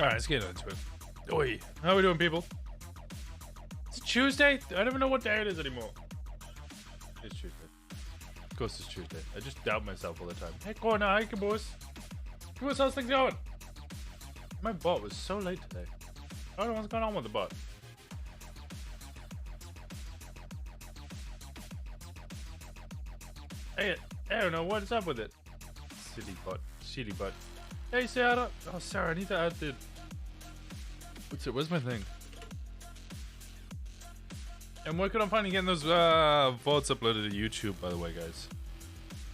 Alright, let's get into it. Oi, how are we doing, people? It's Tuesday? I don't even know what day it is anymore. It's Tuesday. Of course it's Tuesday. I just doubt myself all the time. Hey, go on now, hey, boys. Boys, how's things going? My bot was so late today. I don't know what's going on with the bot. Hey, I don't know what's up with it. Silly bot. Silly bot. Hey, Sarah. Oh, Sarah, I need to add the... What's it? Where's my thing? I'm working on finally getting those VODs uploaded to YouTube, by the way, guys.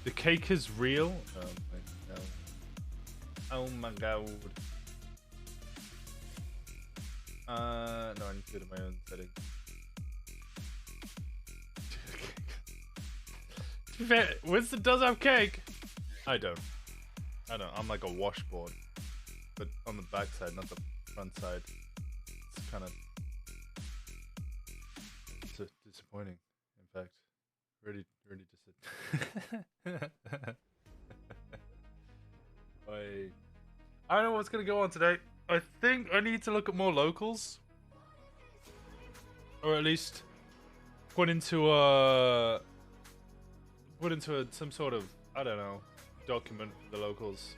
The cake is real. Oh my god. Oh my god. No, I need to go to my own settings. Winston does have cake. I don't. I'm like a washboard, but on the back side, not the front side. It's kind of disappointing. In fact, really disappointing. I don't know what's gonna go on today. I think I need to look at more locals, or at least put into some sort of, I don't know, document for the locals.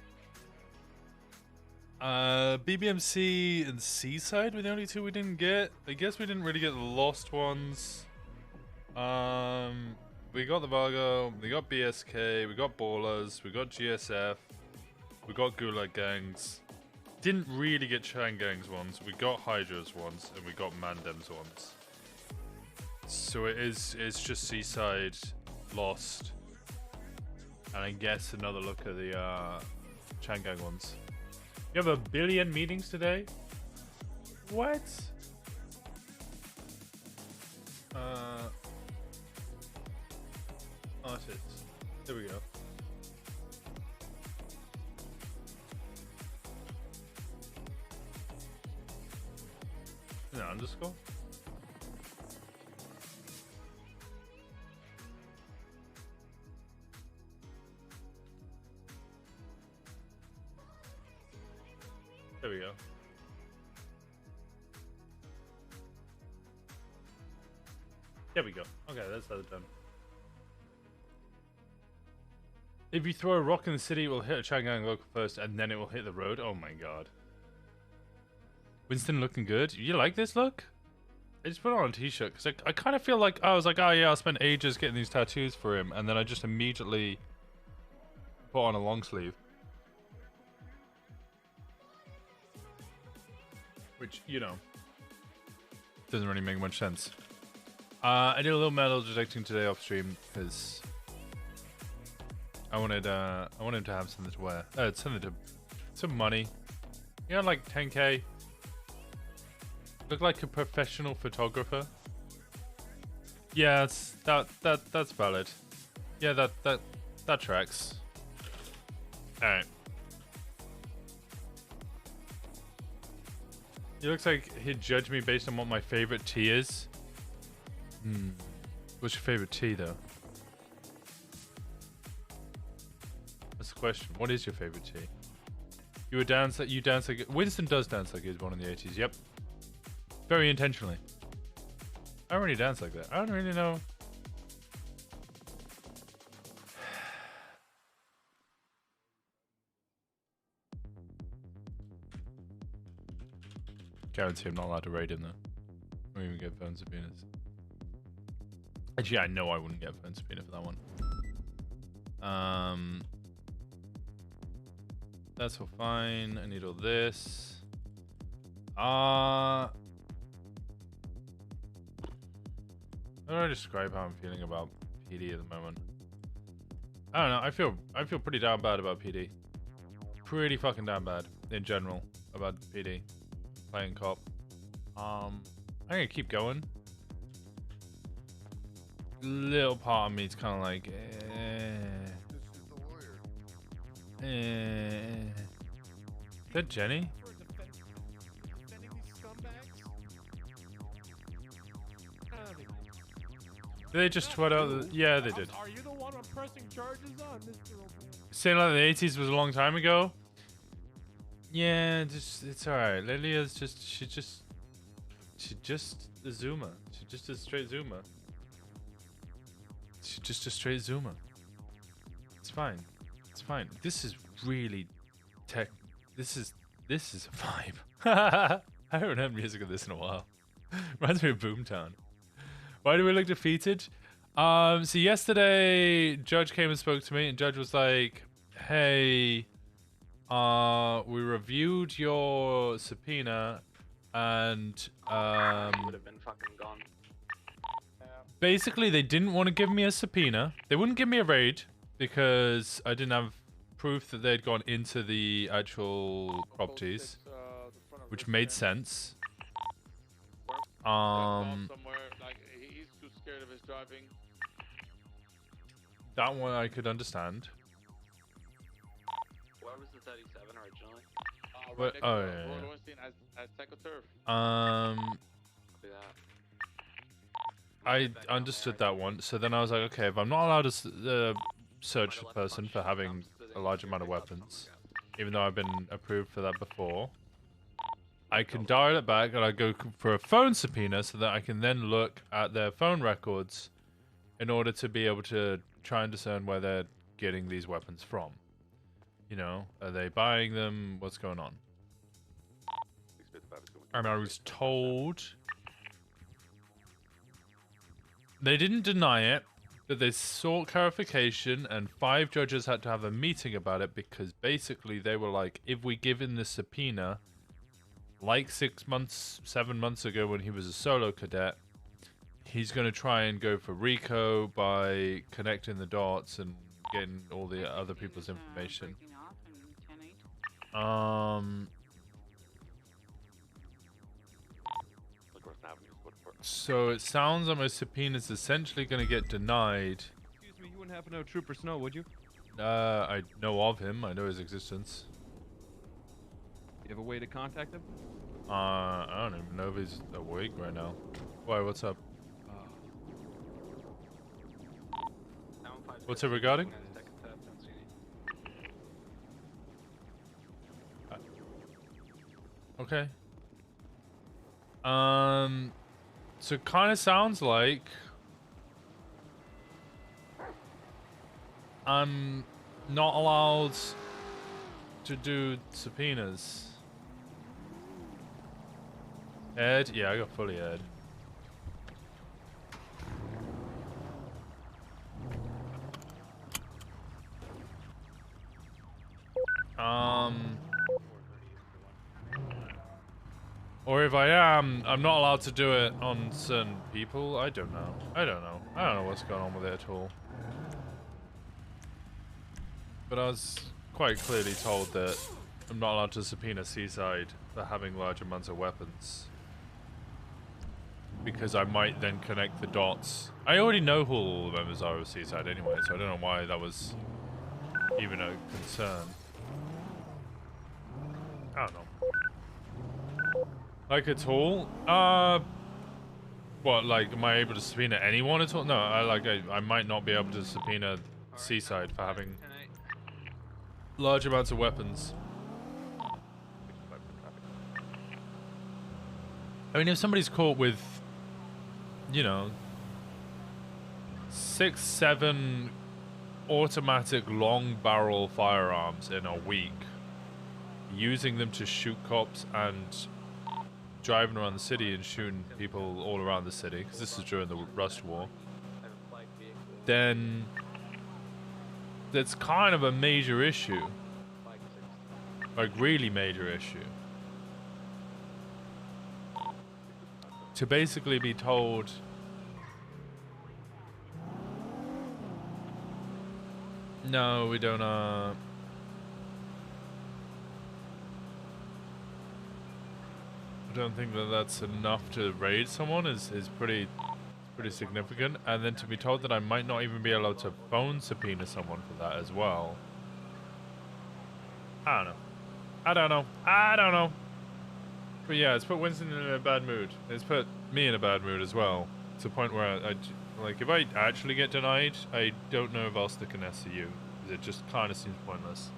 BBMC and Seaside were the only two we didn't get. I guess we didn't really get the lost ones. We got the Vargo, we got BSK, we got Ballers, we got GSF, we got Gulag Gangs. Didn't really get Chang Gangs ones. We got Hydra's ones, and we got Mandem's ones. So it's just Seaside, Lost, and I guess another look at the Changang ones. You have 1 billion meetings today? What? Artists. There we go. No, underscore? There we go. There we go. Okay, that's how it's done. If you throw a rock in the city, it will hit a Changang local first, and then it will hit the road. Oh my god. Winston looking good. You like this look? I just put it on a t-shirt, because I kind of feel like, I was like, oh yeah, I spent ages getting these tattoos for him, and then I just immediately put on a long sleeve. Which, you know, doesn't really make much sense. I did a little metal detecting today off stream because I wanted him to have something to wear. Something to, some money. You know, like 10k. Look like a professional photographer. Yeah, that's valid. Yeah, that tracks. All right. He looks like he'd judge me based on what my favorite tea is. What's your favorite tea, though? That's the question. What is your favorite tea? You dance like Winston does dance like he was born in the 80s. Yep. Very intentionally. I don't really dance like that. I don't really know. Guarantee I'm not allowed to raid him though. Or even get phone subpoenas. Actually, I know I wouldn't get phone subpoena for that one. That's all fine. I need all this. How do I describe how I'm feeling about PD at the moment? I don't know. I feel pretty damn bad about PD. Pretty fucking damn bad in general about PD. Playing cop. I'm gonna keep going. Little part of me is kind of like, Is that Jenny? Did they just tweet out the... Yeah, they did. Are you the one I'm pressing charges on, Mr. Saying like the 80s was a long time ago? Yeah, just it's alright. Lilia's she just a zoomer. She just a straight zoomer. She's just a straight zoomer. It's fine. It's fine. This is really tech. This is a vibe. I haven't heard music of this in a while. Reminds me of Boomtown. Why do we look defeated? So yesterday, Judge came and spoke to me, and Judge was like, "Hey, we reviewed your subpoena, and would have been fucking gone. basically they didn't want to give me a subpoena. They wouldn't give me a raid because I didn't have proof that they'd gone into the actual properties, which made sense. Somewhere, like, he's too scared of his driving. That one I could understand. Where was the 37 originally? What? Next Oh, to yeah, Road yeah. Winston at Psychoturf. Copy that. I understood that one. So then I was like, okay, if I'm not allowed to search the person for having a large amount of weapons, even though I've been approved for that before, I can dial it back and I go for a phone subpoena so that I can then look at their phone records in order to be able to try and discern where they're getting these weapons from. You know, are they buying them? What's going on? And I was told they didn't deny it, but they sought clarification, and 5 judges had to have a meeting about it because basically they were like, if we give in the subpoena, like 6 months, 7 months ago when he was a solo cadet, he's going to try and go for RICO by connecting the dots and getting all the other people's information. So it sounds like my subpoena's essentially going to get denied. Excuse me, you wouldn't happen to know Trooper Snow, would you? I know of him. I know his existence. You have a way to contact him? I don't even know if he's awake right now. Why, what's up? What's it regarding? Okay. So it kind of sounds like I'm not allowed to do subpoenas. Ed? Yeah, I got fully Ed. Or if I am, I'm not allowed to do it on certain people. I don't know. I don't know what's going on with it at all. But I was quite clearly told that I'm not allowed to subpoena Seaside for having large amounts of weapons. Because I might then connect the dots. I already know who all the members are of Seaside anyway, so I don't know why that was even a concern. I don't know. Like at all? What, like, am I able to subpoena anyone at all? No, I might not be able to subpoena Seaside for having large amounts of weapons. I mean, if somebody's caught with, you know, 6, 7 automatic long barrel firearms in a week, using them to shoot cops and driving around the city and shooting people all around the city, because this is during the Rust War, then that's kind of a major issue. Like, really major issue. To basically be told, no, we don't, I don't think that that's enough to raid someone is pretty significant, and then to be told that I might not even be allowed to phone subpoena someone for that as well. I don't know. But yeah, it's put Winston in a bad mood. It's put me in a bad mood as well, to the point where like, if I actually get denied, I don't know if I'll stick an SCU, because it just kind of seems pointless.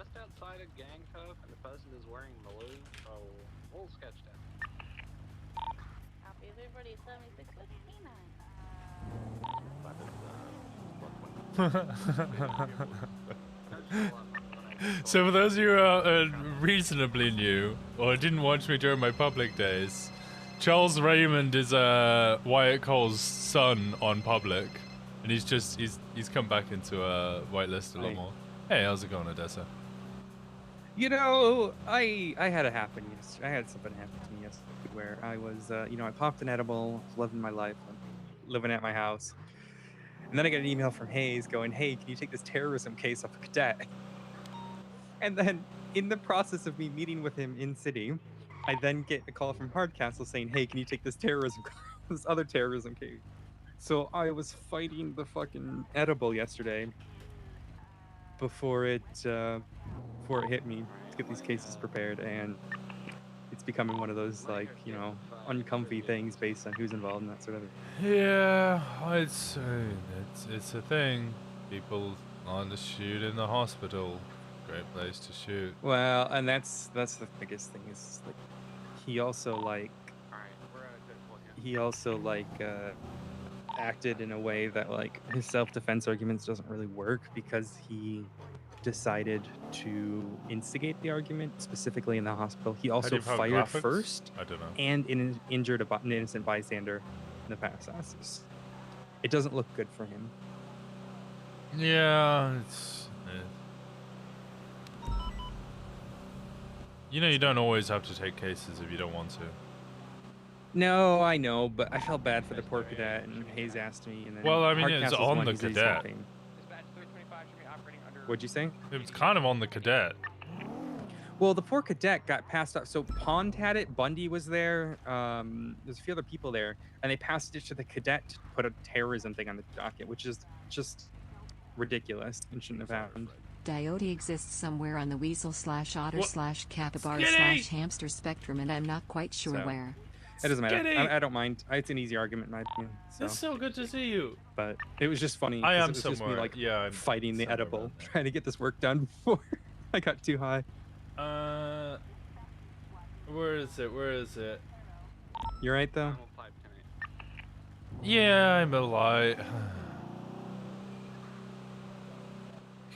just outside a gang cuff, and the person is wearing blue, so we'll sketch that. Copy everybody, 7659. So for those of you who are reasonably new or didn't watch me during my public days, Charles Raymond is Wyatt Cole's son on public, and he's come back into whitelist a lot more. Hey, how's it going, Odessa? You know, I had it happen yesterday. I had something happen to me yesterday where I was, you know, I popped an edible, living my life, living at my house, and then I got an email from Hayes going, "Hey, can you take this terrorism case off a cadet?" And then, in the process of me meeting with him in city, I then get a call from Hardcastle saying, "Hey, can you take this this other terrorism case?" So I was fighting the fucking edible yesterday before it hit me to get these cases prepared, and it's becoming one of those, like, you know, uncomfy things based on who's involved in that sort of thing. Yeah, it's a thing. People on to shoot in the hospital. Great place to shoot. Well, and that's the biggest thing is, like, he also acted in a way that, like, his self-defense arguments doesn't really work because he decided to instigate the argument specifically in the hospital. He also fired first. I don't know. And injured an innocent bystander in the process. It doesn't look good for him. Yeah, it's. You know, you don't always have to take cases if you don't want to. No, I know, but I felt bad for the poor cadet, and Hayes asked me. And then well, I mean, it's Hardcastle's on the cadet. What'd you say? It was kind of on the cadet. Well, the poor cadet got passed up. So Pond had it, Bundy was there, there's a few other people there, and they passed it to the cadet to put a terrorism thing on the docket, which is just ridiculous and shouldn't have happened. Coyote exists somewhere on the weasel/otter/capybara/hamster spectrum, and I'm not quite sure where. It doesn't matter. I don't mind. It's an easy argument in my opinion. So. It's so good to see you. But it was just funny. I am it was somewhere. Just me, like, I'm fighting the edible, trying to get this work done before I got too high. Where is it? Where is it? You're right though. Yeah, I'm alive.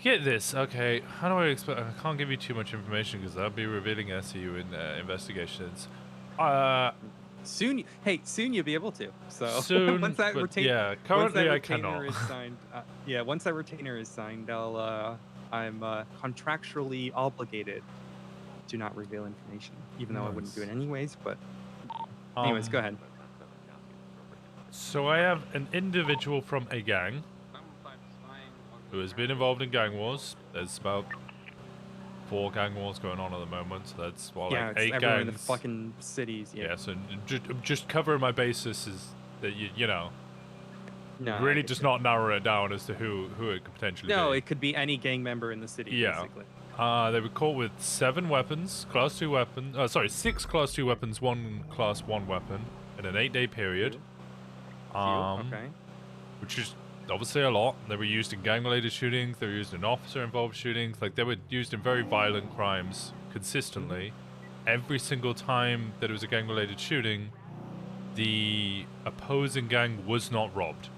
Get this, okay. How do I explain? I can't give you too much information because that'll be revealing SEU in investigations. Soon you'll be able to. So soon, once that currently I cannot. Is signed, once that retainer is signed, I'm contractually obligated to not reveal information, even though I wouldn't do it anyways. But anyways, go ahead. So I have an individual from a gang who has been involved in gang wars. There's about 4 gang wars going on at the moment. So that's like 8 gangs in the fucking cities. Yeah. So just covering my basis is that you know. No, really just not narrow it down as to who it could potentially be. No, it could be any gang member in the city. Yeah. Basically. They were caught with 7 weapons, class 2 weapons. 6 class 2 weapons, 1 class 1 weapon in an 8-day period. Okay. Which is obviously a lot. They were used in gang-related shootings. They were used in officer-involved shootings. Like, they were used in very violent crimes consistently. Every single time that it was a gang-related shooting, the opposing gang was not robbed.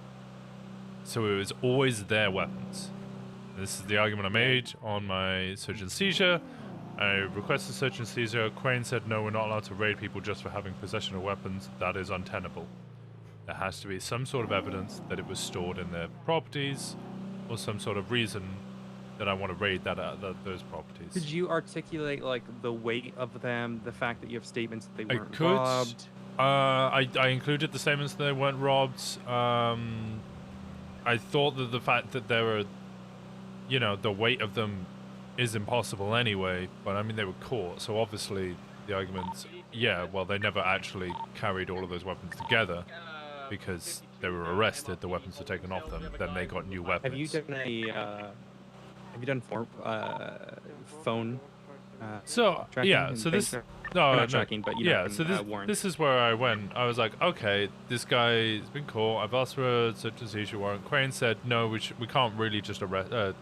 So it was always their weapons. This is the argument I made on my search and seizure. I requested search and seizure. Crane said, no, we're not allowed to raid people just for having possession of weapons. That is untenable. There has to be some sort of evidence that it was stored in their properties, or some sort of reason that I want to raid those properties. Could you articulate, like, the weight of them, the fact that you have statements that they weren't robbed? I included the statements that they weren't robbed. I thought that the fact that there were, you know, the weight of them is impossible anyway, but I mean, they were caught, so obviously the argument, yeah, well, they never actually carried all of those weapons together. Because they were arrested, the weapons were taken off them. Then they got new weapons. Have you done phone? Yeah. So this, no, tracking, but this is where I went. I was like, okay, this guy's been caught. I've asked for a search and seizure warrant. Crane said, no, we can't really just go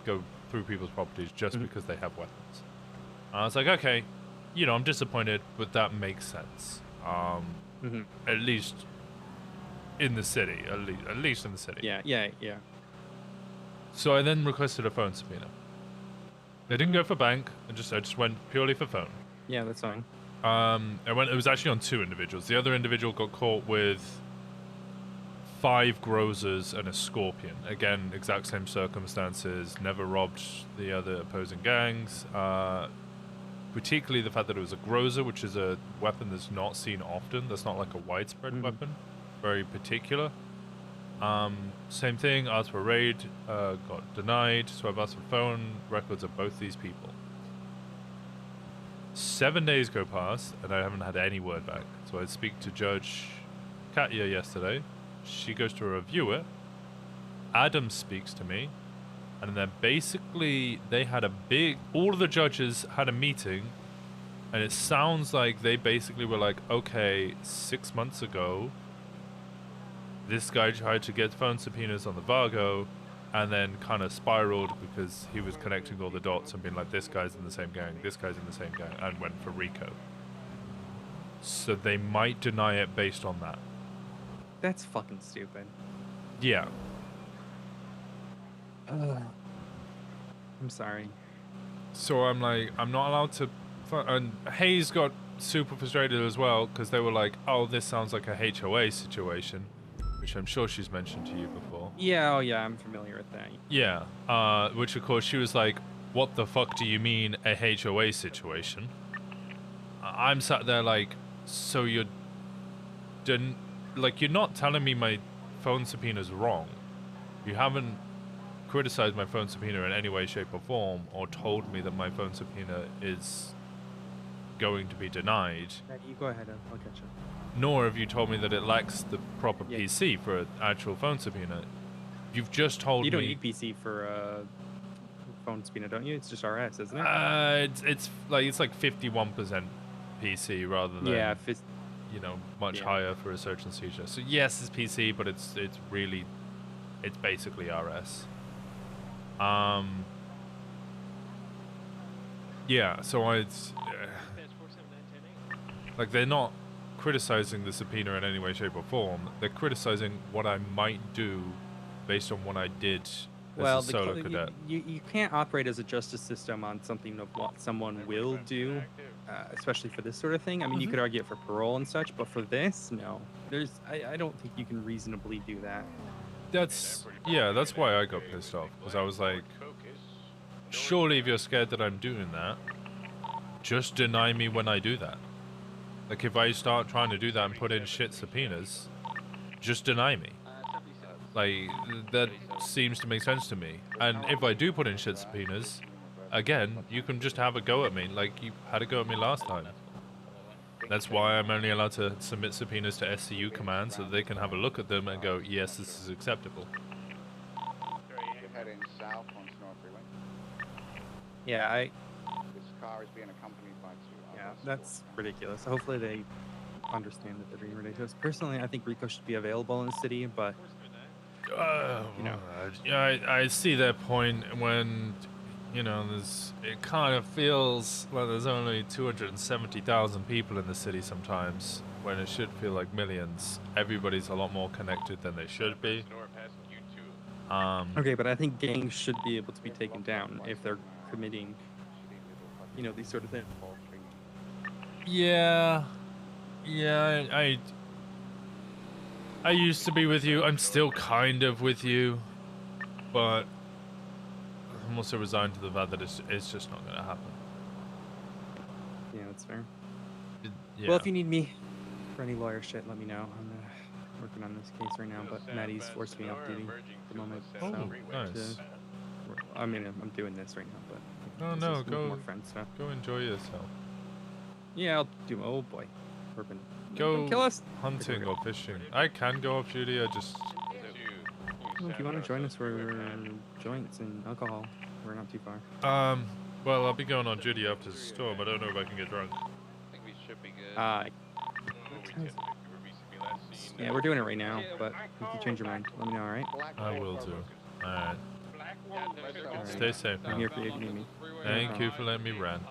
through people's properties just because they have weapons. I was like, okay, you know, I'm disappointed, but that makes sense. At least in the city, at least in the city. Yeah. So I then requested a phone subpoena. I didn't go for bank. I just went purely for phone. Yeah, that's fine. It was actually on 2 individuals. The other individual got caught with 5 grozers and a scorpion. Again, exact same circumstances. Never robbed the other opposing gangs. Particularly the fact that it was a grozer, which is a weapon that's not seen often. That's not like a widespread weapon. Very particular. Same thing. Asked for a raid. Got denied. So I've asked for phone records of both these people. 7 days go past, and I haven't had any word back. So I speak to Judge Katya yesterday. She goes to review it. Adam speaks to me. And then basically, they had all of the judges had a meeting. And it sounds like they basically were like, okay, 6 months ago, this guy tried to get phone subpoenas on the Vargo, and then kind of spiraled because he was connecting all the dots and being like, this guy's in the same gang, this guy's in the same gang, and went for Rico. So they might deny it based on that. That's fucking stupid. Yeah. I'm sorry. So I'm like, I'm not allowed to... And Hayes got super frustrated as well because they were like, oh, this sounds like a HOA situation, which I'm sure she's mentioned to you before. Yeah, I'm familiar with that. Yeah, which of course she was like, what the fuck do you mean a HOA situation? I'm sat there like, so you're not telling me my phone subpoena's wrong. You haven't criticized my phone subpoena in any way, shape or form, or told me that my phone subpoena is going to be denied. You go ahead, I'll catch up. Nor have you told me that it lacks the proper PC for an actual phone subpoena. You've just told me... You don't need PC for a phone subpoena, don't you? It's just RS, isn't it? It's like 51% PC rather than you know, much higher for a search and seizure. So yes, it's PC, but it's basically RS. Yeah, so like they're not criticizing the subpoena in any way, shape, or form. They're criticizing what I might do based on what I did as a solo cadet. You can't operate as a justice system on something of what someone will do, especially for this sort of thing. I mean, you could argue it for parole and such, but for this, no. I don't think you can reasonably do that. That's why I got pissed off, because I was like, surely if you're scared that I'm doing that, just deny me when I do that. Like, if I start trying to do that and put in shit subpoenas, just deny me. Like, that seems to make sense to me. And if I do put in shit subpoenas, again, you can just have a go at me, like you had a go at me last time. That's why I'm only allowed to submit subpoenas to SCU command, so that they can have a look at them and go, yes, this is acceptable. Heading south on Snow Freeway. Yeah, This car is being accompanied by 2 others. that's ridiculous. Hopefully they understand that they're being ridiculous. Personally, I think Rico should be available in the city, but you know, I see their point when, you know, it kind of feels like there's only 270,000 people in the city sometimes, when it should feel like millions. Everybody's a lot more connected than they should be. okay, but I think gangs should be able to be taken down if they're committing, you know, these sort of things. Yeah, I used to be with you. I'm still kind of with you, but I'm also resigned to the fact that it's just not going to happen. Yeah, that's fair. Yeah. Well, if you need me for any lawyer shit, let me know. I'm working on this case right now, but Maddie's forced me off duty at the moment. Oh, so nice. I mean, I'm doing this right now, but No, this is go more friend stuff. Go enjoy yourself. Yeah, I'll do. Oh boy, Urban. Go kill us. hunting or fishing. I can go off duty. I just Well, if you want to join us for joints and alcohol, we're not too far. well, I'll be going on duty after the storm. I don't know if I can get drunk. I think we should be good. Yeah, we're doing it right now, but if you change your mind, let me know, alright? I will do. Alright. Stay safe, I'm man. here for you if you need me. Thank you for letting me rant.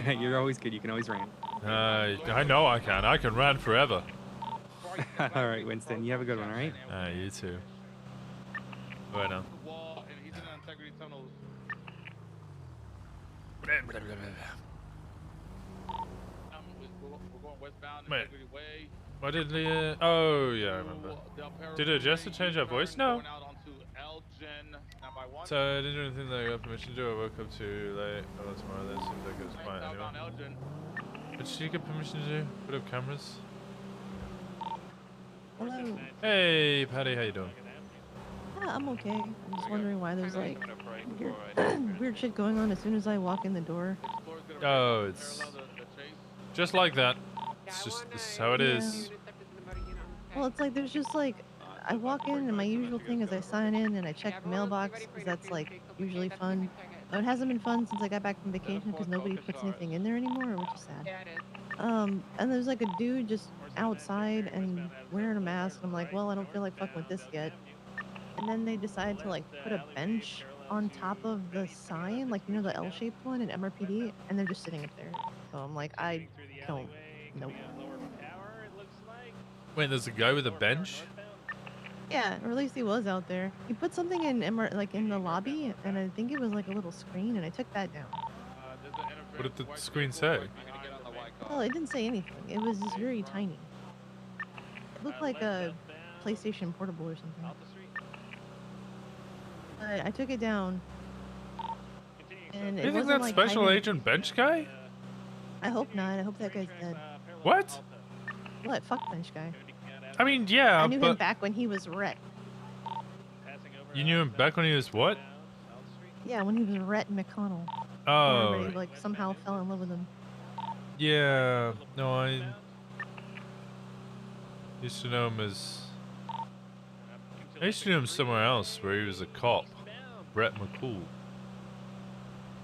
You're always good. You can always rant. I know I can. I can rant forever. All right, Winston. You have a good one, all right? You too. Right now. Wait. What did the... oh, yeah, I remember. Did it just change our voice? No. So I didn't do anything that I got permission to do. I woke up too late. Oh, tomorrow. That seems like it was fine anyway. But did you get permission to do? Put up cameras? Hello. Hey, Patty, how you doing? Yeah, I'm okay. I'm just wondering why there's like weird shit going on as soon as I walk in the door. Oh, it's just like that. It's just this is how it is. Well, it's like there's just like I walk in and my usual thing is I sign in and I check the mailbox because that's like usually fun. Though it hasn't been fun since I got back from vacation because nobody puts anything in there anymore, which is sad. And there's like a dude just outside and wearing a mask. And I'm like, well, I don't feel like fucking with this yet. And then they decide to like put a bench on top of the sign, like you know the L-shaped one in MRPD, and they're just sitting up there. So I'm like, I don't. Nope. Wait, there's a guy with a bench? Yeah, or at least he was out there. He put something in like in the lobby, and I think it was like a little screen, and I took that down. What did the screen say? Well, it didn't say anything. It was just very tiny. It looked like a PlayStation Portable or something. I took it down. And Do it you think wasn't that like special hiding. agent bench guy? I hope not. I hope that guy's dead. What? What? Fuck bench guy. I mean, yeah, I knew him but back when he was Rhett. you knew him back when he was what? Yeah, when he was Rhett McConnell. Oh, Everybody like somehow fell in love with him. yeah. No, I used to know him as... I used to know him somewhere else where he was a cop. Brett McCool.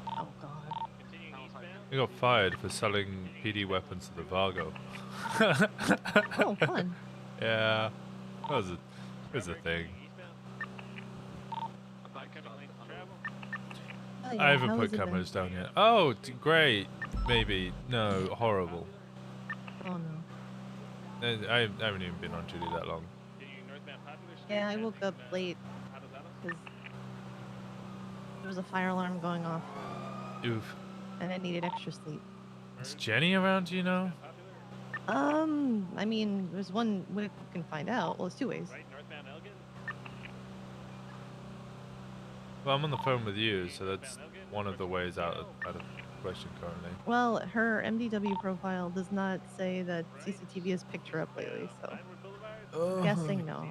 Oh god. He got fired for selling PD weapons to the Vargo. Oh, fun. Yeah, that was a thing. Oh, yeah, I haven't how put has it been? cameras down yet. Oh, great. Maybe. No, horrible. Oh no. I haven't even been on duty that long. Yeah, I woke up late because there was a fire alarm going off Oof. and I needed extra sleep. Is Jenny around, do you know? I mean, there's one way you can find out. Well, there's two ways. Well, I'm on the phone with you, so that's one of the ways out of question currently. Well, her MDW profile does not say that CCTV has picked her up lately, so guessing no.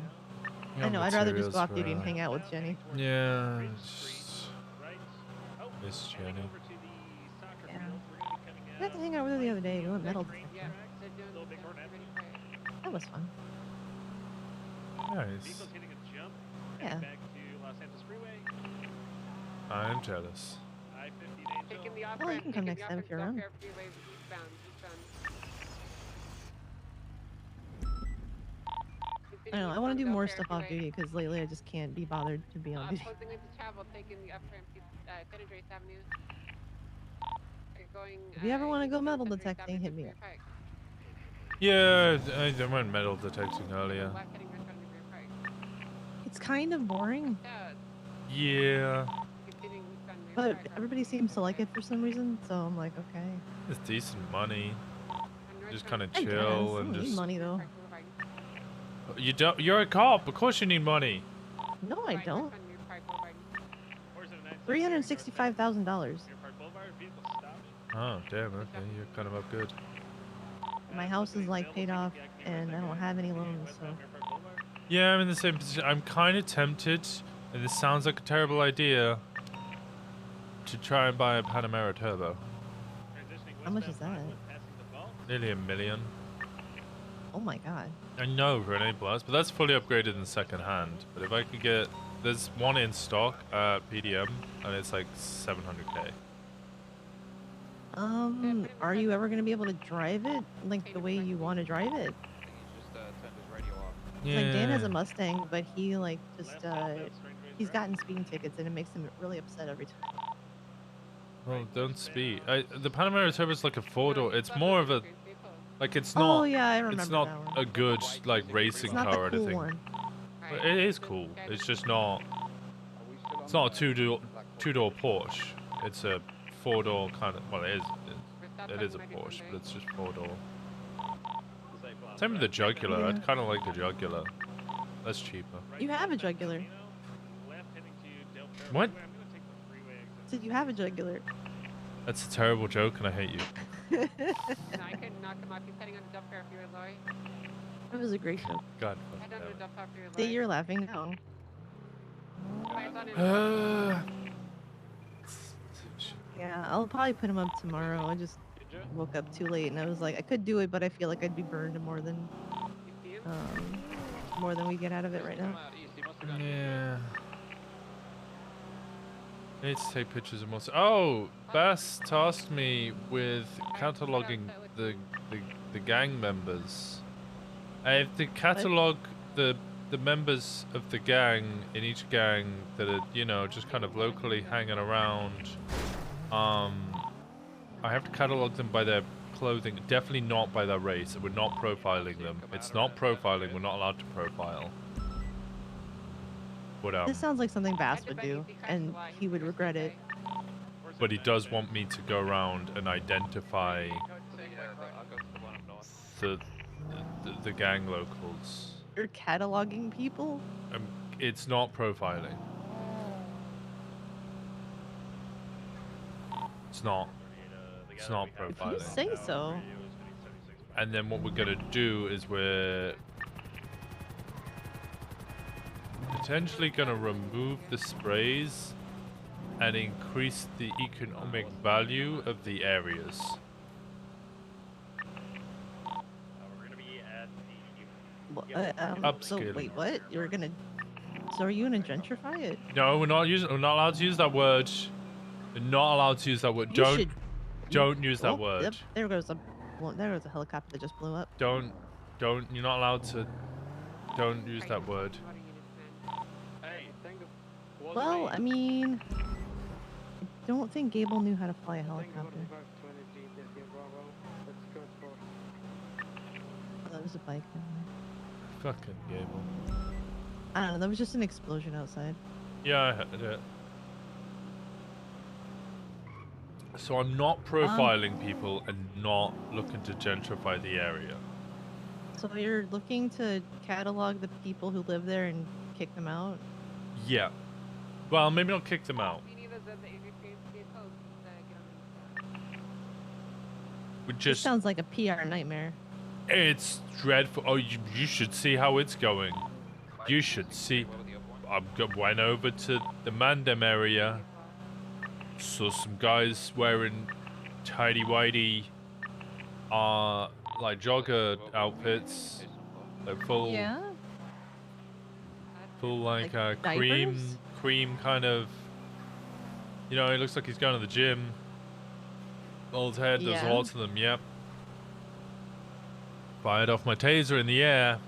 I know, I'd rather just go off duty and hang out with Jenny. Yeah. Miss Jenny. Yeah. I got to hang out with her the other day. We went metal detecting. That was fun. Nice. Yeah. I'm jealous. Well, you can come next time if you're around. I don't know, I want to do more stuff off duty because lately I just can't be bothered to be on duty. If you ever want to go metal detecting, hit me up. Yeah, I went metal detecting earlier. It's kind of boring, Yeah. but everybody seems to like it for some reason, so I'm like, okay. It's decent money. Just kind of I guess. chill I and don't need just... money though. You don't... You're a cop. Of course you need money. No, I don't. $365,000. Oh, damn. Okay, you're kind of up good. My house is like paid off, and I don't have any loans, so. Yeah, I'm in the same position. I'm kind of tempted, and this sounds like a terrible idea, to try and buy a Panamera Turbo. How much is that? Nearly $1 million. Oh my god. I know for an A+, but that's fully upgraded in second hand. But if I could get... There's one in stock at PDM, and it's like 700k. Are you ever gonna be able to drive it like the way you want to drive it? Just turned his radio off. Yeah. Like Dan has a Mustang, but he like just he's gotten speeding tickets, and it makes him really upset every time. Well, don't speed. The Panamera Turbo is like a four-door. It's more of a, like it's Oh not. yeah, I remember It's not that one. a good like racing It's not car or the cool anything. one. But it is cool. It's just not. It's not a two-door Porsche. It's a four-door kind of. Well, it is a Porsche, but it's just four-door. Same with the Jugular. Yeah. I'd kind of like the Jugular. That's cheaper. You have a jugular. What? Said you have a jugular. That's a terrible joke, and I hate you. It was a great joke. God. See, you're laughing now. Yeah, I'll probably put him up tomorrow. I just woke up too late, and I was like, I could do it, but I feel like I'd be burned more than we get out of it right now. Yeah. I need to take pictures of most. Oh, Bass tasked me with cataloging the gang members. I have to catalog the members of the gang in each gang that are, you know, just kind of locally hanging around. I have to catalog them by their clothing, definitely not by their race. We're not profiling them. It's not profiling. We're not allowed to profile. But This sounds like something Bass would do, and he would regret it. But he does want me to go around and identify the gang locals. You're cataloging people? It's not profiling. It's not. It's not profiling. If you say so. And then what we're gonna do is we're potentially gonna remove the sprays and increase the economic value of the areas. So Upscaling. wait, what? You're gonna? So are you gonna gentrify it? No, we're not allowed to use that word. We're not allowed to use that word. Don't use that word. Yep, there goes a helicopter that just blew up. Don't. You're not allowed to. Don't use that word. Well, I mean, I don't think Gable knew how to fly a helicopter. Oh, that was a bike. Fucking Gable. I don't know. There was just an explosion outside. Yeah, I heard it. So I'm not profiling people and not looking to gentrify the area. So you're looking to catalog the people who live there and kick them out? Yeah. Well, maybe not kick them out. We This just. sounds like a PR nightmare. It's dreadful. Oh, you should see how it's going. You should see. I went over to the Mandem area. Saw some guys wearing tidy-whitey, like jogger outfits. Like full, Yeah? full like Like cream kind of. You know, it looks like he's going to the gym. Old head, there's Yeah. lots of them, yep. Fired off my taser in the air.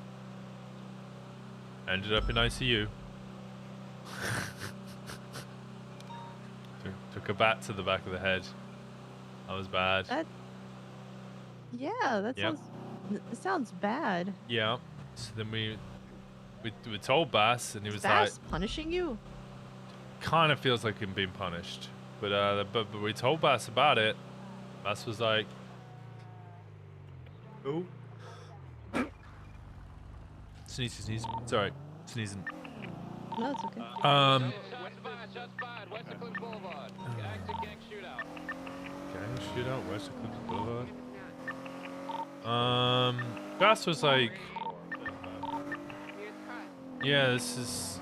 Ended up in ICU. Took a bat to the back of the head. That was bad. Yeah, that Yep. sounds bad. Yeah. So then we told Bass, and he was Bass punishing you? kind of feels like him being punished. But we told Bass about it. Bass was like, oh. Sneeze. It's alright. Sneezing. No, it's okay. Gang shootout, West Eclipse Boulevard. Bass was like, yeah, this is.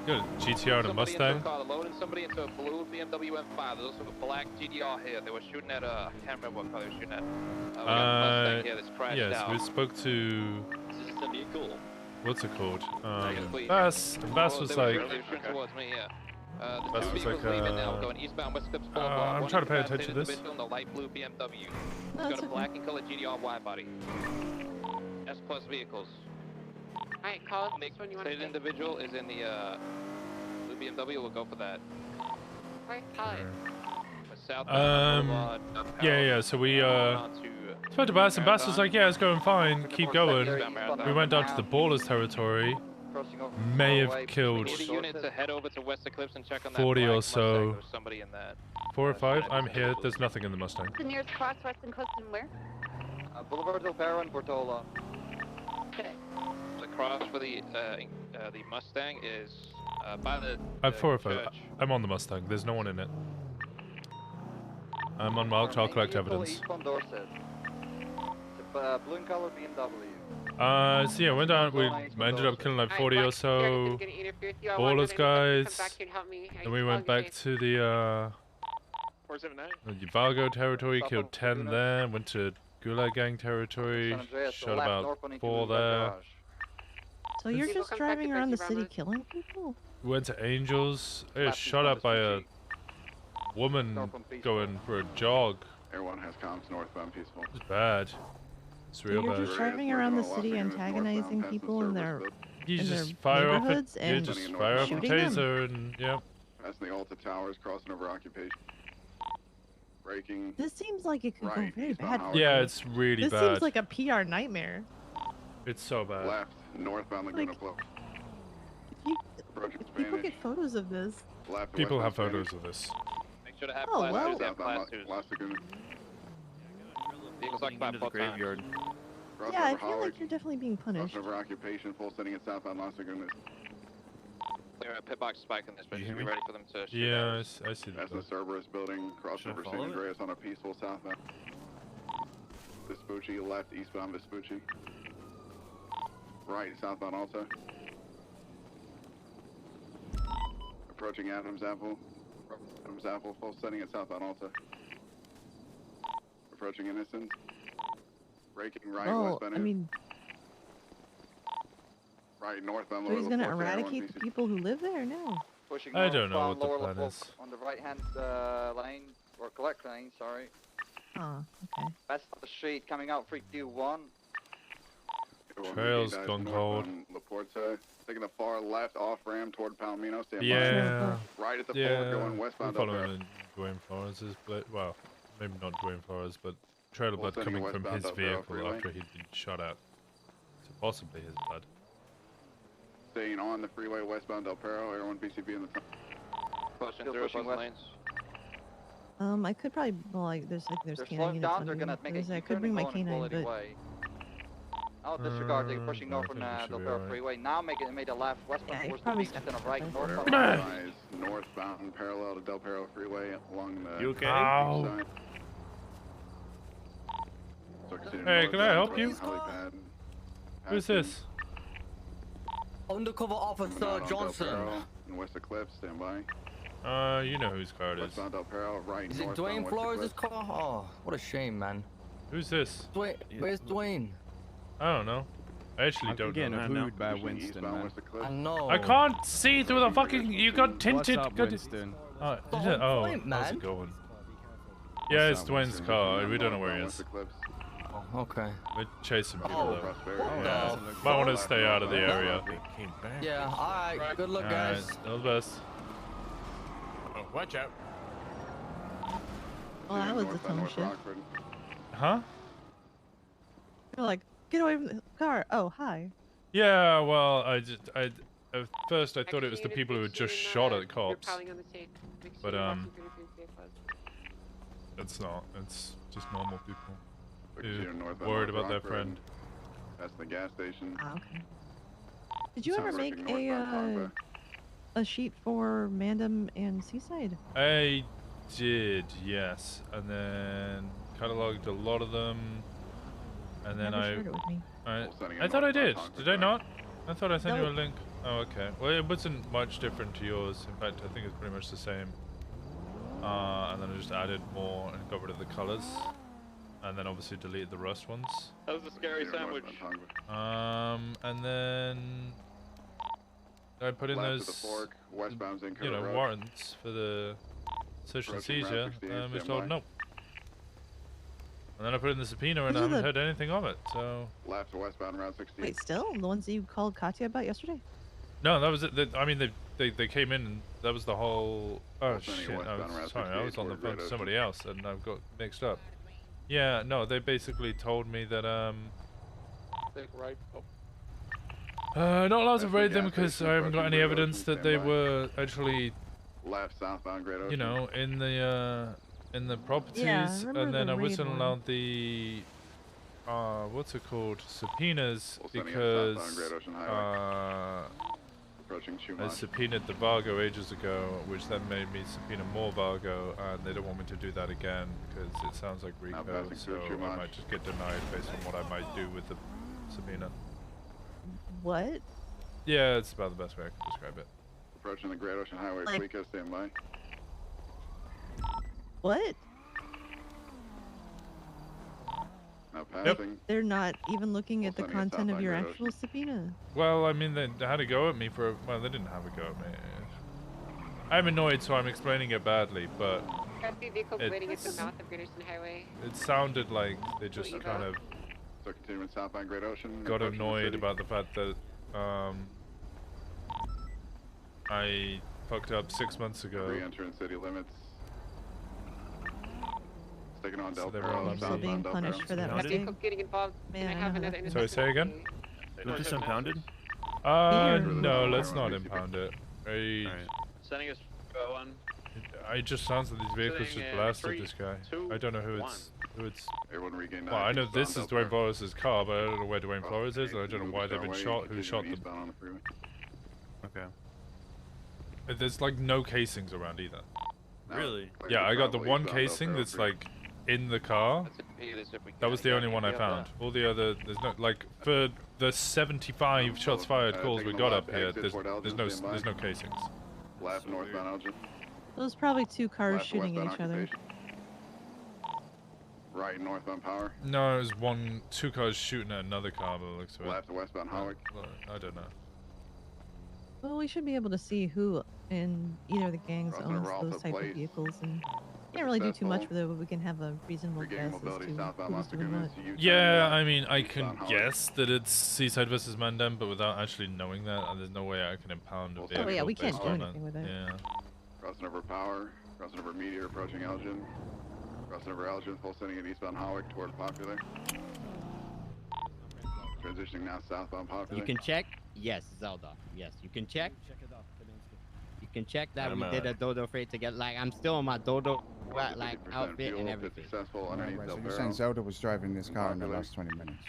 Good GTR and a Mustang. Loading somebody into a blue BMW M5. There's also a black GTR here. They were shooting at I can't remember what car they were shooting at. We got a Mustang here that's crashed yes, out. we spoke to. This is gonna be cool. What's it called? Please. Bass. And Bass was They like, were shooting towards me, yeah. The That's two just vehicles like, leaving now, going eastbound West Clips Boulevard. I'm One trying is to pay a attention to this. individual in the light blue BMW. No, He's it's got a okay. black and colored GDR wide body. S plus vehicles. Alright, call it. Which one you want to State take? individual is in the blue BMW. We'll go for that. Alright, call it. Southbound Boulevard. Yeah. So we spoke to Bass, and Bass was like, "Yeah, it's going fine. Keep going." We went down to the Ballers territory. May have killed We need a unit to head over to West Eclipse and check on that 40 black or Mustang. so. There's somebody in that. 4 or 5. I'm here. There's nothing in the Mustang. The nearest cross, Weston Coast, and where? Boulevard Del Perro and Portola. Okay. The cross for the Mustang is by the. I'm 4 or 5. church. I'm on the Mustang. There's no one in it. I'm unmarked. I'll collect evidence. Eastbound Dorset. The blue and color BMW. So yeah, went down. We ended up killing like 40 or so Ballers guys. Then we went back to the 479. Uvalgo territory, killed 10 there. Went to Gulag Gang territory, shot about 4 there. So you're just driving around the city killing people? Went to Angels. I got shot at by a woman going for a jog. Everyone has comms northbound peaceful. It's bad. It's So real you're bad. just driving around the city antagonizing people in their You in just their fire up a, neighborhoods yeah, and just fire up a shooting them? taser and yeah. That's the Alta Towers crossing over occupation. Braking. This seems like it could Right, go very eastbound bad. Howard Yeah, Road. it's really This bad. seems like a PR nightmare. It's so bad. Left, northbound Laguna Like- Club. If people get photos of this, Left, People have westbound photos of this. Make sure to have Oh, class wow. twos. Have class twos. Las Laguna. Vehicles occupied both times. Cross yeah, I over feel Holly. like you're definitely being punished. Cross over occupation, full setting at southbound Las Lagunas. Clear a pit box spike in this, but You just hear be me? ready for them to shoot Yeah, at us. I see That's that. the Cerberus building, cross Should I over follow San it? Andreas on a peaceful southbound. Vespucci, left, eastbound Vespucci. Right, southbound Alta. Approaching Adams Apple. Adams Apple, full setting at southbound Alta. Approaching Innocence. Braking right, Oh, westbound. I mean, right, northbound. so he's Lower gonna LaPorte, eradicate the people who live there? No. Pushing I don't know northbound what the Lower plan LaFourche is. On the right hand lane, or collect lane, sorry. Oh, okay. West of the street, coming out 321. Trail's gone cold. LaPorte, taking the far left off ramp toward Palomino. Stand Yeah. by. Right at the Yeah. forward going We're westbound. Del Perro. following Dwayne Flores' well, maybe not Dwayne Flores, but trailer Full blood setting coming from westbound his Del Perro vehicle freeway. after he'd been shot at. So possibly his blood. Staying on the freeway westbound Del Perro. Everyone PCB in the tunnel. Pushing Still through pushing both west. lanes. I could probably, well, like, there's They're canine slowing units down, on they're me. gonna make a I U-turn could and bring my go in canine, Quality but Way. I'll disregard, they're pushing I north think from we should Del be Perro alright. Freeway. Now made a left westbound Yeah, you towards the probably beach, stepped then a up right there. northbound. Rise northbound parallel to Del Perro freeway along the You okay? Ow. beach side. So continue Hey, can I help northbound you? towards helipad. Who's this? Undercover Officer Out on Del Johnson. Perro and West Eclipse, stand by. You know whose car it is. Westbound Del Perro, right Is it northbound Dwayne West Flores' Eclipse. car? Oh, what a shame, man. Who's this? Dwayne, where's Dwayne? I don't know. I actually don't getting know. hooed by Pushing Winston, eastbound man. West Eclipse. I know. I can't see through the fucking. You got What's tinted. up, got- Winston? Oh, is The it? whole Oh, point, how's man. it going? Yeah, it's up, Dwayne's Winston? car. We don't know where he West is. Eclipse. Oh, okay. We're chasing people Oh. though. Prosperity. Yeah. the Might want to stay out of the area. Yeah, alright. Good luck, guys. Alright, all the best. Watch out. well, that was a Northbound tone North shift. Rockford. Huh? You're like, get away from the car. Oh, hi. Yeah, well, at first I thought it was the people who had just shot at cops, but it's not. It's just normal people So who continue northbound worried North about their Rockford. friend. That's the gas station. Ah, okay. Did you ever Sounds make like northbound Convoy. a sheet for Mandam and Seaside? I did, yes, and then cataloged a lot of them, and then Never shared it with me. I thought I did. Did I not? I thought I sent you a Nope. link. Oh, okay. Well, it wasn't much different to yours. In fact, I think it's pretty much the same. And then I just added more and got rid of the colors, and then obviously deleted the rust ones. That was a scary Continue sandwich. northbound Convoy. And then I put in Left those, of the fork, westbound's in you know, Road. warrants for the search and Approaching Route seizure, 68, and we stand told by. no. And then I put in the subpoena, and Those I are haven't the- heard anything of it. So Left to westbound Route 68. Wait, still the ones that you called Katya about yesterday? no, that was it. I mean, they came in, and that was the whole. Oh Well, sending shit! it westbound Route Sorry, I 68 was on the toward phone Great to Ocean. somebody else, and I've got mixed up. Yeah, no, they basically told me that Take right. Oh. not allowed to That's raid the them gas because station I haven't got approaching any Great evidence Ocean, that they stand by. were actually, Left southbound Great Ocean. you know, in the properties, remember and then the I raid wasn't one. allowed the what's it called, subpoenas, We'll send it southbound because Great Ocean Highway. Approaching I Chumash. subpoenaed the Vargo ages ago, which then made me subpoena more Vargo, and they don't want me to do that again because it sounds like Now RICO, passing so through I Chumash. might just get denied based on what I might do with the subpoena. What? Yeah, it's about the best way I can describe it. Approaching the Great Ocean Highway. Like- Fleeco, stand by. What? Now passing. They're not even looking Well, at the sending it content of southbound your Great actual subpoena. Well, I mean, they had a go at me for, well, they didn't have a go at me. I'm annoyed, so I'm explaining it badly, but Got the vehicles It- waiting at the mouth of Greaterson Highway. it sounded like they just you kind got? of So continuing southbound Great Ocean. got approaching the annoyed city. about the fact that I fucked up 6 months ago. Re-entering city limits. Sticking on So Del they were Perro, all You're still about being southbound Del punished Perro. for that Got mistake. vehicles getting involved. Man, Can I I have know another how that Sorry, say again? Want this impounded? Here. No, let's not impound it. Alright. Sending us going. I just sounds that these vehicles Sitting just in blasted 3, this guy. 2, I don't know who 1. it's. Everyone regain Well, I know 90 this is southbound Dwayne Del Perro. Flores' car, but I don't know where Dwayne Cross Flores the is, and I street, don't know moving why they've been Starway, shot. Who continuing shot them? eastbound on the freeway. Okay. There's like no casings around either. Now, Really? clear Yeah, for I got the travel one eastbound Del casing Perro that's freeway. like in the car. Let's pay this if we That can. was the only one I found. All the other, there's no, like, for the 75 shots fired calls we taking got the up left here, exit there's toward Elgin, no stand by. there's no casings. Left northbound Elgin. Those probably two cars Left shooting at westbound each other. occupation. Right northbound Power. No, it was two cars shooting at another car, but it looks like. Left westbound Howick. I don't know. Well, we should be able to see who in either of the gangs Crossing owns over Alpha those type Place. of vehicles, and can't really do too much Successful. with it, but we can have a reasonable Regaining guess as mobility to southbound who's Las doing what. Lagunas. U-turn Yeah, left, I mean, I can eastbound Howick. guess that it's Seaside versus Mandem, but without actually knowing that, there's no way I can impound a Oh, vehicle yeah, we can't based do on anything with it. Yeah. Crossing over Power. Crossing over Meteor, approaching Elgin. Crossing over Elgin, full sending at eastbound Howick toward Popular. Transitioning now southbound Popular. You can check. Yes, Zelda. Yes, you can check. You can check that I'm, we did a Dodo freight together. Like I'm still in my Dodo like 50% outfit fuel, and if everything. successful underneath Right, Del so you're Perro. saying Zelda was driving this car in the Popular. last 20 minutes?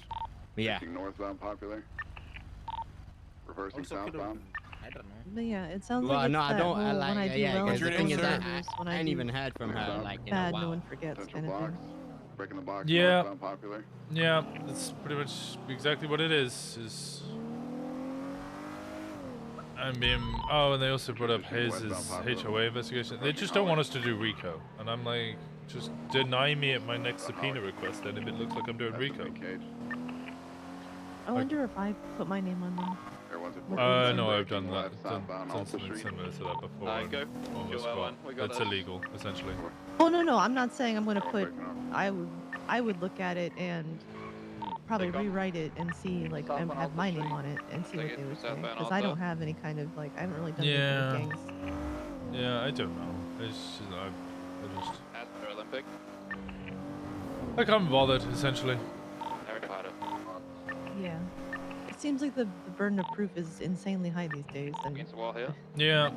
Yeah. Facing northbound Popular. Reversing southbound. I don't know. But yeah, it sounds Well, like it's no, that I don't. whole I like. when I do yeah, well, because I the do thing is well, that versus when I I ain't do even heard from her like in a bad, no while. one forgets Central kind of blocks. thing. Breaking the box. Yeah. Northbound Popular. Yeah, that's pretty much exactly what it is. I'm being. Oh, and they also brought up Hayes' HOA investigation. They just don't want us to do RICO, and I'm like, just deny me at my next subpoena request. Then if it looks like I'm doing RICO. I wonder if I put my name on them. No, I've done that. Southbound Done Alpha something Street. similar to that before. Alright, go. Almost Go, got. we got That's this. illegal, essentially. Oh no, I'm not saying I'm gonna put. I would look at it and probably rewrite it and see like and have my name on it and see what they would say because I don't have any kind of like I haven't really done Yeah. anything with gangs. Yeah, I don't know. It's just, I just. After Olympic. I can't be bothered, essentially. Harry Potter. Yeah. It seems like the burden of proof is insanely high these days, and Against the wall here. Yeah.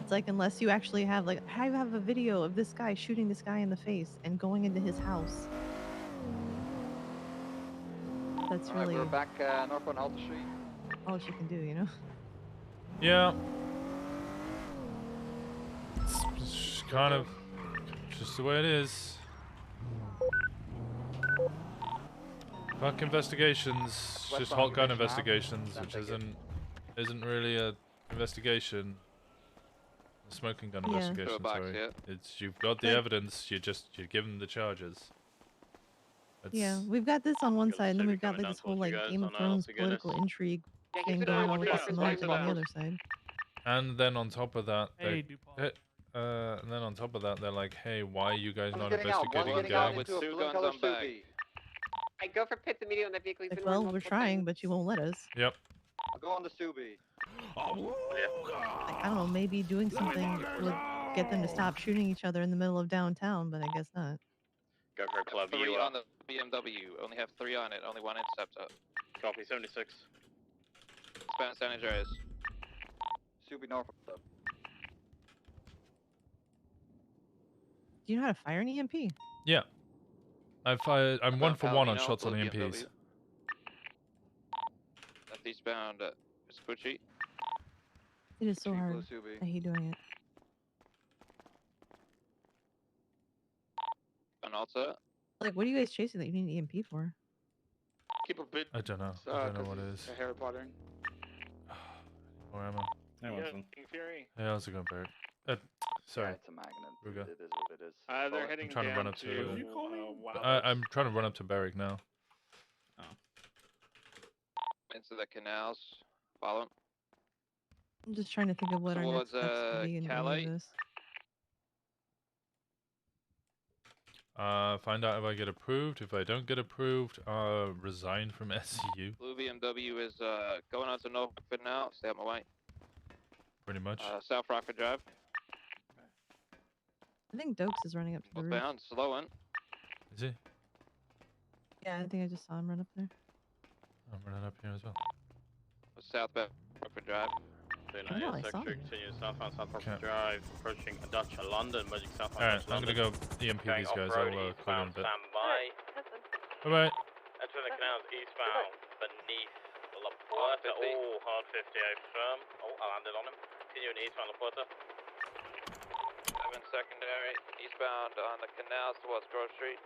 it's like unless you actually have like I have a video of this guy shooting this guy in the face and going into his house. That's Alright, really we're back northbound Alta Street. all she can do, you know. Yeah. It's kind of just the way it is. Fuck investigations, just hot gun investigations, which isn't really a investigation. A smoking gun Yeah. investigation, Go back, sorry. yeah. It's you've got the But- evidence, you give them the charges. Yeah, we've got this on one side, and then we've got like this whole like Game of Thrones political intrigue Yeah, thing keep it going on, on with the keep it on, Samoans keep it on the on. other side. And then on top of that, Hey, and then on top of that, they're like, "Hey, why are you guys One's not getting out. One's investigating getting out gangs?" into a blue color Subi. I go for pits immediately on that vehicle. He's Like, been well, warned we're multiple trying, times. but you won't let us. Yep. I'll go on the Subi. Like, I don't know, maybe doing something would get them to stop shooting each other in the middle of downtown, but I guess not. Go for a club. 3 on the BMW. Only have 3 on it. Only 1 interceptor. Copy 76. Spanish San Andreas. Subi Norfolk Club. Do you know how to fire an EMP? Yeah. I'm 1 for 1 on shots on blue EMPs. BMW. Left eastbound Vespucci. It is so Chief hard. Blue Subi. I hate doing it. An Alta. Like, what are you guys chasing that you need an EMP for? Keep a bit. I don't know. I don't know what it is. Harry Potter. Where am I? Hey, Winston. Fury. Hey, how's it going, Barry? Sorry. Yeah, it's a magnet. Ruga. It is what it is. They're heading I'm trying to down run up to. Did you call me? I'm trying to run up to Barrick now. Into the canals. Follow. I'm just trying to think of what our next Towards steps could be in any Calais. of this. Find out if I get approved. If I don't get approved, resign from SCU. Blue BMW is going on to Norfolk now. Stay out my way. Pretty much. South Rockford Drive. I think Dokes is running up to the roof. Bound, slowing. Is he? Yeah, I think I just saw him run up there. I'm running up here as well. Southbound Rockford Drive. Oh, I saw him. Continue southbound South Okay. Drive, approaching Dutch London, merging southbound Alright, Dutch I'm gonna London. go EMP these guys. I'll call you in a bit. Stand by. Bye bye. Entering the canals eastbound, beneath La Puerta. Oh, hard 50 firm. Oh, I landed on him. Continuing eastbound La Puerta. 7 secondary. Eastbound on the canals towards Grove Street.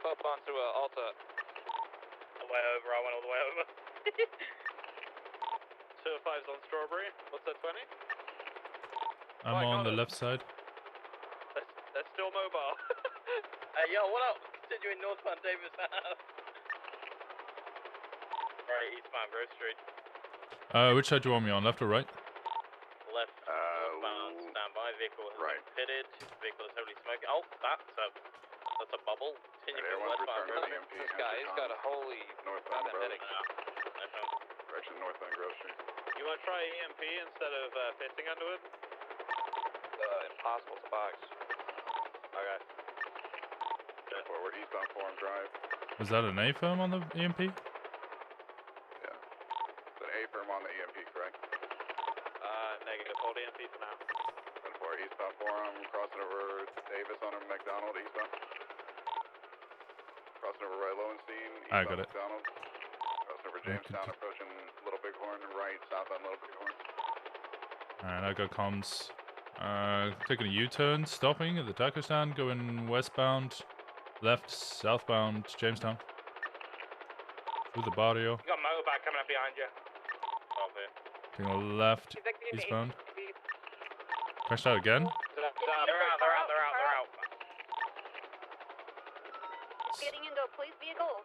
Up onto Alta. All the way over, I went all the way over. 205's on Strawberry. What's that, 20? I'm on the left side. They're still mobile. Hey, yo, what up? Continuing northbound Davis Ave. Right, eastbound Grove Street. Which side do you want me on? Left or right? Left, northbound, standby. Vehicle has been pitted. Vehicle is heavily smoking. Oh, that's a bubble. Continuing westbound Grove Street. This guy, he's got a holy northbound Grove headache. Direction northbound Grove Street. You want to try EMP instead of pitting under it? Impossible to box. Okay. Forward eastbound Forum Drive. Was that an A firm on the EMP? Yeah. It's an A firm on the EMP, correct? Negative. Hold EMP for now. And for eastbound Forum, crossing over Davis on a McDonald eastbound. Crossing over right Lowenstein, I eastbound got it. McDonald. Crossing over Jamestown, approaching Little Bighorn, right, southbound Little Bighorn. Alright, I got comms. Taking a U-turn, stopping at the taco stand, going westbound, left, southbound, Jamestown. Through the barrio. You got a motorbike coming up behind you. Taking a left, eastbound. Crashed out again? They're out. Getting into a police vehicle.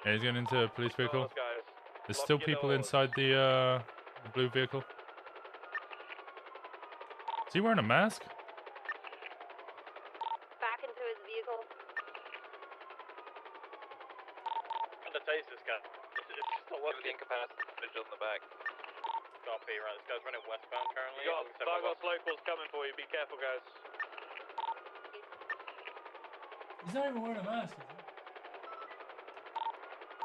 Yeah, he's getting into a police vehicle. Those guys. There's still people inside the blue vehicle. Is he wearing a mask? Back into his vehicle. I'm gonna taste this guy. It's just not working. Incapacitated vigil in the back. Copy, right. This guy's running westbound currently. You got Vargos locals coming for you. Be careful, guys. He's not even wearing a mask.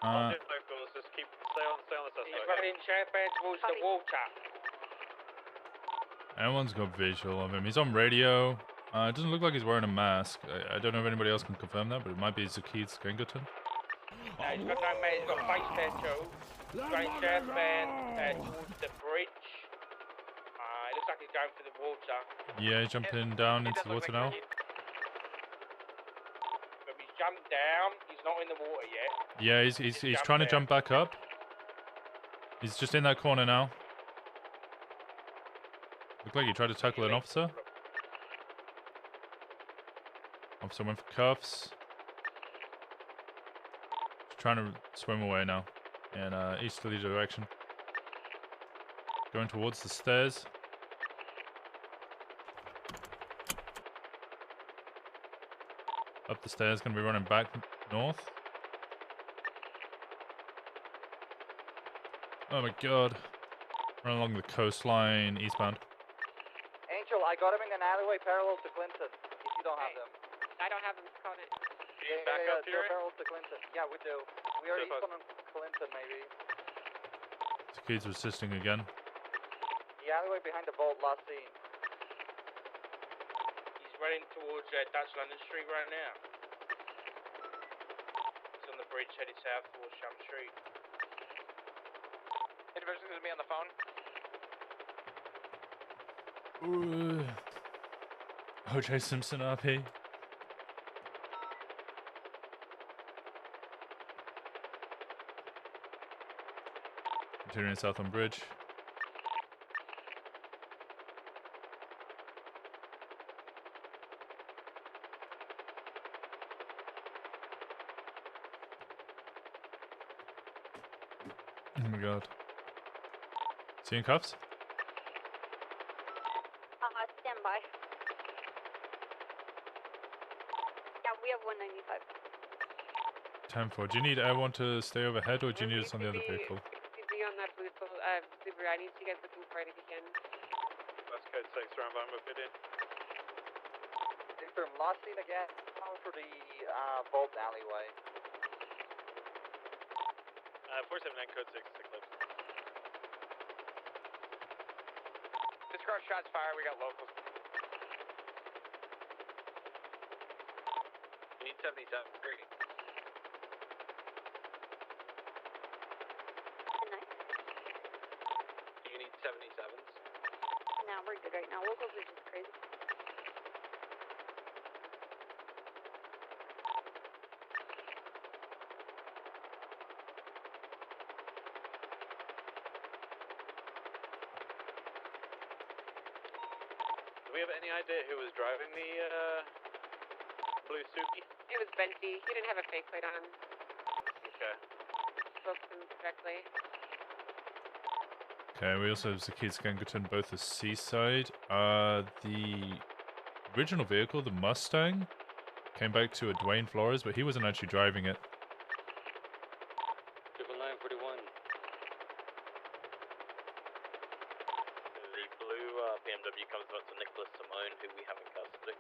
Locals, just stay on the suspect. He's running southbound towards the water. Everyone's got visual of him. He's on radio. It doesn't look like he's wearing a mask. I don't know if anybody else can confirm that, but it might be Zakid Skengerton. He's got no man, he's got face tattoo. Going southbound towards the bridge. It looks like he's going for the water. Yeah, he's jumping down into the water now. But he's jumped down, he's not in the water yet. Yeah, he's trying to jump back up. He's just in that corner now. Looked like he tried to tackle an officer. Officer went for cuffs. trying to swim away now in easterly direction. Going towards the stairs. Up the stairs, gonna be running back north. Oh my god. Running along the coastline eastbound. Angel, I got him in an alleyway parallel to Clinton. If you don't have them. I don't have them, Call it. They're parallel to Clinton. Yeah, we do. We are eastbound on Clinton, maybe. Kids resisting again. The alleyway behind the vault, last seen. He's running towards Dutch London Street right now. He's on the bridge headed south towards Shum Street. Individual's gonna be on the phone. Ooh. O.J. Simpson RP. Continuing south on bridge. Oh my god. Is he in cuffs? Stand by. Yeah, we have 195. 10-4. Do you need Air 1 to stay overhead or do you need us on the other vehicle? Be on that blue Subaru. I need you guys looking for it if you can. That's code 6, round by fit in. Confirm, last seen again. Calling for the vault alleyway. 479 code 6, Eclipse. Disregard shots fired, we got locals. You need 77. Great. Do you need 77s? No, we're good right now. Locals are just crazy. Do we have any idea who was driving the blue Subi? It was Benty. He didn't have a fake plate on. Okay. Spoke to him directly. Okay, we also have Zakir Skankerton, both the seaside. The original vehicle, the Mustang, came back to a Dwayne Flores, but he wasn't actually driving it. 941. The blue BMW comes up to Nicholas Simone, who we have in custody.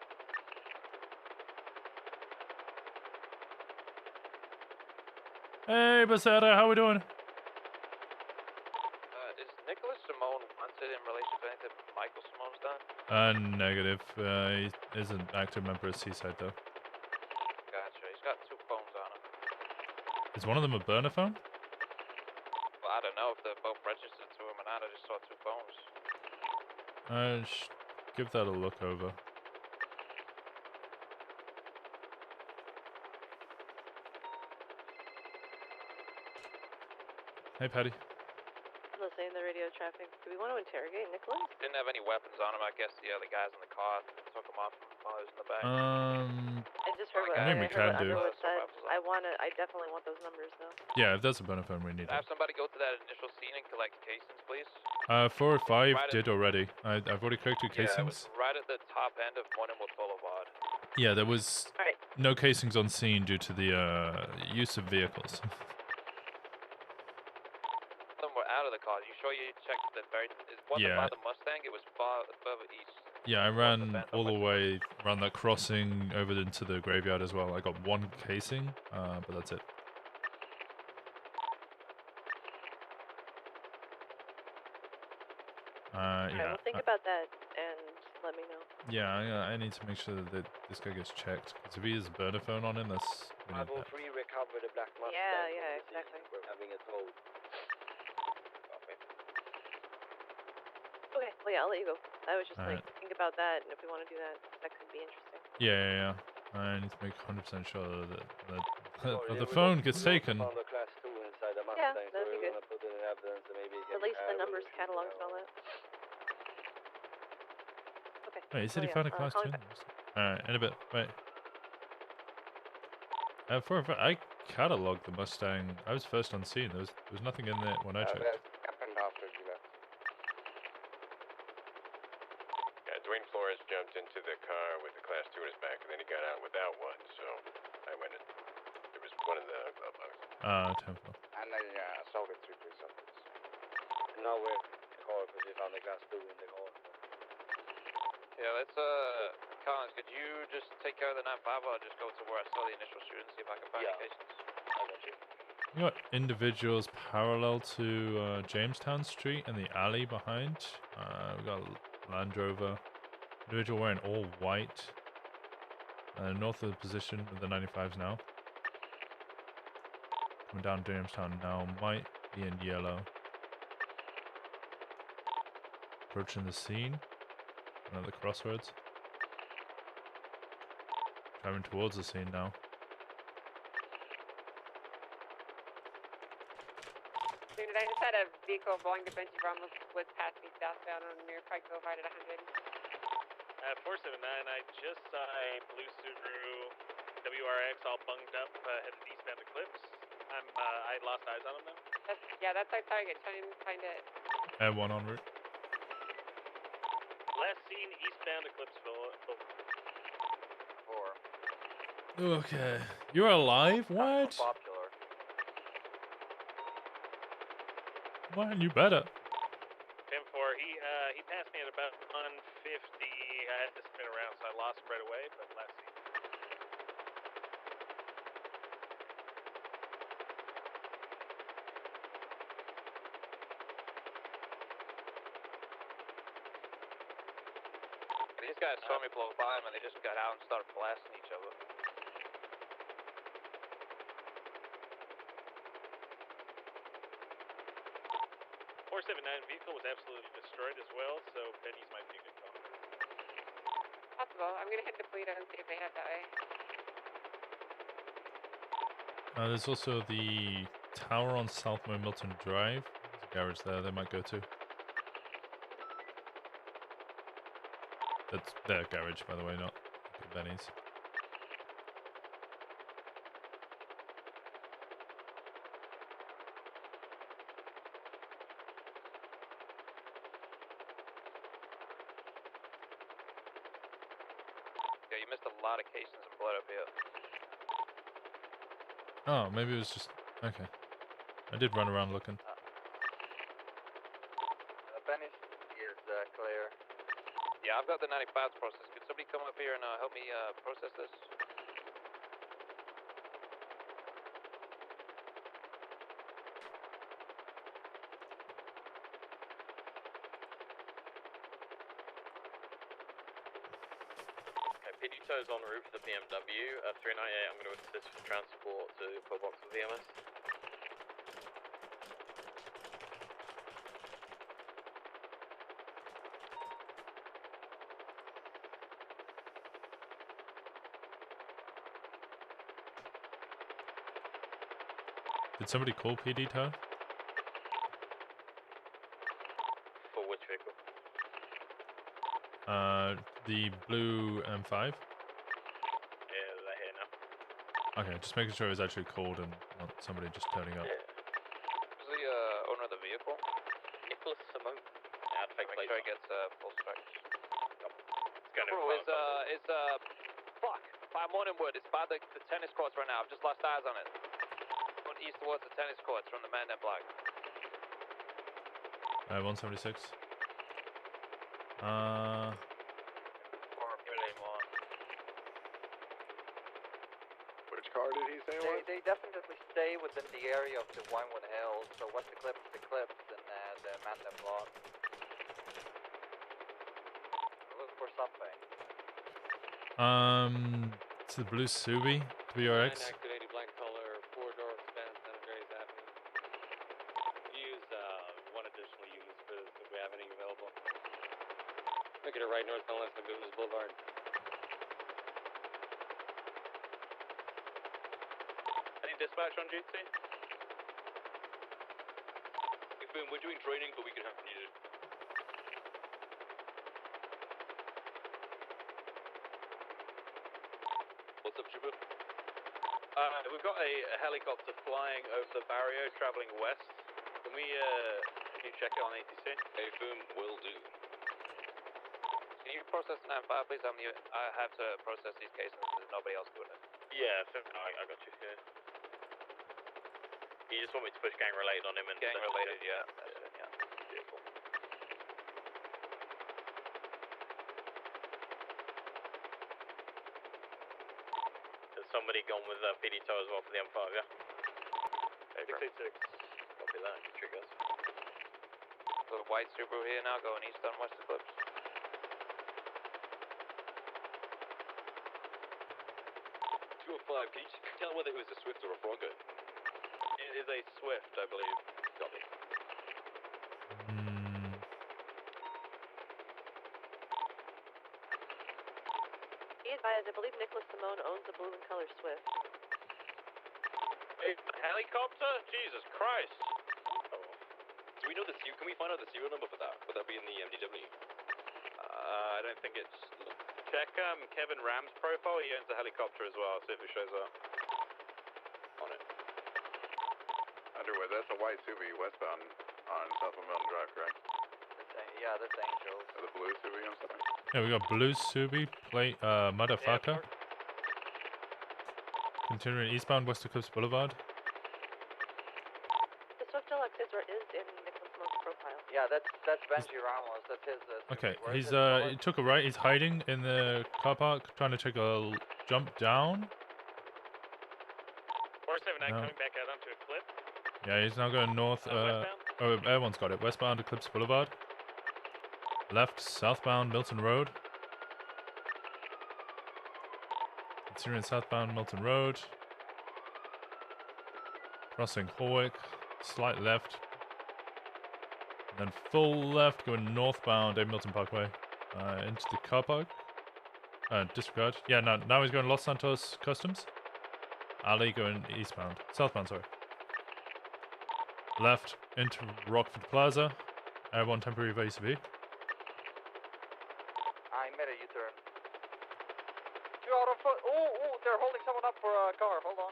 Hey, Basetta, how we doing? Is Nicholas Simone wanted in relation to anything Michael Simone's done? Negative. He is an active member of Seaside, though. Gotcha. He's got 2 phones on him. Is one of them a burner phone? Well, I don't know if they're both registered to him or not. I just saw 2 phones. Give that a look over. Hey, Patty. Listening to the radio traffic. Do we want to interrogate Nicholas? Didn't have any weapons on him. I guess the other guys in the car took him off while he was in the back. I just heard what I think we can do. Underwood said. I definitely want those numbers though. Yeah, if that's a burner phone, we need Have it. somebody go to that initial scene and collect casings, please. 405 Right did already. I've already collected Yeah, it casings. was right at the top end of Morningwood Boulevard. Yeah, there was no casings on scene due to the use of vehicles. Them were out of the car. You sure you checked the very? It wasn't Yeah. by the Mustang. It was far further east. Yeah, I ran all the way around that crossing over into the graveyard as well. I got 1 casing, but that's it. Alright, Yeah. well think about that and let me know. Yeah, I need to make sure that this guy gets checked. Because if he has a burner phone on him, that's... we need that. 503 recovered a black Mustang. Yeah, exactly. We're having it towed. Okay, well yeah, I'll let you go. I was just Alright. like, think about that, and if we want to do that, that could be interesting. Yeah. I need to make 100% sure that the phone gets taken. Found a class 2 inside the Yeah, Mustang, that'd be we're good. gonna put it in evidence and maybe get Release the carried numbers, with catalogs, and all that. Okay. Wait, he said well, he found a yeah, class call 2? me back. Alright, in a bit. Wait. catalog the Mustang. I was first on scene. There was nothing in there when I checked. Happened after you left. Yeah, Dwayne Flores jumped into the car with the Class 2 in his back, and then he got out without one, so I went in. There was one in the glove box. Temple. And I sold it to police officers. No, we're in the car because we found the Class 2 in the car. Yeah, let's, Collins, could you just take care of the 9-5? I'll just go to where I saw the initial shooting, see if I can find any cases. I got you. You got individuals parallel to Jamestown Street and the alley behind. We got a Land Rover. Individual wearing all white. North of the position of the 95s now. Coming down Jamestown now. Might be in yellow. Approaching the scene. Another crossroads. Driving towards the scene now. Dude, I just had a vehicle belonging to Benji Ramos was past me southbound on near Pikeville right at 100. 479, I just saw a blue Subaru WRX all bunged up headed eastbound Eclipse. I lost eyes on him though. That's our target. Try and find it. One en route. Last seen eastbound Eclipseville. Okay. You're alive? What? Popular. Man, you better. 10-4, he passed me at about 150. I had to spin around, so I lost him right away, but last seen. These guys saw me blow by them and they just got out and started blasting each other. Vehicle was absolutely destroyed as well, so Benny's might be a good call. Possible. I'm gonna hit the Toledo and see if they head that way. There's also the tower on South Milton Drive. There's a garage there they might go to. That's their garage, by the way, not Benny's. Yeah, you missed a lot of cases of blood up here. Oh, maybe it was just... Okay. I did run around looking. Benny is clear. Yeah, I've got the 95s process. Could somebody come up here and help me process this? Pedito's en route for the BMW. 398, I'm going to assist with transport to Pillbox with VMS. Did somebody call PD tow? For which vehicle? The blue M5. Yeah, they're here now. Okay, just making sure it was actually called and not somebody just turning up. Yeah. Who's the owner of the vehicle? Nicholas Simone. Yeah, take Make place. sure it gets full strike. It's going to Bro, fuck. By Morningwood, it's by the tennis courts right now. I've just lost eyes on it. Going east towards the tennis courts from the man in black. 176. Which car did he say it was? They definitely stay within the area of the Winewood Hills, so what's the clip, and the Manda block. Look for something. It's the blue Subi, WRX. Activated black color, 4-door span, San Andreas Avenue. Use one additional unit for this if we have any available. Make it a right northbound left Lagunas Boulevard. Any dispatch on GT? We're doing training, but we can have needed. What's up, Trooper? We've got a helicopter flying over the barrier, traveling west. Can you check it on ATC? Boom, will do. Can you process 9-5, please? I have to process these cases. There's nobody else doing it. Yeah, I got you here. You just want me to push gang related on him and... Gang related, yeah. That's it, yeah. Beautiful. Has somebody gone with PD tow as well for the M5, yeah? 686. Copy that, triggers. Got a white Subaru here now, going east on West Eclipse. 205, can you just tell whether it was a Swift or a Bronco? It is a Swift, I believe. Copy. Be advised, I believe Nicholas Simone owns a blue and color Swift. Wait, helicopter? Jesus Christ. Do we know the can we find out the serial number for that? Would that be in the MDW? I don't think it's... Check Kevin Ram's profile, he owns a helicopter as well, see if it shows up. On it. Underwood, that's a white Subi westbound on Southland Mountain Drive, correct? Yeah, that's Angel. The blue Subi, I'm sorry. Yeah, we got blue Subi, plate, motherfucker. Continuing eastbound West Eclipse Boulevard. The Swift Deluxe is in Nicholas Simone's profile. Yeah, that's Benji Ramos. That's his. Okay, where is he's his he took a right. He's hiding in the car park, trying to take a jump down. 479 No. coming back out onto a cliff. Yeah, he's now going north. Oh, everyone's got it. Westbound Eclipse Boulevard. Left, southbound Milton Road. Continuing southbound Milton Road. Crossing Horwick. Slight left. And then full left, going northbound Milton Parkway. Into the car park. Disregard. Yeah, no, now he's going Los Santos Customs. Alley going eastbound. Southbound, sorry. Left into Rockford Plaza. Airborne temporary VCB. I made a U-turn. 2 out of foot. Oh, they're holding someone up for a car. Hold on.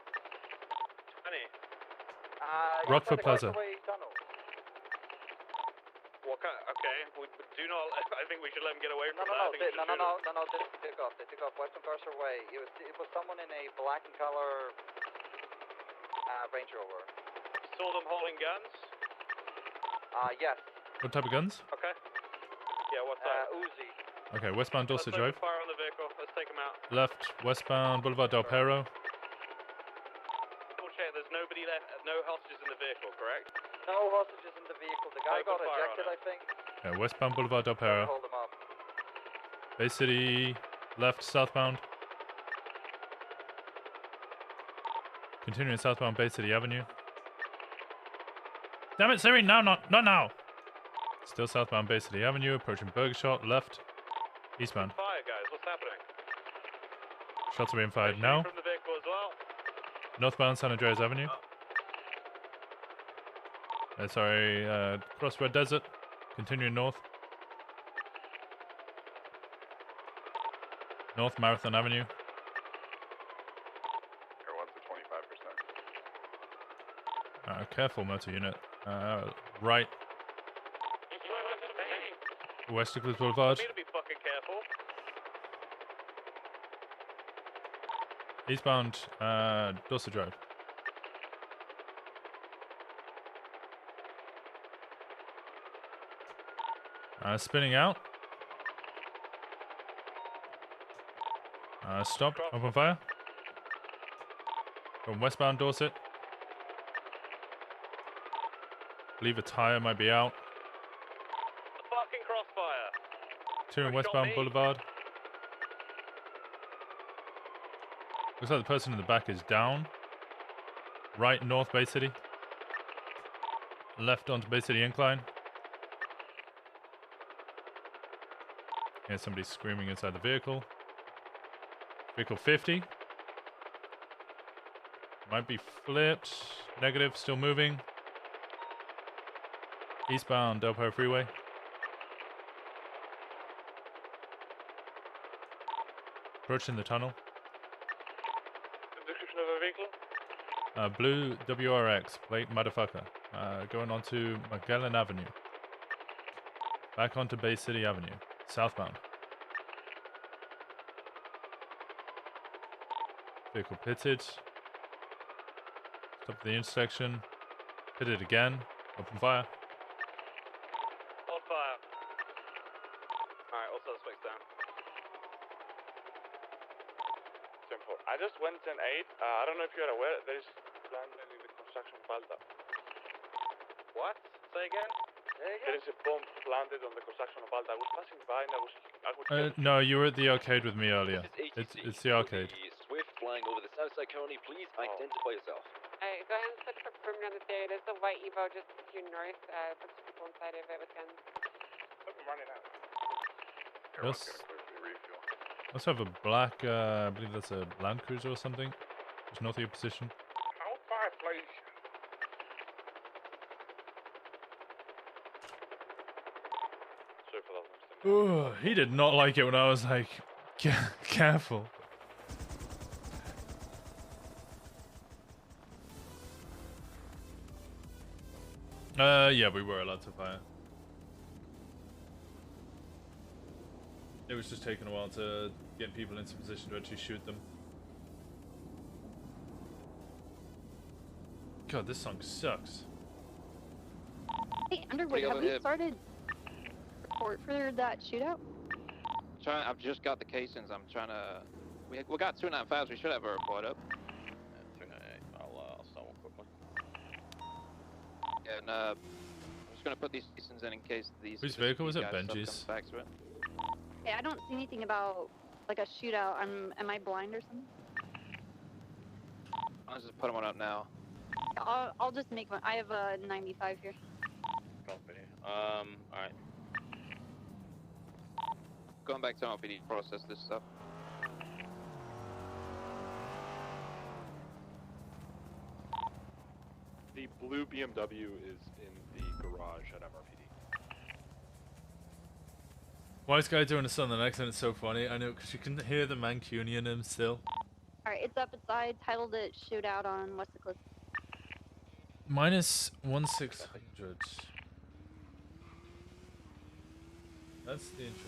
20. Rockford Plaza. Tunnel. What kind? Okay, we do not. I think we should let them get away from No. that. They took off. They took off. Western cars are away. It was someone in a black and color Range Rover. You saw them holding guns? Yes. What type of guns? Okay. Yeah, what's that? Uzi. Okay, westbound Dorset Let's Drive. open fire on the vehicle. Let's take them out. Left, westbound Boulevard Del Perro. Double check. There's nobody left. No hostages in the vehicle, correct? No hostages in the vehicle. The guy got ejected, I think. Okay, westbound Boulevard Del Perro. Hold him up. Bay City, left, southbound. Continuing southbound Bay City Avenue. Damn it, Siri, no, not now. Still southbound Bay City Avenue, approaching Burger Shot, left, eastbound. Fire, guys. What's happening? Shots are being fired now. From the vehicle as well. Northbound San Andreas Avenue. Cross Red Desert. Continuing north. North Marathon Avenue. Here, what's the 25%? Careful, motor unit. Right. West Eclipse Boulevard. Need to be fucking careful. Eastbound Dorset Drive. Spinning out. Stop. Open fire. From westbound Dorset. Believe a tire might be out. Fucking crossfire. Two in westbound Boulevard. Looks like the person in the back is down. Right north Bay City. Left onto Bay City Incline. Yeah, somebody's screaming inside the vehicle. Vehicle 50. Might be flipped. Negative, still moving. Eastbound Del Perro Freeway. Approaching the tunnel. Description of a vehicle? Blue WRX, late motherfucker. Going on to Magellan Avenue. Back onto Bay City Avenue, southbound. Vehicle pitted. Stop at the intersection. Pitted again. Open fire. On fire. Alright, all suspects down. Simple. I just went in 8. I don't know if you're aware, there's landed in the construction falda. What? Say again? There is a bomb planted on the construction falda. I was passing by and I would No, you were at the arcade with me earlier. It's the arcade. Swift flying over the south side colony, please identify yourself. Alright, go ahead and set for perimeter on this area. There's a white Evo just to your north. Put some people inside of it with guns. I'm running out. Let's have a black, I believe that's a Land Cruiser or something. Just north of your position. How far, please? Sorry for that, Winston. Ooh, he did not like it when I was like, careful. Yeah, we were allowed to fire. It was just taking a while to get people into position to actually shoot them. God, this song sucks. Hey, Underwood, have we started report for that shootout? I've just got the casings. I'm trying to. We got 295s. We should have a report up. Yeah, 298. I'll start one quickly. And I'm just gonna put these casings in case these. Whose vehicle was it? guys stuff Benji's. comes back to it. Yeah, I don't see anything about like a shootout. Am I blind or something? I'll just put one up now. I'll just make one. I have a 95 here. Copy. Alright. Going back to LPD to process this stuff. The blue BMW is in the garage at MRPD. Why is this guy doing a southern accent? It's so funny. I know, because you can hear the Mancunian in him still. Alright, it's up its side. Titled it Shootout on West Cliff. Minus 1600. That's the interest.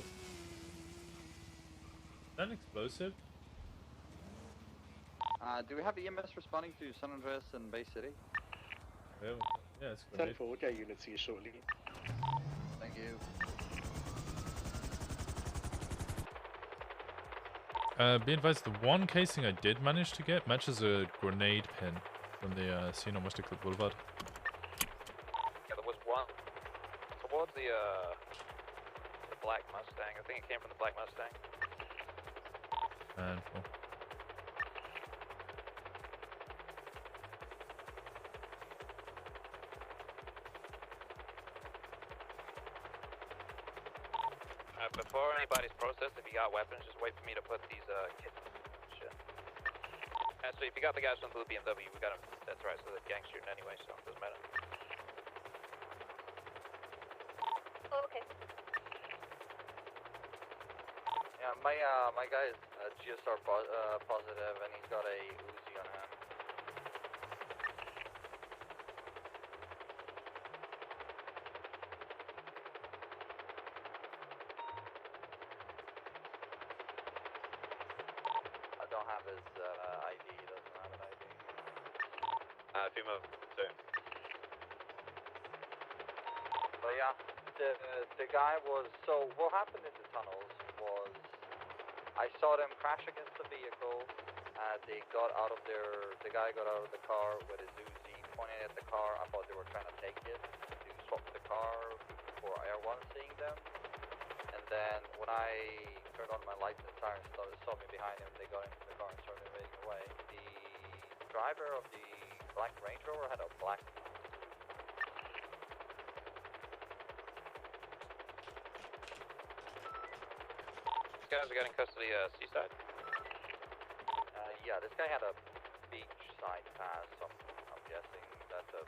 Is that an explosive? Do we have EMS responding to San Andreas and Bay City? Yeah, it's great. 10-4, we'll get units to you shortly. Thank you. Be advised, the one casing I did manage to get matches a grenade pin from the scene on West Cliff Boulevard. Yeah, there was one towards the black Mustang. I think it came from the black Mustang. And cool. Before anybody's processed, if you got weapons, just wait for me to put these kits in. Shit. Actually, if you got the guys from the blue BMW, we got them. That's right, so the gang's shooting anyway, so it doesn't matter. Oh, okay. Yeah, my guy is GSR positive, and he's got a Uzi on him. I don't have his ID. He doesn't have an ID. Female, too. But yeah, the guy was. So what happened in the tunnels was, I saw them crash against the vehicle. They got out of the guy got out of the car with his Uzi, pointing at the car. I thought they were trying to take it to swap the car before Air One seeing them. And then when I turned on my lights and sirens, saw me behind him. They got into the car and started moving away. The driver of the black Range Rover had a black. These guys are getting custody Seaside. Yeah, this guy had a beachside pass, so I'm guessing that's a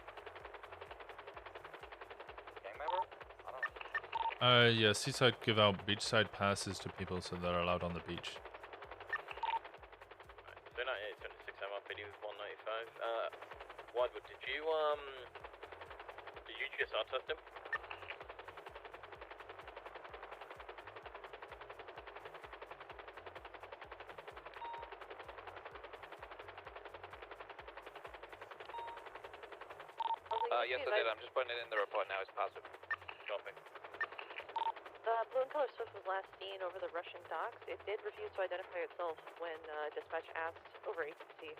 gang member? I don't know. Yeah, Seaside give out beachside passes to people so they're allowed on the beach. 298, 26 MRPD with 195. Yes, I'll test him. Yes, I did. I'm just putting it in the report now. It's positive. Copy. The blue and color Swift was last seen over the Russian docks. It did refuse to identify itself when dispatch asked over ATC.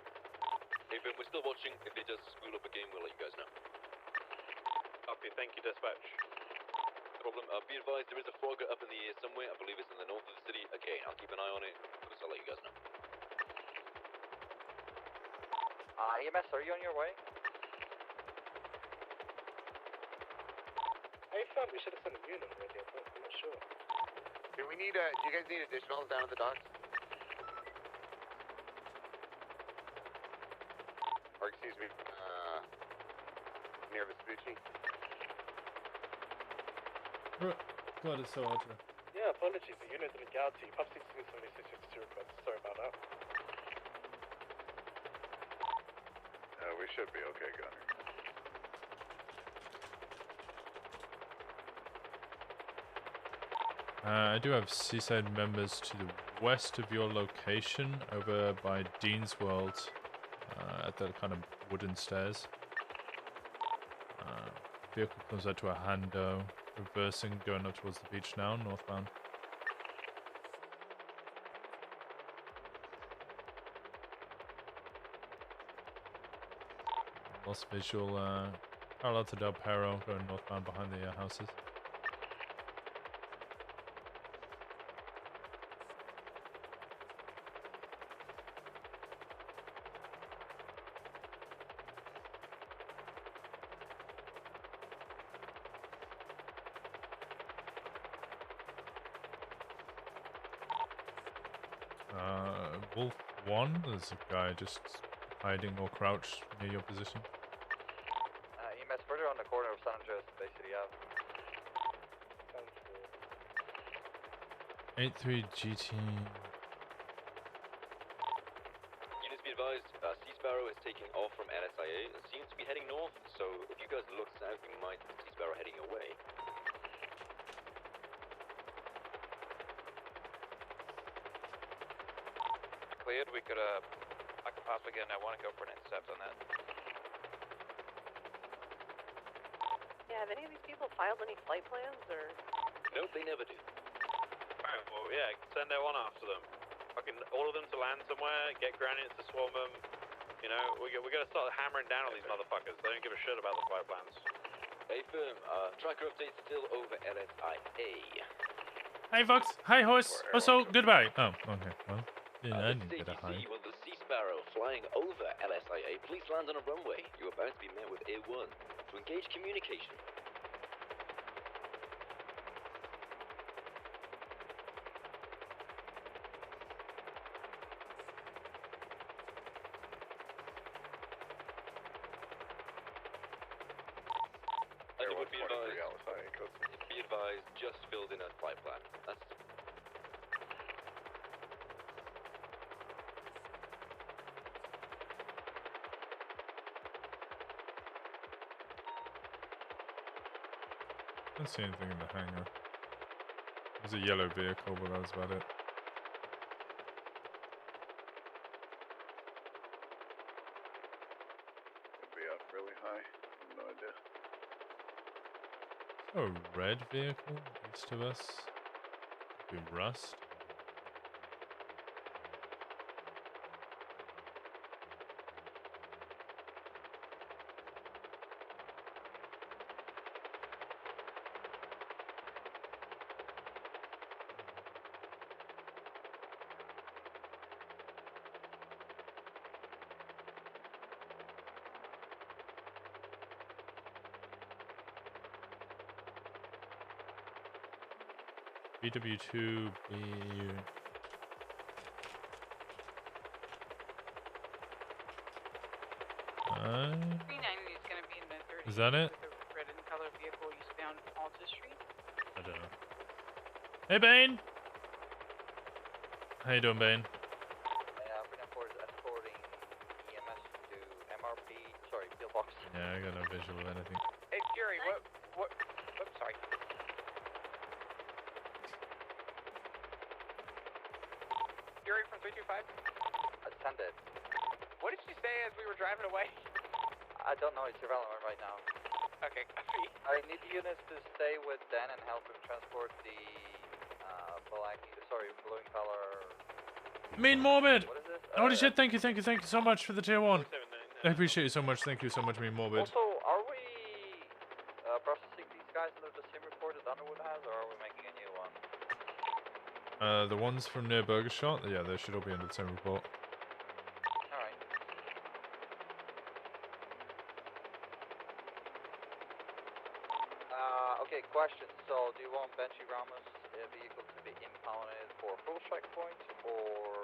If we're still watching, if they just spool up again, we'll let you guys know. Copy. Thank you, dispatch. No problem. Be advised, there is a frogger up in the air somewhere. I believe it's in the north of the city. Again, I'll keep an eye on it. I'll let you guys know. EMS, are you on your way? I thought we should have sent a unit already. I'm not sure. Do we need, do you guys need additionals down at the docks? Or excuse me, near Vespucci? God, it's so ultra. Yeah, apologies. The unit didn't get out to you. Pub 167662 request. Sorry about that. We should be okay, Gunner. I do have Seaside members to the west of your location, over by Dean's World, at the kind of wooden stairs. Vehicle comes out to a hando, reversing, going up towards the beach now, northbound. Lost visual, parallel to Del Perro, going northbound behind the houses. Wolf 1, there's a guy just hiding or crouched near your position. EMS further on the corner of San Andreas, Bay City Ave. 83 GT. Units be advised, Sea Sparrow is taking off from NSIA. It seems to be heading north, so if you guys look south, you might see Sea Sparrow heading away. Cleared. We could, I could possibly get in. I want to go for an intercept on that. Yeah, have any of these people filed any flight plans, or? Nope, they never do. Alright, well, yeah, send that one after them. Fucking all of them to land somewhere, get granites to swarm them. You know, we gotta start hammering down on these motherfuckers. They don't give a shit about the flight plans. Hey, firm, tracker update still over LSIA. Hi, Fox. Hi, horse. Also, goodbye. Oh, okay. Well, yeah, I didn't get a hi. With the Sea Sparrow flying over LSIA, please land on a runway. You are about to be met with A1 to engage communication. Be advised, just filled in a flight plan. That's... I don't see anything in the hangar. There's a yellow vehicle, but that was about it. Could be up really high. No idea. Oh, red vehicle east of us. Could be Rust. BW2, B... Is that it? Red and color vehicle eastbound Alta Street. I don't know. Hey, Bane! How you doing, Bane? Escorting EMS to MRP, sorry, pillbox. Yeah, I got no visual of anything. If you're Yuri, what, oops, sorry. Yuri from 325? Attended. What did she say as we were driving away? I don't know, it's irrelevant right now. Okay, copy. I need the units to stay with Dan and help him transport the blue color. Mean Morbid! What is this? Holy shit, thank you so much for the tier 1. I appreciate you so much, thank you so much, Mean Morbid. Also, are we processing these guys under the same report that Underwood has, or are we making a new one? The ones from near Burger Shot? Yeah, they should all be under the same report. Alright. Okay, question. So, do you want Benji Ramos' vehicle to be impounded for full checkpoint, or...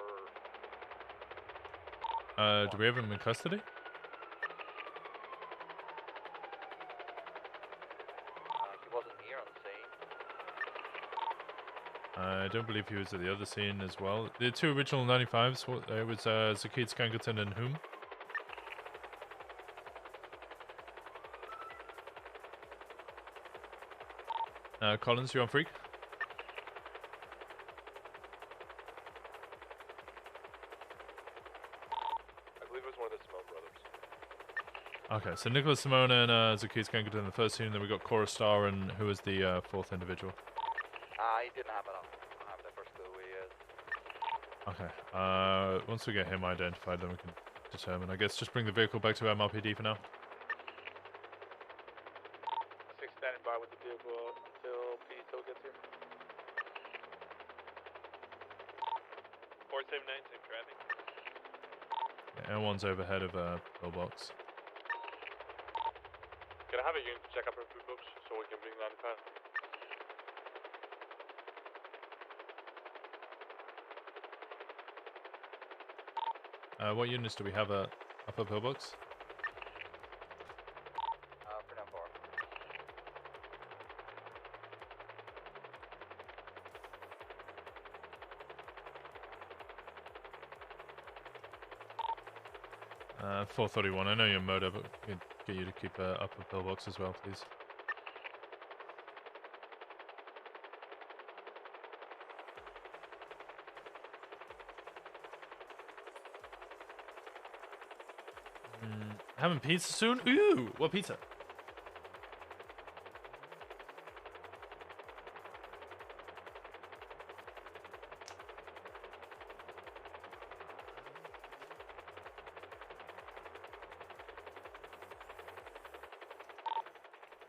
Do we have him in custody? He wasn't here on the scene. I don't believe he was at the other scene as well. The two original 95s, it was Zakid Skankerton and whom? Collins, you on freak? I believe it was one of the Simone brothers. Okay, so Nicholas Simone and Zakid Skankerton in the first scene, and then we got Cora Starr, and who was the fourth individual? He didn't have it on. I don't have the first clue who he is. Okay, once we get him identified, then we can determine. I guess just bring the vehicle back to MRPD for now. Standing by with the vehicle until P-Tow gets here. 479, same traffic. Yeah, L1's overhead of pillbox. Can I have a unit to check up our food books so we can bring that in time? What units do we have at upper pillbox? For now 4. Uh, 431. I know you're motor, but we can get you to keep upper pillbox as well, please. Having pizza soon? Ooh, what pizza?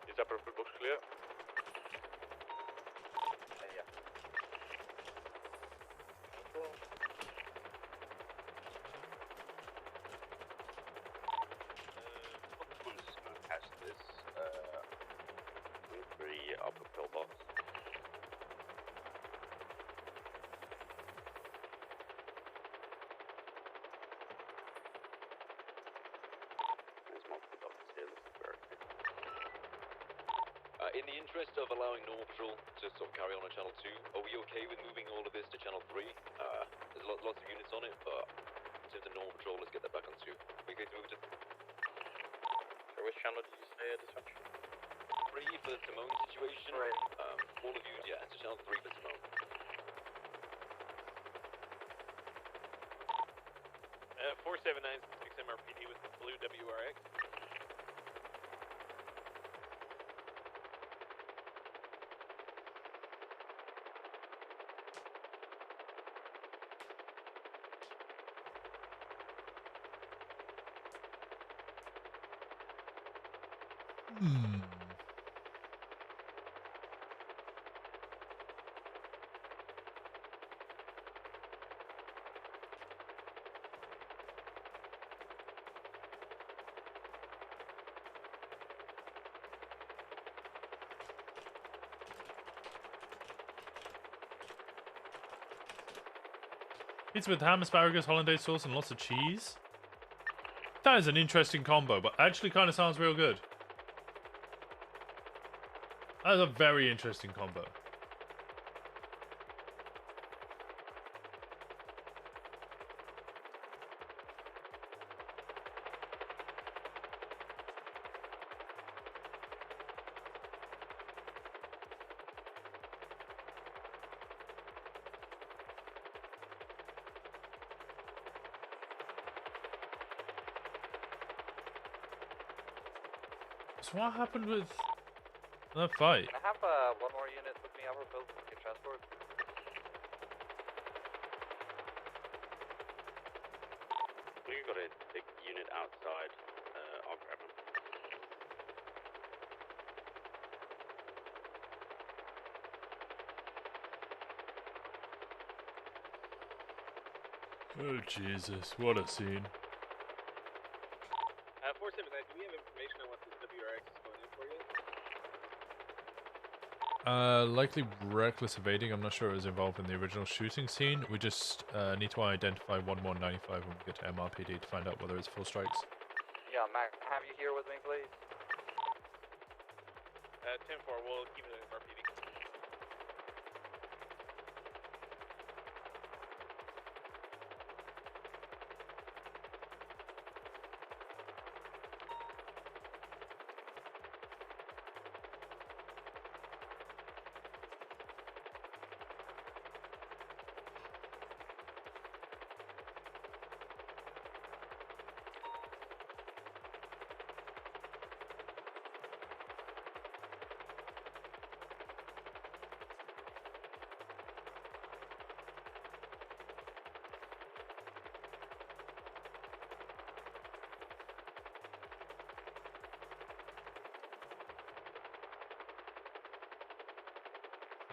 Is upper food books clear? Yeah. Past this Woodbury upper pillbox. There's multiple doctors here. This is very good. In the interest of allowing Normal Patrol to sort of carry on Channel 2, are we okay with moving all of this to Channel 3? There's lots of units on it, but in terms of Normal Patrol, let's get that back on 2. We okay to move it to... So which channel did you say, dispatch? 3 for the Simone situation. Right. All of you, yeah, to Channel 3 for Simone. 479 6 MRPD with the blue WRX. Pizza with ham, asparagus, hollandaise sauce, and lots of cheese. That is an interesting combo, but actually kind of sounds real good. That is a very interesting combo. So what happened with that fight? Can I have one more unit with me over build get transport? We got a unit outside. I'll grab him. Oh Jesus, what a scene. 479, do we have information on what this WRX is going in for you? Likely reckless evading. I'm not sure it was involved in the original shooting scene. We just need to identify 1195 when we get to MRPD to find out whether it's full strikes. Yeah, Mac, have you here with me, please? 10-4, we'll keep it in RPD.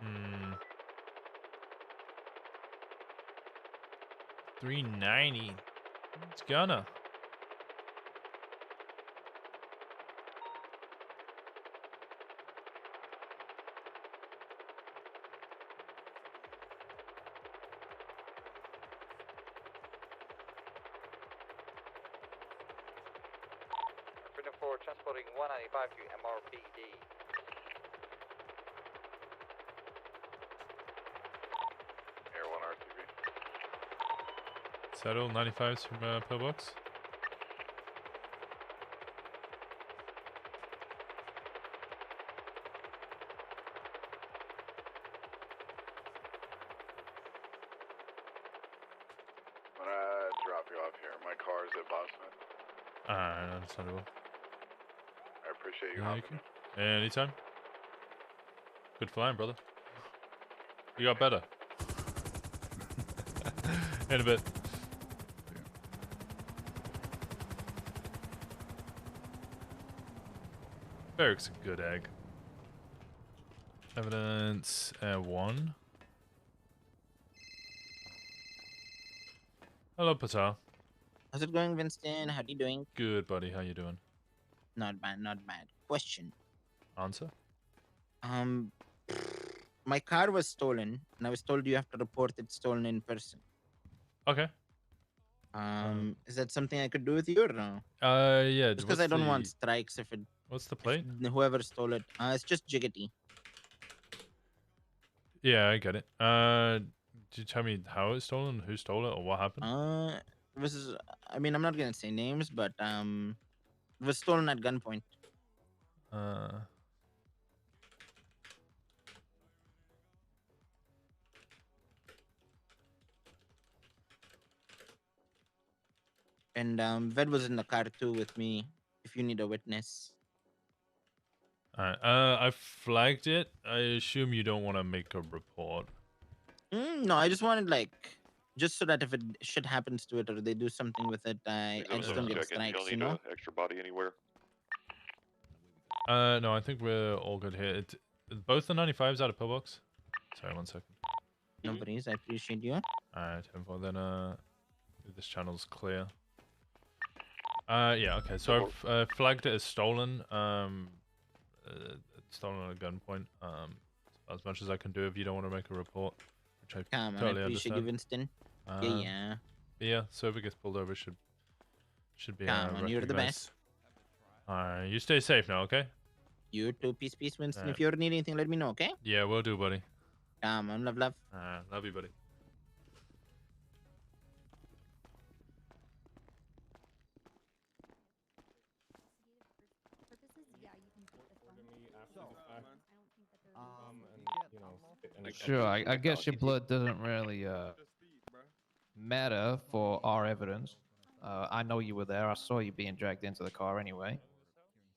Hmm. 390. It's gonna. Freedom 4 transporting 195 to MRPD. Air 1 RTB. Settle 95s from pillbox. I'm gonna drop you off here. My car's at Boston. Understandable. I appreciate you Yeah, hopping. anytime. Good flying, brother. You got better. In a bit. Beric's a good egg. Evidence 1. Hello, Patel. How's it going, Winston? How you doing? Good, buddy. How you doing? Not bad, not bad. Question. Answer? My car was stolen, and I was told you have to report it stolen in person. Okay. Is that something I could do with you or no? Yeah. Just because I don't want strikes if it. What's the plate? Whoever stole it. It's just jiggity. Yeah, I get it. Did you tell me how it's stolen, who stole it, or what happened? This is. I mean, I'm not gonna say names, but it was stolen at gunpoint. And Ved was in the car too with me. If you need a witness. Alright. I flagged it. I assume you don't want to make a report. No, I just wanted just so that if it shit happens to it or they do something with it, I just don't get strikes. You don't need an extra body anywhere. No, I think we're all good here. Both the 95s out of pillbox. Sorry, 1 second. No worries. I appreciate you. Alright, 10-4. Then this channel's clear. Yeah. Okay. So I've flagged it as stolen. Stolen at gunpoint. As much as I can do if you don't want to make a report, which I totally I appreciate you, Winston. Yeah. Yeah. So if it gets pulled over, should be. Come on, you're the best. Alright, you stay safe now, okay? You too. Peace, Winston. If you ever need anything, let me know, okay? Yeah, will do, buddy. Come on, love. Love you, buddy. Sure, I guess your blood doesn't really matter for our evidence. I know you were there. I saw you being dragged into the car anyway.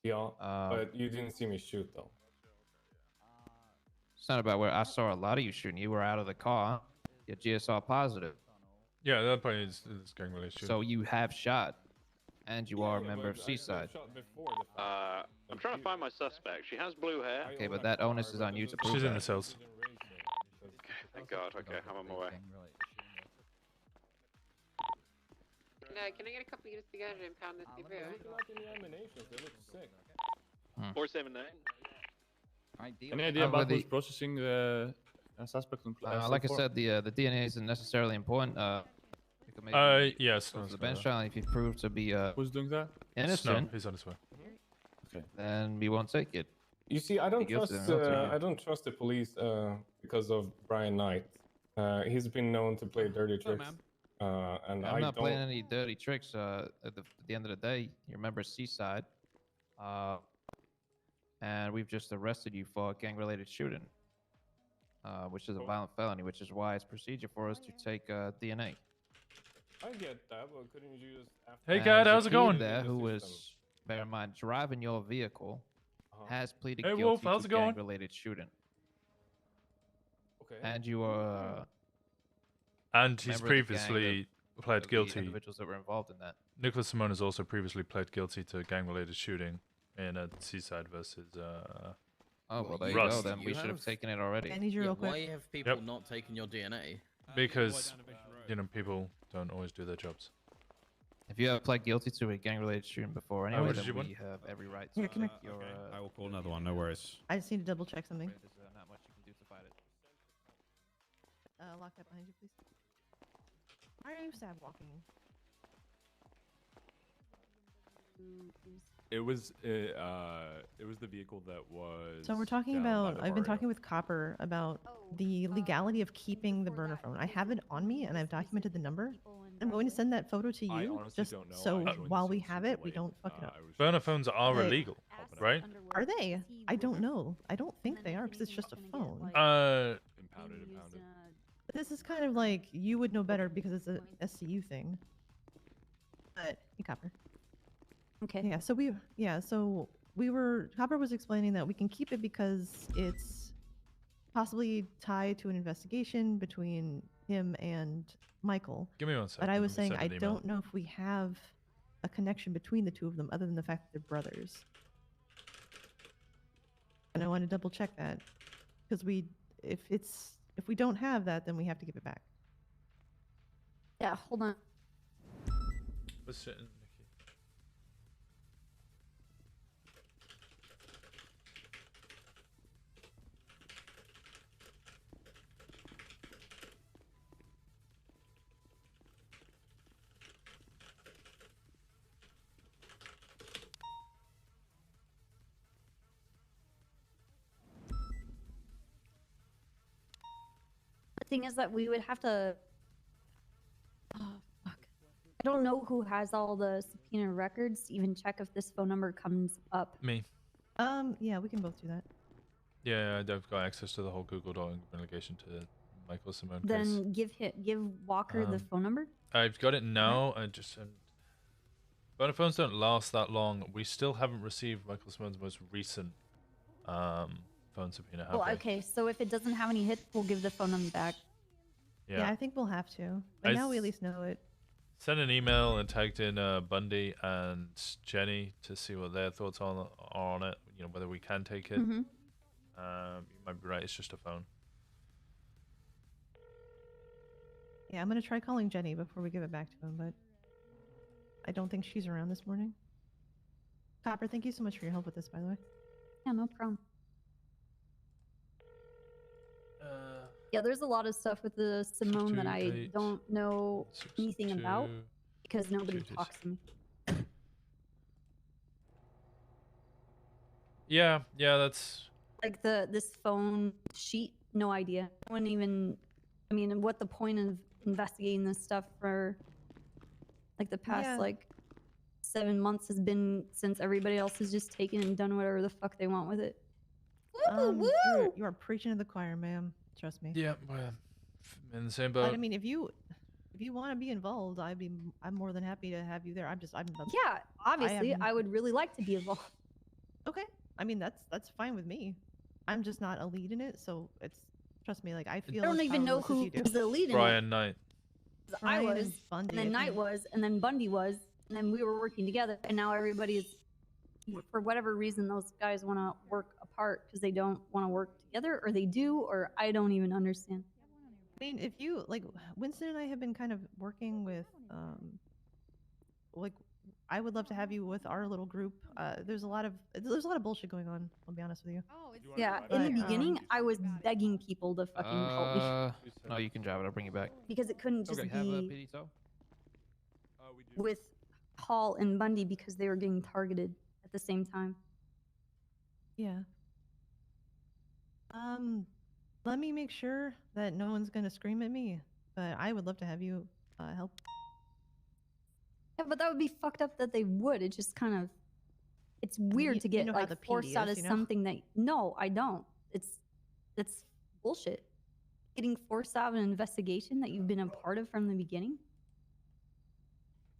Yeah, but you didn't see me shoot though. It's not about where I saw a lot of you shooting. You were out of the car. Your GSR positive. Yeah, that point is gang related shooting. So you have shot, and you are a member of Seaside. I'm trying to find my suspect. She has blue hair. Okay, but that onus is on you to prove She's that. in the cells. Thank God. Okay, I'm on my way. Can I get a couple units together to impound this debut? 479. Any idea about who's processing the suspect? Like I said, the DNA isn't necessarily important. Yes. Go to the bench trial, and if you prove to be who's doing that? innocent, No, he's on his way. Okay. Then we won't take it. You see, I don't Guilty, trust. then we'll take it. I don't trust the police because of Brian Knight. He's been known to play dirty tricks. And I'm not don't... playing any dirty tricks. At the end of the day, you remember Seaside, and we've just arrested you for a gang-related shooting, which is a violent felony, which is why it's procedure for us to take DNA. I get that, but couldn't you just... Hey, guys, how's it going? There, who was, bear in mind, driving your vehicle, has pleaded Hey, guilty Wolf, how's to it going? gang-related shooting. Okay. And you are. And he's member of the previously gang pled the guilty. Individuals that were involved in that. Nicholas Simone has also previously pled guilty to gang-related shooting in a Seaside versus Oh, well, there you Rust. go. Then we should have taken it already. I need you real quick. Why have people not taken your DNA? Because people don't always do their jobs. If you have pled guilty to a gang-related shooting before, anyway, what did then you want? we have every right Here, to come here. take your. I will call another one. No worries. I just need to double check something. There's not much you can do to fight it. Lock that behind you, please. Why are you sad walking? It was the vehicle that was. So we're talking down by about. the I've been barrio. talking with Copper about the legality of keeping the burner phone. I have it on me, and I've documented the number. I'm going to send that photo to I you, honestly just don't know. so I joined while the we scene have super it, we late. don't fuck it up. Burner phones are Hey. illegal, right? Are they? I don't know. I don't think they are because it's just a phone. Impounded. But this is kind of like you would know better because it's a SCU thing. But hey, Copper. Okay. Yeah. So Copper was explaining that we can keep it because it's possibly tied to an investigation between him and Michael. Give me one second. But I was let me saying send I an email. don't know if we have a connection between the two of them other than the fact that they're brothers. And I want to double check that because if we don't have that, then we have to give it back. Yeah, hold on. Let's sit in, Nikki. The thing is that we would have to. Oh, fuck. I don't know who has all the subpoena records to even check if this phone number comes up. Me. Yeah, we can both do that. Yeah, I've got access to the whole Google Doc in relation to Michael Simone case. Then give Walker the phone number. I've got it now. I just burner phones don't last that long. We still haven't received Michael Simone's most recent phone subpoena. Have Well, we? okay, so if it doesn't have any hits, we'll give the phone number back. Yeah, I think we'll have to. But now we at least know it. Sent an email and tagged in Bundy and Jenny to see what their thoughts are on it. You know, whether we can take it. Mhm. You might be right. It's just a phone. Yeah, I'm gonna try calling Jenny before we give it back to him, but I don't think she's around this morning. Copper, thank you so much for your help with this, by the way. Yeah, no problem. Yeah, there's a lot of stuff with the Simone that I 228, don't know anything about 2, because nobody 226. talks to me. Yeah, that's. Like this phone sheet, no idea. I wouldn't even. I mean, what the point of investigating this stuff for like the past Yeah. like 7 months has been since everybody else has just taken and done whatever the fuck they want with it. You are preaching to the choir, ma'am. Trust me. Yeah, well, in the same boat. But I mean, if you want to be involved, I'm more than happy to have you there. I'm not. Yeah, obviously, haven't- I would really like to be involved. Okay. I mean, that's fine with me. I'm just not a lead in it, so it's trust me. Like I feel. I don't as even know powerless as who you do. was the lead in it. Brian Knight. I Brian was, and Bundy, and then I Knight think. was, and then Bundy was, and then we were working together, and now everybody's, for whatever reason, those guys want to work apart because they don't want to work together, or they do, or I don't even understand. I mean, if you like, Winston and I have been kind of working with, like, I would love to have you with our little group. There's a lot of bullshit going on. I'll be honest with you. Yeah, in the beginning, I was begging people to fucking help me No, you can drive it. I'll bring you back. because it couldn't just Okay. Have a be PD tow? with Hall and Bundy because they were getting targeted at the same time. Yeah. Let me make sure that no one's gonna scream at me, but I would love to have you help. Yeah, but that would be fucked up that they would. It just kind of, it's weird to you get know how like the PD forced out is, of you know? something that, no, I don't. That's bullshit. Getting forced out of an investigation that you've been a part of from the beginning.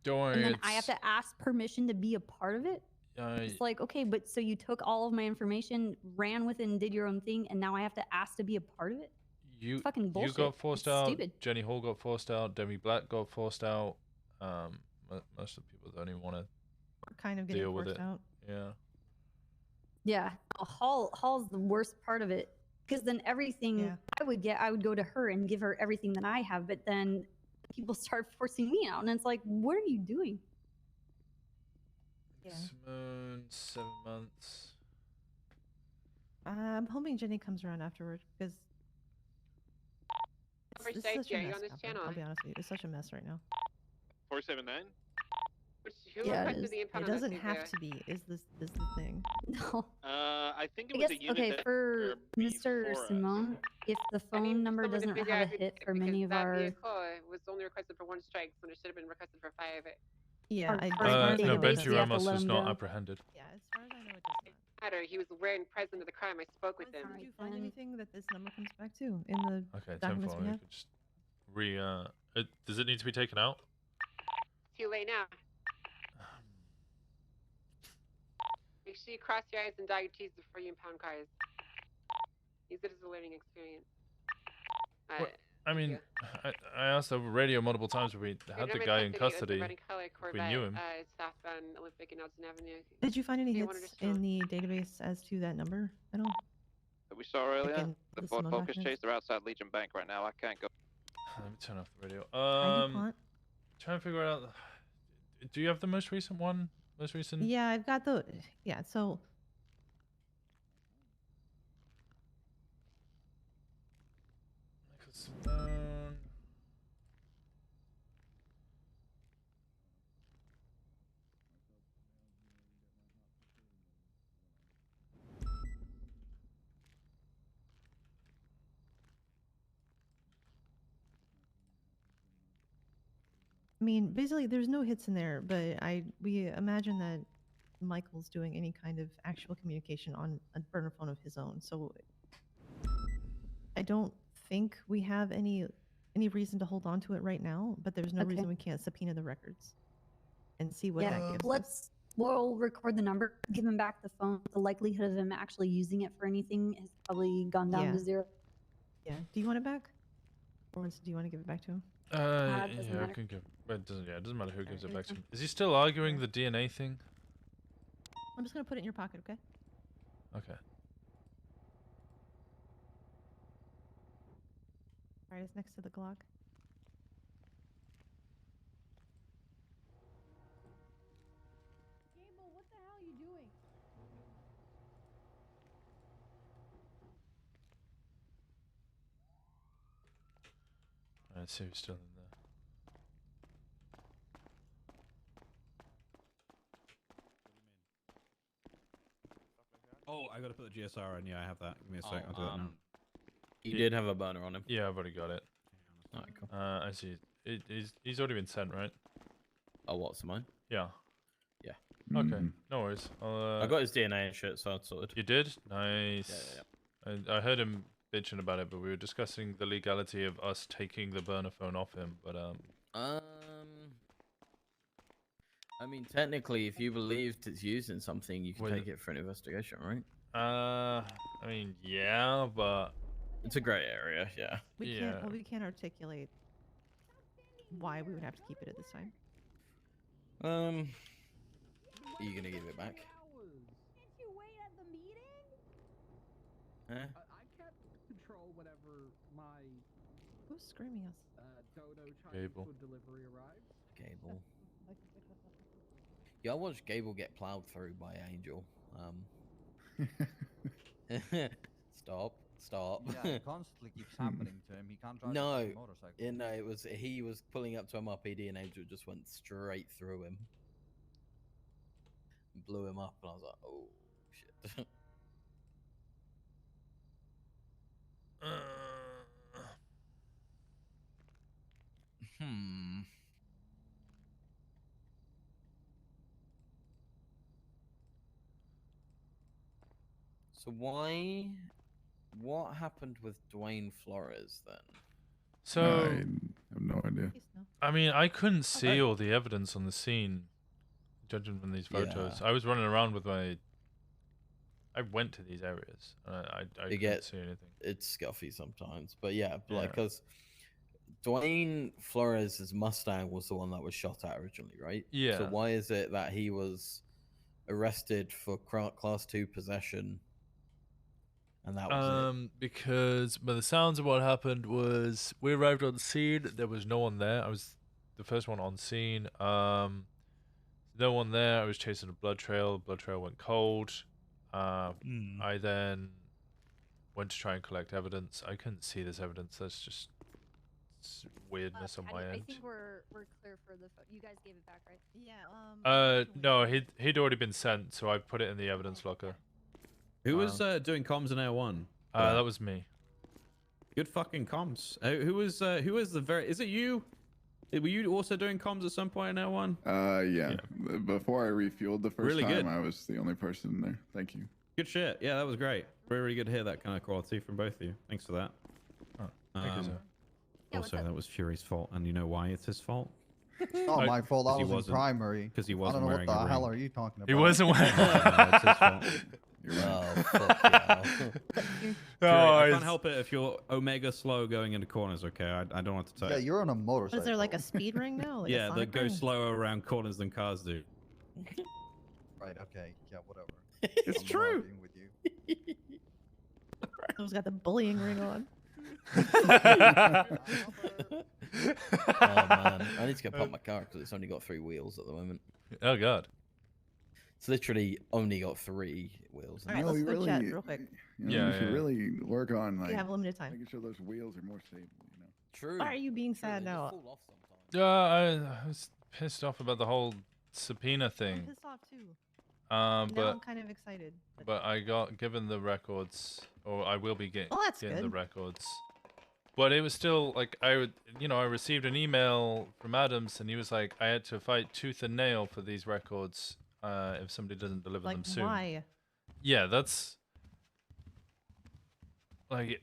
Don't worry. And then I have to ask permission to be a part of it. It's like, okay, but so you took all of my information, ran with it, and did your own thing, and now I have to ask to be a part of it? You fucking bullshit. You got forced It's out. stupid. Jenny Hall got forced out. Demi Black got forced out. Most of the people don't even want to Kind of getting deal with forced it. out. Yeah. Yeah, Hall's the worst part of it because then everything I would go to her and give her everything that I have, but then people start forcing me out, and it's like, what are you doing? Yeah. Simone, 7 months. I'm hoping Jenny comes around afterward because For it's safety, such a are you mess. on this Catherine, channel? I'll be honest with you, it's such a mess right now. 479? Who Yeah, it requested is. the impound It on doesn't this have there? to be. Is the thing? No. I think it I was guess, a unit okay, that for Mr. before us. Simone, if the phone number Someone to doesn't figure have a out who hit did it, for because many of that our vehicle was only requested for 1 strike when it should have been requested for 5. Yeah, Our I, current as No, far as I know, it database, Benji we have to Ramos let was him not go. apprehended. Yeah, as far as I know, it does not. Matter. He was wearing present at the crime. I spoke with him. Did you find anything that this number comes back to in the Okay, documents 10-4. we We have? could just does it need to be taken out? Too late now. Make sure you cross your eyes and dot your T's before you impound cars. Use it as a learning experience. Well, I mean, I asked over radio multiple times if we had the guy in custody. If we knew him. Southbound Olympic and Nelson Avenue. Did you find any Yeah, one hits additional. in the database as to that number at all? That we saw earlier, in the the Ford Simone Focus documents? chase, they're outside Legion Bank right now. I can't go. Let me turn off the radio. Heidi Plant? Trying to figure out. Do you have the most recent one? Most recent? Yeah, I've got the. Yeah, so. I mean, basically, there's no hits in there, but we imagine that Michael's doing any kind of actual communication on a burner phone of his own. So I don't think we have any reason to hold on to it right now. But there's no Okay. reason we can't subpoena the records and see what that gives us. We'll record the number, give him back the phone. The likelihood of him actually using it for anything has probably gone down to 0. Yeah. Do you want it back, or do you want to give it back to him? it doesn't Yeah, I matter. can give. It doesn't. Yeah, it doesn't matter who gives it back to him. Is he still arguing the DNA thing? I'm just gonna put it in your pocket, okay? Okay. All right, it's next to the Glock. Gable, what the hell are you doing? Let's see who's still in there. Oh, I gotta put the GSR in. Yeah, I have that. Give me a sec. I'll do that now. You did have a burner on him. Yeah, I've already got it. Alright, cool. I see. He's already been sent, right? Oh, what's mine? Yeah. Yeah. Okay, no worries. I got his DNA and shit, so it's sorted. You did? Nice. I heard him bitching about it, but we were discussing the legality of us taking the burner phone off him. But I mean, technically, if you believed it's used in something, you can Wait. take it for an investigation, right? I mean, yeah, but it's a gray area. Yeah. We can't. Well, we can't articulate why we would have to keep it at this time. Are you gonna give it back? Huh? I can't control whatever my Who's screaming us? Dodo Chinese Gable. food delivery arrives. Gable. Yeah, I watched Gable get plowed through by Angel. Stop. Yeah, it constantly keeps happening to him. He can't drive No, a motorcycle. yeah, no, he was pulling up to MRPD and Angel just went straight through him, blew him up, and I was like, oh shit. So what happened with Dwayne Flores then? So I have no idea. I mean, I couldn't see all the evidence on the scene, judging from these photos. Yeah. I was running around with my. I went to these areas. I couldn't see anything. It's scuffy sometimes, but yeah, Yeah. like because Dwayne Flores' Mustang was the one that was shot at originally, right? Yeah. So why is it that he was arrested for class 2 possession, and that was Because by the sounds of what happened was we arrived on scene. There was no one there. I was the first one on scene. No one there. I was chasing a blood trail. Blood trail went cold. I then went to try and collect evidence. I couldn't see this evidence. That's just weirdness on my I end. think we're clear for the. You guys gave it back, right? Yeah. No, he'd already been sent, so I put it in the evidence locker. Who was doing comms in Air 1? That was me. Good fucking comms. Who was the very? Is it you? Were you also doing comms at some point in Air 1? Yeah. Before I refueled the first Really time, good. I was the only person in there. Thank you. Good shit. Yeah, that was great. Really, really good to hear that kind of quality from both of you. Thanks for that. Thank you, sir. Also, that was Fury's fault, and you know why it's his fault? It's not my fault. I 'Cause he was in wasn't- primary. Because he I wasn't don't know wearing what a the hell ring. are you talking about? He wasn't wearing. No, it's his fault. You're right. Oh, fuck yeah. Fury, Oh, I it's- can't help it if you're omega slow going into corners, okay? I don't want to tell Yeah, you. you're on a What motorcycle. is there like a speed ring now? Like a Yeah, they Sonic go ring? slower around corners than cars do. Right. Okay. Yeah. Whatever. It's I'm not true. arguing with you. Who's got the bullying ring on? Oh man, I need to go pump my car because it's only got 3 wheels at the moment. Oh god. It's literally only got 3 wheels. All right, No, let's you go really, chat real quick. You know, Yeah, you should yeah. really work on We like have limited time. making sure those wheels are more stable. You know. True. Why are you being sad now? I was pissed off about the whole subpoena I'm thing. pissed off too. Now I'm But kind of excited. but I got given the records, or I will be Oh, that's getting the good. records. But it was still like I received an email from Adams, and he was like, I had to fight tooth and nail for these records if somebody doesn't deliver Like them soon. why? Yeah, that's like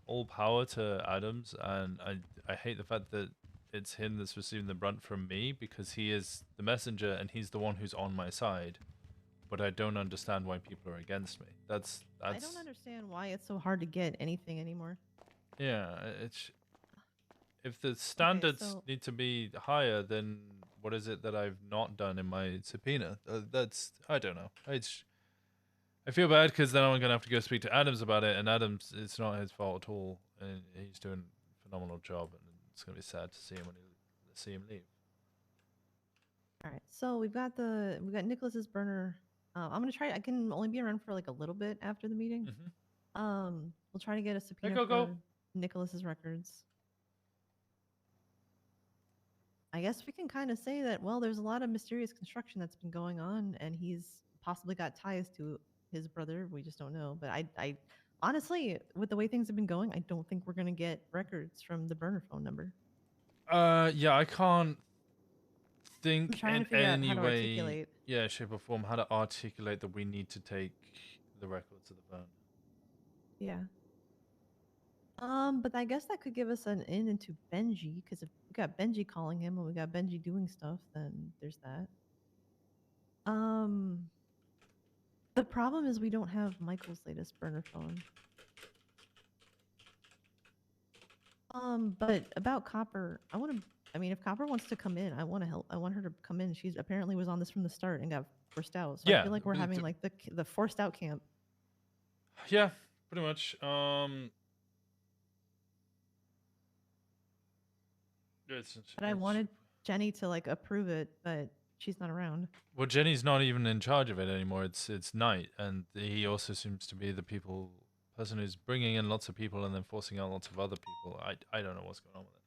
all power to Adams, and I hate the fact that it's him that's receiving the brunt from me because he is the messenger and he's the one who's on my side. But I don't understand why people are against me. That's I don't understand why it's so hard to get anything anymore. yeah. It's if the standards so- need to be higher, then what is it that I've not done in my subpoena? That's I don't know. I feel bad because then I'm gonna have to go speak to Adams about it, and Adams, it's not his fault at all, and he's doing a phenomenal job, and it's gonna be sad to see him him leave. All right, so we've got Nicholas's burner. I'm gonna try. I can only be around for like a little bit after the meeting. We'll try to get a subpoena go. for Nicholas's records. I guess we can kind of say that. Well, there's a lot of mysterious construction that's been going on, and he's possibly got ties to his brother. We just don't know. But I honestly, with the way things have been going, I don't think we're gonna get records from the burner phone number. Yeah, I can't think trying in to figure out any how to way, articulate. yeah, shape or form, how to articulate that we need to take the records of the burn. Yeah. But I guess that could give us an in into Benji, because if we got Benji calling him and we got Benji doing stuff, then there's that. The problem is we don't have Michael's latest burner phone. But about Copper, I mean, if Copper wants to come in, I want to help. I want her to come in. She's apparently was on this from the start and got forced out. So I Yeah, feel like we're having like the forced out camp. Yeah, pretty much. But I wanted Jenny to like approve it, but she's not around. Well, Jenny's not even in charge of it anymore. It's Knight, and he also seems to be the person who's bringing in lots of people and then forcing out lots of other people. I don't know what's going on with it.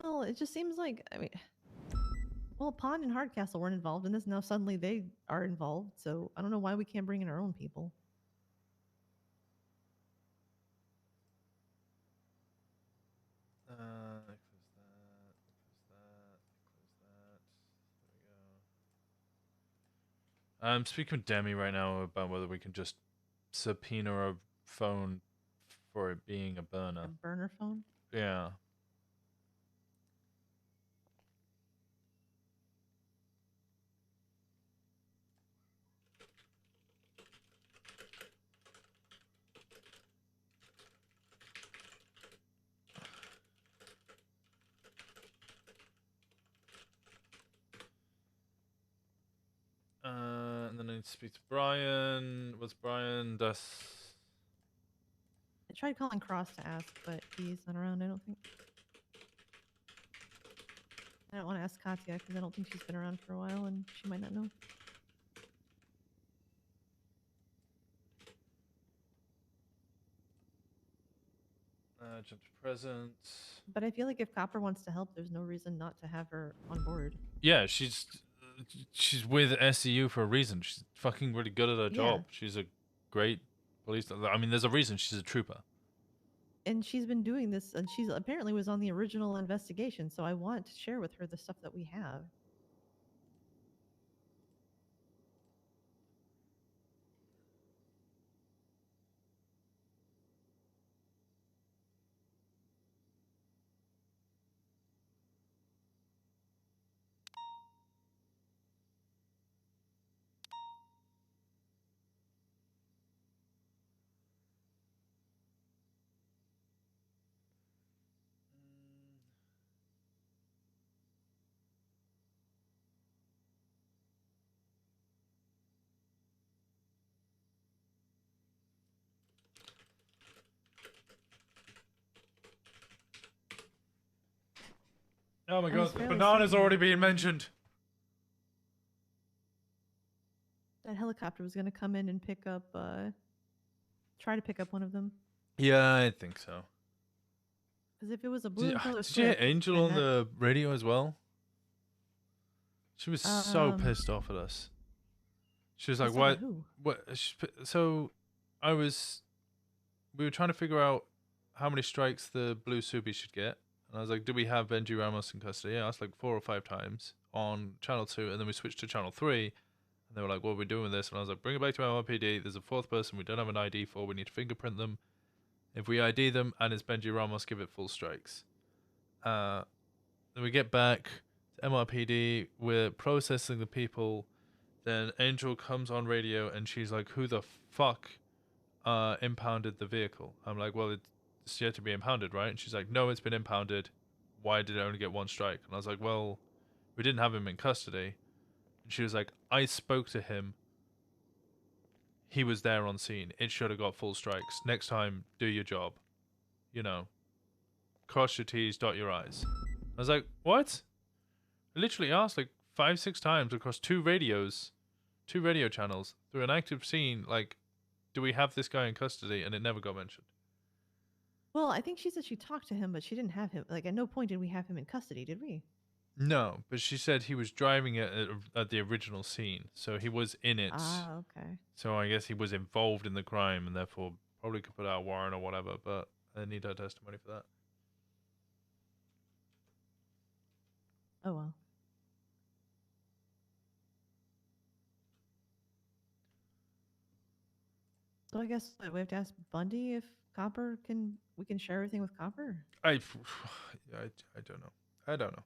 Well, it just seems like, I mean, well, Pond and Hardcastle weren't involved in this. Now suddenly they are involved. So I don't know why we can't bring in our own people. I'm speaking with Demi right now about whether we can just subpoena a phone for it being a burner. A burner phone? Yeah. And then I need to speak to Brian. What's Brian? I tried calling Cross to ask, but he's not around, I don't think. I don't want to ask Katya because I don't think she's been around for a while and she might not know. Jump to present. But I feel like if Copper wants to help, there's no reason not to have her on board. Yeah, she's with SCU for a reason. She's fucking really good at her job. She's a great police. I mean, there's a reason she's a trooper. And she's been doing this, and she's apparently was on the original investigation. So I want to share with her the stuff that we have. Oh my god, the banana's already being mentioned. That helicopter was going to come in and pick up, try to pick up one of them. Yeah, I think so. Because if it was a blue and color Did you hear Angel on the radio as well? She was so pissed off at us. She was like, "What? What?" So, we were trying to figure out how many strikes the blue Subi should get, and I was like, "Do we have Benji Ramos in custody?" I asked like 4 or 5 times on channel 2, and then we switched to channel 3, and they were like, "What are we doing with this?" And I was like, "Bring it back to MRPD. There's a 4th person we don't have an ID for. We need to fingerprint them. If we ID them and it's Benji Ramos, give it full strikes." Then we get back to MRPD. We're processing the people. Then Angel comes on radio and she's like, "Who the fuck impounded the vehicle?" I'm like, "Well, it's yet to be impounded, right?" And she's like, "No, it's been impounded. Why did it only get 1 strike?" And I was like, "Well, we didn't have him in custody." And she was like, "I spoke to him. He was there on scene. It should have got full strikes. Next time, do your job. You know, cross your T's, dot your I's." I was like, "What?" I literally asked like 5, 6 times across 2 radios, 2 radio channels through an active scene, like, do we have this guy in custody? And it never got mentioned. Well, I think she said she talked to him, but she didn't have him. Like, at no point did we have him in custody, did we? No, but she said he was driving it at the original scene, so he was in it. Ah, okay. So I guess he was involved in the crime, and therefore probably could put out a warrant or whatever. But I need her testimony for that. Oh well. So I guess we have to ask Bundy if Copper we can share everything with Copper? I don't know. I don't know.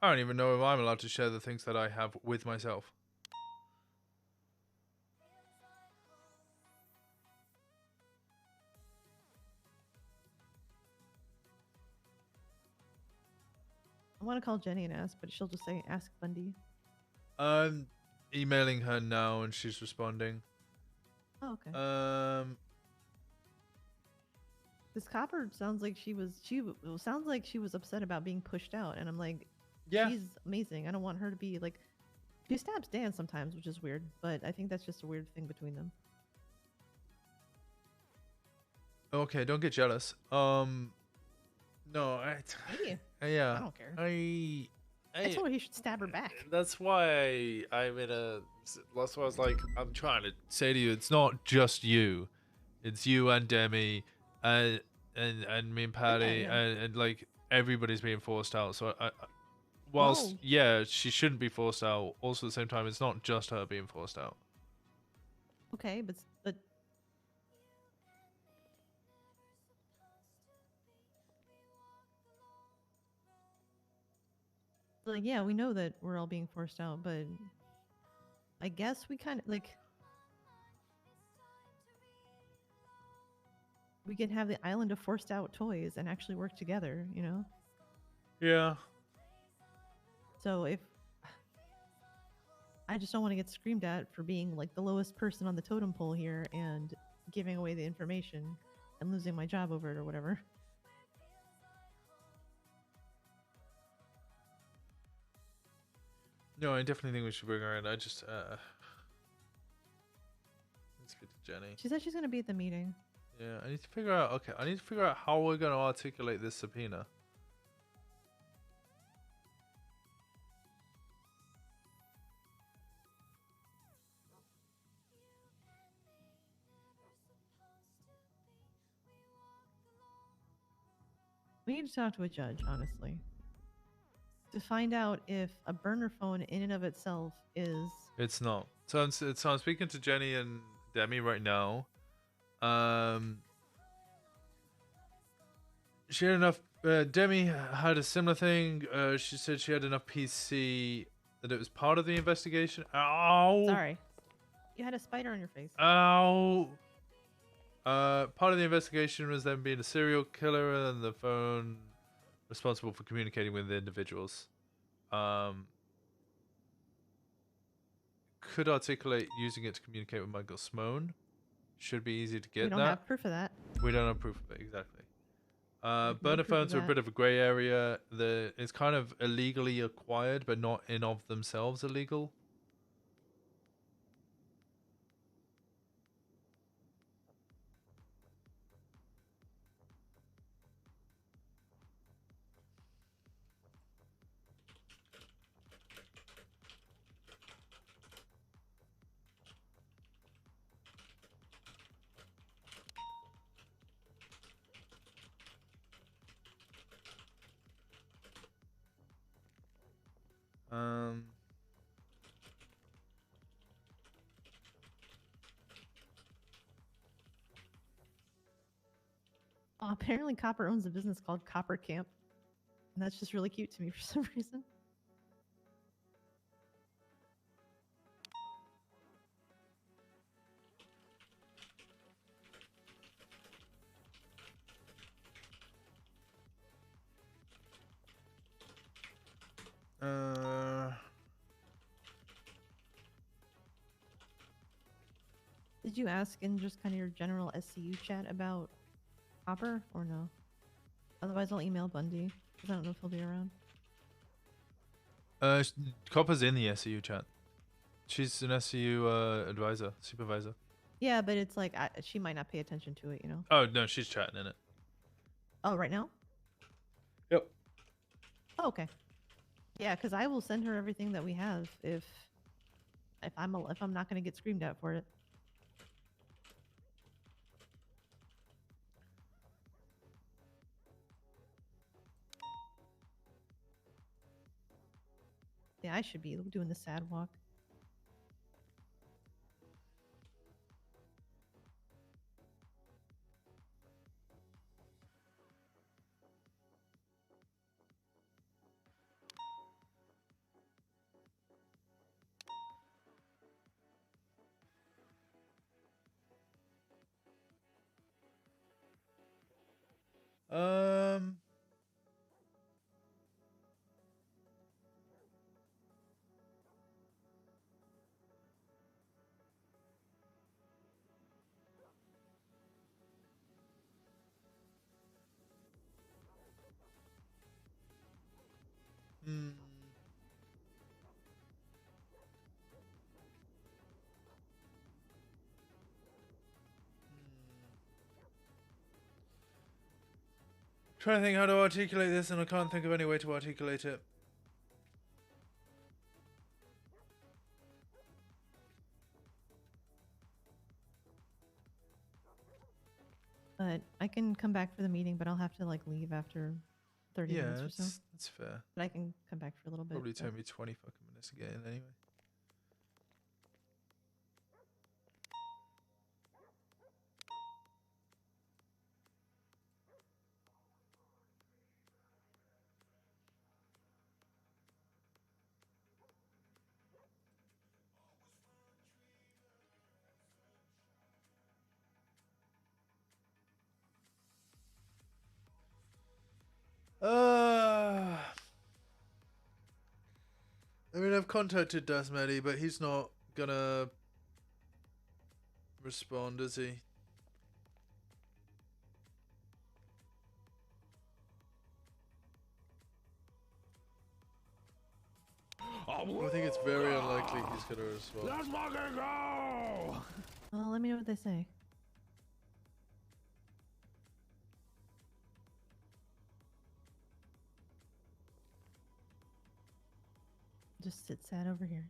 I don't even know if I'm allowed to share the things that I have with myself. I want to call Jenny and ask, but she'll just say ask Bundy. I'm emailing her now and she's responding. Oh, okay. This Copper sounds like she was upset about being pushed out, and I'm like, yeah, she's amazing. I don't want her to be like, she stabs Dan sometimes, which is weird, but I think that's just a weird thing between them. Okay, don't get jealous. No, Maybe. yeah, I don't care. I told her he should stab her back. That's why I'm in a. That's why I was like, I'm trying to say to you, it's not just you, it's you and Demi, and me and Patty, yeah. and like everybody's being forced out. So whilst yeah, she shouldn't be forced out. Also at the same time, it's not just her being forced out. Okay, but like, yeah, we know that we're all being forced out, but I guess we kind of like, we can have the island of forced out toys and actually work together, you know? Yeah. So if I just don't want to get screamed at for being like the lowest person on the totem pole here and giving away the information and losing my job over it or whatever. No, I definitely think we should bring her in. I just let's get to Jenny. She said she's gonna be at the meeting. Yeah, I need to figure out. Okay, I need to figure out how we're gonna articulate this subpoena. We need to talk to a judge, honestly, to find out if a burner phone in and of itself is... It's not. So I'm speaking to Jenny and Demi right now. She had enough... Demi had a similar thing. She said she had enough PC that it was part of the investigation. Ow! Sorry. You had a spider on your face. Ow! Part of the investigation was them being a serial killer and the phone responsible for communicating with individuals. Could articulate using it to communicate with Michael Simone. Should be easy to get. We don't have proof of that. We don't have proof of it, exactly. no Burner proof of phones are a that. bit of a grey area. It's kind of illegally acquired, but not in of themselves illegal. Oh, apparently Copper owns a business called Copper Camp. And that's just really cute to me for some reason. Did you ask in just kind of your general SCU chat about Copper or no? Otherwise, I'll email Bundy because I don't know if he'll be around. Copper's in the SCU chat. She's an SCU advisor, supervisor. Yeah, but it's like she might not pay attention to it, you know? Oh, no, she's chatting in it. Oh, right now? Yep. Oh, okay. Yeah, because I will send her everything that we have if I'm not going to get screamed at for it. Yeah, I should be doing the sad walk. Um. Hmm. Trying to think how to articulate this, and I can't think of any way to articulate it. But I can come back for the meeting, but I'll have to like leave after 30 Yeah, minutes or so. that's fair. But I can come back for a little bit. Probably but- take me 20 fucking minutes to get in anyway. I mean, I've contacted Dasmedi, but he's not gonna respond, is he? I think it's very unlikely he's gonna respond. Let's fucking go! Well, let me know what they say. Just sit sad over here.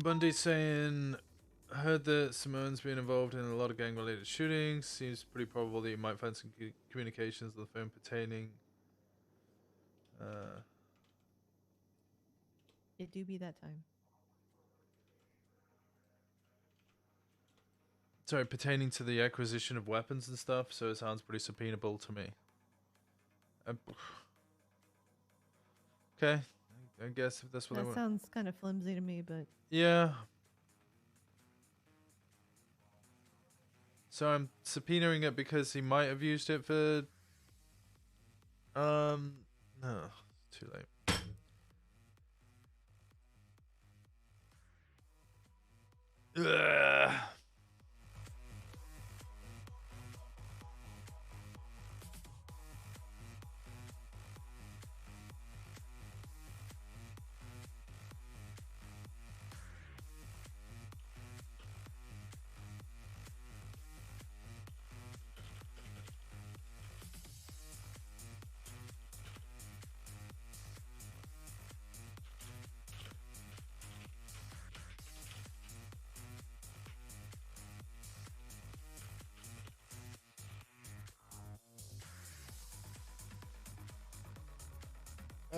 Bundy's saying, I heard that Simone's been involved in a lot of gang-related shootings. Seems pretty probable that you might find some communications on the phone pertaining. It do be that time. Sorry, pertaining to the acquisition of weapons and stuff, so it sounds pretty subpoenable to me. Okay, I guess if that's what they That want. sounds kind of flimsy to me, but Yeah. So I'm subpoenaing it because he might have used it for... No, too late. Ugh.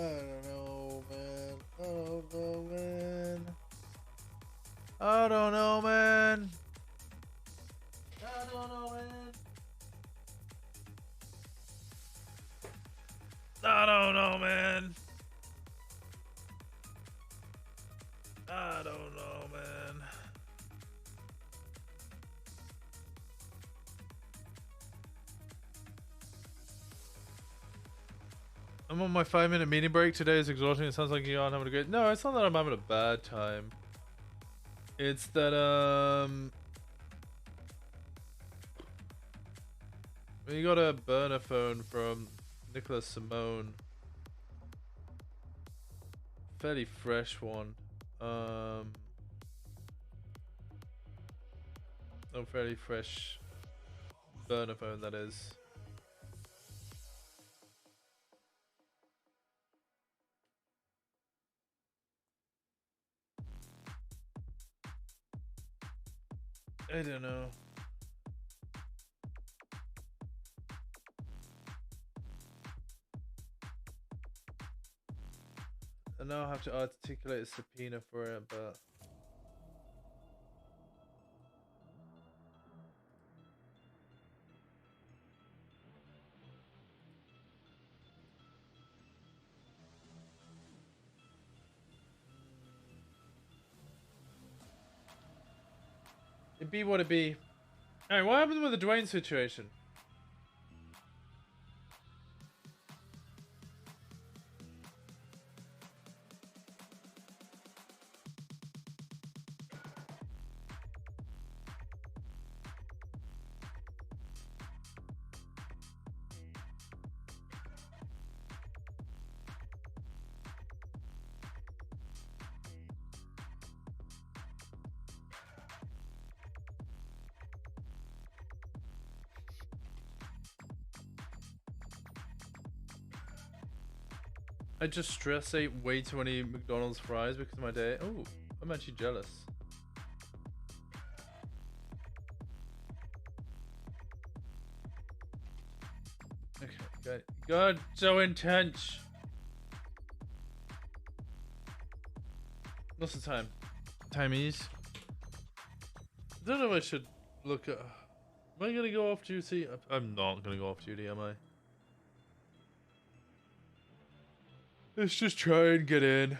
I don't know, man. I don't know, man. I don't know, man. I don't know, man. I don't know, man. I don't know, man. I'm on my 5-minute meeting break. Today is exhausting. It sounds like you aren't having a great... No, it's not that I'm having a bad time. It's that, we got a burner phone from Nicholas Simone. Fairly fresh one. A fairly fresh burner phone, that is. I don't know. I now have to articulate a subpoena for it, but... It be what it be. Alright, what happened with the Dwayne situation? I just stress ate way too many McDonald's fries because of my day. Oh, I'm actually jealous. Okay, good. God, so intense. What's the time? Time is. I don't know if I should look at. Am I gonna go off duty? I'm not gonna go off duty, am I? Let's just try and get in.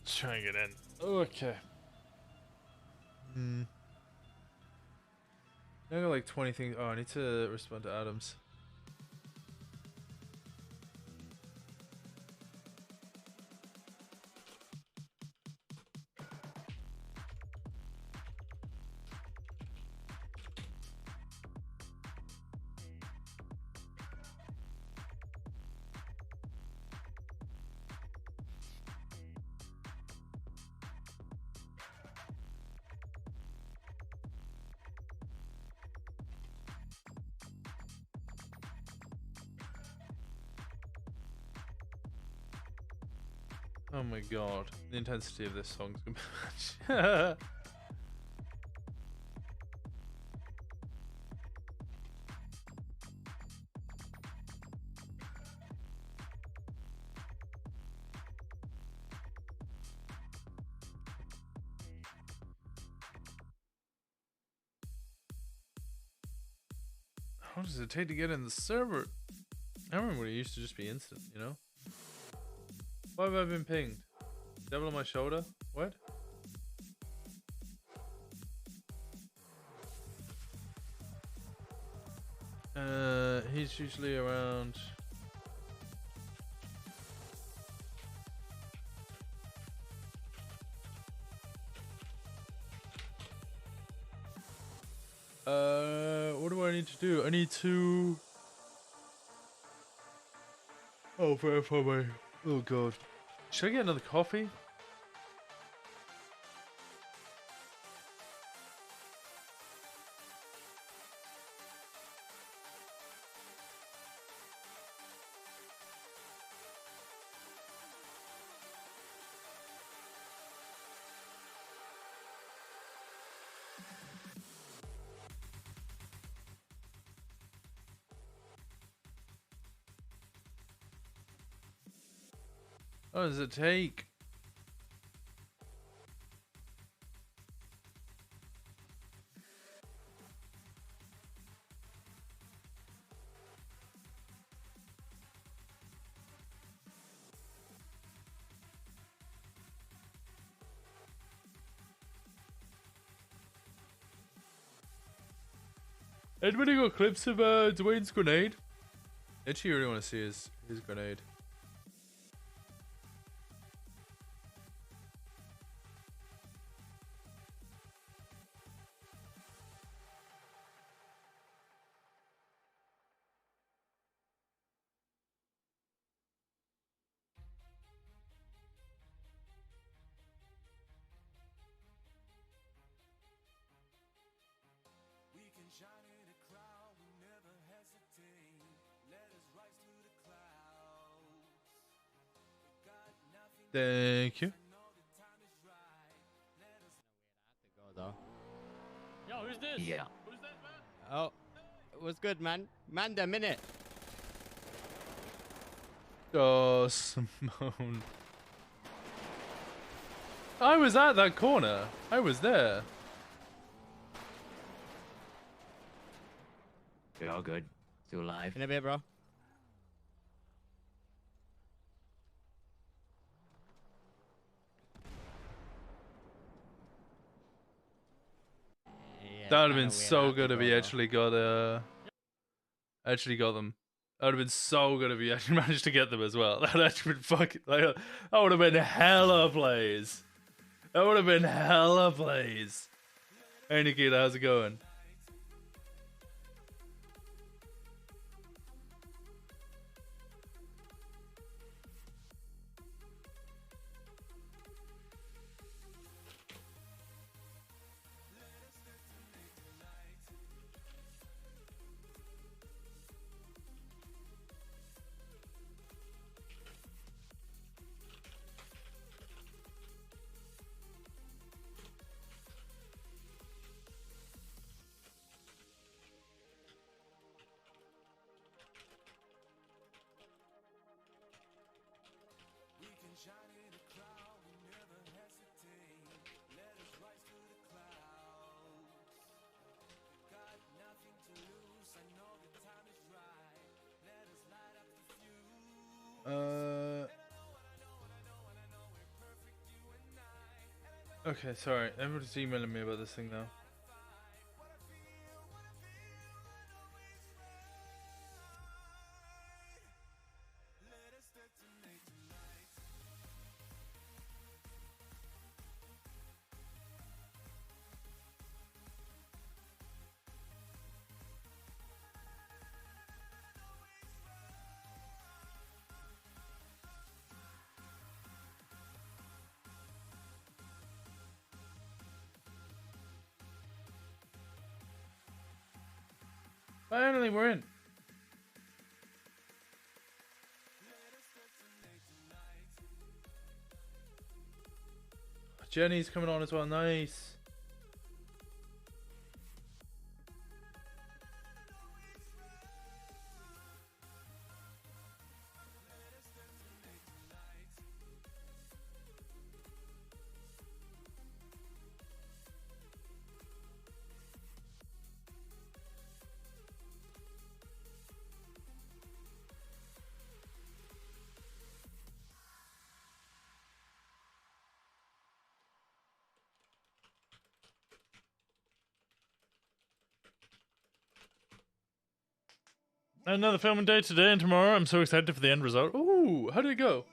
Let's try and get in. Okay. I got like 20 things. Oh, I need to respond to Adams. Oh my god, the intensity of this song's gonna be much. How does it take to get in the server? I remember when it used to just be instant, you know? Why have I been pinged? Devil on my shoulder? What? He's usually around. What do I need to do? I need to. Oh, verify my. Oh god. Should I get another coffee? What does it take? Anybody got clips of Dwayne's grenade? Actually, really want to see his grenade. Thank you. Yo, who's this? Yeah. Who's that, man? Oh, what's good, man? Man, the minute. Oh, Simone. I was at that corner. I was there. You're all good. Still alive. In a bit, bro. That would have been so good if he actually got them. That would have been so good if he actually managed to get them as well. That would actually been fucking like that would have been hella plays. That would have been hella plays. Hey Nikita, how's it going? Okay, sorry. Everybody's emailing me about this thing now. Finally, we're in. Jenny's coming on as well. Nice. Another filming day today and tomorrow. I'm so excited for the end result. Ooh, how did it go?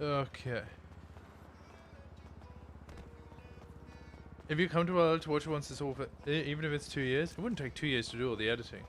Okay. If you come to LA to watch it once it's over, even if it's 2 years, it wouldn't take 2 years to do all the editing.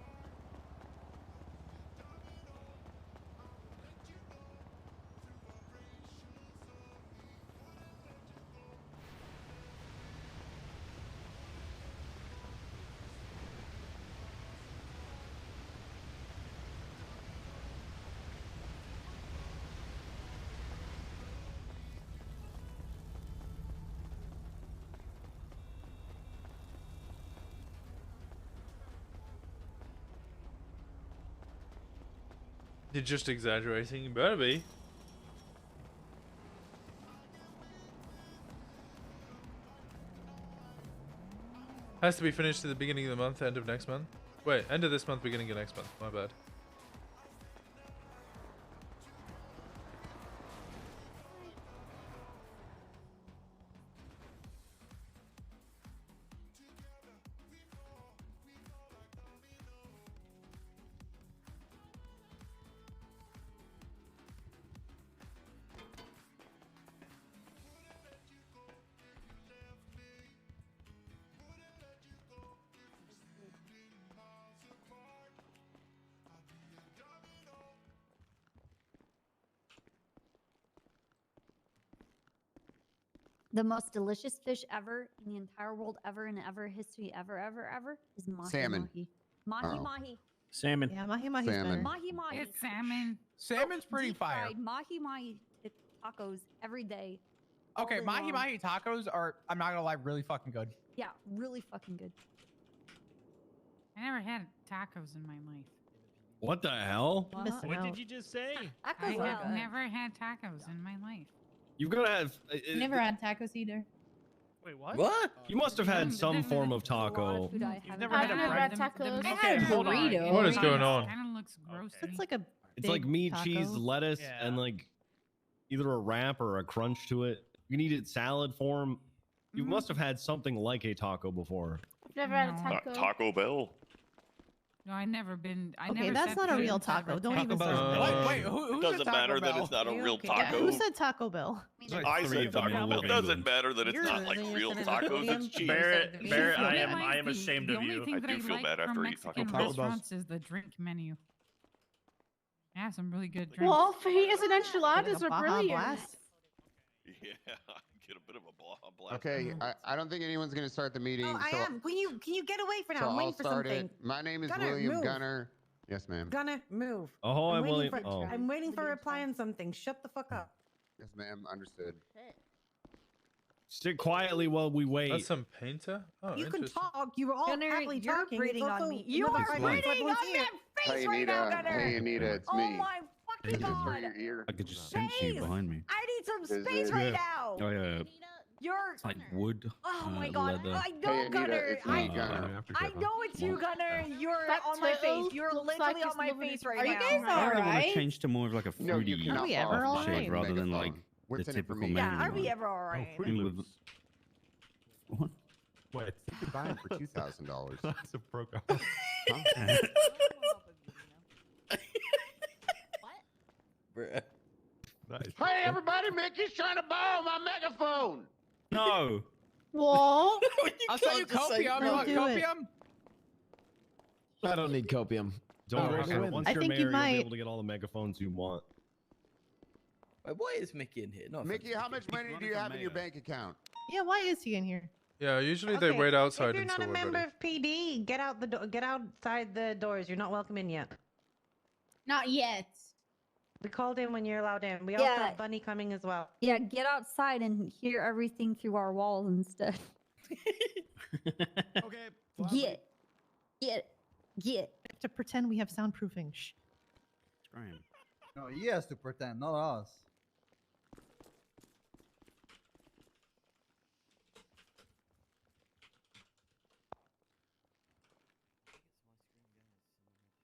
You're just exaggerating. You better be. Has to be finished at the beginning of the month, end of next month. Wait, end of this month, beginning of next month. My bad. The most delicious fish ever in the entire world ever in ever history ever is mahi Salmon. mahi. Mahi Oh. mahi. Salmon. Yeah, mahi mahi's better. Salmon. Mahi mahi. It's salmon. Salmon's pretty Deep fire. fried mahi mahi tacos every day. Okay, all day mahi long. mahi tacos are, I'm not gonna lie, really fucking good. Yeah, really fucking good. I never had tacos in my life. What the hell? What did you just say? I Tacos are have good. never had tacos in my life. You've got to have. Never had tacos either. Wait, what? What? You must have had some form of taco. Food I You've haven't never had. had a I've bread? never had tacos. the I had a hold on. burrito. What is going on? Kind of looks gross. It's like a It's like big meat, taco. cheese, lettuce, Yeah. and like either a wrap or a crunch to it. You can eat it salad form. You must have had something like a taco before. I've never had a No. taco. Taco Bell. No, I never been. I Okay, never that's set not a foot real inside taco. a Don't taco even Bell. start. Wait, who It said doesn't Taco matter that Bell? it's not a real Yeah, taco. who said Taco Bell? I three said of them Taco in Bell. It New doesn't England. matter that it's Yours, not like and then real you're saying tacos. it's It's cheese. Barrett, Barrett, I am The ashamed the of only you. thing I that do I feel like bad from after eating Taco Mexican Bell. restaurants is the drink menu. I have some really good drinks. Well, fajitas and enchiladas Like a are Baja brilliant. Blast? Yeah, get a bit of a blast. Okay, I don't think anyone's going to start the meeting. Oh, I so, am. Can you get away for now? So I'm I'll waiting for start something. it. My name is Gunner, William move. Gunner. Yes, ma'am. Gunner, move. Oh, I'm waiting William. for, Oh. I'm waiting for a reply on something. Shut the fuck up. Yes, ma'am. Understood. Sit quietly while we wait. That's some painter? Oh, You can interesting. talk. You were all Gunner, happily you're talking. breeding It's on also me. You another are 5 breeding minutes on left that here. face right now, Gunner. Hey, Anita, it's Oh me. my fucking god. Your ear. I could just sense you behind me. I need some Is space it- right Yeah. now. Oh yeah, You're. it's like wood. Oh my god. leather. I know, Hey, Anita, Gunner. it's me, Gunner. I know it's you, Gunner. You're That on my face. toes You're looks literally like on it's my moving face its- right Are you now. guys I really want alright? to change to more of like a No, you fruity cannot we ever fall off the alright? shade rather than megaphone. like the Winston, typical for me. Yeah, manly are we one. ever alright? I mean, with what? Wait, you could buy it for $2,000. That's a program. Bruh. Hey, everybody, Mickey's trying to borrow my megaphone. No. Whoa. I'll sell you copium. You Don't want do it. copium? I don't need copium. Don't okay. worry. Once I you're think you mayor, you'll might. be able to get all the megaphones you want. Wait, why is Mickey in here? No, Mickey, how much money do you have in your bank account? Yeah, why is he in here? Yeah, usually they Okay, wait outside If you're not until a we're member ready. of PD, get out the get outside the doors. You're not welcome in yet. Not yet. We called in when you're allowed in. We also Yeah. have Bunny coming as well. Yeah, get outside and hear everything through our walls instead. Okay. Get. We have to pretend we have soundproofing. Shh. No, he has to pretend, not us.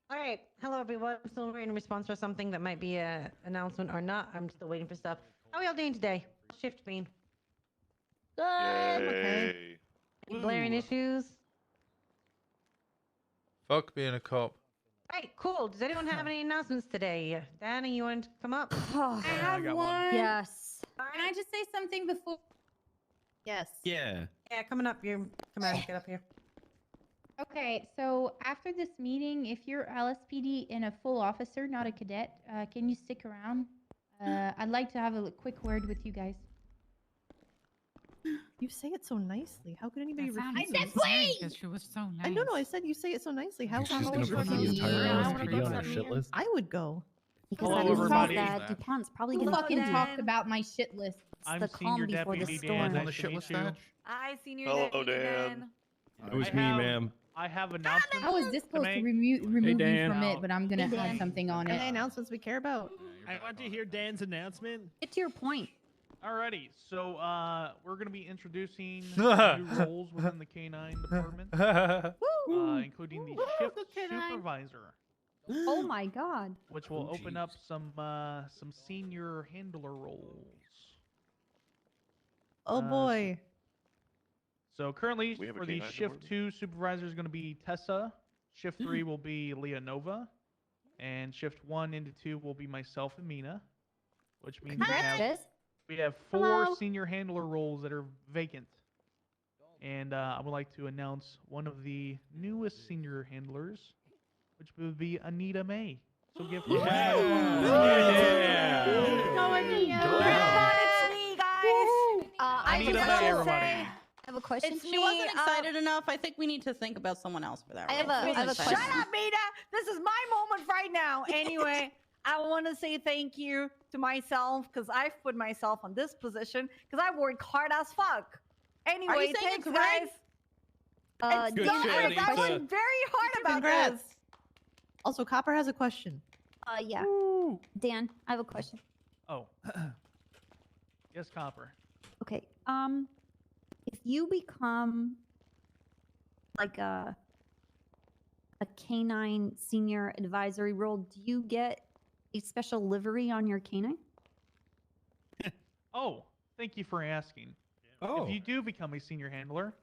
All right. Hello, everyone. I'm still waiting in response for something that might be a announcement or not. I'm still waiting for stuff. How are y'all doing today? Shift bean. Good. Okay. Any blaring issues? Fuck being a cop. Right, cool. Does anyone have any announcements today? Danny, you want to come up? I have one. Yes. Can I just say something before? Yes. Yeah. Yeah, coming up. Come on, get up here. Okay, so after this meeting, if you're LSPD and a full officer, not a cadet, can you stick around? I'd like to have a quick word with you guys. You say it so nicely. How could anybody That refuse? sounded scary 'cause she was so nice. I don't know. I said you say it so nicely. How She's how gonna would put the refuse? entire Yeah, I wanna LSPD go on her to shit that list. I would go. Because Hello, that is everybody. that DuPont's probably Who going to fucking kill talked about my shit list? I'm the calm Senior before the Deputy storm. Dan. Nice to meet you. Hi, Senior Hello, Deputy Dan. It was I me, have- ma'am. I have announcements. How is this supposed to remove me from it? But I'm gonna add something on And it. the announcements we care about. I want to hear Dan's announcement. Get to your point. Alrighty, so we're gonna be introducing new roles within the K9 department, including the shift supervisor. Oh my god. Which will open up some senior handler roles. Oh boy. So currently, We have a for the K9 shift 2 supervisor is going to be Tessa. Shift 3 will be Leonova, and shift 1 into 2 will be myself and Mina. Which means we have 4 Hello. senior handler roles that are vacant. And I would like to announce one of the newest senior handlers, which would be Anita May. So give her It's me, guys. I Anita just May, want to everybody. say, I have a question. it's me. She wasn't excited enough. I think we need to think about someone else for that. I have role. a- She I have wasn't a excited Shut enough. up, Mina. This is my moment right now. Anyway, I want to say thank you to myself because I've put myself on this position because I worked hard as fuck. Anyway, Are you saying thanks, it's guys. rigged? It's Good not shit, rigged. I Anita. worked very hard about Congrats. this. Also, Copper has a question. Yeah. Dan, I have a question. Oh. Yes, Copper. Okay. If you become like a canine senior advisory role, do you get a special livery on your canine? Oh, thank you for asking. Oh. If you do become a senior handler,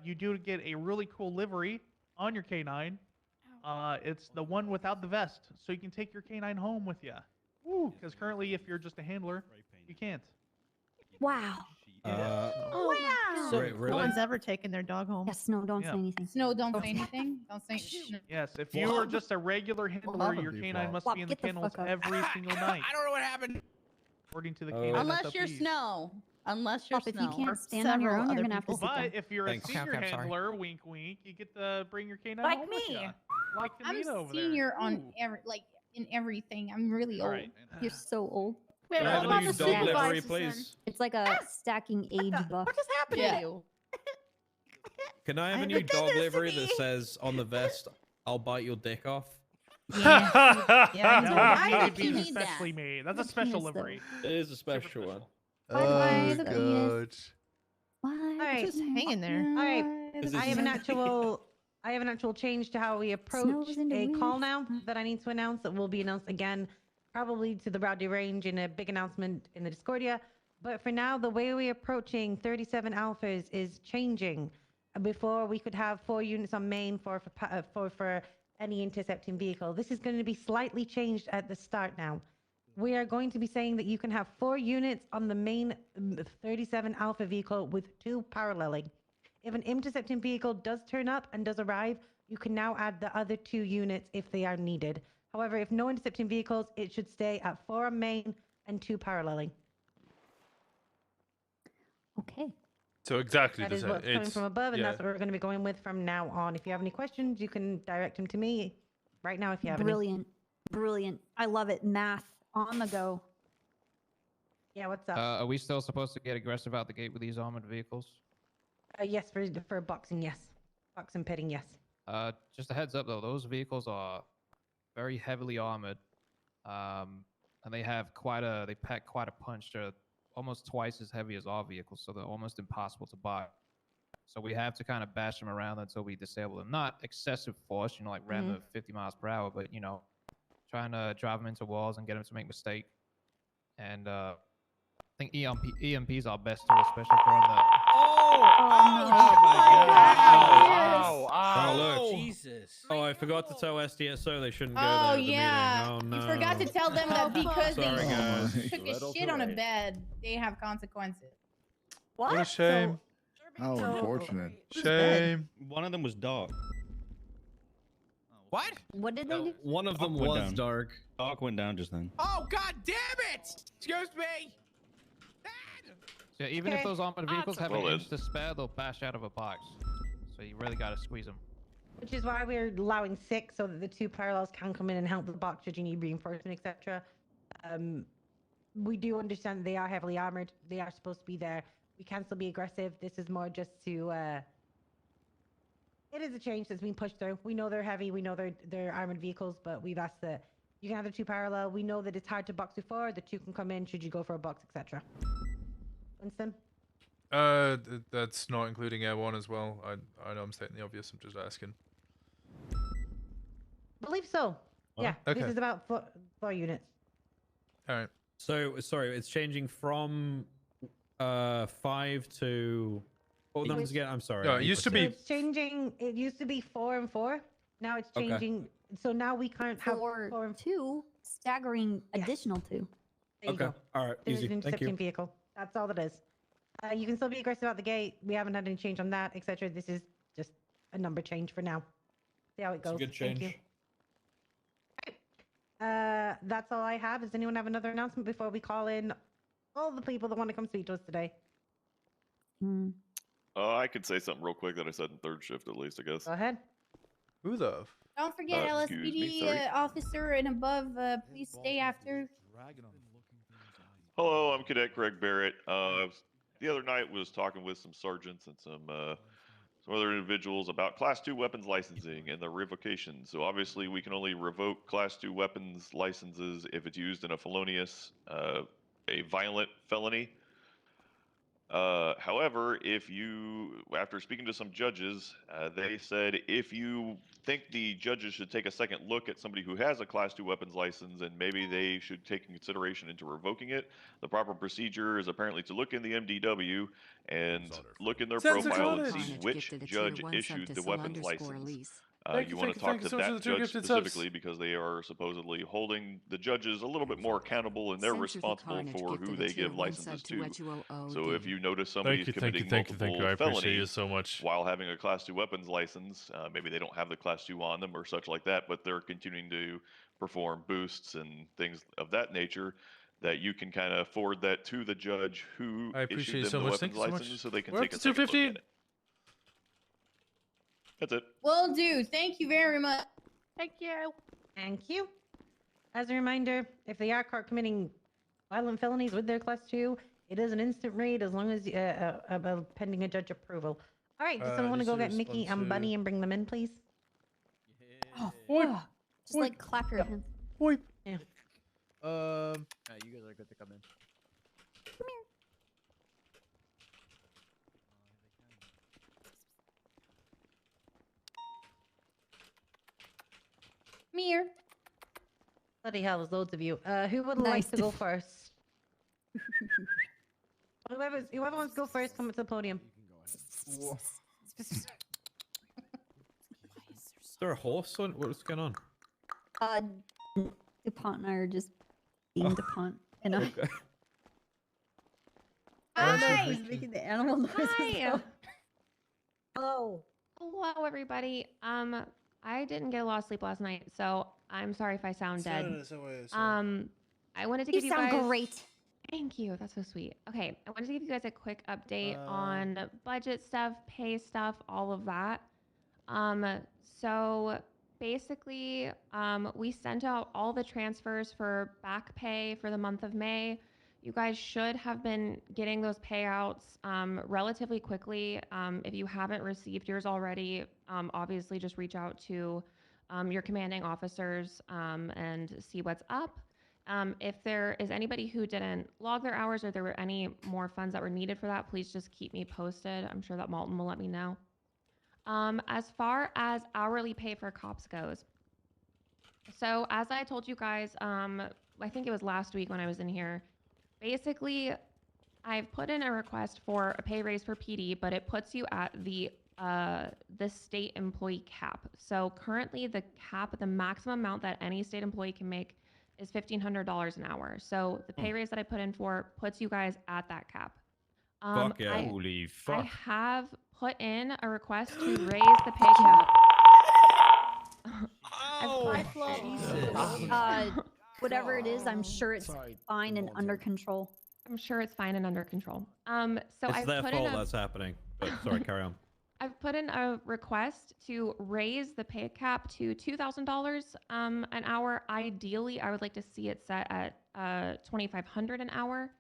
you do get a really cool livery on your canine. It's the one without the vest, so you can take your canine home with you. Because currently, if you're just a handler, you can't. Wow. Oh, wow. So, No one's ever taken their dog home. Yes, no, don't Yeah. say anything. Snow, don't say anything. Don't say. Yes, if you are just a regular handler, your canine must be in the Get the kennels fuck up. every single night, I don't know what happened. according to the Oh. canine Unless you're SOPs. Snow. Unless you're Stop, if Snow. you can't stand on your several own, you're other gonna have to people. sit down. But if you're Thanks. a senior Okay, I'm sorry. handler, wink wink, you get to bring your canine Like home with me. ya. Like I'm Anita over there. senior on Ooh. every in everything. I'm really All old. right. You're so old. Wait, Can I what have a about new the dog livery, supervisors then? please? It's like a stacking age buff. What just happened Yeah. to you? can I have a I new haven't done dog this to livery that me. says on the vest, "I'll bite your dick off"? Yeah. That Yeah. would Why need would to you be need that? specially made. That's a The special penis, though. livery. It is a special one. By the way, the penis. Coach. What? right. Just hanging there. All right. Is I this- have an actual change to how we approach Snows into a call weeds. now that I need to announce that will be announced again, probably to the Rowdy Range in a big announcement in the Discordia. But for now, the way we're approaching 37 alphas is changing. Before we could have 4 units on main for any intercepting vehicle. This is going to be slightly changed at the start now. We are going to be saying that you can have 4 units on the main 37 alpha vehicle with 2 paralleling. If an intercepting vehicle does turn up and does arrive, you can now add the other 2 units if they are needed. However, if no intercepting vehicles, it should stay at 4 on main and 2 paralleling. Okay. So exactly That the is same. what's coming from above, and yeah. that's what we're going to be going with from now on. If you have any questions, you can direct them to me right now if you have any. Brilliant. Brilliant. I love it. Math on the go. Yeah, what's up? Are we still supposed to get aggressive out the gate with these armored vehicles? Yes, for boxing, yes. Boxing pitting, yes. Just a heads up though, those vehicles are very heavily armored, and they pack quite a punch. They're almost twice as heavy as our vehicles, so they're almost impossible to buy. So we have to kind of bash them around until we disable them. Not excessive force, like random 50 miles per hour, but trying to drive them into walls and get them to make mistakes. And I think EMP is our best tool, especially throwing the. Oh, look. Jesus. Oh, I forgot to tell SDSO they shouldn't go Oh there at the yeah. meeting. Oh, no. You forgot to tell them that because Sorry, they guys. took a shit on a bed, they have consequences. What a shame. How unfortunate. Shame. One of them was dark. What? What did they do? One of them Dark went was down. dark. Dark went down just then. Oh god damn it! Excuse me. Yeah, even if Okay. those armored vehicles have an Well, inch to spare, they'll bash out of a box. So you really got to squeeze them. Which is why we're allowing 6 so that the 2 parallels can come in and help the box should you need reinforcement, etc. We do understand that they are heavily armored. They are supposed to be there. We can still be aggressive. This is more just to It is a change that's being pushed through. We know they're heavy. We know they're armored vehicles, but we've asked that you can have the 2 parallel. We know that it's hard to box before. The 2 can come in should you go for a box, etc. Winston? That's not including Air 1 as well. I know I'm stating the obvious. I'm just asking. Believe so. Yeah. Okay. This is about 4 units. All right. So sorry, it's changing from 5 to what were the numbers again? I'm sorry. No, it used to be. So it's changing. It used to be 4 and 4. Now it's Okay. changing. So now we can't have 4 and 2, staggering additional 2. There you Okay. go. All right. There's Easy. an Thank you. intercepting vehicle. That's all it is. You can still be aggressive out the gate. We haven't had any change on that, etc. This is just a number change for now. See how it It's a goes. good Thank you. change. That's all I have. Does anyone have another announcement before we call in all the people that want to come speak to us today? I could say something real quick that I said in third shift at least, I guess. Go ahead. Who the? Don't forget excuse me, LSPD sorry. officer and above. Please stay after. Hello, I'm Cadet Greg Barrett. The other night was talking with some sergeants and some other individuals about Class 2 weapons licensing and the revocation. So obviously we can only revoke Class 2 weapons licenses if it's used in a felonious, a violent felony. However, if you, after speaking to some judges, they said if you think the judges should take a second look at somebody who has a Class 2 weapons license and maybe they should take in consideration into revoking it, the proper procedure is apparently to look in the MDW and look in their profile and see which judge issued the weapons license. You want to talk to that judge specifically because they are supposedly holding the judges a little bit more accountable and they're responsible for who they give licenses to. So if you notice somebody is committing multiple I appreciate you felonies so much. while having a Class 2 weapons license, maybe they don't have the Class 2 on them or such like that, but they're continuing to perform boosts and things of that nature, that you can kind of forward that to the judge who I appreciate issued you so them the much. weapons Thank you so license much. so they can We're take up a to second look 250. at it. That's it. Will do. Thank you very much. Thank you. Thank you. As a reminder, if they are caught committing violent felonies with their Class 2, it is an instant raid as long as pending a judge approval. All right, does someone want to go get Mickey and Bunny and bring them in, please? Oh, yeah. Just like clap your hands. Boy. Yeah. You guys are good to come in. Come here. Bloody hell, there's loads of you. Who would Nice like to go first? Whoever wants to go first, come to the podium. Is there a horse on? What's going on? DuPont and I are just being DuPont, and I. Okay. I was making the animal noises. Hi. Hello. Hello, everybody. I didn't get a lot of sleep last night, so I'm sorry if I sound dead. I wanted to give you guys. sound great. Thank you. That's so sweet. Okay, I wanted to give you guys a quick update on budget stuff, pay stuff, all of that. So basically, we sent out all the transfers for back pay for the month of May. You guys should have been getting those payouts relatively quickly. If you haven't received yours already, obviously just reach out to your commanding officers and see what's up. If there is anybody who didn't log their hours or there were any more funds that were needed for that, please just keep me posted. I'm sure that Malton will let me know. As far as hourly pay for cops goes, so as I told you guys, I think it was last week when I was in here, basically, I've put in a request for a pay raise for PD, but it puts you at the state employee cap. So currently the cap, the maximum amount that any state employee can make is $1,500 an hour. So the pay raise that I put in for puts you guys at that cap. Fuck yeah. Holy fuck. I have put in a request to raise the pay cap. Whatever it is, I'm sure it's fine and under control. I'm sure it's fine and under control. So It's I've their put fault in a, that's happening. But sorry, carry on. I've put in a request to raise the pay cap to $2,000 an hour. Ideally, I would like to see it set at $2,500 an hour.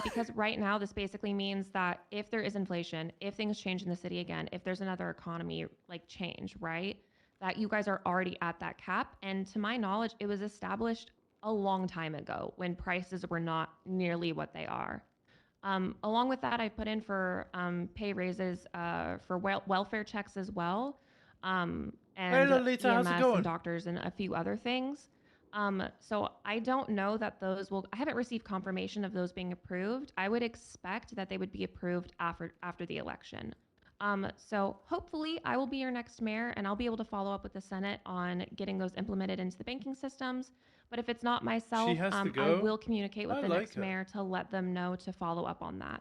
Because right now this basically means that if there is inflation, if things change in the city again, if there's another economy like change, right, that you guys are already at that cap. And to my knowledge, it was established a long time ago when prices were not nearly what they are. Along with that, I put in for pay raises for welfare checks as well, and Lolita, how's it EMS going? and doctors and a few other things. So I don't know that those will. I haven't received confirmation of those being approved. I would expect that they would be approved after the election. So hopefully I will be your next mayor, and I'll be able to follow up with the Senate on getting those implemented into the banking systems. But if it's not myself, has to I go? will communicate with I the like next her. mayor to let them know to follow up on that.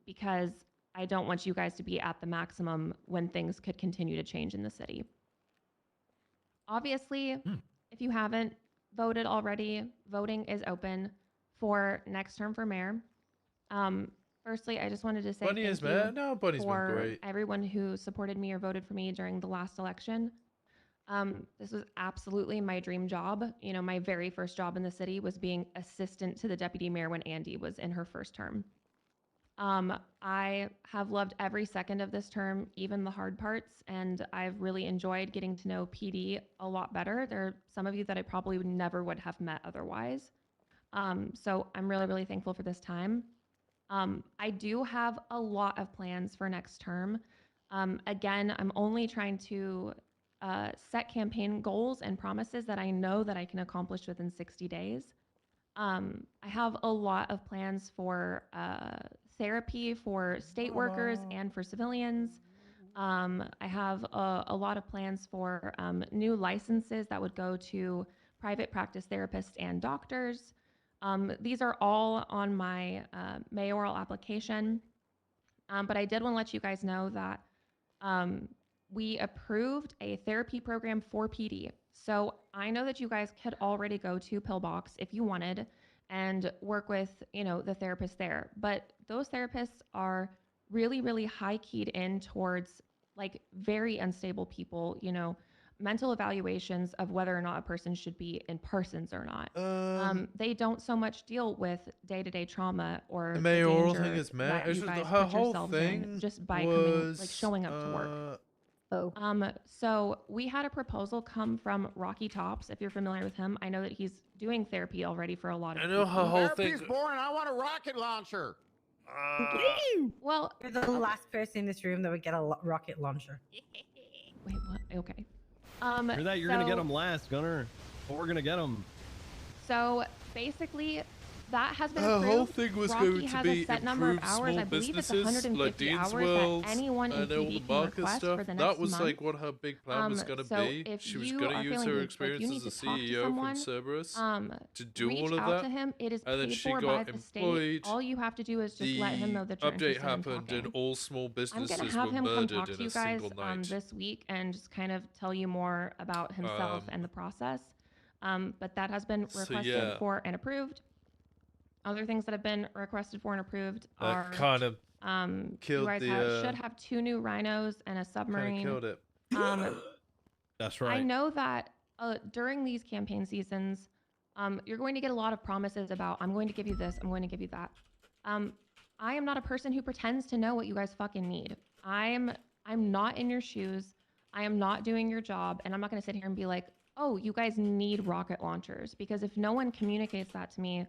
Because I don't want you guys to be at the maximum when things could continue to change in the city. Obviously, if you haven't voted already, voting is open for next term for mayor. Firstly, I just wanted to say Bunny thank is you mayor? No, Bunny's been for great. everyone who supported me or voted for me during the last election. This was absolutely my dream job. You know, my very first job in the city was being assistant to the deputy mayor when Andy was in her first term. I have loved every second of this term, even the hard parts, and I've really enjoyed getting to know PD a lot better. There are some of you that I probably never would have met otherwise. So I'm really, really thankful for this time. I do have a lot of plans for next term. Again, I'm only trying to set campaign goals and promises that I know that I can accomplish within 60 days. I have a lot of plans for therapy for state workers and for civilians. I have a lot of plans for new licenses that would go to private practice therapists and doctors. These are all on my mayoral application. But I did want to let you guys know that we approved a therapy program for PD. So I know that you guys could already go to Pillbox if you wanted and work with, you know, the therapist there. But those therapists are really, really high keyed in towards like very unstable people, you know, mental evaluations of whether or not a person should be in persons or not. They don't so much deal with day-to-day trauma or The the mayoral danger thing is mad. that It's you just guys her put whole yourselves thing in just by was, coming, like showing up to work. So we had a proposal come from Rocky Tops, if you're familiar with him. I know that he's doing therapy already for a lot of I know people. her whole Therapy's boring. I want a rocket launcher. Well, You're the last person in this room that would get a rocket launcher. Wait, what? Okay. Hear that? You're gonna get them last, Gunner. But we're gonna get them. So basically, that has been Her approved. whole thing was Rocky going to has be a set number of improve hours. small I believe it's businesses 150 like Dean's hours World that anyone in and all the PD can market request stuff. for the next That was month. like what her big plan was going to So be. if She was you going to are use feeling her like experience you need as a to talk to CEO someone, from Cerberus to do reach all of out that. to him. It is And then paid she for by got the state. employed. All you have to do is just let him know that you're update interested in happened talking. and all small I'm businesses gonna have were him come murdered talk in to you a guys single night. this week and just kind of tell you more about himself and the process. But that has been So, requested yeah. for and approved. Other things that have been requested for and approved That are kind of you killed guys the. should have 2 new rhinos and a Kind submarine. of killed it. That's I right. know that during these campaign seasons, you're going to get a lot of promises about, I'm going to give you this, I'm going to give you that. I am not a person who pretends to know what you guys fucking need. I'm not in your shoes. I am not doing your job. And I'm not going to sit here and be like, oh, you guys need rocket launchers. Because if no one communicates that to me,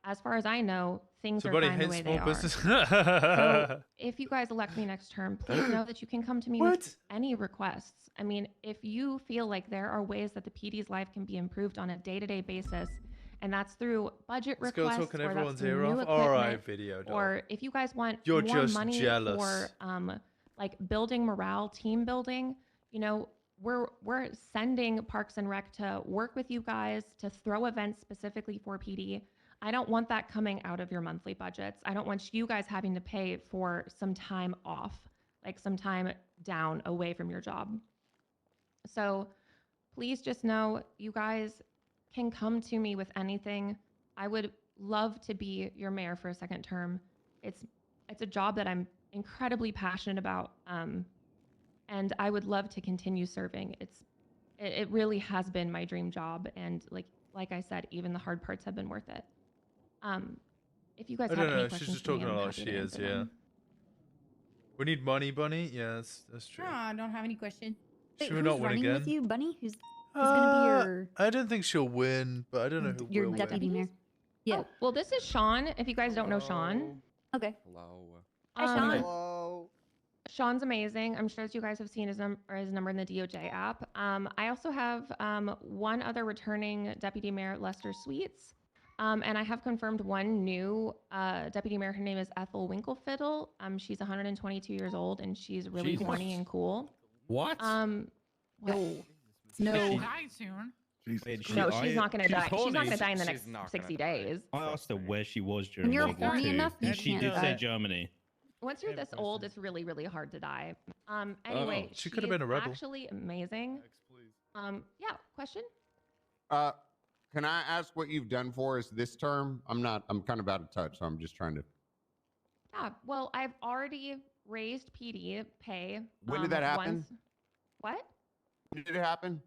as far as I know, things are Somebody fine the hates way small they business. are. So if you guys elect me next term, please know that you can come to me with any requests. I mean, if you feel like there are ways that the PD's life can be improved on a day-to-day basis, and that's through budget This girl requests, talking or that's everyone's through ear new off. All right, equipment, video doll. or if you guys want You're more just money jealous. for like building morale, team building, you know, we're sending Parks and Rec to work with you guys to throw events specifically for PD. I don't want that coming out of your monthly budgets. I don't want you guys having to pay for some time off, like some time down away from your job. So please just know you guys can come to me with anything. I would love to be your mayor for a second term. It's a job that I'm incredibly passionate about, and I would love to continue serving. It really has been my dream job, and like I said, even the hard parts have been worth it. if you guys I have don't any know. questions, She's just for me, talking a I'm lot. happy She to is, answer yeah. them. We need money, Bunny. Yeah, that's true. No, I don't have any questions. Wait, Should we who's not win running again? with you, Bunny? Who's gonna be your I don't think she'll win, but I don't know who your will deputy win. mayor? Yeah. Oh, well, this is Sean. If you guys don't know Sean. Okay. Hello. Hi, Sean. Hello. Sean's amazing. I'm sure as you guys have seen his number in the DOJ app. I also have one other returning deputy mayor, Lester Sweets. And I have confirmed one new deputy mayor. Her name is Ethel Winklefiddle. She's 122 years old and she's really Jesus. horny and cool. What? What? No. No. Die soon. No, she's not going to die. She's not horny. going to die in the She's next not 60 gonna die. days. I asked her where she was during you're World War horny II, enough, you and she can't did say die. Germany. Once you're this old, it's really, really hard to die. Anyway, She could have been a she's rebel. actually amazing. Yeah, question? Can I ask what you've done for us this term? I'm kind of out of touch, so I'm just trying to. Yeah, well, I've already raised PD pay. When did that happen? once. What? When did it happen?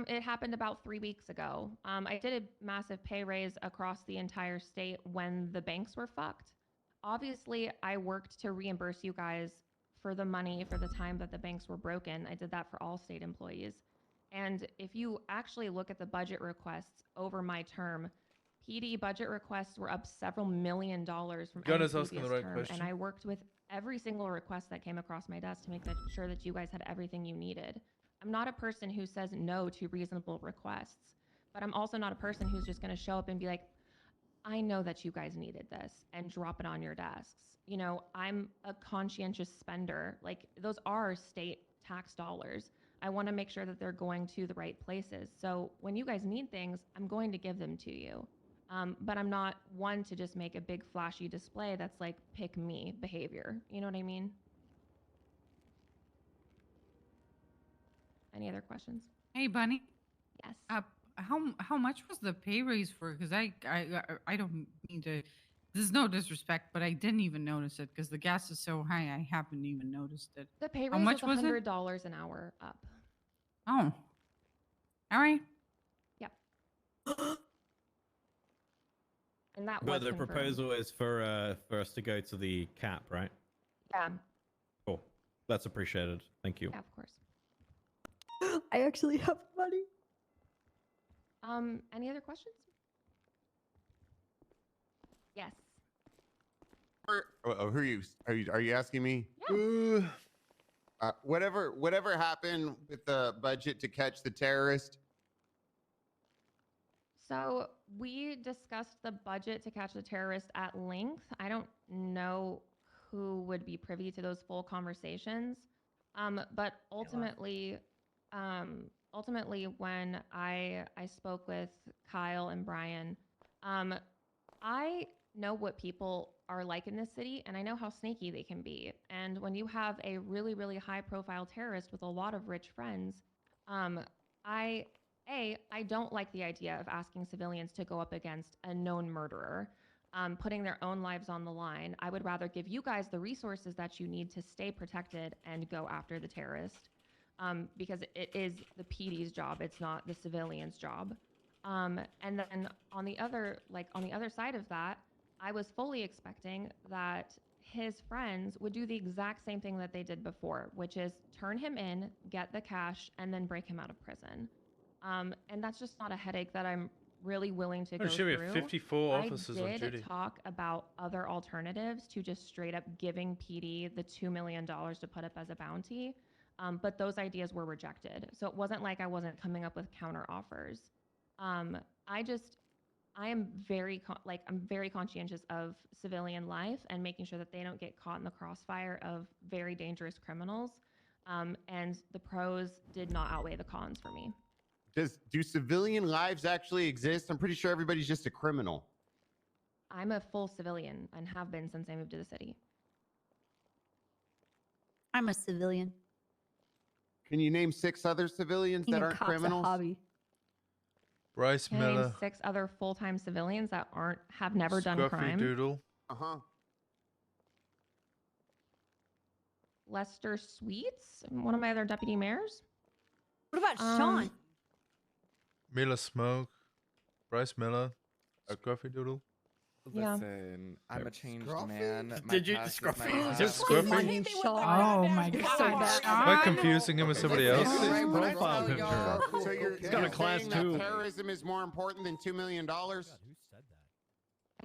It happened about 3 weeks ago. I did a massive pay raise across the entire state when the banks were fucked. Obviously, I worked to reimburse you guys for the money for the time that the banks were broken. I did that for all state employees. And if you actually look at the budget requests over my term, PD budget requests were up several $1 million from Gunner's any asking the previous right term, question. and I worked with every single request that came across my desk to make sure that you guys had everything you needed. I'm not a person who says no to reasonable requests, but I'm also not a person who's just going to show up and be like, I know that you guys needed this and drop it on your desks. You know, I'm a conscientious spender. Like, those are state tax dollars. I want to make sure that they're going to the right places. So when you guys need things, I'm going to give them to you. But I'm not one to just make a big flashy display that's like pick me behavior. You know what I mean? Any other questions? Hey, Bunny. Yes. How much was the pay raise for? Because I don't mean to. This is no disrespect, but I didn't even notice it because the gas is so high. I haven't even noticed it. The pay How raise much was was it? $100 an hour up. Oh. All right. Yep. And that But was the confirmed. proposal is for us to go to the cap, right? Yeah. Cool. That's appreciated. Thank you. Yeah, of course. I actually have money. Any other questions? Yes. Who are you? Are you asking me? Yeah. Whatever happened with the budget to catch the terrorist? So we discussed the budget to catch the terrorist at length. I don't know who would be privy to those full conversations. But ultimately, when I spoke with Kyle and Brian, I know what people are like in this city, and I know how snaky they can be. And when you have a really, really high-profile terrorist with a lot of rich friends, I don't like the idea of asking civilians to go up against a known murderer, putting their own lives on the line. I would rather give you guys the resources that you need to stay protected and go after the terrorist, because it is the PD's job. It's not the civilian's job. And then on the other side of that, I was fully expecting that his friends would do the exact same thing that they did before, which is turn him in, get the cash, and then break him out of prison. And that's just not a headache that I'm really willing to go shit, we through. have 54 officers on I duty. did talk about other alternatives to just straight up giving PD the $2 million to put up as a bounty, but those ideas were rejected. So it wasn't like I wasn't coming up with counter offers. I am very conscientious of civilian life and making sure that they don't get caught in the crossfire of very dangerous criminals. And the pros did not outweigh the cons for me. Do civilian lives actually exist? I'm pretty sure everybody's just a criminal. I'm a full civilian and have been since I moved to the city. I'm a civilian. Can you name 6 other civilians that aren't criminals? A hobby. Bryce Can I name Miller. 6 other full-time civilians that have never done Scruffy crime? Doodle. Lester Sweets, one of my other deputy mayors. What about Sean? Miller Smoke. Bryce Miller. Scruffy Doodle. Yeah. Listen, I'm a changed Scruffy? man. My Did you past is scruffy? my Is past. this Scruffy? Oh my god. Am I confusing him with somebody else? Profile picture. So you're He's got a saying class that 2. terrorism is more important than $2 million? I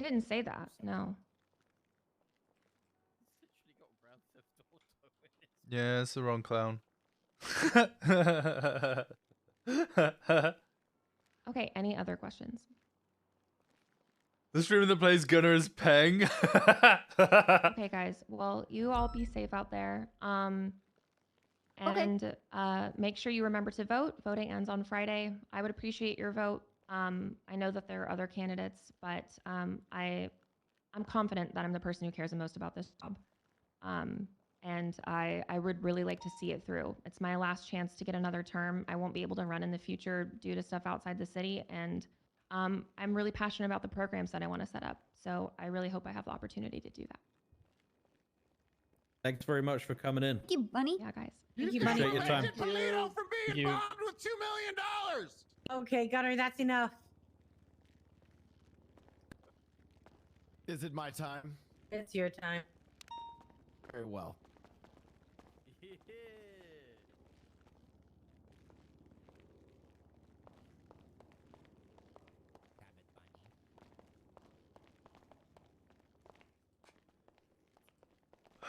didn't say that. No. Yeah, it's the wrong clown. Okay. Any other questions? The streamer that plays Gunner is Peng. Okay, guys. Well, you all be safe out there. And make sure you remember to vote. Voting ends on Friday. I would appreciate your vote. I know that there are other candidates, but I'm confident that I'm the person who cares the most about this job. And I would really like to see it through. It's my last chance to get another term. I won't be able to run in the future due to stuff outside the city, and I'm really passionate about the programs that I want to set up. So I really hope I have the opportunity to do that. Thanks very much for coming in. Thank you, Bunny. Yeah, guys. Thank you, Appreciate buddy. your time. Polito for being You. bombed with $2 million. Okay, Gunner, that's enough. Is it my time? It's your time. Very well.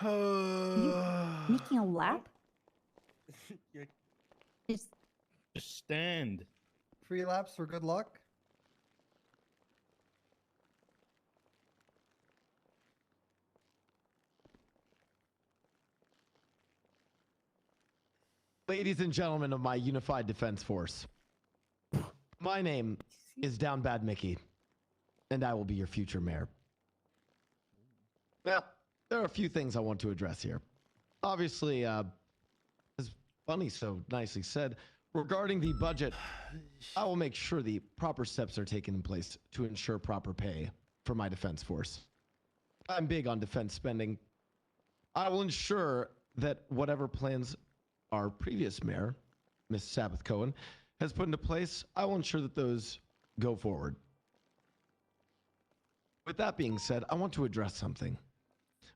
Making a lap? Just Just stand. 3 laps for good luck. Ladies and gentlemen of my Unified Defense Force, my name is Down Bad Mickey, and I will be your future mayor. Now, there are a few things I want to address here. Obviously, as Bunny so nicely said, regarding the budget, I will make sure the proper steps are taken in place to ensure proper pay for my defense force. I'm big on defense spending. I will ensure that whatever plans our previous mayor, Miss Sabbath Cohen, has put into place, I will ensure that those go forward. With that being said, I want to address something.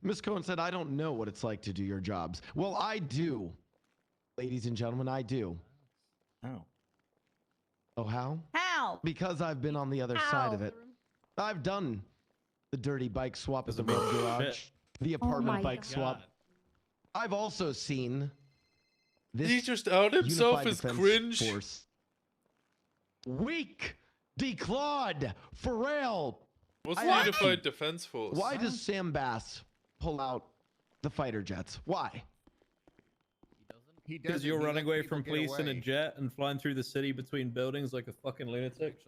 Ms. Cohen said, I don't know what it's like to do your jobs. Well, I do. Ladies and gentlemen, I do. How? Oh, how? How? Because I've been on the other side of it. I've done the dirty bike swap at the road garage, the apartment bike swap. I've also seen this He just outed himself Unified as Defense cringe. Force. Weak, declawed, frail. What's I the ask Unified you, Defense Force? Why does Sam Bass pull out the fighter jets? Why? Because you're running away from police in a jet and flying through the city between buildings like a fucking lunatic.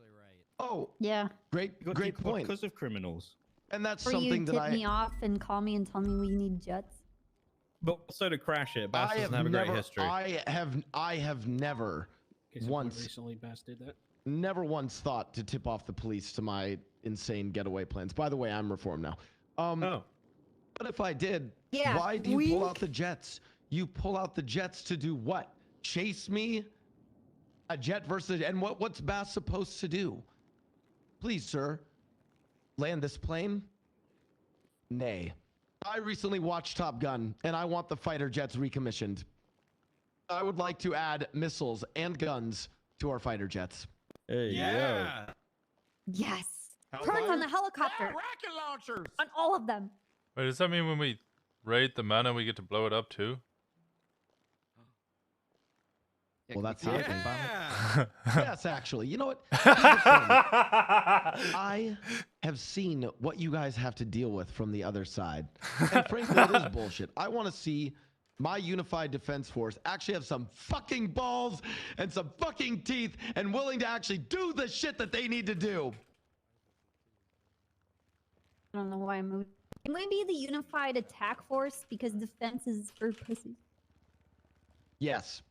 Oh, yeah. great point. Because of criminals. And that's Or something you that tip me off and call me and tell me we need jets. But also to crash it. Bass I doesn't have have a great never, history. I have never once Recently, Bass did that. never once thought to tip off the police to my insane getaway plans. By the way, I'm reformed now. But if I did, Yeah, why do you pull out the jets? You pull out the jets to do what? Chase me? A jet versus and what's Bass supposed to do? Please, sir, land this plane? Nay. I recently watched Top Gun, and I want the fighter jets recommissioned. I would like to add missiles and guns to our fighter jets. Hey, yeah. Yes. Turns on the helicopter. Rocket launchers. On all of them. Wait, does that mean when we raid the manor, we get to blow it up too? Well, that's Yeah. something. Yes, actually. You know what? Here's the thing. I have seen what you guys have to deal with from the other side. And frankly, it is bullshit. I want to see my Unified Defense Force actually have some fucking balls and some fucking teeth and willing to actually do the shit that they need to do. I don't know why I'm moving. It might be the Unified Attack Force because defense is for pussies. Yes.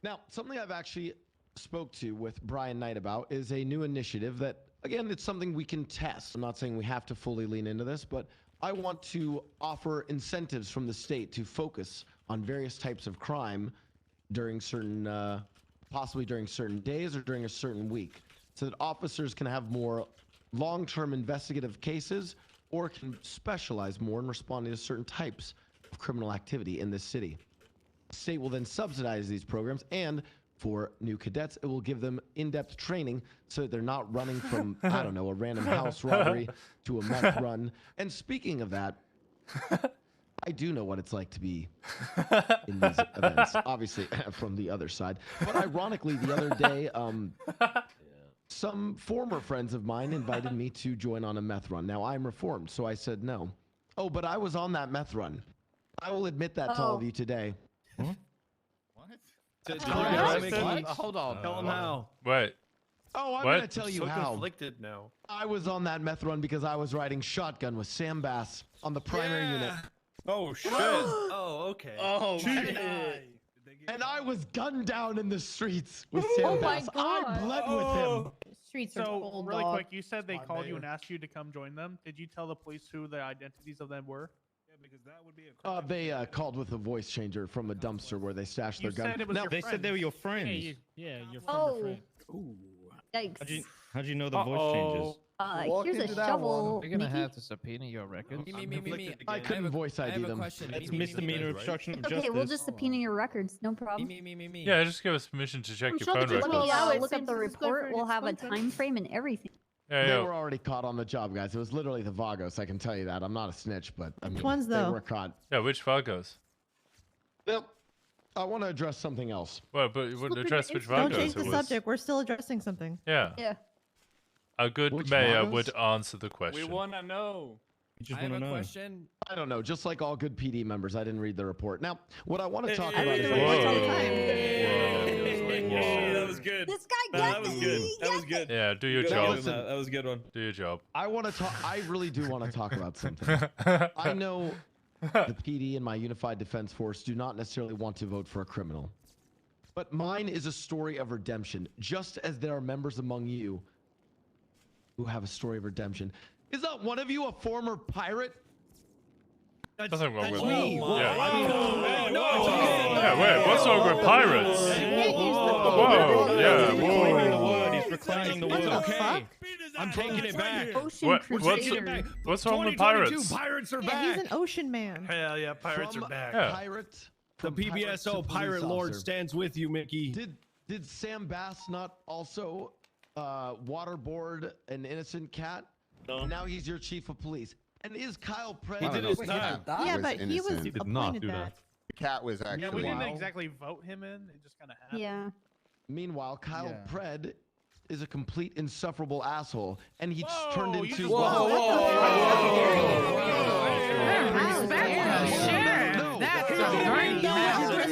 Now, something I've actually spoke to with Brian Knight about is a new initiative that, again, it's something we can test. I'm not saying we have to fully lean into this, but I want to offer incentives from the state to focus on various types of crime during certain, possibly during certain days or during a certain week, so that officers can have more long-term investigative cases or can specialize more in responding to certain types of criminal activity in this city. The state will then subsidize these programs, and for new cadets, it will give them in-depth training so that they're not running from, I don't know, a random house robbery to a meth run. And speaking of that, I do know what it's like to be in these events, obviously from the other side. But ironically, the other day, some former friends of mine invited me to join on a meth run. Now, I'm reformed, so I said no. Oh, but I was on that meth run. I will admit that to all of you today. What? Hold on. Tell him how. Wait. Oh, I'm What? going to tell you so how. conflicted now. I was on that meth run because I was riding shotgun with Sam Bass on the primary unit. Oh shit. Oh okay. Oh Jeez. man. And I was gunned down in the streets with Sam Oh my Bass. I God. bled with him. Streets are So, cold, really dog. quick, you said they called you and asked you to come join them. Did you tell the police who the identities of them were? Yeah, because that would be a They called with a voice changer from a dumpster where they stashed You their gun. said it was Now, your They said they were your friends. Yeah, your Oh. friend. Yikes. How'd you know the voice changes? Here's a into that shovel. We're gonna Mickey. have to subpoena your records. Me. I couldn't voice ID them. That's misdemeanor obstruction of justice. Okay, we'll just subpoena your records. No problem. Me. Yeah, just give us permission to check your sure phone that you records. will. Let me Yeah, look up since the this is going report. for We'll have a explosive. time frame and everything. Yeah, They yeah. were already caught on the job, guys. It was literally the Vagos. I can tell you that. I'm not a snitch, but I mean, ones, they though? were caught. Yeah, which Fargos? Well, I want to address something else. Well, but you wouldn't address which Don't Fargos change it the was. subject. We're still addressing something. Yeah. Yeah. A good Which mayor Fargos? would answer the We question. wanna know. You just I have want a to know. question. I don't know. Just like all good PD members, I didn't read the report. Now, what I want to talk Hey, about is hey, all the Whoa. time. Whoa. That was good. This guy Nah, got that was me. good. That was good. Yeah, do your Good job. job. Listen. That was a good one. Do your job. I want to talk. I really do want to talk about something. I know the PD and my Unified Defense Force do not necessarily want to vote for a criminal, but mine is a story of redemption. Just as there are members among you who have a story of redemption. Is not one of you a former pirate? Nothing wrong with me. that. Whoa. Yeah. I mean, no. Yeah, wait, what's wrong with pirates? Whoa, yeah, Reclaiming the whoa. word. He's reclaiming the What word. the fuck? I'm taking it back. Ocean What's Crusader. wrong with pirates? Pirates are Yeah, he's back. an ocean man. Hell yeah, pirates From are back. Yeah. Pirate. The from pirate to PBSO police Pirate Lord officer. stands with you, Mickey. Did Sam Bass not also waterboard an innocent cat? No. Now he's your chief of police. And is Kyle Pratt? He did his time. Yeah, but he was innocent. did not appointed do that. that. The cat was Yeah, we actually. didn't Wow. exactly vote him in. It just kind of happened. Yeah. Meanwhile, Kyle Yeah. Pred is a complete insufferable asshole, and he's turned you into. just- Respect the sheriff. That's a great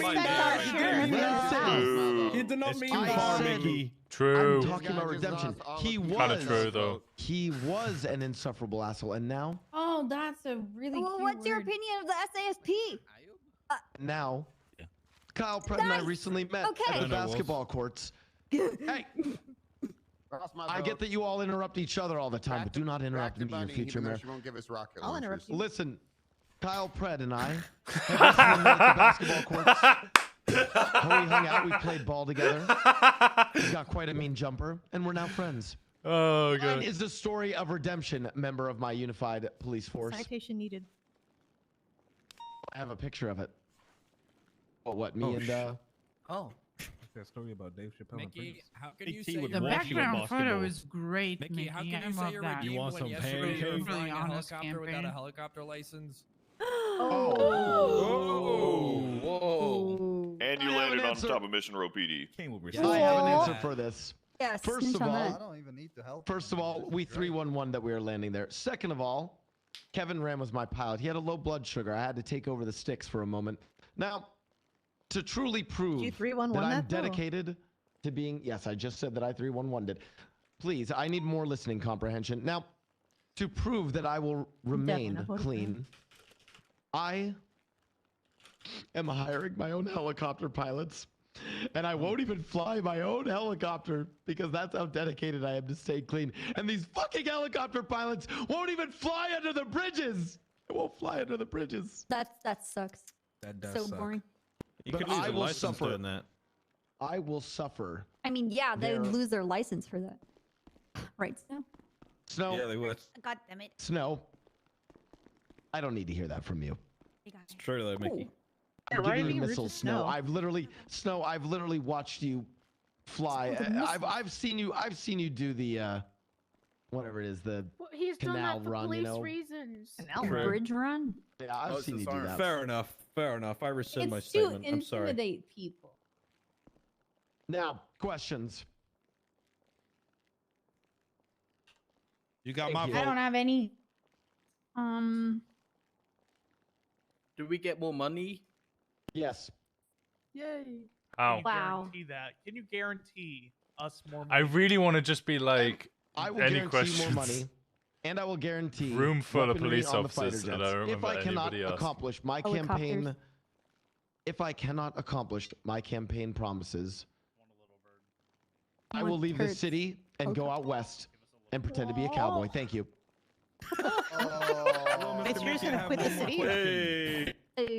Respect our sheriff. He did not mean I far, said- Mickey. True. I'm talking about redemption. He Kind of was. true, though. He was an insufferable asshole, and now, Oh, that's a really Well, cute what's your word. opinion of the SASP? now, Kyle Pred and I recently met Okay. at the Thunder Wolf. basketball courts. Hey, I get that you all interrupt each other all the time, but do not interrupt me, your future mayor. She won't give us rocket I'll launchers. interrupt you. Listen, Kyle Pred and I have recently met at the basketball courts. We hung out, we played ball together. He's got quite a mean jumper, and we're now friends. Oh, Mine God. is the story of redemption, member of my unified police force. Citation needed. I have a picture of it. What, me Oh, and Oh. That story about Dave Chappelle. and Mickey, Prince. how can Big you T say would The you're walk you with background photo basketball. is great, Mickey, Mickey. how can I you say love you're that. redeemed want when some yesterday you pancakes? were Really flying a honest helicopter without a campaign. helicopter license? Whoa. And you I have landed an on answer. top of Mission Row PD. Came with I have an Cool. answer for this. Yes. First of on all- that. I don't even need to help. First of all, we 311 that we were landing there. Second of all, Kevin Ram was my pilot. He had a low blood sugar. I had to take over the sticks for a moment. Now, to truly prove You 311 that I'm that, though? dedicated to being, yes, I just said that I 311 did. Please, I need more listening comprehension. Now, to prove that I will remain Definitely. clean, I am hiring my own helicopter pilots. And I won't even fly my own helicopter because that's how dedicated I am to stay clean. And these fucking helicopter pilots won't even fly under the bridges. They won't fly under the bridges. That sucks. That does So suck. boring. You But could lose I your will license suffer. doing that. I will suffer. I mean, yeah, they They're- lose their license for that. Right, so. Snow. Yeah, they would. God damn it. Snow. I don't need to hear that from you. It's true though, Mickey. I'm why are giving you you being rude missiles, to Snow. Snow? I've literally watched you fly. I've seen you do the whatever it is, the Well, he's canal done that for run, police you know. reasons. Bridge run. Yeah, I've seen you do that. Fair enough. Fair enough. I rescind my It's to statement. I'm sorry. intimidate people. Now, questions. You got Thank my you. vote. I don't have any. Do we get more money? Yes. Yay. How? Guarantee that? Can you guarantee us more money? I really want to just be like, I will any guarantee questions? more money, and I will guarantee Room full of weaponry police on the fighter officers, and I jets. don't If I remember cannot anybody else. accomplish my campaign, if I cannot accomplish my campaign promises, I will leave this city and go out west and pretend to be a cowboy. Thank you. It's you're just gonna quit the city?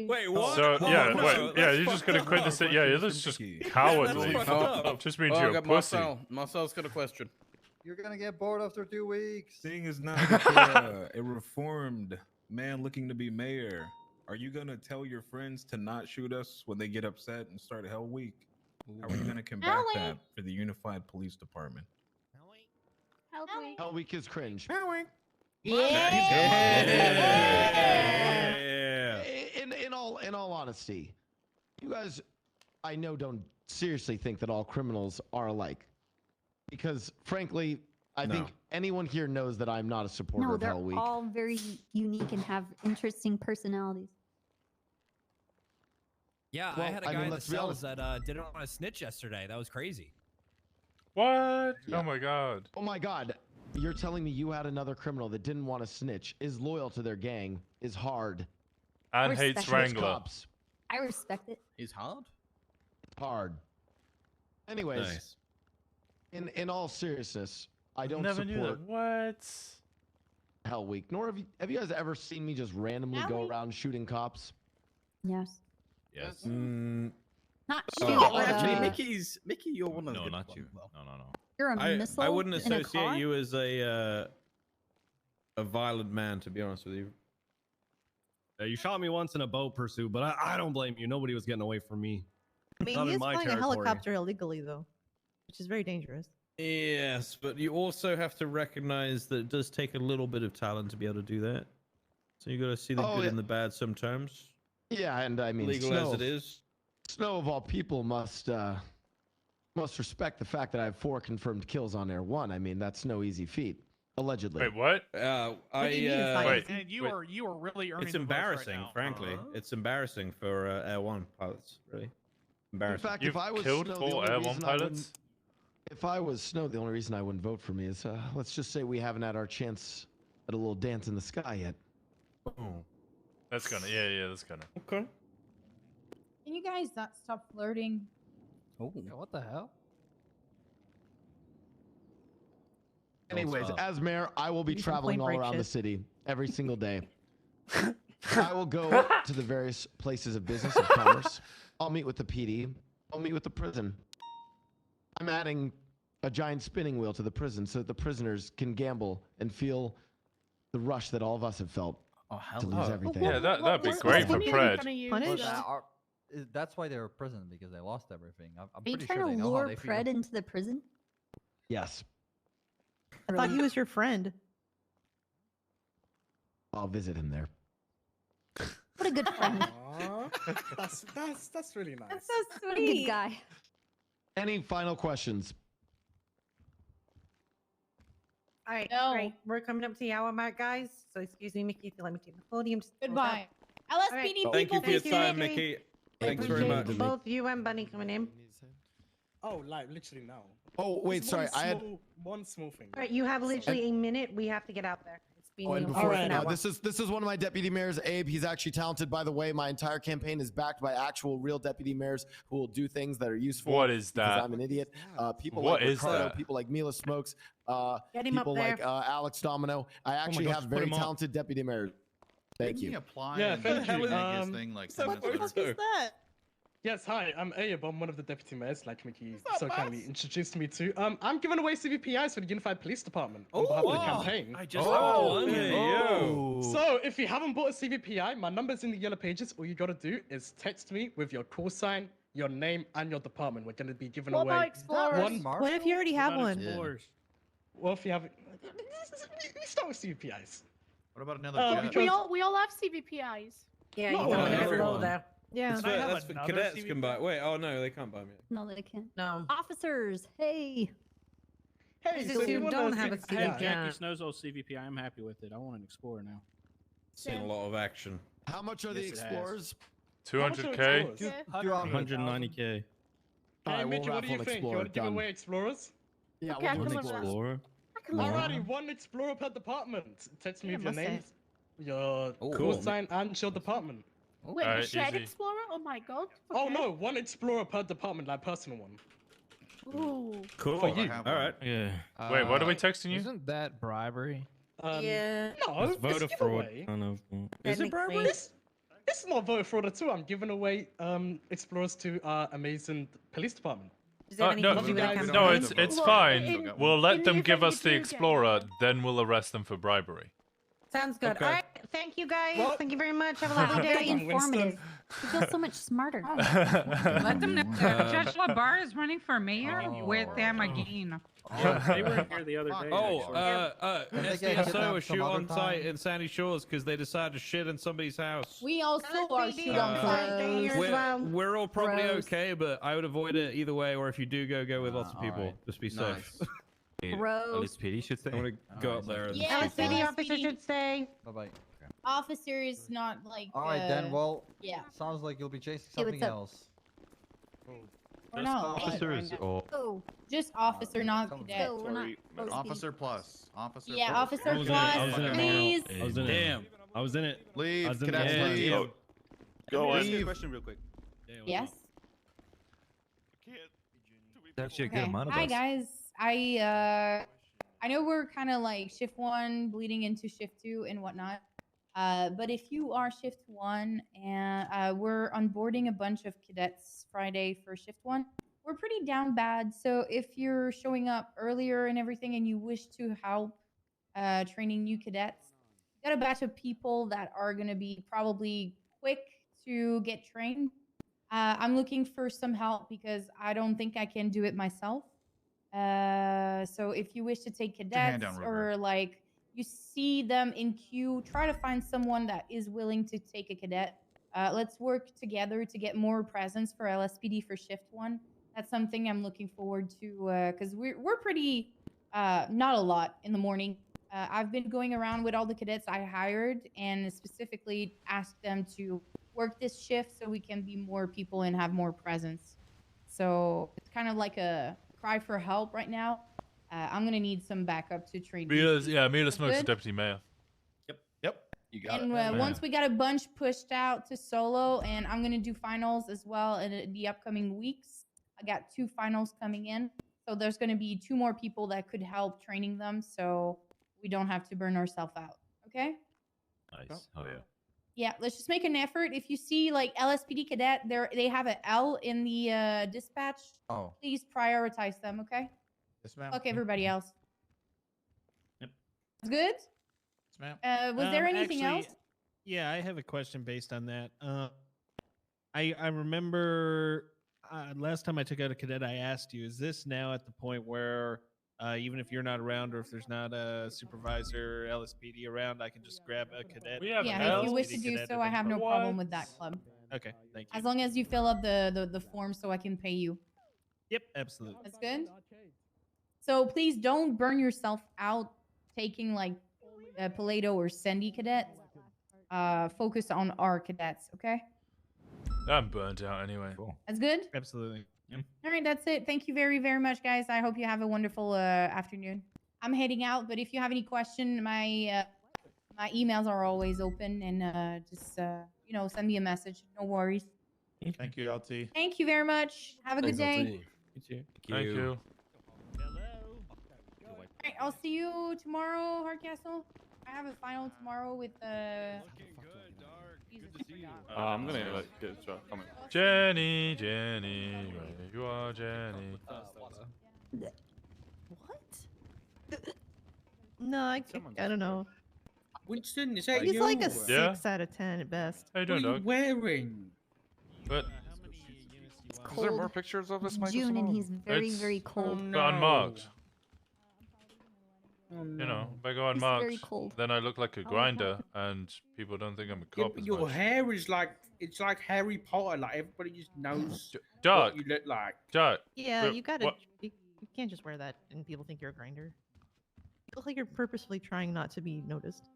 Wait, what? So Oh, yeah, no, wait, yeah, you're just gonna quit the city. Yeah, that's just cowardly. That's fucked up. Just means Oh, I you're a got pussy. Marcel's got a question. You're gonna get bored after 2 weeks. Seeing as now that you're a reformed man looking to be mayor, are you gonna tell your friends to not shoot us when they get upset and start Hell Week? How are you gonna combat Hell that Week. for the unified police department? Hell Week is cringe. Yeah. In all honesty, you guys, I know, don't seriously think that all criminals are alike, because frankly, I think anyone here knows that I'm not a supporter No, of they're Hell Week. all very unique and have interesting personalities. Yeah, I Well, had a I guy mean, in the let's be cells honest. that didn't want to snitch yesterday. That was crazy. What? Oh my god. Oh my god. You're telling me you had another criminal that didn't want to snitch, is loyal to their gang, is hard, And Respect hates it. Wrangler. cops, I respect it. He's hard. hard. Anyways, Nice. in all seriousness, I don't Never knew support that. What? Hell Week. Nor have you guys ever seen me just randomly go around shooting cops? Yes. Yes. Not Oh, shoot, Oh, but, actually, Mickey, you're one of the No, good not ones. you. Well, No. you're a missile. I wouldn't in a associate car? you as a violent man, to be honest with you. You shot me once in a boat pursuit, but I don't blame you. Nobody was getting away from me. I mean, Not he in is my flying a territory. helicopter illegally, though, which is very dangerous. Yes, but you also have to recognize that it does take a little bit of talent to be able to do that. So you got to see the Oh, good yeah. and the bad sometimes. Yeah, and I mean, Legal Snow, as it is. Snow of all people must respect the fact that I have 4 confirmed kills on Air 1. I mean, that's no easy feat. Allegedly. Wait, what? What do you mean it's not wait. easy? And you are really earning. It's the votes right embarrassing, now. frankly. It's embarrassing for Air 1 pilots, really. In Embarrassing. fact, You've if I was killed Snow, the 4 only Air 1 reason I wouldn't- pilots? If I was Snow, the only reason I wouldn't vote for me is, let's just say we haven't had our chance at a little dance in the sky yet. Oh. That's gonna. Yeah, that's gonna. Okay. Can you guys not stop flirting? Oh. Yeah, what the hell? Anyways, stop. as mayor, I will be You some traveling point all break around the shit. city every single day. I will go to the various places of business and commerce. I'll meet with the PD. I'll meet with the prison. I'm adding a giant spinning wheel to the prison so that the prisoners can gamble and feel the rush that all of us have felt to lose everything. Yeah, that'd be great for Pred. Punished? That's why they're in prison, because they lost everything. I'm Are you pretty trying sure they to know how lure they feel. Pred into the prison? Yes, I thought he was your friend. I'll visit him there. What a good friend. That's really nice. That's so What a good sweet. guy. Any final questions? All right, No. great. We're coming up to the hour mark, guys. So excuse me, Mickey, if you let me take the podium. Just close Goodbye. out. LSPD All right. Thank you for your Thank you, time, Mickey. Mickey. Thanks very Appreciate much. both you and Bunny coming in. Oh, like literally now. Oh, wait, Just sorry. one I had. small- one small thing. All right, you have literally a minute. We have to get out there. It's been Oh, and almost before an hour. this is one of my deputy mayors, Abe. He's actually talented, by the way. My entire campaign is backed by actual real deputy mayors who will do things that are useful. What is because that? I'm an idiot. People What like is Ricardo, that? people like Mila Smokes, Get him up people there. like Alex Domino. I actually gosh, have put very him up. talented deputy mayors. Thank Didn't he you. apply Yeah, and thank make you. his thing like 10 minutes later? What is that? Yes, hi, I'm Abe. I'm one of the deputy mayors, like Mickey so kindly introduced me to. I'm giving away CVPIs for the Unified Police Department on behalf of the campaign. I just found one. Hey, yo. So, if you haven't bought a CVPI, my number's in the yellow pages. All you gotta do is text me with your call sign, your name, and your department. We're gonna be giving What away about Explorers? What if you already have one? Well, if you have, we start with CVPIs. What about another Uh, jet? because- We all have CVPIs. Yeah, No, you don't have everyone. to there. Yeah. It's for, that's for cadets can buy. Wait, oh no, they can't buy me. No, they can't. No. Officers, hey. Hey, This so is you who want don't a have a CVPI? I have CVPI. Jackie Snow's old CVPI. I'm happy with it. I want an Explorer now. Seen a lot of action. How much are the Yes, it has. explorers? 200k. 190k. Hey, Alright, Mitch, we'll what do you raffle think? You Explorer, want to give done. away Explorers? Yeah, Okay, I we'll can do live with that. Explorer. I can live with that. Alrighty, one Explorer per department. Text me Yeah, with your must name, your Oh, call cool. sign, and your department. Wait, Alright, the Shared easy. Explorer? Oh my god. Oh Okay. no, one Explorer per department, like personal one. Ooh. Cool. For you. All right. Yeah. Wait, what are we texting you? Isn't that bribery? Yeah. No, It's it's voter fraud. giveaway. Kind of. Is it bribery? It's not voter fraud at all. I'm giving away Explorers to our amazing police department. Does that have No, anything to do with guys- the no, campaign? it's Well, fine. in- We'll let in them the give event us you the do get Explorer, one. then we'll arrest them for bribery. Sounds good. Okay. All right. Thank you guys. Well- Thank you very much. Have a Wow, lovely very day. informative. You feel so much smarter. Let them know that Judge LaBarre is running for mayor with them again. They were here the other day. Oh, actually. They get SDSO kidnapped was some shoot other on site time. in Sandy Shores because they decided to shit in somebody's house. We also are LSPD shoot on on site. Thursday here as well. We're all probably Gross. okay, but I would avoid it either way. Or if you do go with lots of people. alright. Just be Nice. safe. Gross. LSPD should say. I'm gonna go up there. And Yeah, LSPD LSPD. officer should stay. Bye bye. Officers, not like. All right then. Well, yeah. sounds like you'll be chasing Hey, what's something up? else. Or no. Officers or Oh, Just officer, not cadet. so we're not supposed to be- Officer plus. Officer Yeah, plus. officer I was in it. I was in it. please. I was in it. Damn. I was in it. Leave. I was in Cadets, it. leave. Yeah. Go Ask you a Leave. question real quick. Yes. it's actually a good Okay. amount of Hi us. guys. I know we're kind of like shift 1 bleeding into shift 2 and whatnot. But if you are shift 1 and we're onboarding a bunch of cadets Friday for shift 1, we're pretty down bad. So if you're showing up earlier and everything and you wish to help training new cadets, got a batch of people that are going to be probably quick to get trained. I'm looking for some help because I don't think I can do it myself. So if you wish to take your hand cadets down, Ruger. or like you see them in queue, try to find someone that is willing to take a cadet. Let's work together to get more presence for LSPD for shift 1. That's something I'm looking forward to because we're pretty not a lot in the morning. I've been going around with all the cadets I hired and specifically asked them to work this shift so we can be more people and have more presence. So it's kind of like a cry for help right now. I'm gonna need some backup to train. Mila That's Smokes the good? deputy mayor. You got And it. once we got a bunch pushed out to solo, and I'm gonna do finals as well in the upcoming weeks. I got 2 finals coming in, so there's gonna be 2 more people that could help training them, so we don't have to burn ourselves out. Okay? Nice. Oh yeah. Yeah, let's just make an effort. If you see like LSPD cadet, they have an L in the dispatch. Oh. Please prioritize them. Okay? Yes, ma'am. Fuck everybody else. Yep. That's good. Yes, ma'am. Was there anything Actually, else? Yeah, I have a question based on that. I remember last time I took out a cadet, I asked you, is this now at the point where even if you're not around or if there's not a supervisor LSPD around, I can just grab a cadet? We have an Yeah, if you wish to LSPD do cadet so, I have no What? problem with that club. Okay, thank you. As long as you fill up the form so I can pay you. Yep, absolutely. That's good. So please don't burn yourself out taking like Paleto or Sandy cadets. Focus on our cadets, okay? I'm burnt out anyway. That's good? Absolutely. Yep. All right, that's it. Thank you very, very much, guys. I hope you have a wonderful afternoon. I'm heading out, but if you have any question, my emails are always open, and just send me a message. No worries. Thank you, LT. Thank you very much. Have a good day. Thank you. All right, I'll see you tomorrow, Hardcastle. I have a final tomorrow with Jesus, I forgot. I'm gonna get a job coming. Jenny, Jenny, where you are, Jenny? No, I don't know. Winston, is that He's you? like a Yeah. 6 out of 10 at best. How you What are doing, you dog? wearing? But Is there more pictures of this Michael June and Simone? he's very, It's- very cold. but unmarked. Oh, You know, no. if I go He's unmarked, very cold. then I look like a grinder, and people don't think I'm a Yeah, cop but as your much. hair is like it's like Harry Potter. Like everybody just knows Dark. what you look like. Dark. Yeah, But you gotta. what- You can't just wear that and people think you're a grinder. You look like you're purposefully trying not to be noticed.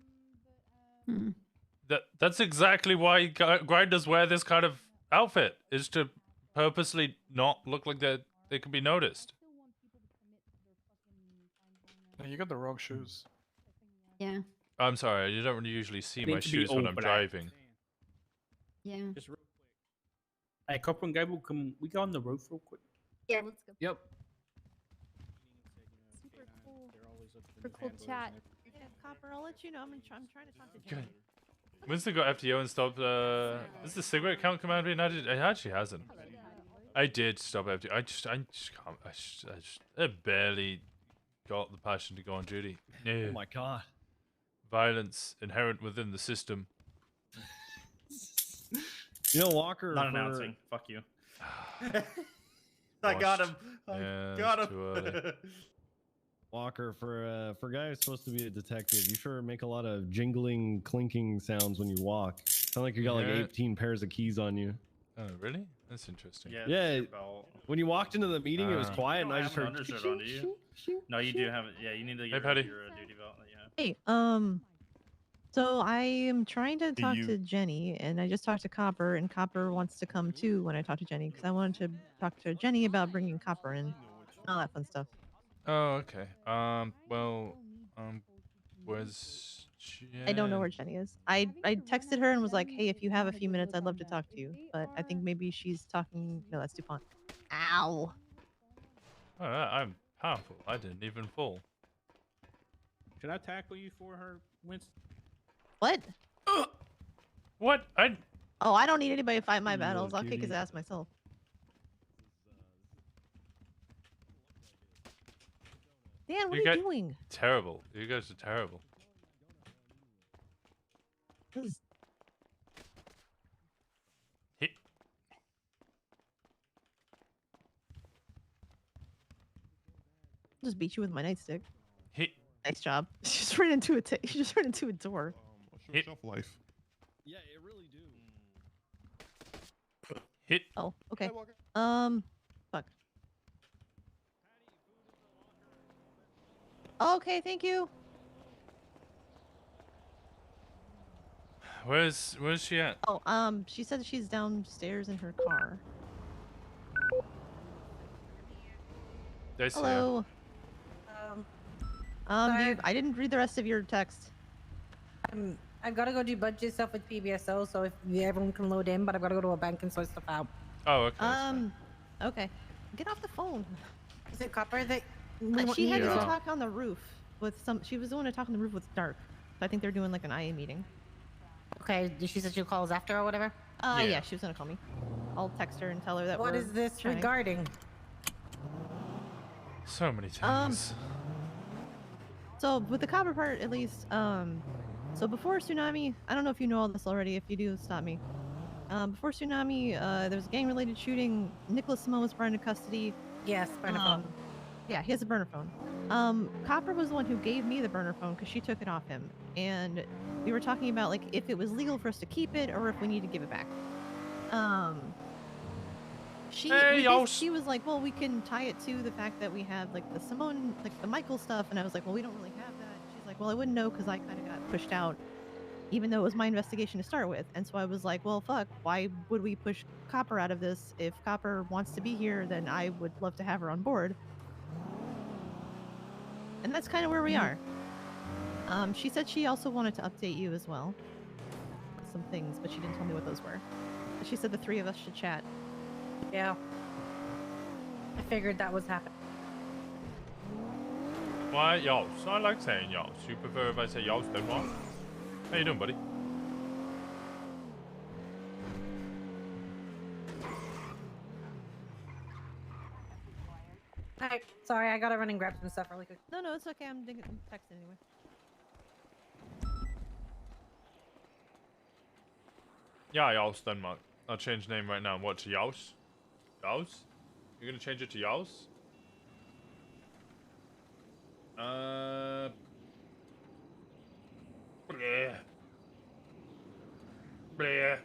That's exactly why grinders wear this kind of outfit, is to purposely not look like they can be noticed. Yeah, you got the wrong shoes. Yeah. I'm sorry, you don't usually see my Need to be shoes when all I'm black. driving. Yeah. Just real quick. Hey, Copper and Gable, can we go on the roof real quick? Yeah, let's go. Yep. Super cool. Super cool chat. Yeah, Copper, I'll let you know. I'm trying to talk to Jenny. Winston got FTO and stopped. Is the cigarette count command being added? It actually hasn't. I did stop FTO. I just can't. I barely got the passion to go on duty. No. Oh my god. Violence inherent within the system. You know, Walker. Not for- announcing. Fuck you. I got him. I Yeah, got it's him. too early. Walker, for a guy who's supposed to be a detective, you sure make a lot of jingling, clinking sounds when you walk. Sound like you got like Yeah. 18 pairs of keys on you. Oh, really? That's interesting. Yeah. Yeah. your belt. When you walked into the meeting, it was quiet, You and don't I just have heard. an undershirt on, do you? No, you do have it. Yeah, you need to get Patty. your duty belt. Yeah. Hey, so I am trying to talk you- to Jenny, and I just talked to Copper, and Copper wants to come too when I talk to Jenny, because I wanted to talk to Jenny about bringing Copper in, all that fun stuff. Oh, okay. Well, where's I don't know where Jenny is. I texted her and was like, hey, if you have a few minutes, I'd love to talk to you. But I think maybe she's talking. No, that's DuPont. Ow. Oh, I'm powerful. I didn't even fall. Should I tackle you for her, Winston? What? What? Oh, I don't need anybody to fight my You battles. little I'll kick his cutie. ass myself. Dan, what are you doing? Terrible. You guys are terrible. This is- Hit. Just beat you with my nightstick. Hit. Nice job. You just ran into a you just ran into a door. Hit. Shelf life. Yeah, it really do. Hit. Oh, okay. Fuck. Okay, thank you. Where's she at? Oh, she said she's downstairs in her car. Did I see her? Hello. Sorry. I didn't read the rest of your text. I've got to go do budget stuff with PBSO, so if everyone can load in, but I've got to go to a bank and sort stuff out. Oh, okay. Okay. Get off the phone. Is it Copper that She had to Yeah. talk on the roof with some. She was the one to talk on the roof with Dark. So I think they're doing like an IA meeting. Okay, did she said she'll call us after or whatever? Yeah, she was gonna call me. I'll text her and tell her that. What we're is this chatting. regarding? So many things. So with the copper part, at least, so before tsunami, I don't know if you know all this already. If you do, stop me. Before tsunami, there was a gang-related shooting. Nicholas Simone was brought into custody. Yes, burner phone. Yeah, he has a burner phone. Copper was the one who gave me the burner phone because she took it off him, and we were talking about like if it was legal for us to keep it or if we need to give it back. She was like, well, we can tie it to the fact that we have like the Simone, like the Michael stuff, and I was like, well, we don't really have that. She's like, well, I wouldn't know because I kind of got pushed out, even though it was my investigation to start with. And so I was like, well, fuck, why would we push Copper out of this? If Copper wants to be here, then I would love to have her on board. And that's kind of where we are. She said she also wanted to update you as well. With some things, but she didn't tell me what those were. But she said the three of us should chat. Yeah. I figured that was happening. Why, yo? So I like saying yo. So you prefer if I say yo, then what? How you doing, buddy? Alright, sorry, I gotta run and grab some stuff really quick. No, it's okay. I'm texting anyway. Yeah, Yaus, Denmark. I'll change name right now. What, to Yaus? Yaus? You're gonna change it to Yaus? Bleh. Bleh.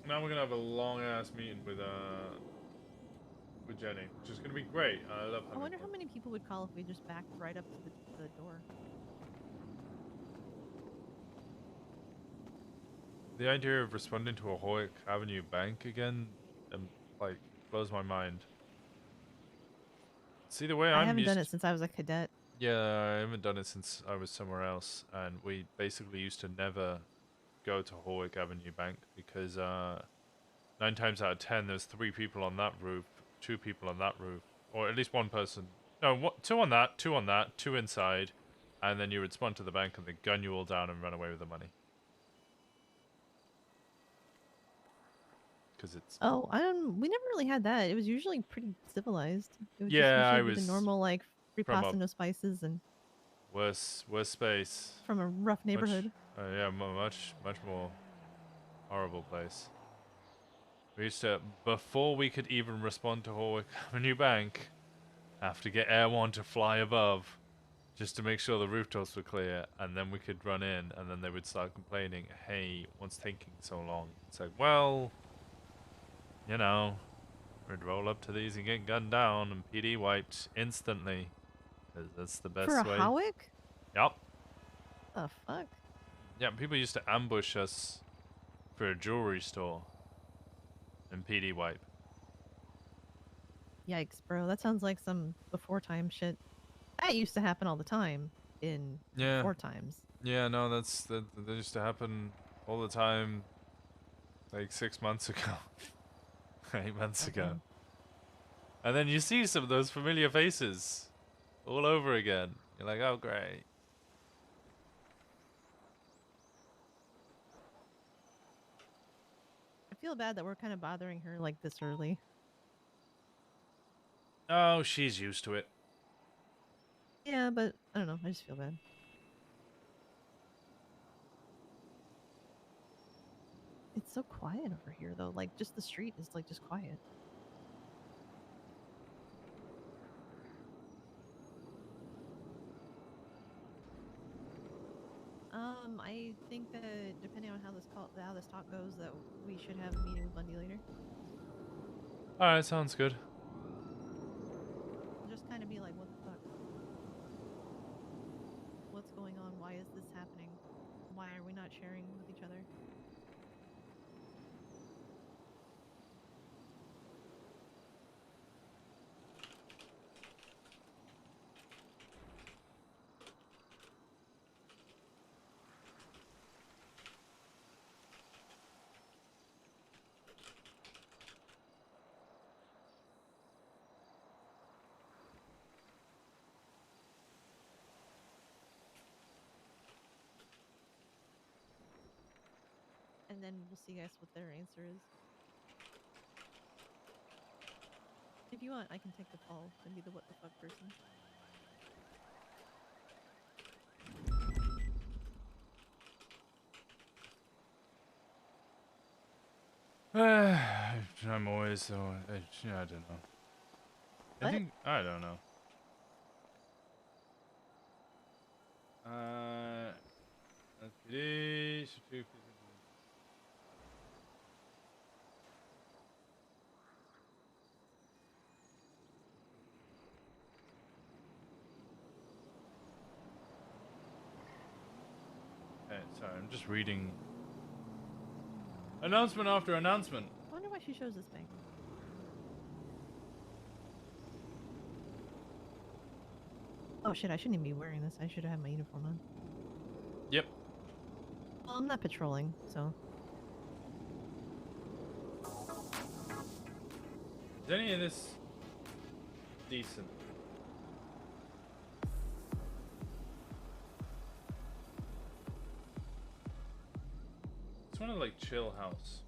Now we're gonna have a long ass meeting with Jenny, which is gonna be great. I love I having wonder fun. how many people would call if we just backed right up to the door. The idea of responding to a Hoyok Avenue bank again, like, blows my mind. See, the way I I'm haven't used done it since I was a cadet. Yeah, I haven't done it since I was somewhere else, and we basically used to never go to Hoyok Avenue Bank because 9 times out of 10 there's 3 people on that roof, 2 people on that roof, or at least 1 person. No, 2 on that, 2 on that, 2 inside, and then you would spawn to the bank and they'd gun you all down and run away with the money. Because it's... Oh, we never really had that. It was usually pretty civilized. It would Yeah, just I usually be was the normal like free from pasta, a no spices, and worse space. from a rough neighborhood. Yeah, much more horrible place. We used to, before we could even respond to Hoyok Avenue Bank, have to get Air 1 to fly above just to make sure the rooftops were clear, and then we could run in, and then they would start complaining, hey, what's taking so long? It's like, well, you know, we'd roll up to these and get gunned down and PD wiped instantly. 'Cause that's the best For a way. Howick? Yep. The fuck? Yeah, people used to ambush us for a jewelry store and PD wipe. Yikes, bro. That sounds like some before time shit. That used to happen all the time in Yeah. before times. Yeah, no, that used to happen all the time, like 6 months ago, 8 months ago. And then you see some of those familiar faces all over again. You're like, oh, great. I feel bad that we're kind of bothering her like this early. Oh, she's used to it. Yeah, but I don't know. I just feel bad. It's so quiet over here, though. Like, just the street is like just quiet. I think that depending on how this talk goes, that we should have a meeting with Bundy later. All right, sounds good. Just kind of be like, what the fuck? What's going on? Why is this happening? Why are we not sharing with each other? And then we'll see, guys, what their answer is. If you want, I can take the call and be the what the fuck person. I'm always so. Yeah, I don't know. What? I don't know. Okay, sorry, I'm just reading. Announcement after announcement. I wonder why she shows this bank. Oh shit, I shouldn't even be wearing this. I should have my uniform on. Yep. Well, I'm not patrolling, so. Is any of this decent? It's one of like chill house.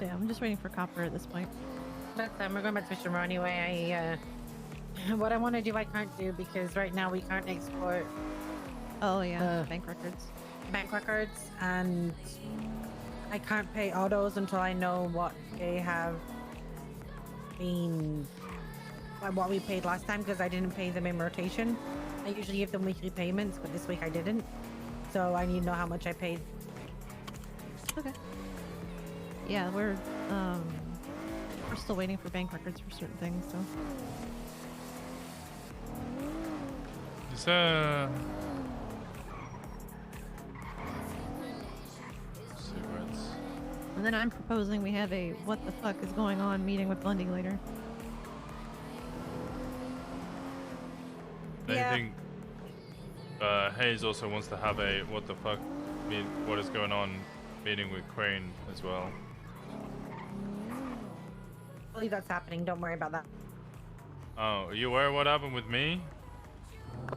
Yeah, I'm just waiting for copper at this point. But we're going back to Shamar anyway. What I want to do, I can't do because right now we can't export. Oh yeah, bank records. Bank records, and I can't pay autos until I know what they have been, what we paid last time, because I didn't pay them in rotation. I usually give them weekly payments, but this week I didn't. So I need to know how much I paid. Okay. Yeah, we're still waiting for bank records for certain things, so. Is there... And then I'm proposing we have a what the fuck is going on meeting with Lundy later. I think Hayes also wants to have a what the fuck, what is going on meeting with Crane as well. I believe that's happening. Don't worry about that. Oh, are you aware of what happened with me?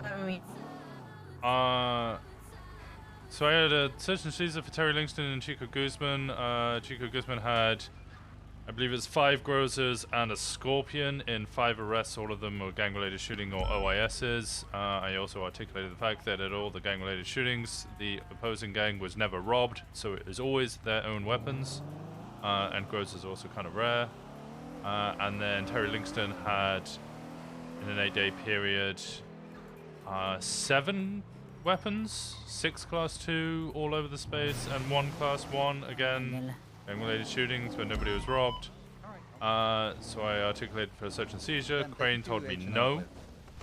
I mean, so I had a search and seizure for Terry Lingston and Chico Guzman. Chico Guzman had, I believe it's 5 grocers and a scorpion in 5 arrests. All of them were gang-related shooting or OISs. I also articulated the fact that at all the gang-related shootings, the opposing gang was never robbed, so it was always their own weapons. And grocers also kind of rare. And then Terry Lingston had, in an 8-day period, 7 weapons, 6 class 2 all over the space, and 1 class 1, again, gang-related shootings where nobody was robbed. So I articulated for search and seizure. Crane told me no,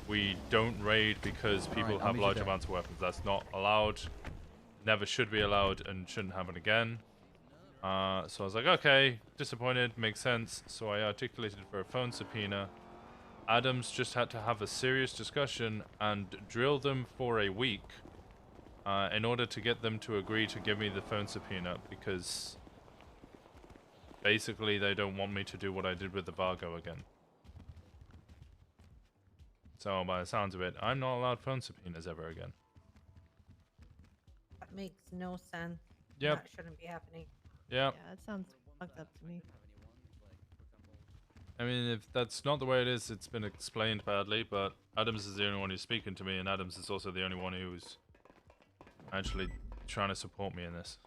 we don't raid because people have large amounts of weapons. That's not allowed, never should be allowed, and shouldn't happen again. So I was like, okay, disappointed, makes sense. So I articulated for a phone subpoena. Adams just had to have a serious discussion and drill them for a week in order to get them to agree to give me the phone subpoena, because basically they don't want me to do what I did with the Vargo again. So by the sounds of it, I'm not allowed phone subpoenas ever again. that makes no sense. Yep. That shouldn't be happening. Yeah. Yeah, that sounds fucked up to me. I mean, if that's not the way it is, it's been explained badly, but Adams is the only one who's speaking to me, and Adams is also the only one who's actually trying to support me in this.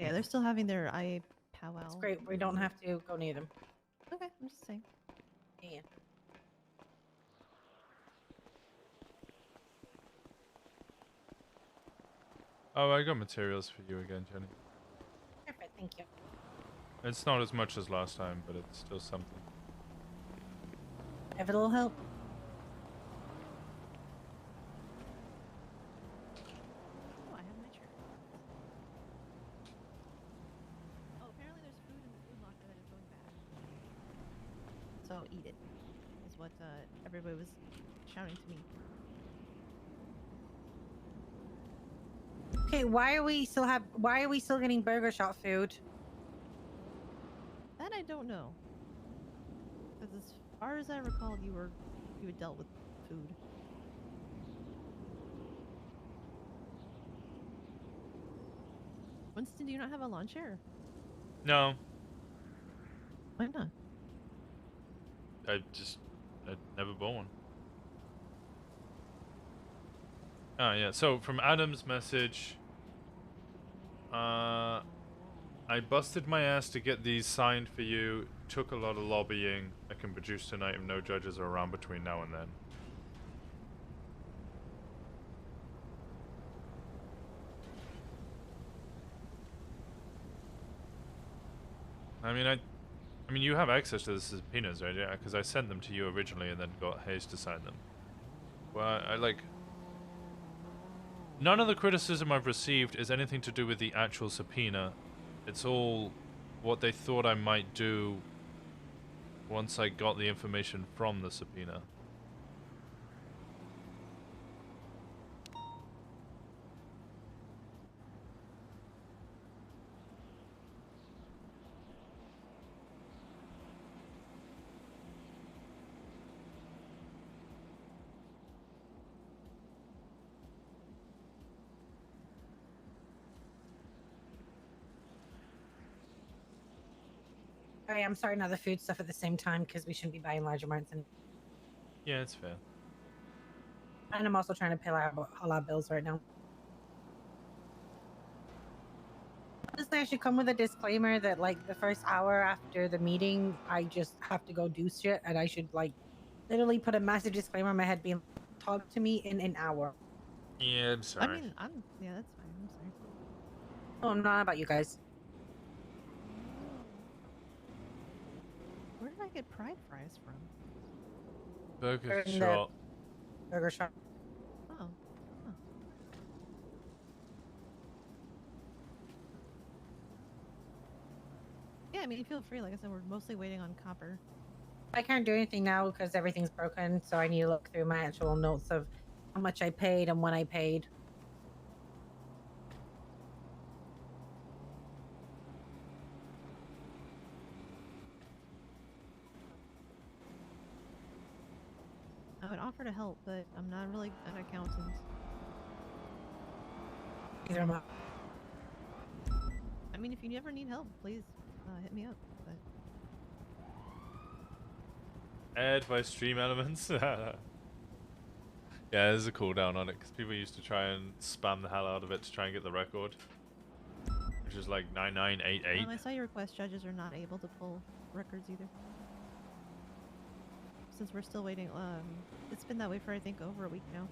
Yeah, they're still having their IA powwow. It's great. We don't have to go near them. Okay, I'm just saying. Yeah. Oh, I got materials for you again, Jenny. Perfect. Thank you. It's not as much as last time, but it's still something. If it'll help. Oh, I have my chair. Oh, apparently there's food in the food locker that is going bad. So eat it, is what everybody was shouting to me. Okay, why are we still getting burger shop food? That I don't know. Because as far as I recall, you had dealt with food. Winston, do you not have a lawn chair? No. Why not? I never bought one. Oh yeah, so from Adam's message, I busted my ass to get these signed for you, took a lot of lobbying. I can produce tonight if no judges are around between now and then. I mean, you have access to the subpoenas, right? Yeah, because I sent them to you originally and then got Hayes to sign them. Well, I like... None of the criticism I've received is anything to do with the actual subpoena. It's all what they thought I might do once I got the information from the subpoena. I am starting other food stuff at the same time because we shouldn't be buying large amounts. And it's fair. I'm also trying to pay a lot of bills right now. Honestly, I should come with a disclaimer that like the first hour after the meeting, I just have to go do shit, and I should like literally put a massive disclaimer in my head being talk to me in an hour. Yeah, I'm sorry. I mean, yeah, that's fine. I'm sorry. Oh, I'm not about you guys. Where did I get pride fries from? Burger In the shop. Burger shop. Oh. Huh. Yeah, I mean, feel free. Like I said, we're mostly waiting on copper. I can't do anything now because everything's broken, so I need to look through my actual notes of how much I paid and when I paid. I would offer to help, but I'm not really an accountant. Either am I. I mean, if you ever need help, please hit me up. But Add by stream elements. Yeah, there's a cooldown on it because people used to try and spam the hell out of it to try and get the record, which is like 9988. I saw your request. Judges are not able to pull records either. Since we're still waiting, it's been that way for I think over a week now.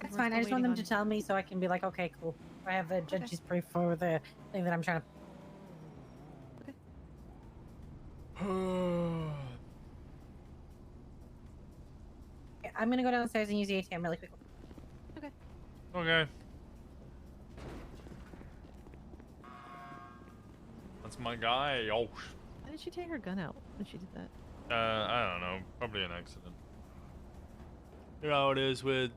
That's fine. I just want them to tell me so I can be like, okay, cool. I have the judge's proof for the thing that I'm trying to. Okay. I'm gonna go downstairs and use the ATM really quickly. Okay. Okay. That's my guy. Oh. Why did she take her gun out when she did that? I don't know. Probably an accident. You know how it is with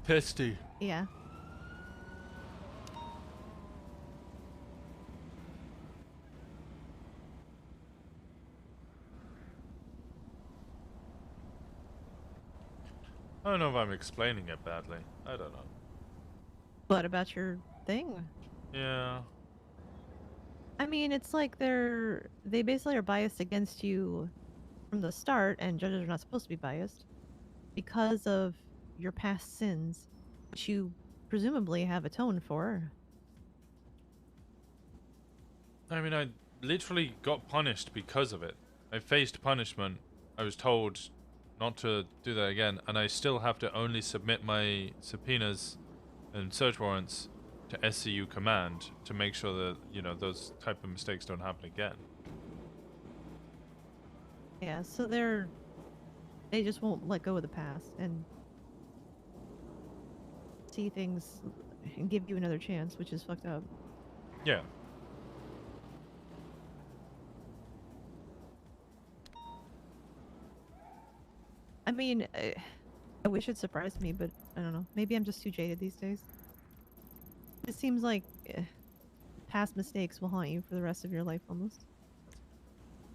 Pisty. Yeah. I don't know if I'm explaining it badly. I don't know. What about your thing? Yeah. I mean, it's like they basically are biased against you from the start, and judges are not supposed to be biased because of your past sins, which you presumably have atoned for. I mean, I literally got punished because of it. I faced punishment. I was told not to do that again, and I still have to only submit my subpoenas and search warrants to SCU command to make sure that, you know, those type of mistakes don't happen again. Yeah, so they just won't let go of the past and see things and give you another chance, which is fucked up. Yeah. I mean, I wish it surprised me, but I don't know. Maybe I'm just too jaded these days. It seems like past mistakes will haunt you for the rest of your life almost.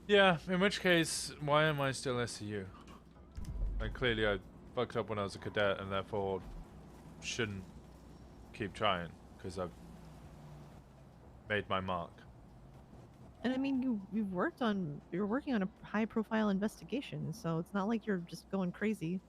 Yeah, in which case, why am I still SCU? Like, clearly I fucked up when I was a cadet and therefore shouldn't keep trying because I've made my mark. And I mean, you're working on a high profile investigation, so it's not like you're just going crazy.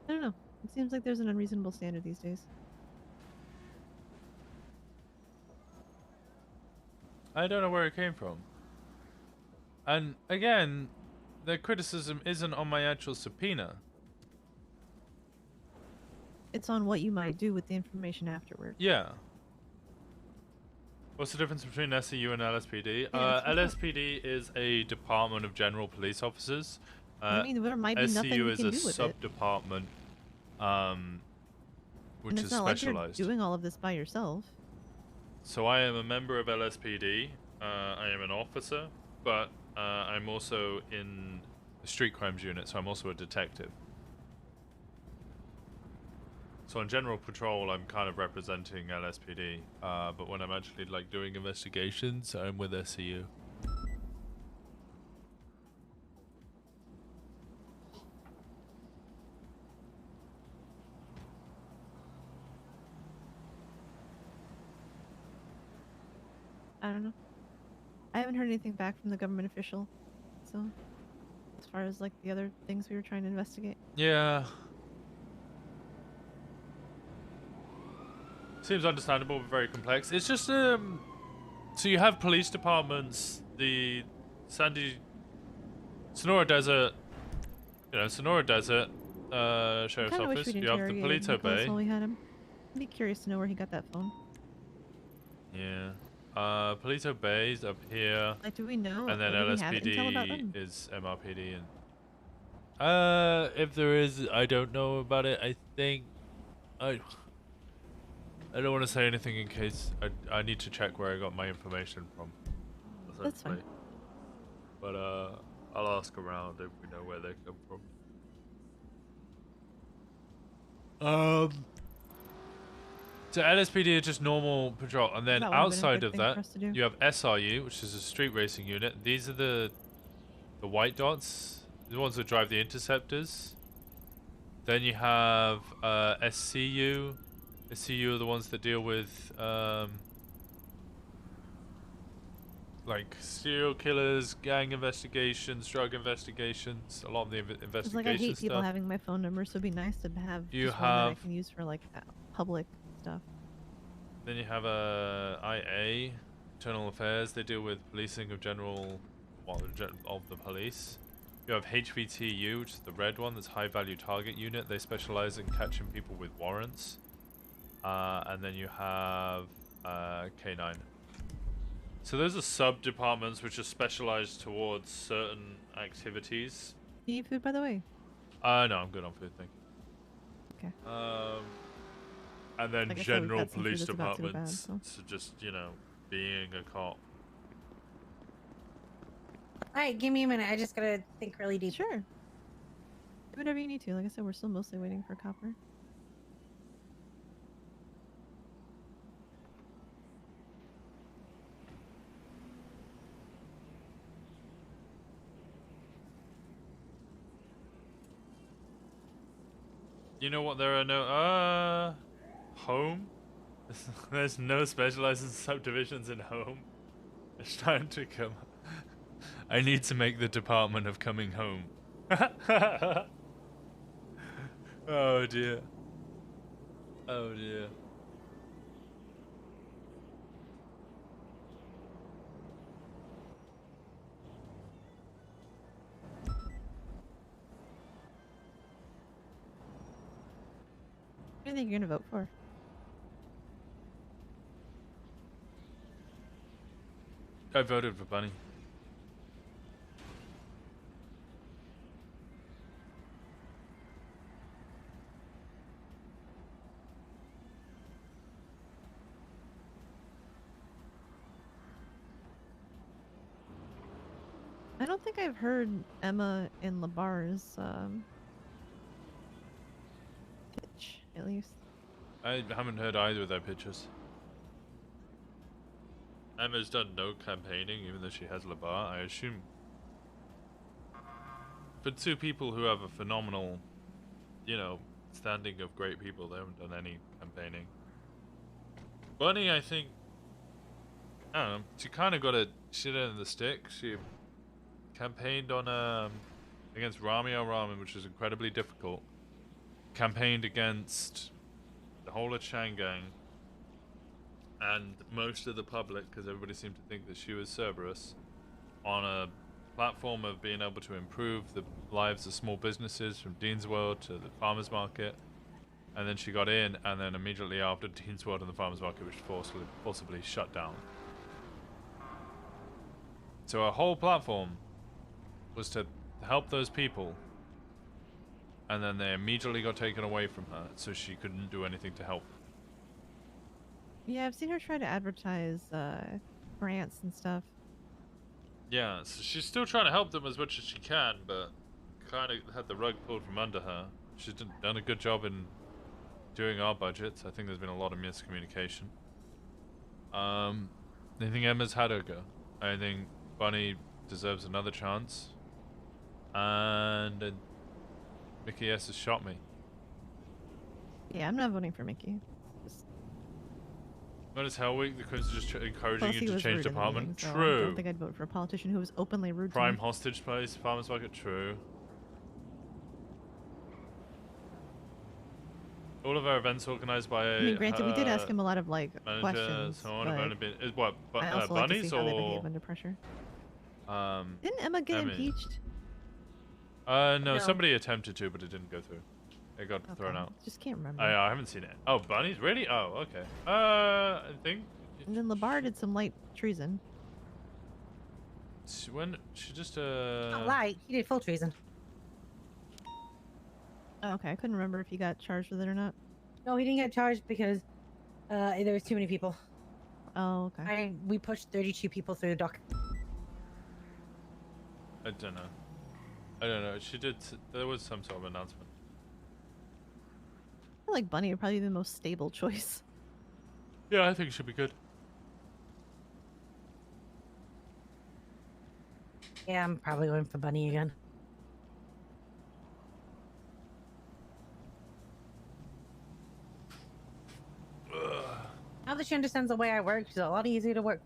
I don't know. It seems like there's an unreasonable standard these days. I don't know where it came from. And again, the criticism isn't on my actual subpoena. It's on what you might do with the information afterward. Yeah. What's the difference between SCU and LSPD? Yeah, LSPD is a department of general police officers. I mean, there might be nothing SCU we is can a do with it. sub-department, which And it's is not like specialized. you're doing all of this by yourself. So I am a member of LSPD. I am an officer, but I'm also in the street crimes unit, so I'm also a detective. So on general patrol, I'm kind of representing LSPD, but when I'm actually like doing investigations, I'm with SCU. I don't know. I haven't heard anything back from the government official. So, as far as like the other things we were trying to investigate. Yeah. Seems understandable, but very complex. It's just so you have police departments, the Sonora Desert, Sonora Desert Sheriff's I wish Office. we'd You have the interrogated Polito Nicholas Bay. while we had him. I'd be curious to know where he got that phone. Yeah. Polito Bay's up here. Like, do we know? And then do we have intel about LSPD them? is MRPD and if there is, I don't know about it. I think I don't want to say anything in case I need to check where I got my information from. That's fine. But I'll ask around if we know where they come from. So LSPD is just normal patrol, and then That would've been a outside good of thing for that, us to do. you have SRU, which is a street racing unit. These are the white dots, the ones that drive the interceptors. Then you have SCU. SCU are the ones that deal with like serial killers, gang investigations, drug investigations, a lot of the investigation It's like I hate people stuff. having my phone number, so it'd be nice to have You just one that I have- can use for like public stuff. Then you have IA, Internal Affairs. They deal with policing of of the police. You have HVTU, which is the red one. That's High Value Target Unit. They specialize in catching people with warrants. And then you have K9. So those are sub-departments which are specialized towards certain activities. Do you eat food, by the way? No, I'm good on food, thank you. Okay. And then Like I said, we've general got some food police that's about to go bad, departments. so. So just, being a cop. All right, give me a minute. I just gotta think really deep. Sure. Do whatever you need to. Like I said, we're still mostly waiting for copper. You know what? There are no home. There's no specialized subdivisions in home. It's time to come. I need to make the department of coming home. Oh dear. Oh dear. What do you think you're gonna vote for? I voted for Bunny. I don't think I've heard Emma and Labar's pitch, at least. I haven't heard either of their pitches. Emma's done no campaigning, even though she has Labar. I assume for two people who have a phenomenal, standing of great people, they haven't done any campaigning. Bunny, I think, I don't know, she kind of got a shit end of the stick. She campaigned on against Ramio Ramen, which is incredibly difficult. Campaigned against the whole of Shangang and most of the public, because everybody seemed to think that she was Cerberus, on a platform of being able to improve the lives of small businesses from Dean's World to the farmers market. And then she got in, and then immediately after, Dean's World and the farmers market was forcibly shut down. So her whole platform was to help those people, and then they immediately got taken away from her, so she couldn't do anything to help. Yeah, I've seen her try to advertise grants and stuff. Yeah, so she's still trying to help them as much as she can, but kind of had the rug pulled from under her. She's done a good job in doing our budgets. I think there's been a lot of miscommunication. I think Emma's had her go. I think Bunny deserves another chance. And Mickey S has shot me. Yeah, I'm not voting for Mickey. When it's Hell Week, the coach is just encouraging Plus, you he to was change rude in the department. meeting, so I True. don't think I'd vote for a politician who was openly rude Prime to me. hostage place, farmers market. True. All of our events organized by. I mean, granted, we did ask him a lot of like manager, questions, so on, have only but been, is what I also like to bunnies see how they or behave under pressure. Didn't Didn't Emma get impeached? No, No. somebody attempted to, but it didn't go through. It got thrown out. Just can't remember. I haven't seen it. Oh, bunnies? Really? Oh, okay. I think And then Labar did some light treason. she just Not light. He did full treason. Oh, okay, I couldn't remember if he got charged with it or not. No, he didn't get charged because there was too many people. Oh, okay. We pushed 32 people through the dock. I don't know. I don't know. She did. There was some sort of announcement. I feel like Bunny would probably be the most stable choice. Yeah, I think it should be good. Yeah, I'm probably going for Bunny again. Now that she understands the way I work, she's a lot easier to work.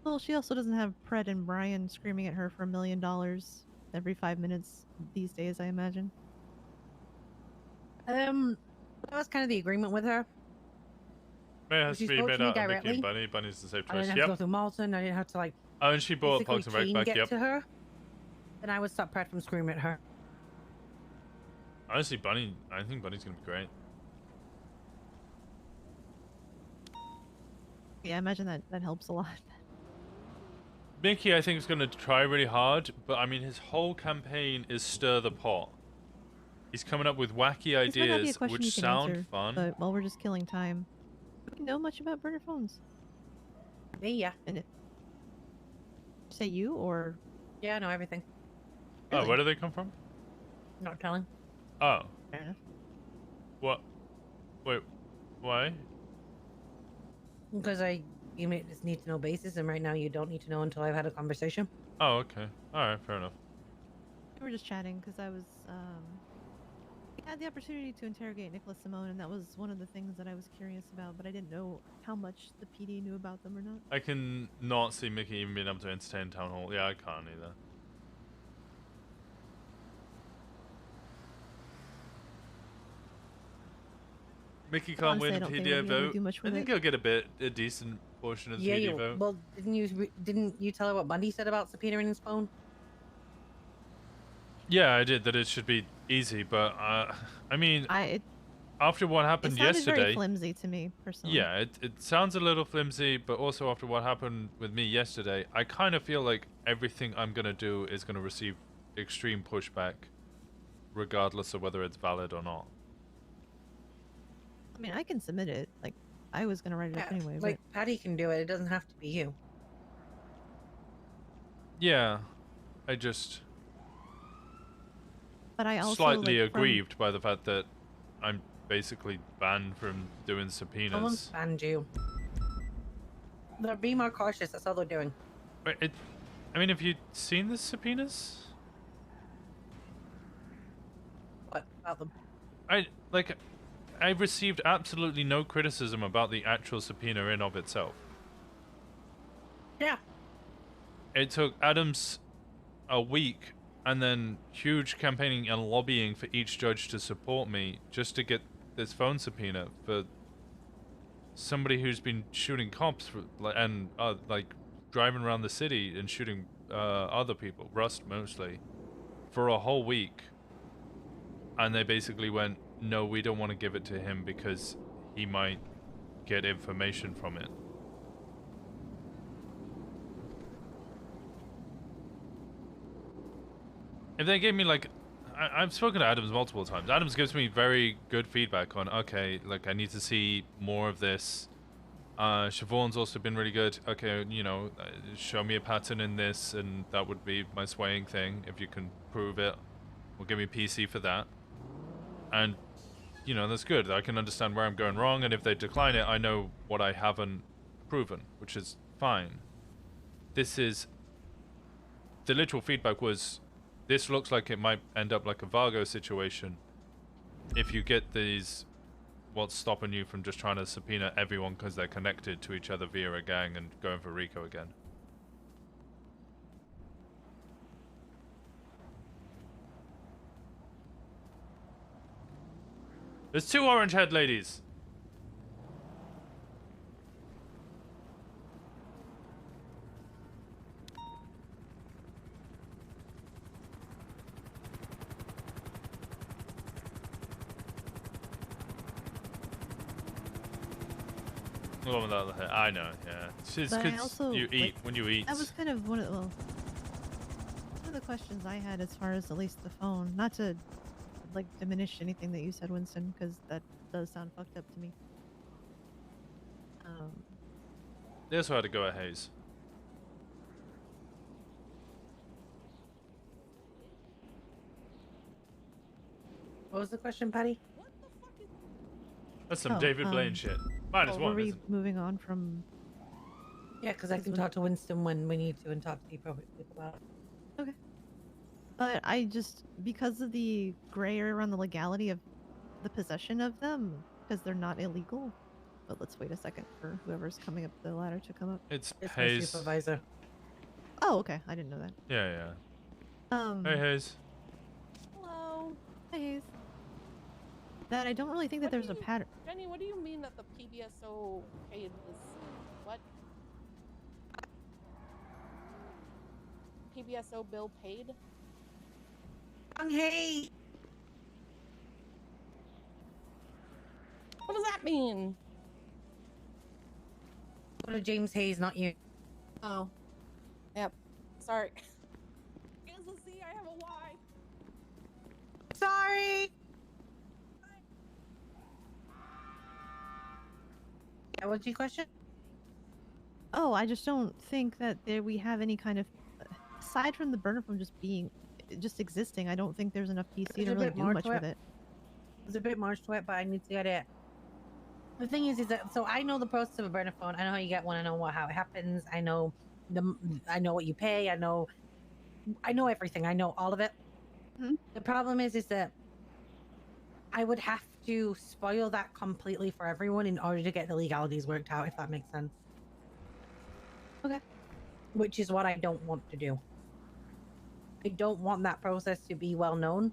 Well, she also doesn't have Pred and Brian screaming at her for $1 million every 5 minutes these days, I imagine. That was kind of the agreement with her. May has She to be spoke made to me out of Mickey directly. and Bunny. Bunny's the safe I choice. didn't have to go Yep. through Malton. I didn't have to like. Oh, and she bought physically Parks and Rec chain back. get Yep. to her. Then I would stop Pred from screaming at her. Honestly, Bunny. I think Bunny's gonna be great. Yeah, I imagine that helps a lot. Mickey, I think, is going to try really hard, but I mean, his whole campaign is stir the pot. He's coming up with wacky This might not be a ideas, question you which can sound answer, fun. But while we're just killing time, do you know much about burner phones? Me, yeah. And say you or? Yeah, I know everything. Oh, where do they come from? Not telling. Oh. Fair enough. What? Wait, why? Because you made this need to know basis, and right now you don't need to know until I've had a conversation. Oh, okay. Alright, fair enough. We were just chatting because I was had the opportunity to interrogate Nicholas Simone, and that was one of the things that I was curious about, but I didn't know how much the PD knew about them or not. I can not see Mickey even being able to entertain Town Hall. Yeah, I can't either. Mickey can't Honestly, I win don't think PDA we'll be able to vote. do much I with think it. he'll get a decent portion of the Yeah, PD vote. well, didn't you tell her what Bundy said about subpoenaing his phone? Yeah, I did. That it should be easy, but I mean, after what It happened sounded yesterday, very flimsy to me, personally. yeah, it sounds a little flimsy, but also after what happened with me yesterday, I kind of feel like everything I'm gonna do is gonna receive extreme pushback, regardless of whether it's valid or not. I mean, I can submit it. Like, I was gonna write it up anyway. Like, Patty can do it. It doesn't have to be you. Yeah, I just But I also slightly like, from- aggrieved by the fact that I'm basically banned from doing Someone subpoenas. banned you. They're being more cautious. That's all they're doing. Wait, I mean, have you seen the subpoenas? What about them? I've received absolutely no criticism about the actual subpoena in of itself. Yeah. It took Adams a week and then huge campaigning and lobbying for each judge to support me just to get this phone subpoena for somebody who's been shooting cops and driving around the city and shooting other people, Rust mostly, for a whole week. And they basically went, no, we don't want to give it to him because he might get information from it. If they gave me I've spoken to Adams multiple times. Adams gives me very good feedback on, okay, I need to see more of this. Siobhan's also been really good. Okay, show me a pattern in this, and that would be my swaying thing. If you can prove it, will give me PC for that. And, that's good. I can understand where I'm going wrong, and if they decline it, I know what I haven't proven, which is fine. The literal feedback was, this looks like it might end up like a Vargo situation if you get these what's stopping you from just trying to subpoena everyone because they're connected to each other via a gang and going for Rico again? There's 2 orange-haired ladies. The one without the hair. I know, yeah. It's But I 'cause also, you eat like, when you eat. That was kind of one of the questions I had as far as at least the phone. Not to like diminish anything that you said, Winston, because that does sound fucked up to me. There's where to go at Hayes. What was the question, Patty? That's some David Blaine shit. Minus Were one. we moving on from? Yeah, because I can talk to Winston when we need to and talk to people about it. Okay. But I just, because of the gray area around the legality of the possession of them, because they're not illegal. But let's wait a second for whoever's coming up the ladder to come up. It's my Hayes. supervisor. Oh, okay. I didn't know that. Yeah, yeah. Hey, Hayes. Hello. Hey, Hayes. That I don't really think that there's a pattern. Jenny, what do you mean that the PBSO paid was what? PBSO bill paid? Hey. What does that mean? Go to James Hayes, not you. Oh. Yep. Sorry. It's a C, I have a Y. Sorry. Yeah, what's your question? Oh, I just don't think that we have any kind of, aside from the burner phone just existing, I don't think there's enough PC There's to a really bit do more much to with it. it. There's a bit more to it, but I need to get it. The thing is that so I know the process of a burner phone. I know how you get one. I know how it happens. I know what you pay. I know everything. I know all of it. The problem is that I would have to spoil that completely for everyone in order to get the legalities worked out, if that makes sense. Okay. Which is what I don't want to do. I don't want that process to be well known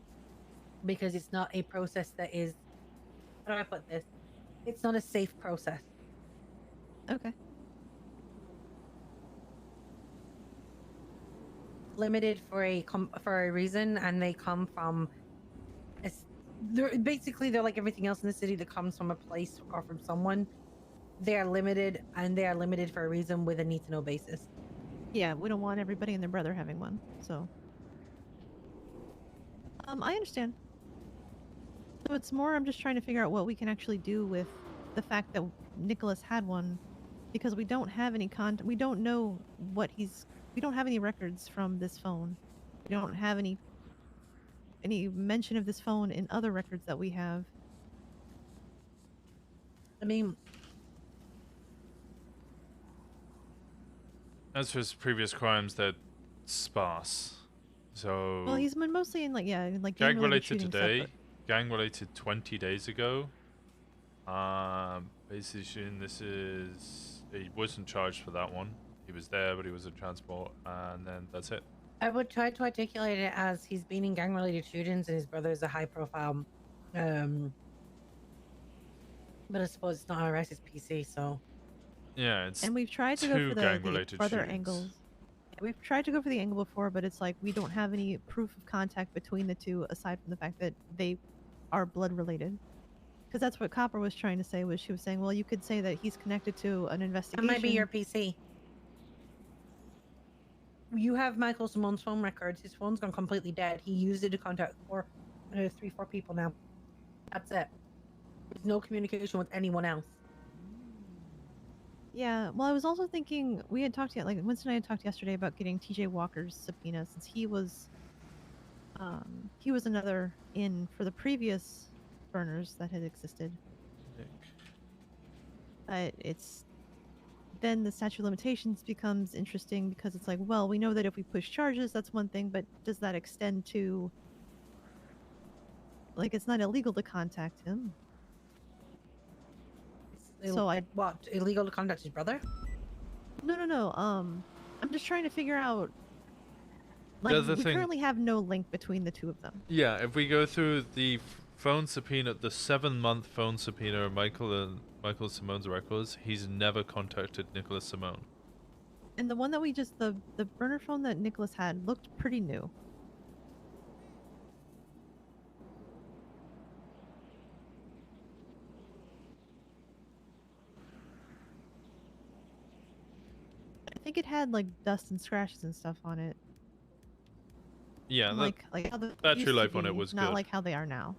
because it's not a process that is, how do I put this? It's not a safe process. Okay. Limited for a reason, and they come from they're like everything else in the city that comes from a place or from someone. They are limited, and they are limited for a reason with a need to know basis. Yeah, we don't want everybody and their brother having one, so. I understand. So it's more, I'm just trying to figure out what we can actually do with the fact that Nicholas had one, because we don't have any we don't know we don't have any records from this phone. We don't have any mention of this phone in other records that we have. I mean, as for his previous crimes, they're sparse. So. Well, he's been mostly in like gang gang-related related shooting today. stuff, Gang related 20 days ago. Basically, he wasn't charged for that one. He was there, but he was in transport, and then that's it. I would try to articulate it as he's been in gang-related shootings, and his brother is a high-profile. But I suppose it's not IRS, it's PC, so. Yeah, it's. and we've tried to go two for the gang-related other shootings. angles. We've tried to go for the angle before, but it's like we don't have any proof of contact between the two aside from the fact that they are blood related. Because that's what Copper was trying to say. She was saying, well, you could say that he's connected to an investigation. That might be your PC. You have Michael Simone's phone records. His phone's gone completely dead. He used it to contact 4 people now. That's it. There's no communication with anyone else. Yeah, well, I was also thinking we had talked, like Winston and I had talked yesterday about getting TJ Walker's subpoena since he was another in for the previous burners that had existed. But then the statute of limitations becomes interesting because it's like, well, we know that if we push charges, that's one thing, but does that extend to, like, it's not illegal to contact him? So what, illegal to contact his brother? No. I'm just trying to figure out. The Like, other we thing- currently have no link between the two of them. Yeah, if we go through the phone subpoena, the 7-month phone subpoena of Michael Simone's records, he's never contacted Nicholas Simone. And the one that we just the burner phone that Nicholas had looked pretty new. I think it had like dust and scratches and stuff on it. Yeah, Like how the battery used to life on it be, was not good. like how they are now.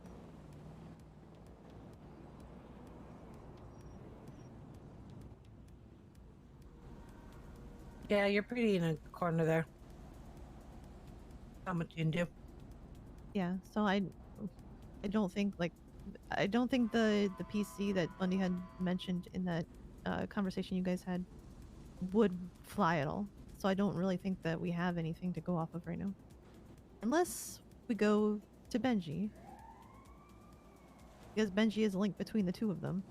Yeah, you're pretty in a corner there. Not much you can do. Yeah, so I don't think the PC that Bundy had mentioned in that conversation you guys had would fly at all. So I don't really think that we have anything to go off of right now, unless we go to Benji, because Benji is a link between the two of them.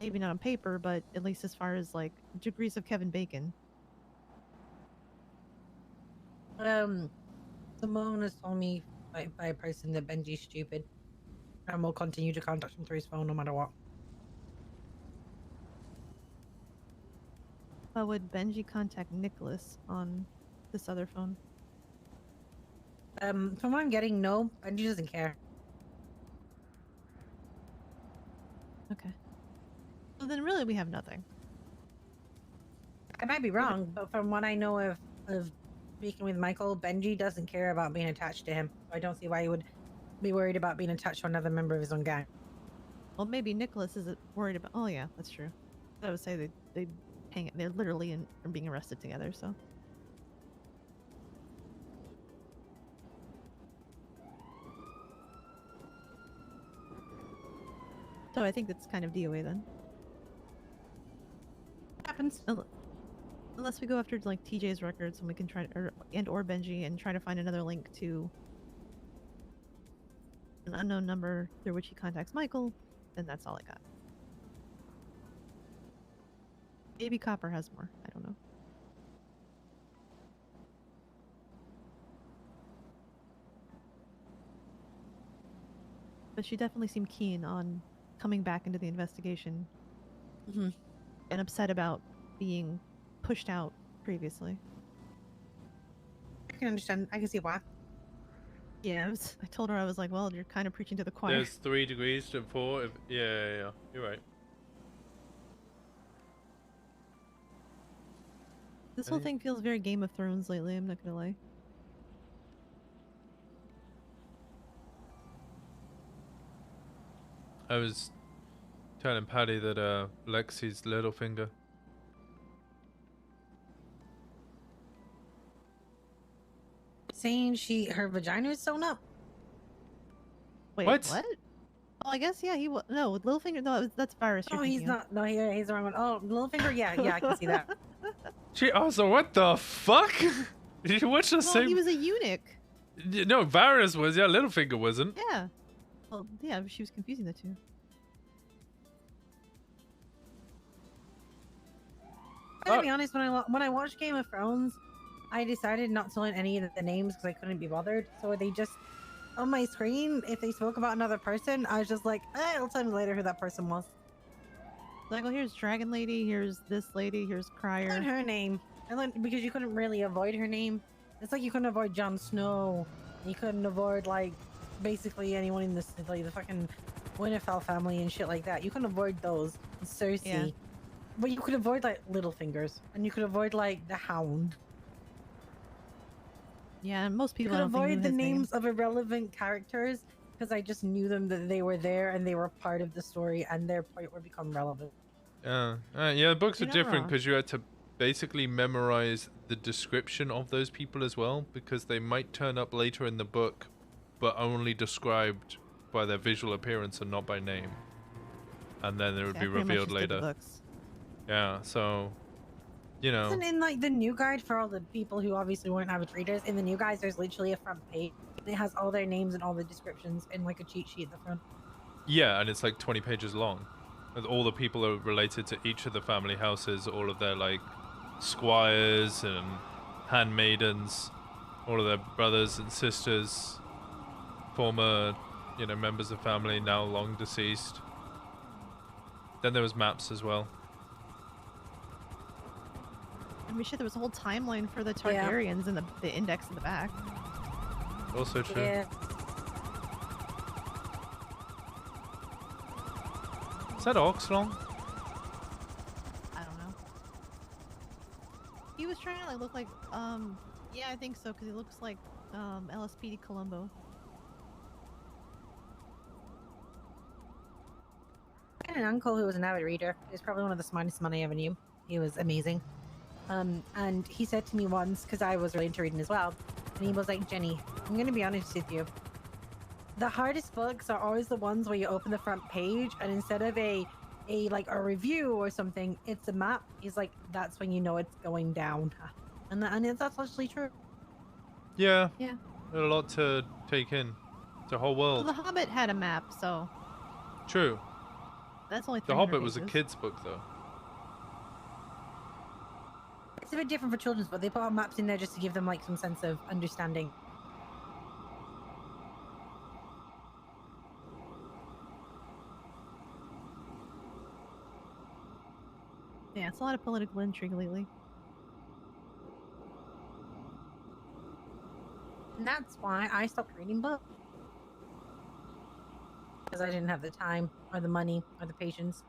Maybe not on paper, but at least as far as like degrees of Kevin Bacon. Simone has told me by a person that Benji's stupid, and will continue to contact him through his phone no matter what. But would Benji contact Nicholas on this other phone? From what I'm getting, no, Benji doesn't care. Okay. So then really we have nothing. I might be wrong, but from what I know of speaking with Michael, Benji doesn't care about being attached to him. I don't see why he would be worried about being attached to another member of his own gang. Well, maybe Nicholas isn't worried about. Oh yeah, that's true. I would say they hang it. They're literally being arrested together. So. So I think that's kind of DOA then. Happens. Unless we go after like TJ's records and we can try or Benji and try to find another link to an unknown number through which he contacts Michael, then that's all I got. Maybe Copper has more. I don't know. But she definitely seemed keen on coming back into the investigation. And upset about being pushed out previously. I can understand. I can see why. Yeah, I told her, I was like, well, you're kind of preaching to the choir. There's 3 degrees to 4. Yeah. You're right. This whole thing feels very Game of Thrones lately, I'm not gonna lie. I was telling Patty that Lexi's little finger. Saying her vagina is sewn up. Wait, What? Oh, I guess, yeah, he was. No, with Littlefinger, no, that's Virus. Oh, he's not. No, he's the wrong one. Oh, Littlefinger, yeah, I can see that. Gee, also, what the fuck? Did you watch the Well, same? he was a eunuch. No, Varys was. Yeah, Littlefinger wasn't. Yeah. Well, yeah, she was confusing the two. I'm gonna be honest, when I watched Game of Thrones, I decided not to learn any of the names because I couldn't be bothered. So they just, on my screen, if they spoke about another person, I was just like, it'll tell me later who that person was. Like, well, here's Dragon Lady, here's this lady, here's Crier. I learned her name. I learned because you couldn't really avoid her name. It's like you couldn't avoid Jon Snow. You couldn't avoid, like, basically anyone in this, like, the fucking Winterfell family and shit like that. You couldn't avoid those. Cersei. Yeah. But you could avoid, like, Littlefingers. And you could avoid, like, the Hound. Yeah, and most You people could don't think avoid of the his name. names of irrelevant characters because I just knew them, that they were there and they were part of the story and their point would become relevant. Yeah, the books are You're not different wrong. because you had to basically memorize the description of those people as well, because they might turn up later in the book, but only described by their visual appearance and not by name. And then it would Yeah, be I pretty much revealed just did the later. books. Yeah, so, you know. Isn't in like the new guide for all the people who obviously weren't avid readers, in the new guides there's literally a front page. It has all their names and all the descriptions in like a cheat sheet at the front. Yeah, and it's like 20 pages long. And all the people are related to each of the family houses, all of their like squires and handmaidens, all of their brothers and sisters, former, you know, members of family now long deceased. Then there was maps as well. I mean, shit, there was a whole timeline for the Targaryens in the index in the back. Also true. Yeah. Is that Oxlong? I don't know. He was trying to like look like, yeah, I think so, because he looks like LSPD Columbo. I had an uncle who was an avid reader. He was probably one of the smartest men I ever knew. He was amazing. And he said to me once, because I was really into reading as well, and he was like, Jenny, I'm going to be honest with you. The hardest books are always the ones where you open the front page, and instead of a review or something, it's a map. He's like, that's when you know it's going down. And that's actually true. Yeah. Yeah. A lot to take in. The whole Well, world. The Hobbit had a map, so True. that's only The 300 Hobbit was a pages. kid's book, though. It's a bit different for children's, but they put maps in there just to give them like some sense of understanding. Yeah, it's a lot of political intrigue lately. And that's why I stopped reading books. Because I didn't have the time, or the money, or the patience.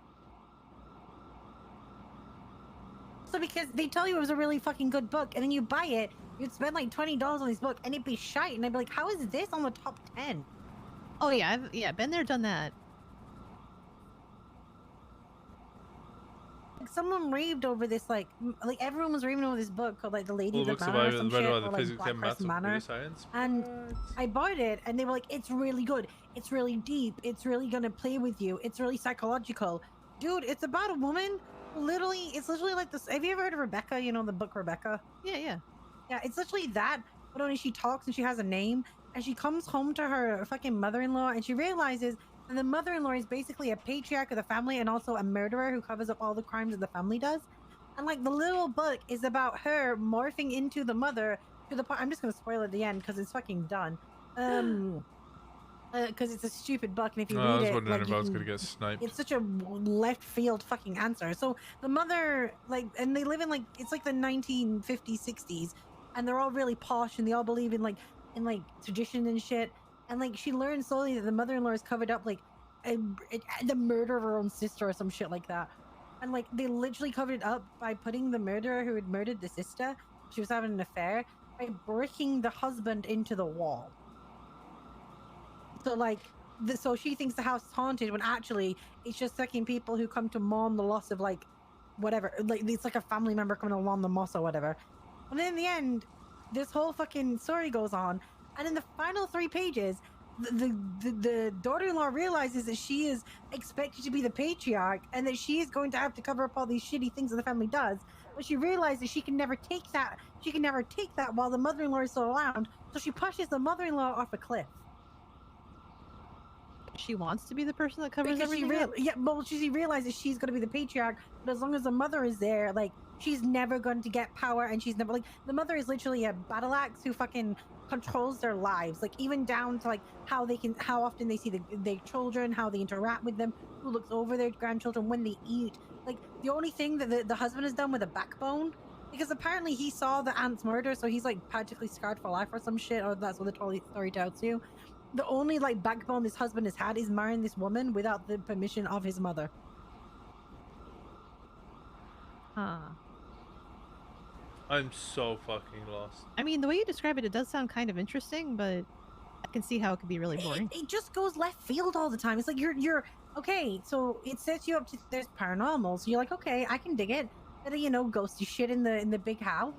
So because they tell you it was a really fucking good book, and then you buy it, you'd spend like $20 on this book, and it'd be shite, and I'd be like, how is this on the top 10? Oh yeah, I've been there, done that. Like, someone raved over this, like everyone was raving over this book called like The Lady All of the the books Manor or about some read shit, about or the like physics and Black maths Crest of Manor. computer science. And I bought it, and they were like, it's really good. It's really deep. It's really gonna play with you. It's really psychological. Dude, it's about a woman. It's literally like this. Have you ever heard of Rebecca? You know, the book Rebecca? Yeah. Yeah, it's literally that, but only she talks and she has a name, and she comes home to her fucking mother-in-law, and she realizes that the mother-in-law is basically a patriarch of the family and also a murderer who covers up all the crimes that the family does. And like the little book is about her morphing into the mother to the point. I'm just gonna spoil it at the end because it's fucking done. Because it's a stupid book, and if you I read was it, wondering like, if I was gonna get sniped. it's such a left field fucking answer. So the mother, like, and they live in like, it's like the 1950s, 60s, and they're all really posh, and they all believe in tradition and shit. And like she learns slowly that the mother-in-law is covered up like the murder of her own sister or some shit like that. And like they literally covered it up by putting the murderer who had murdered the sister, she was having an affair, by breaking the husband into the wall. So like, so she thinks the house is haunted when actually it's just second people who come to mourn the loss of like, whatever. Like it's like a family member coming to mourn the loss or whatever. And then in the end, this whole fucking story goes on, and in the final 3 pages, the daughter-in-law realizes that she is expected to be the patriarch, and that she is going to have to cover up all these shitty things that the family does. But she realizes she can never take that. She can never take that while the mother-in-law is still around. So she pushes the mother-in-law off a cliff. She wants to be the person that covers Because everything. she realizes she's going to be the patriarch, but as long as the mother is there, like, she's never going to get power, and she's never, like, the mother is literally a battle axe who fucking controls their lives, like, even down to, like, how often they see their children, how they interact with them, who looks over their grandchildren, when they eat. Like, the only thing that the husband has done with a backbone, because apparently he saw the aunt's murder, so he's, like, practically scarred for life or some shit, or that's what the story tells you. The only like backbone this husband has had is marrying this woman without the permission of his mother. Huh. I'm so fucking lost. I mean, the way you describe it, it does sound kind of interesting, but I can see how it could be really boring. It just goes left field all the time. It's like you're okay. So it sets you up to there's paranormal. So you're like, okay, I can dig it. But you know, ghosty shit in the big house.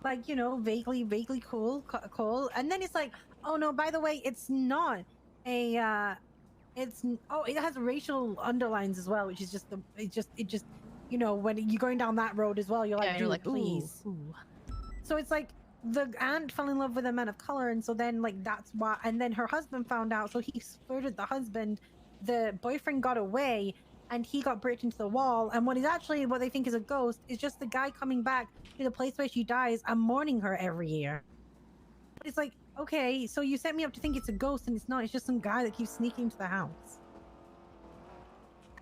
Like, you know, vaguely cool, and then it's like, oh no, by the way, it's not a, it has racial underlines as well, which is just it just, you know, when you're going down that road as well, you're like, Yeah, dude, you're like, please. ooh. So it's like, the aunt fell in love with a man of color, and so then like that's why. And then her husband found out, so he flirted the husband. The boyfriend got away, and he got bricked into the wall. And what is actually what they think is a ghost is just the guy coming back to the place where she dies and mourning her every year. But it's like, okay, so you set me up to think it's a ghost, and it's not. It's just some guy that keeps sneaking into the house.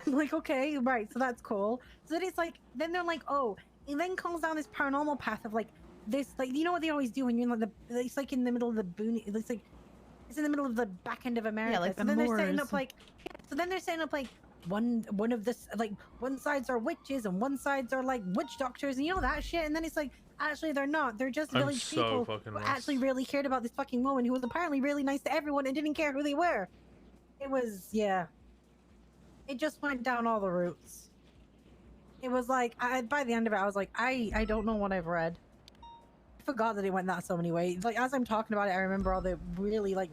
I'm like, okay, right, so that's cool. So then it's like, then they're like, oh, it then comes down this paranormal path of like this, like, you know what they always do when you're in like it's like in the middle of the boon, it's like it's in the middle of the back end of America. like so the then they're setting moors. up like, so then they're setting up like one of this, like one sides are witches and one sides are like witch doctors and you know that shit. And then it's like, actually they're not. They're just I'm village so people fucking who lost. actually really cared about this fucking woman who was apparently really nice to everyone and didn't care who they were. It was, yeah. It just went down all the routes. It was like, by the end of it, I was like, I don't know what I've read. I forgot that it went that so many ways. Like, as I'm talking about it, I remember all the really, like,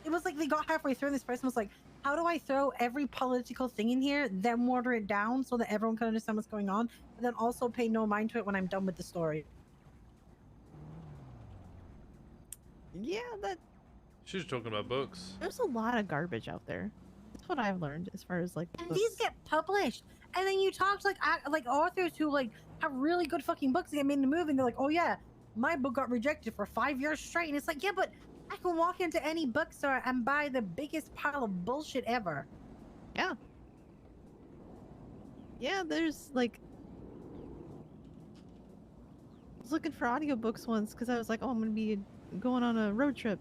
it was like they got halfway through and this person was like, how do I throw every political thing in here, then water it down so that everyone can understand what's going on, but then also pay no mind to it when I'm done with the story? Yeah, that She was talking about books. there's a lot of garbage out there. That's what I've learned as far as like And books. these get published, and then you talk to like authors who like have really good fucking books that get made in the movie, and they're like, oh yeah, my book got rejected for 5 years straight, and it's like, yeah, but I can walk into any bookstore and buy the biggest pile of bullshit ever. Yeah. Yeah, there's like I was looking for audiobooks once because I was like, oh, I'm gonna be going on a road trip.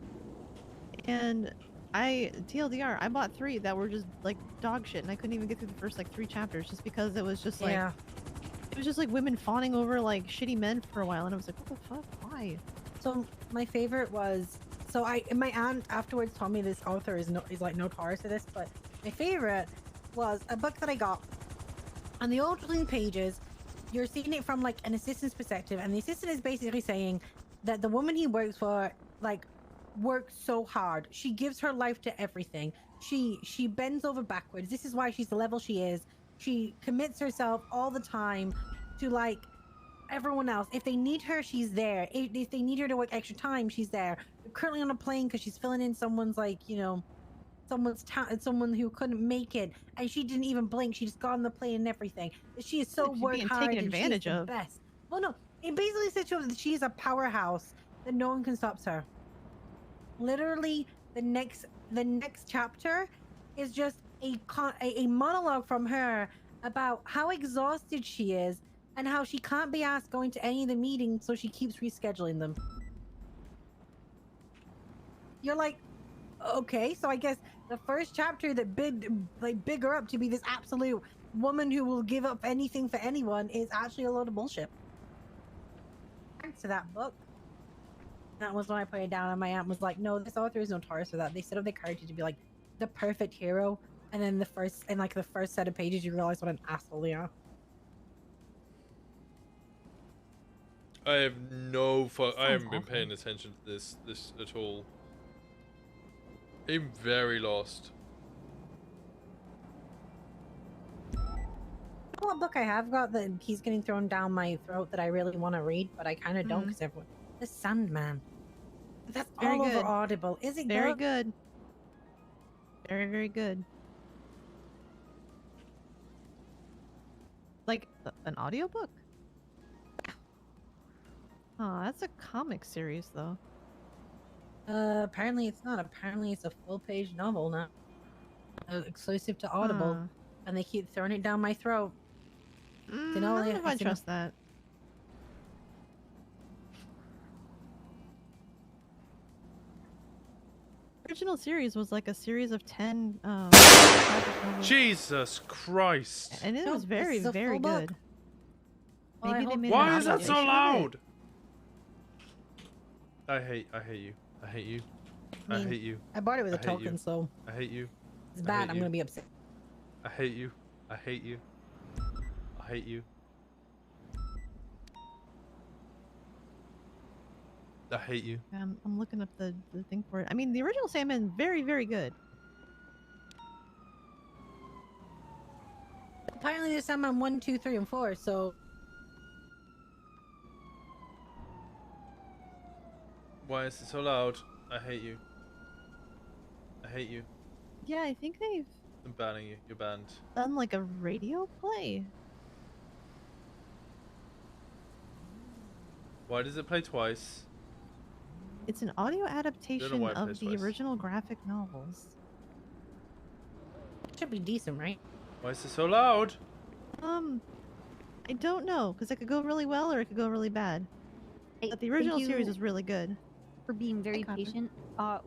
And TLDR, I bought 3 that were just like dog shit, and I couldn't even get through the first like 3 chapters just because it was just like Yeah. it was just like women fawning over like shitty men for a while, and I was like, what the fuck? Why? So my favorite was, so my aunt afterwards told me this author is like notorious for this, but my favorite was a book that I got. On the opening pages, you're seeing it from like an assistant's perspective, and the assistant is basically saying that the woman he works for like works so hard. She gives her life to everything. She bends over backwards. This is why she's the level she is. She commits herself all the time to like everyone else. If they need her, she's there. If they need her to work extra time, she's there. They're currently on a plane because she's filling in someone's like, you know, someone who couldn't make it, and she didn't even blink. She just got on the plane and everything. She is so She's work being hard taken and advantage she's the of. best. Well, no, it basically says to her that she's a powerhouse that no one can stop her. Literally, the next chapter is just a monologue from her about how exhausted she is and how she can't be asked going to any of the meetings, so she keeps rescheduling them. You're like, okay, so I guess the first chapter that big her up to be this absolute woman who will give up anything for anyone is actually a load of bullshit. Thanks to that book. That was when I put it down, and my aunt was like, no, this author is notorious for that. They set up their character to be like the perfect hero, and then the first set of pages you realize what an asshole they are. I have no I haven't been awful. paying attention to this at all. I'm very lost. What book I have got that he's getting thrown down my throat that I really want to read, but I kind of don't because everyone. The Sandman. That's Very all good. over Audible. Is it Very good? good. Very, very good. Like an audiobook? Oh, that's a comic series though. Apparently it's not. Apparently it's a full-page novel now. Exclusive to Audible. Huh. And they keep throwing it down my throat. I don't know if I trust that. Original series was like a series of 10 graphic novels. Jesus Christ! And it was very, this is a very full book. good. Well, I Maybe they hope- made Why an is that so adaptation of it. loud? I hate you. I hate you. I mean, hate you. I bought it with a I hate token, you. so I hate you. it's I bad. hate I'm you. gonna be upset. I hate you. I hate you. I hate you. I hate you. I'm looking up the thing for it. I mean, the original Sandman, very, very good. Apparently there's some on 1, 2, 3, and 4, so Why is it so loud? I hate you. I hate you. Yeah, I think they've I'm banning you. You're banned. done like a radio play. Why does it play twice? It's an audio why adaptation it of plays the twice. original graphic novels. Should be decent, right? Why is it so loud? I don't know, because it could go really well or it could go really bad. But the Thank original series you was really good. for being very Copper. patient.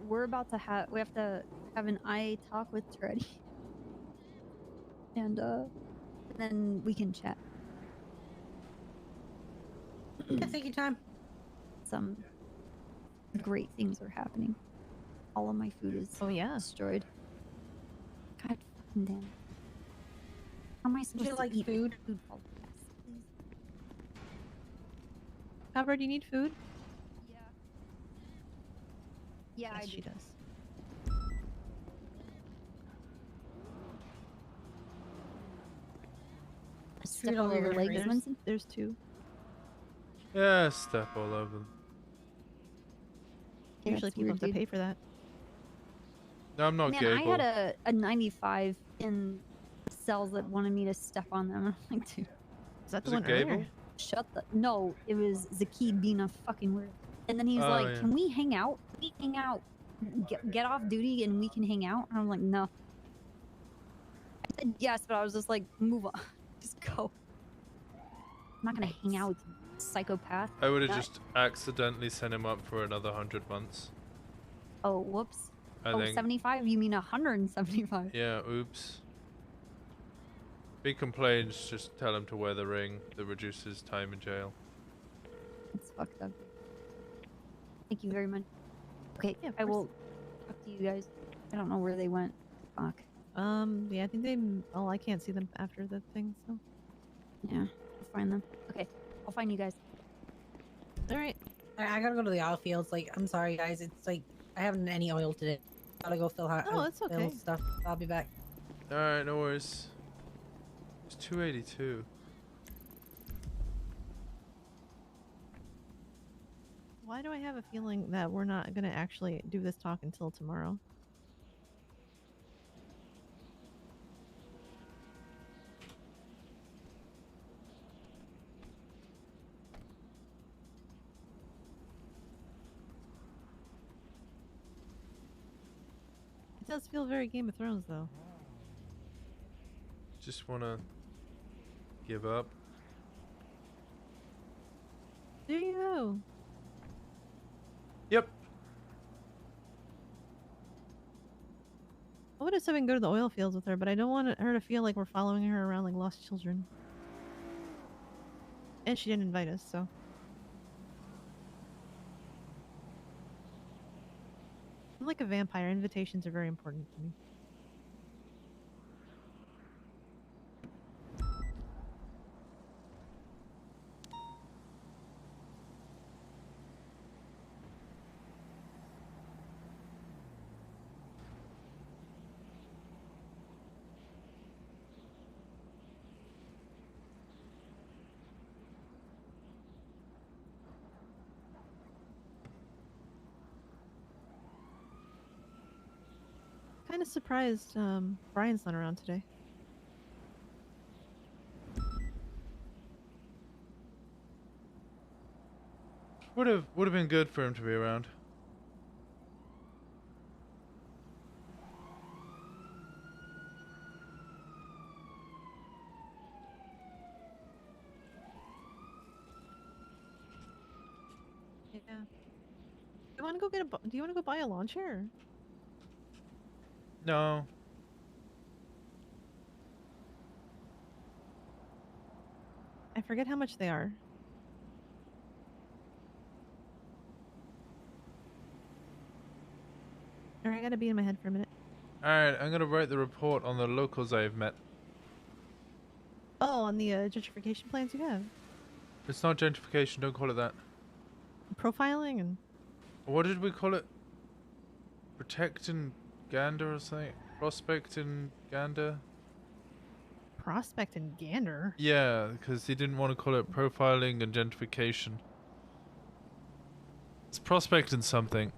We're about to we have to have an eye talk with Treddy. And then we can chat. Yeah, take your time. Some great things are happening. All of my food is destroyed. God fucking damn. How am I supposed to like eat food? all yes, please. Copper, do you need food? Yeah, Yes, I she do. does. Step all over legs, Winston? There's two. Yeah, step all over them. Yeah, Usually that's people weird, have to dude. pay for that. No, I'm not Man, gay. I had a 95 in cells that wanted me to step on them. I'm like, dude. Is that the Was one it Gable? earlier? Shut the. No, it was Zakid being a fucking weird. And then he was Oh, like, yeah. "Can we hang out? Can we hang out? Get off duty and we can hang out." And I'm like, "No." I said yes, but I was just like, "Move on, just go." I'm not gonna hang out with you, psychopath. I would have That- just accidentally sent him up for another 100 months. Oh, whoops. I Oh, think. 75? You mean 175? Yeah, oops. If he complains, just tell him to wear the ring that reduces time in jail. It's fucked up. Thank you very much. Okay, Yeah, of I course. will talk to you guys. I don't know where they went. Fuck. Yeah, I think they. Oh, I can't see them after the thing, so. Yeah, I'll find them. Okay, I'll find you guys. All right. I gotta go to the oil fields. Like, I'm sorry, guys. It's like I haven't any oil today. Gotta go fill Oh, it's fill okay. stuff. I'll be back. Alright, no worries. It's 282. Why do I have a feeling that we're not gonna actually do this talk until tomorrow? It does feel very Game of Thrones, though. Just wanna give up. There you go. Yep. I would have said we can go to the oil fields with her, but I don't want her to feel like we're following her around like lost children. And she didn't invite us, so. I'm like a vampire. Invitations are very important to me. Kind of surprised Brian's not around today. Would have been good for him to be around. Yeah. Do you want to go get a? Do you want to go buy a lawn chair? No. I forget how much they are. Alright, I gotta be in my head for a minute. Alright, I'm gonna write the report on the locals I've met. Oh, on the gentrification plans you have. It's not gentrification, don't call it that. Profiling and... What did we call it? Protect and gander or something? Prospect and gander? Prospect and gander? Yeah, because he didn't want to call it profiling and gentrification. It's prospecting something.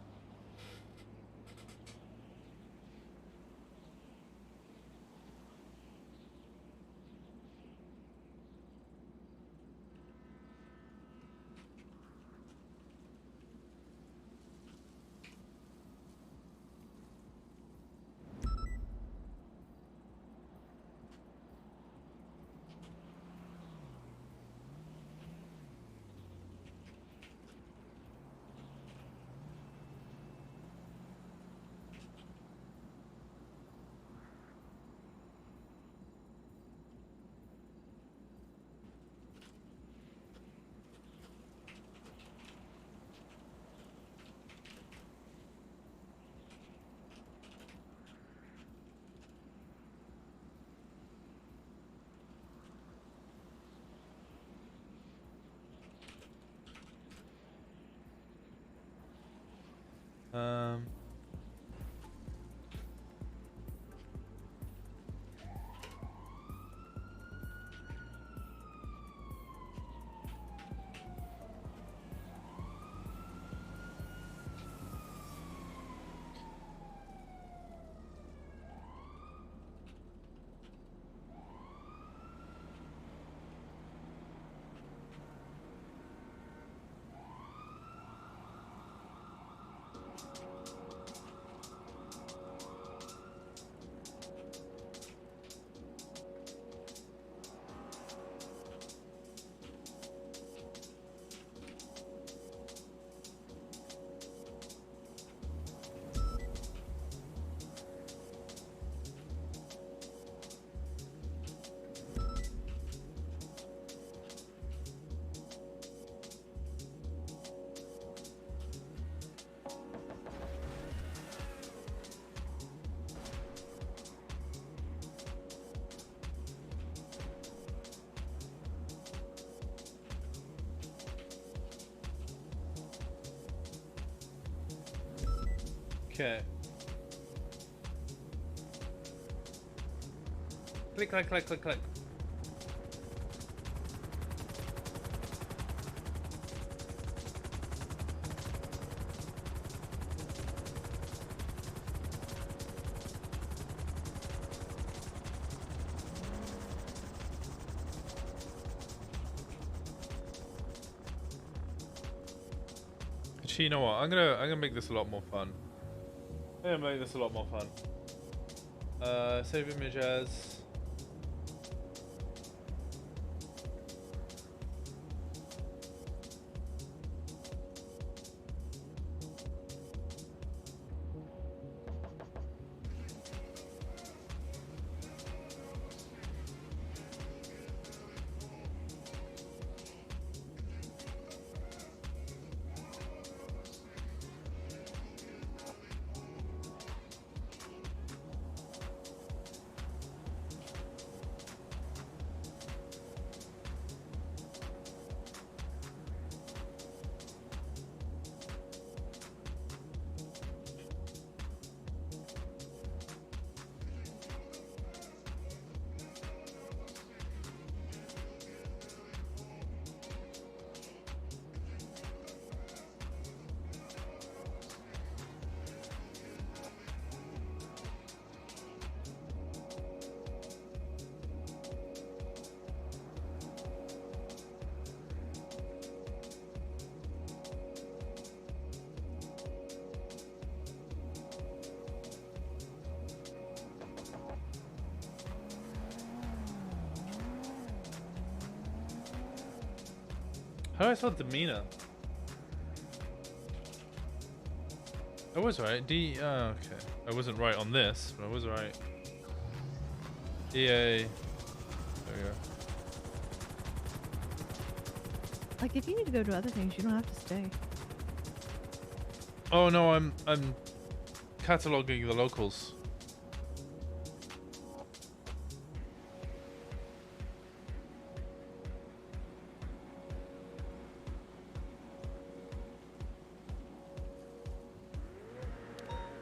Okay. Click, click, click, click, click. Actually, you know what? I'm gonna make this a lot more fun. I'm gonna make this a lot more fun. Save image as. How do I spell demeanor? I was right. Okay. I wasn't right on this, but I was right. EA. There we go. Like, if you need to go to other things, you don't have to stay. Oh no, I'm cataloging the locals.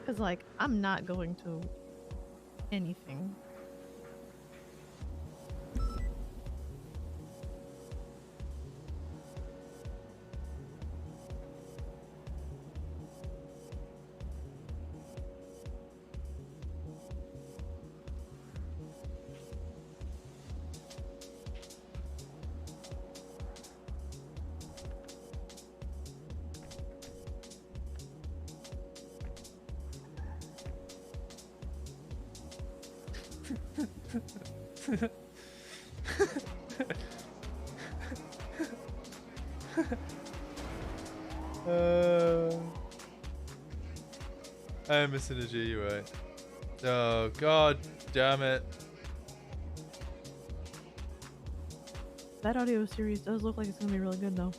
Because, like, I'm not going to anything. I'm missing a G, you're right. Oh, god damn it. That audio series does look like it's gonna be really good, though.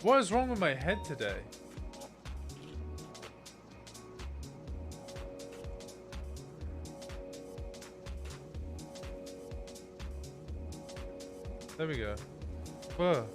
What is wrong with my head today? There we go. Whoa.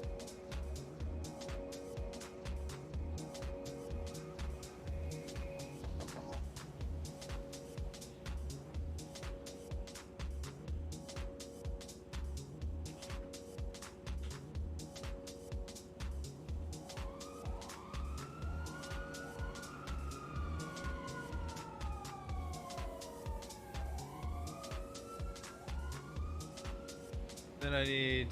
Then I need...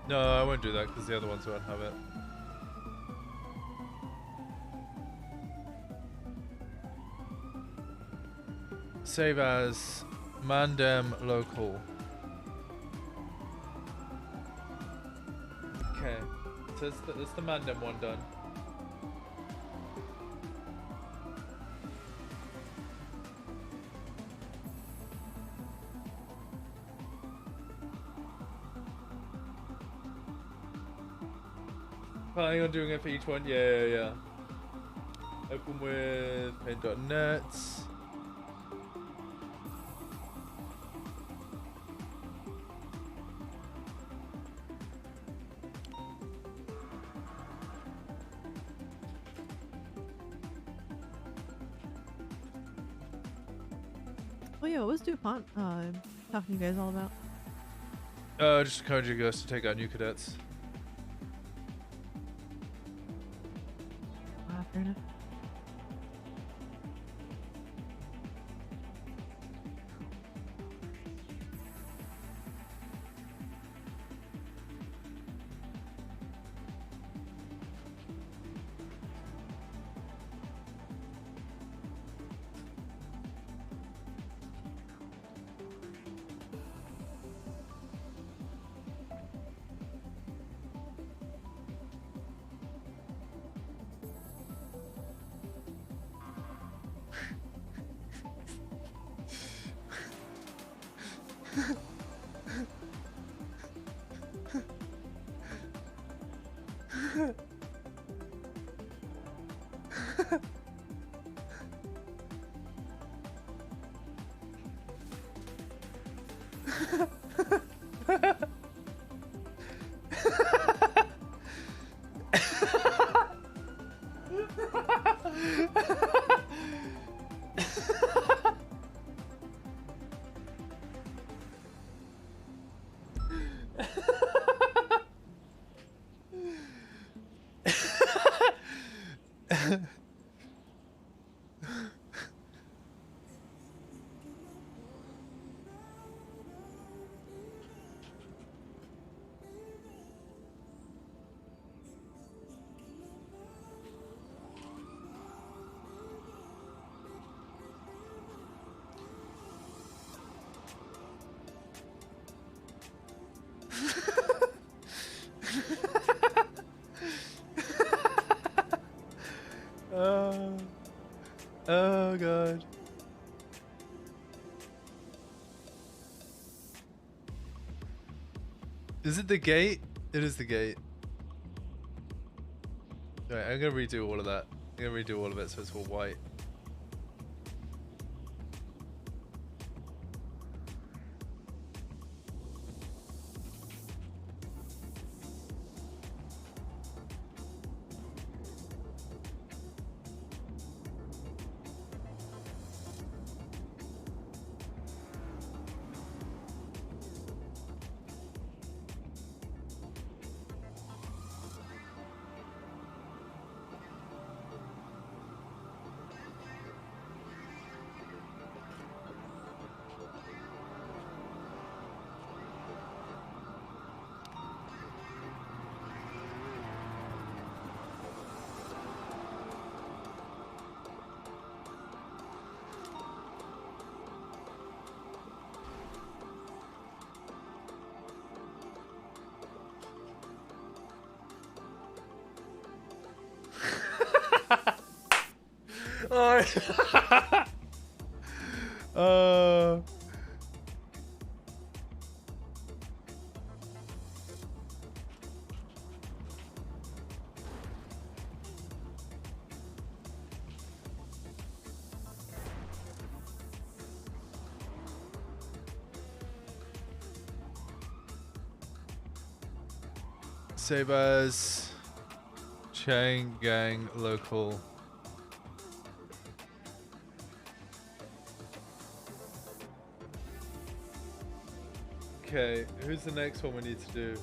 No, I won't do that because the other ones won't have it. Save as Mandem local. Okay, so it's the Mandem one done. Planning on doing it for each one? Yeah. Open with paint.net. Oh yeah, what was DuPont talking to you guys all about? Just encourage you guys to take out new cadets. Fair enough. Is it the gate? It is the gate. Alright, I'm gonna redo all of that. I'm gonna redo all of it so it's all white. Save as chain gang local. Okay, who's the next one we need to do?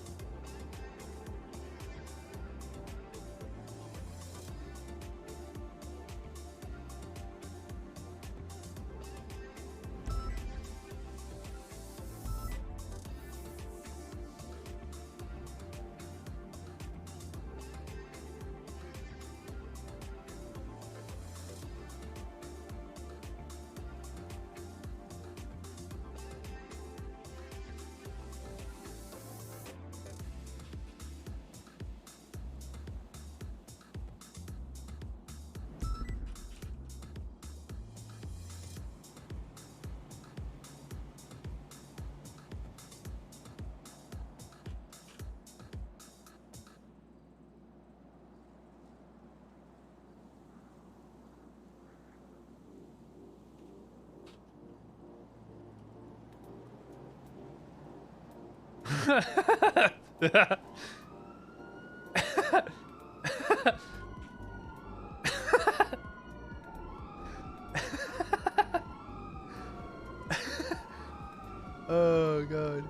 Oh god.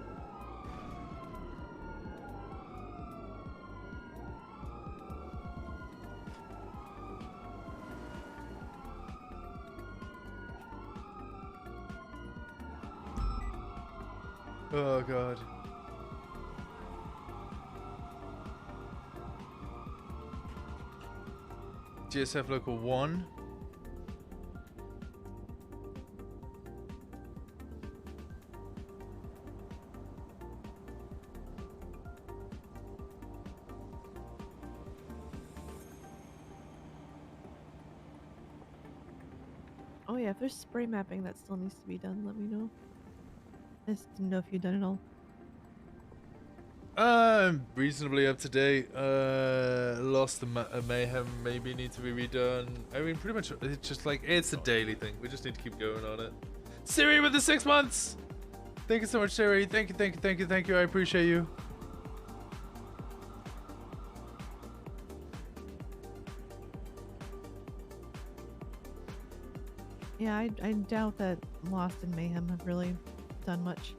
Oh god. GSF local 1. Oh yeah, if there's spray mapping that still needs to be done, let me know. I just didn't know if you'd done it all. Reasonably up to date. Lost the mayhem maybe need to be redone. I mean, pretty much it's just like it's a daily thing. We just need to keep going on it. Siri with the 6 months. Thank you so much, Siri. Thank you, thank you, thank you, thank you. I appreciate you. Yeah, I doubt that Lost and Mayhem have really done much.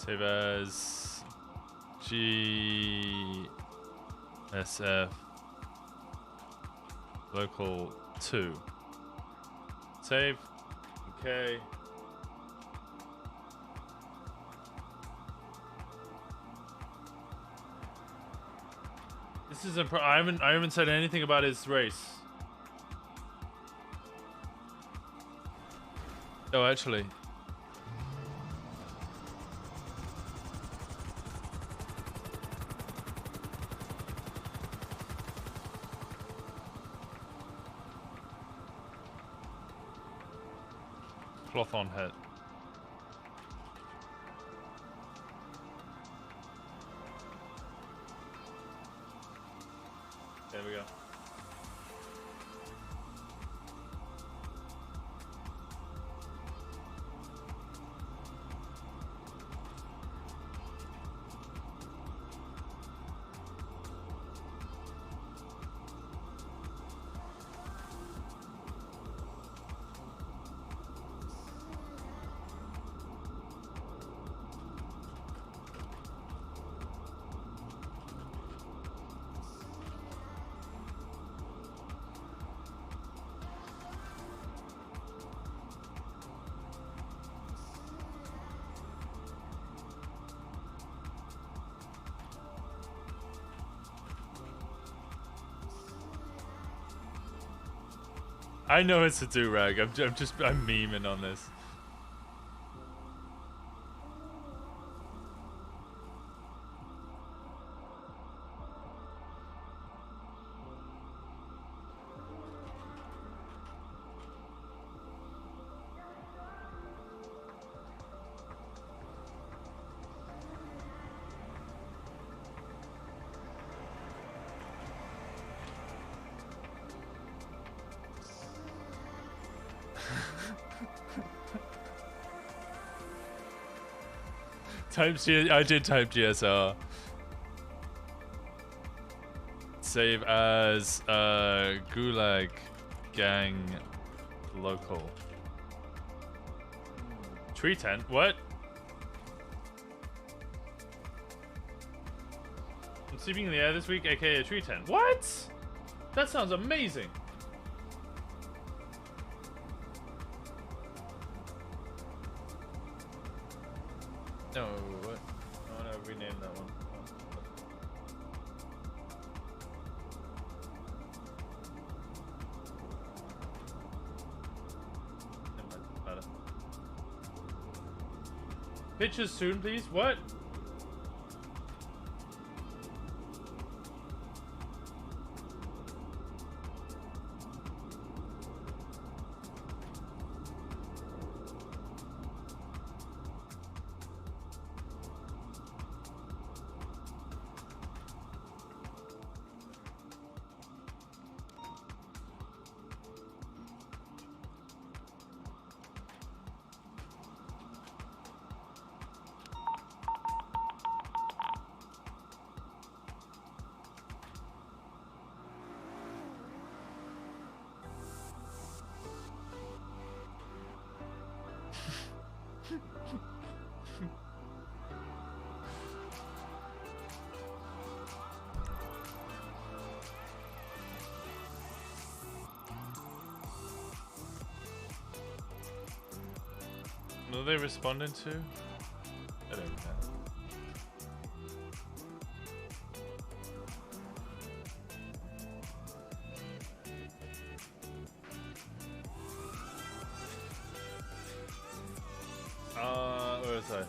Save as GSF local 2. Save. Okay. This is I haven't said anything about his race. Oh, actually. Cloth on head. There we go. I know it's a do-rag. I'm memeing on this. I did type GSR. Save as Gulag Gang local. Tree tent? What? I'm sleeping in the air this week, aka a tree tent. What? That sounds amazing. No, what? Oh no, rename that one. Never mind, better. Pictures soon, please. What? What are they responding to? I don't know. Where is I?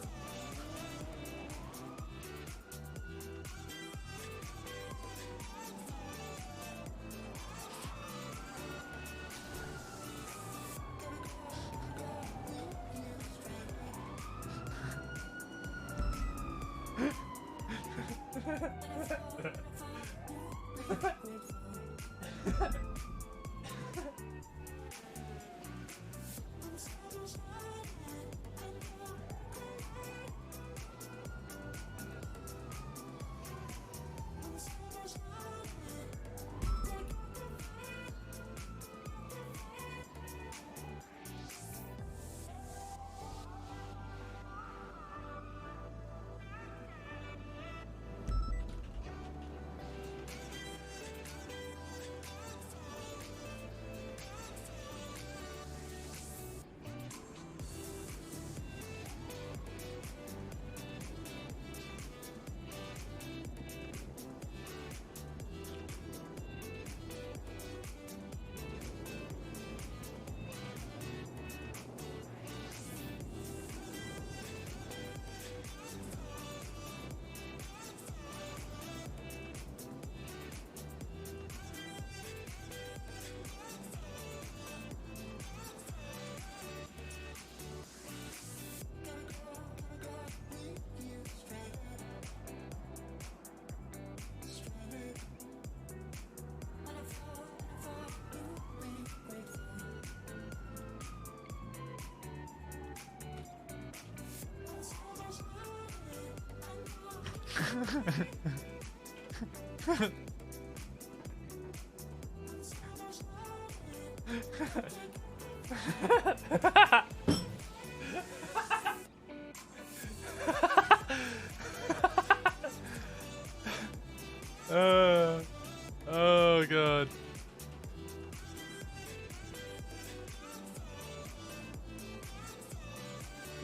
Oh god.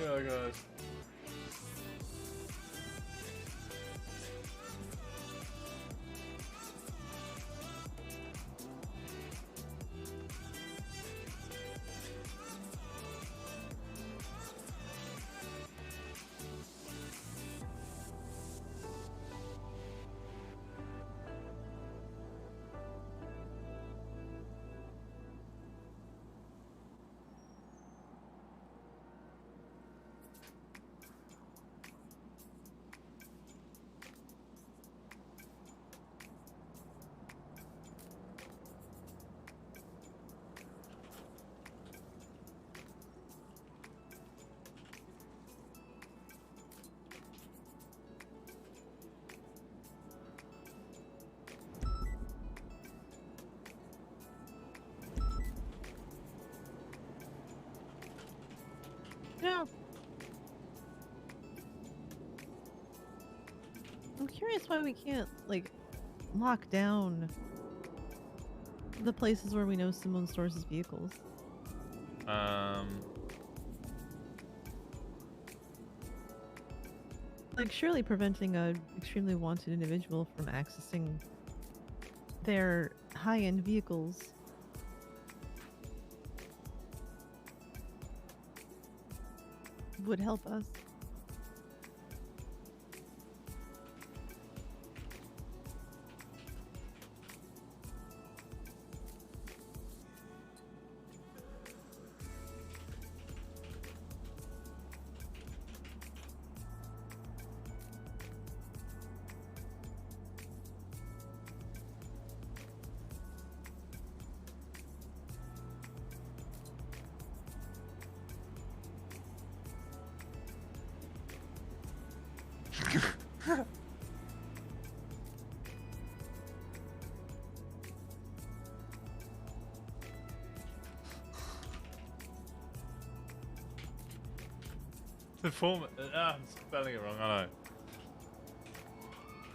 Oh god. Yeah. I'm curious why we can't, like, lock down the places where we know Simone stores his vehicles. Like, surely preventing a extremely wanted individual from accessing their high-end vehicles would help us. The form. I'm spelling it wrong. I know.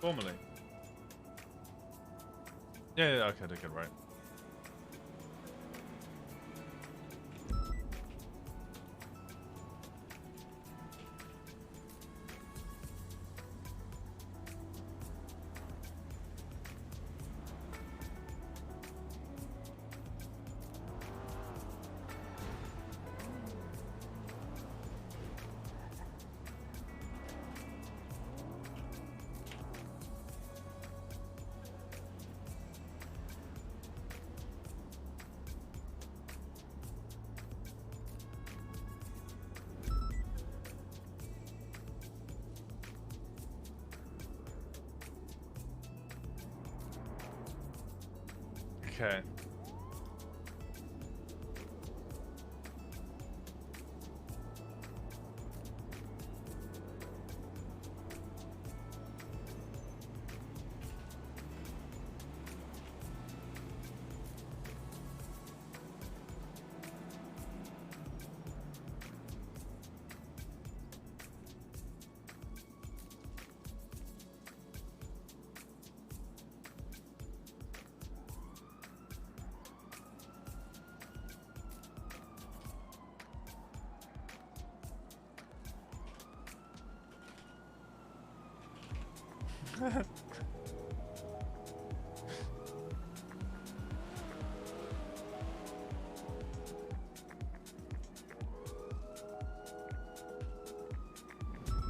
Formally. Yeah. Okay. I did get it right. Okay.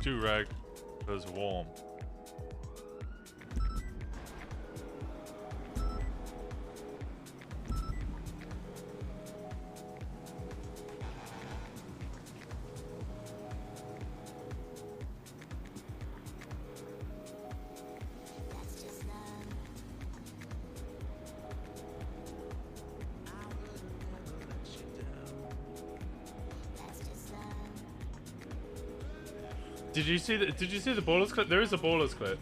Do-rag was warm. Did you see the Ballers clip? There is a Ballers clip.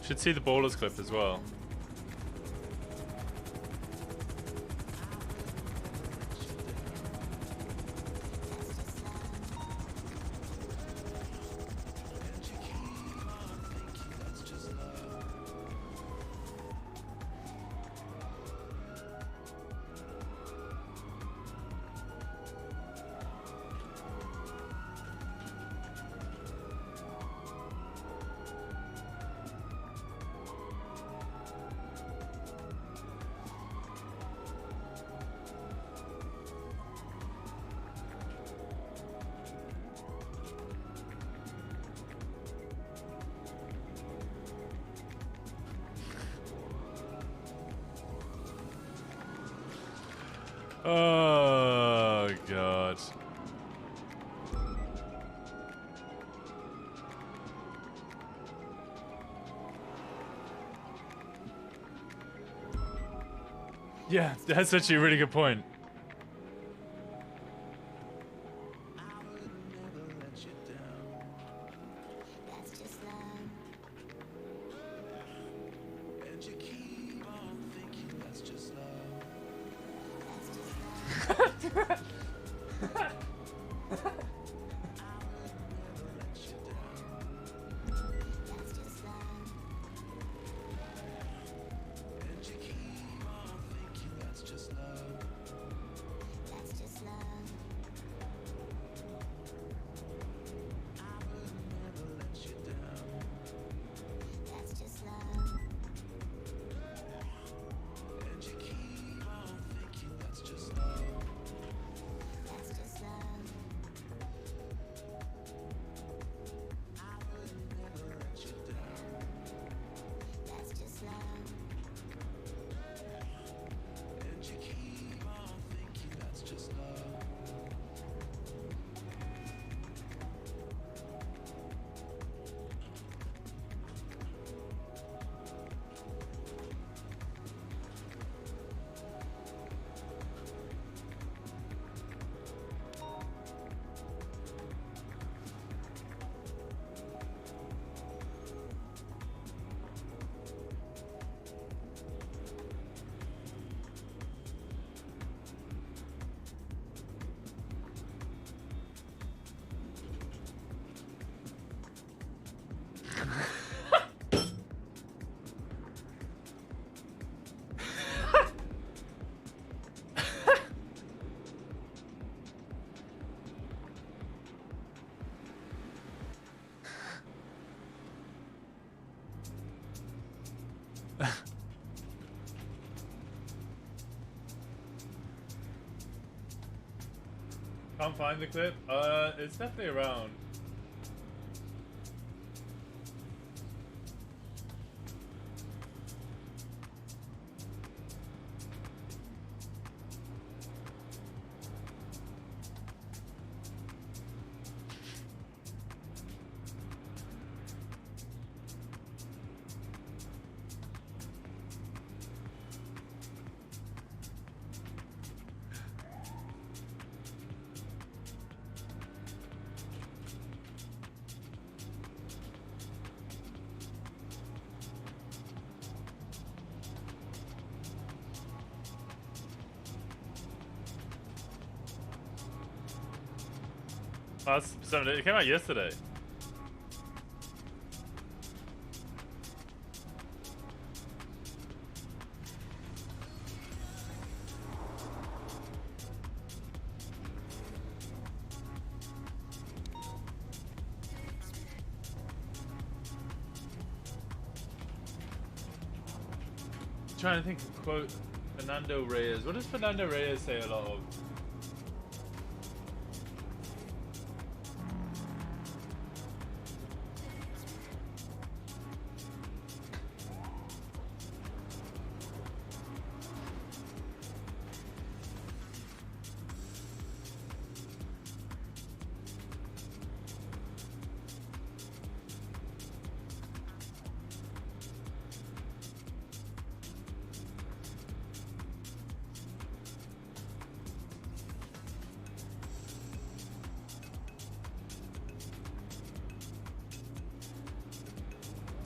Should see the ballers clip as well. Oh god. Yeah, that's actually a really good point. Can't find the clip. It's definitely around. It came out yesterday. Trying to think of quote Fernando Reyes. What does Fernando Reyes say a lot of?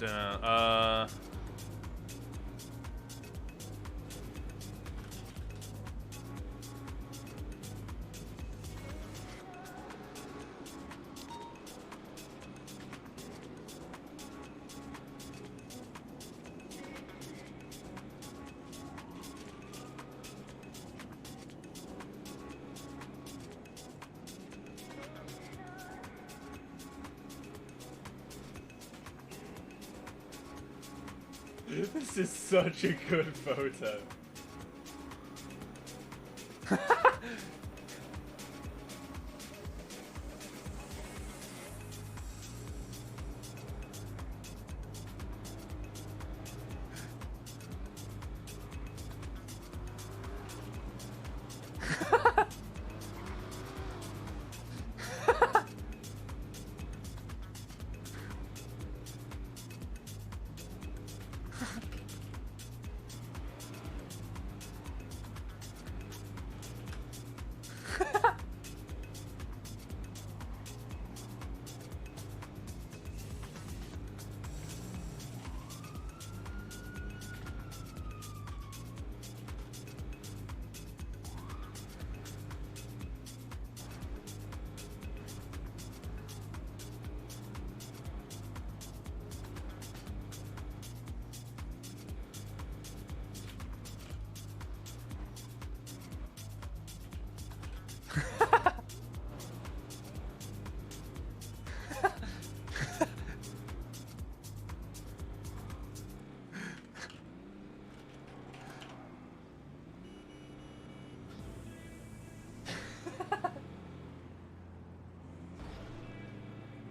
dinner. This is such a good photo.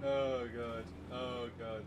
Oh god. Oh god.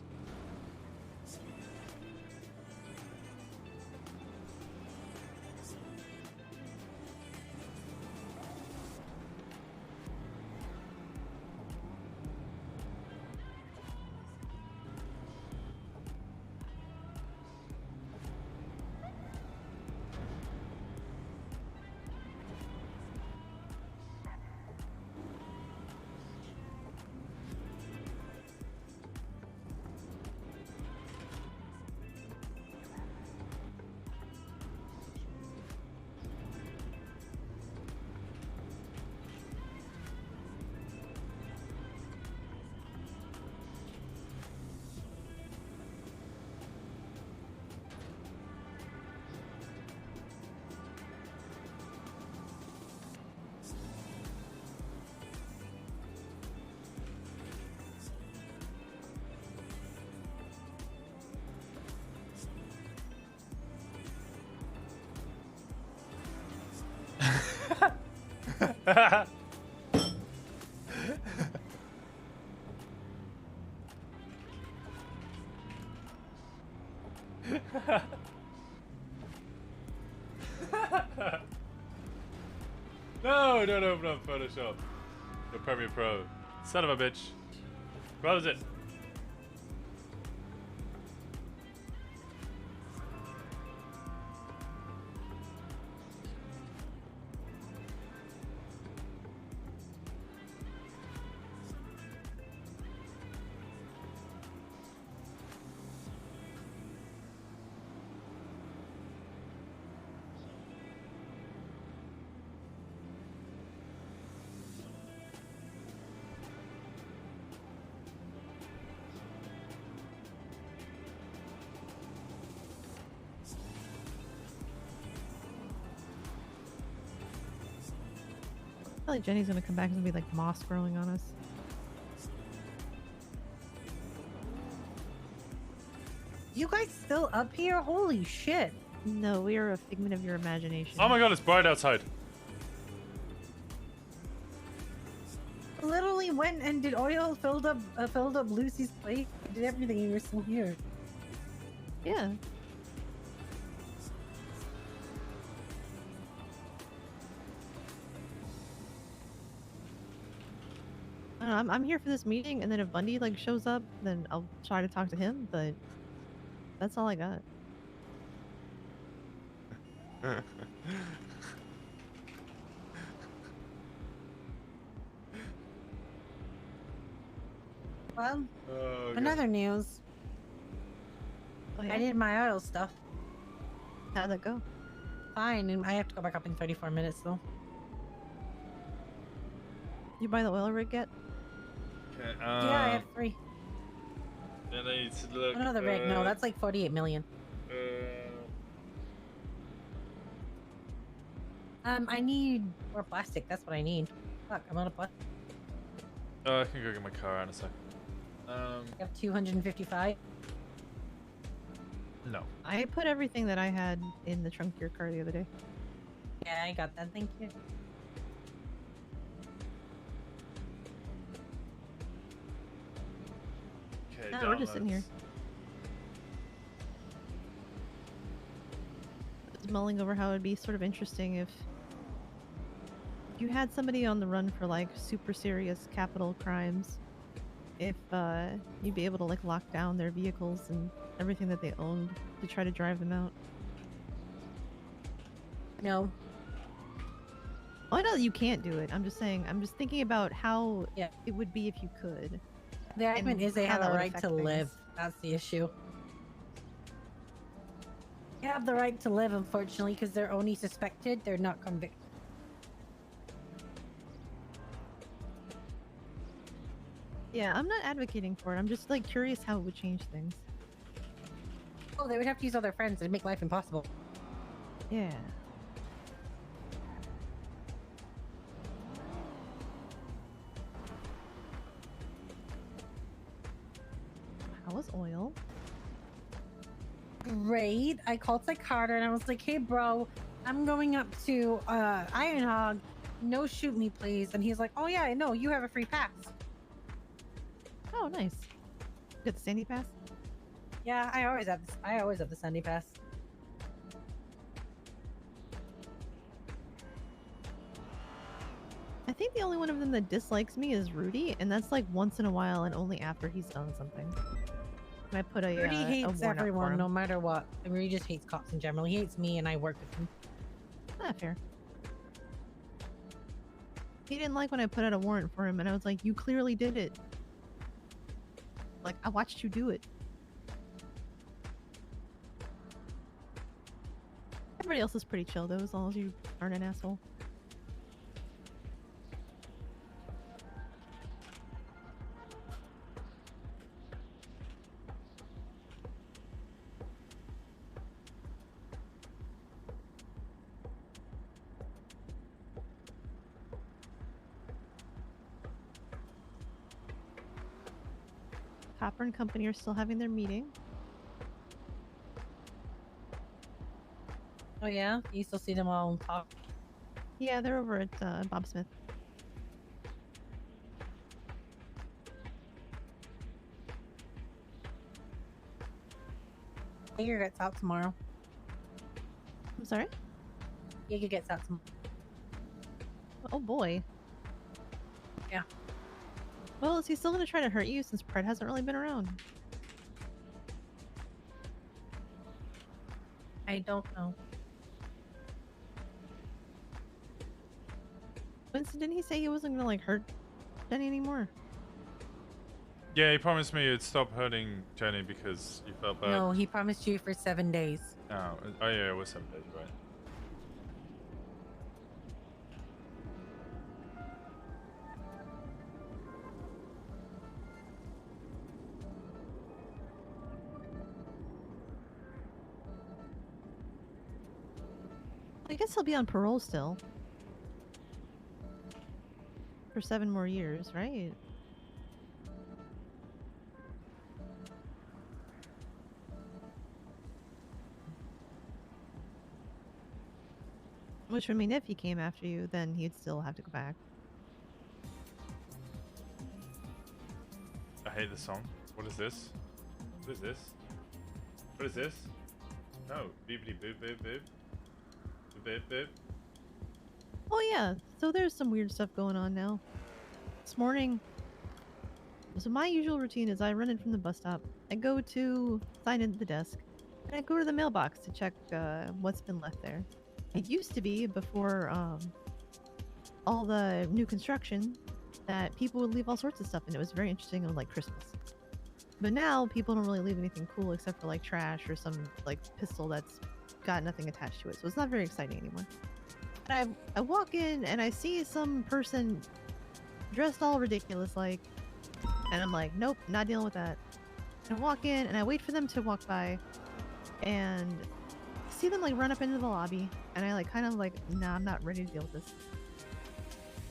No, don't open up Photoshop. The Premiere Pro. Son of a bitch. Close it. I feel like Jenny's gonna come back and be like moss growing on us. You guys still up here? Holy shit. No, we are a figment of your imagination. Oh my god, it's bright outside. Literally went and did oil, filled up Lucy's plate, did everything, and you're still here. Yeah. I don't know, I'm here for this meeting, and then if Bundy like shows up, then I'll try to talk to him. But that's all I got. Well, Oh, another news. I did my oil stuff. How'd that go? Fine, and I have to go back up in 34 minutes though. You buy the oil rig yet? Okay, Yeah, I have 3. Then I need to look. Another rig. No, that's like 48 million. I need more plastic. That's what I need. Fuck, I'm out of plastic. Oh, I can go get my car out in a second. You have 255. No. I put everything that I had in the trunk of your car the other day. Yeah, I got that. Thank you. Okay, No, we're just sitting here. Just mulling over how it'd be sort of interesting if you had somebody on the run for like super serious capital crimes. If you'd be able to like lock down their vehicles and everything that they owned to try to drive them out. No. Oh, I know that you can't do it. I'm just saying. I'm just thinking about how it would be if you could. The argument is they how have that a would right affect to things. live. That's the issue. They have the right to live, unfortunately, because they're only suspected. They're not convicted. Yeah, I'm not advocating for it. I'm just like curious how it would change things. Oh, they would have to use all their friends and make life impossible. Yeah. How was oil? Great. I called Carter and I was like, hey, bro, I'm going up to Iron Hog. No, shoot me, please. And he's like, oh, yeah, I know. You have a free pass. Oh, nice. Got the Sandy Pass? Yeah, I always have this. I always have the Sunday pass. I think the only one of them that dislikes me is Rudy, and that's like once in a while and only after he's done something. And I put a Rudy a hates warrant out for everyone, him. no matter what. I mean, he just hates cops in general. He hates me, and I work with him. Not fair. He didn't like when I put out a warrant for him, and I was like, you clearly did it. Like, I watched you do it. Everybody else is pretty chill, though, as long as you aren't an asshole. Copper and Company are still having their meeting. Oh, yeah? You still see them all talk? Yeah, they're over at Bob Smith. Jaeger gets out tomorrow. I'm sorry? Jaeger gets out tomorrow. Oh boy. Yeah. Well, is he still gonna try to hurt you since Pred hasn't really been around? I don't know. Winston, didn't he say he wasn't gonna like hurt Jenny anymore? Yeah, he promised me you'd stop hurting Jenny because you felt bad. No, he promised you for 7 days. Oh, yeah, it was 7 days, right? I guess he'll be on parole still. For 7 more years, right? Which would mean if he came after you, then he'd still have to go back. I hate this song. What is this? What is this? What is this? No. Beepity boop boop boop. Boop boop. Oh yeah, so there's some weird stuff going on now. This morning, so my usual routine is I run in from the bus stop, I go to sign in at the desk, and I go to the mailbox to check what's been left there. It used to be, before all the new construction, that people would leave all sorts of stuff, and it was very interesting on like Christmas. But now people don't really leave anything cool except for like trash or some like pistol that's got nothing attached to it. So it's not very exciting anymore. But I walk in and I see some person dressed all ridiculous like, and I'm like, nope, not dealing with that. I walk in and I wait for them to walk by and see them like run up into the lobby, and I like kind of like, nah, I'm not ready to deal with this.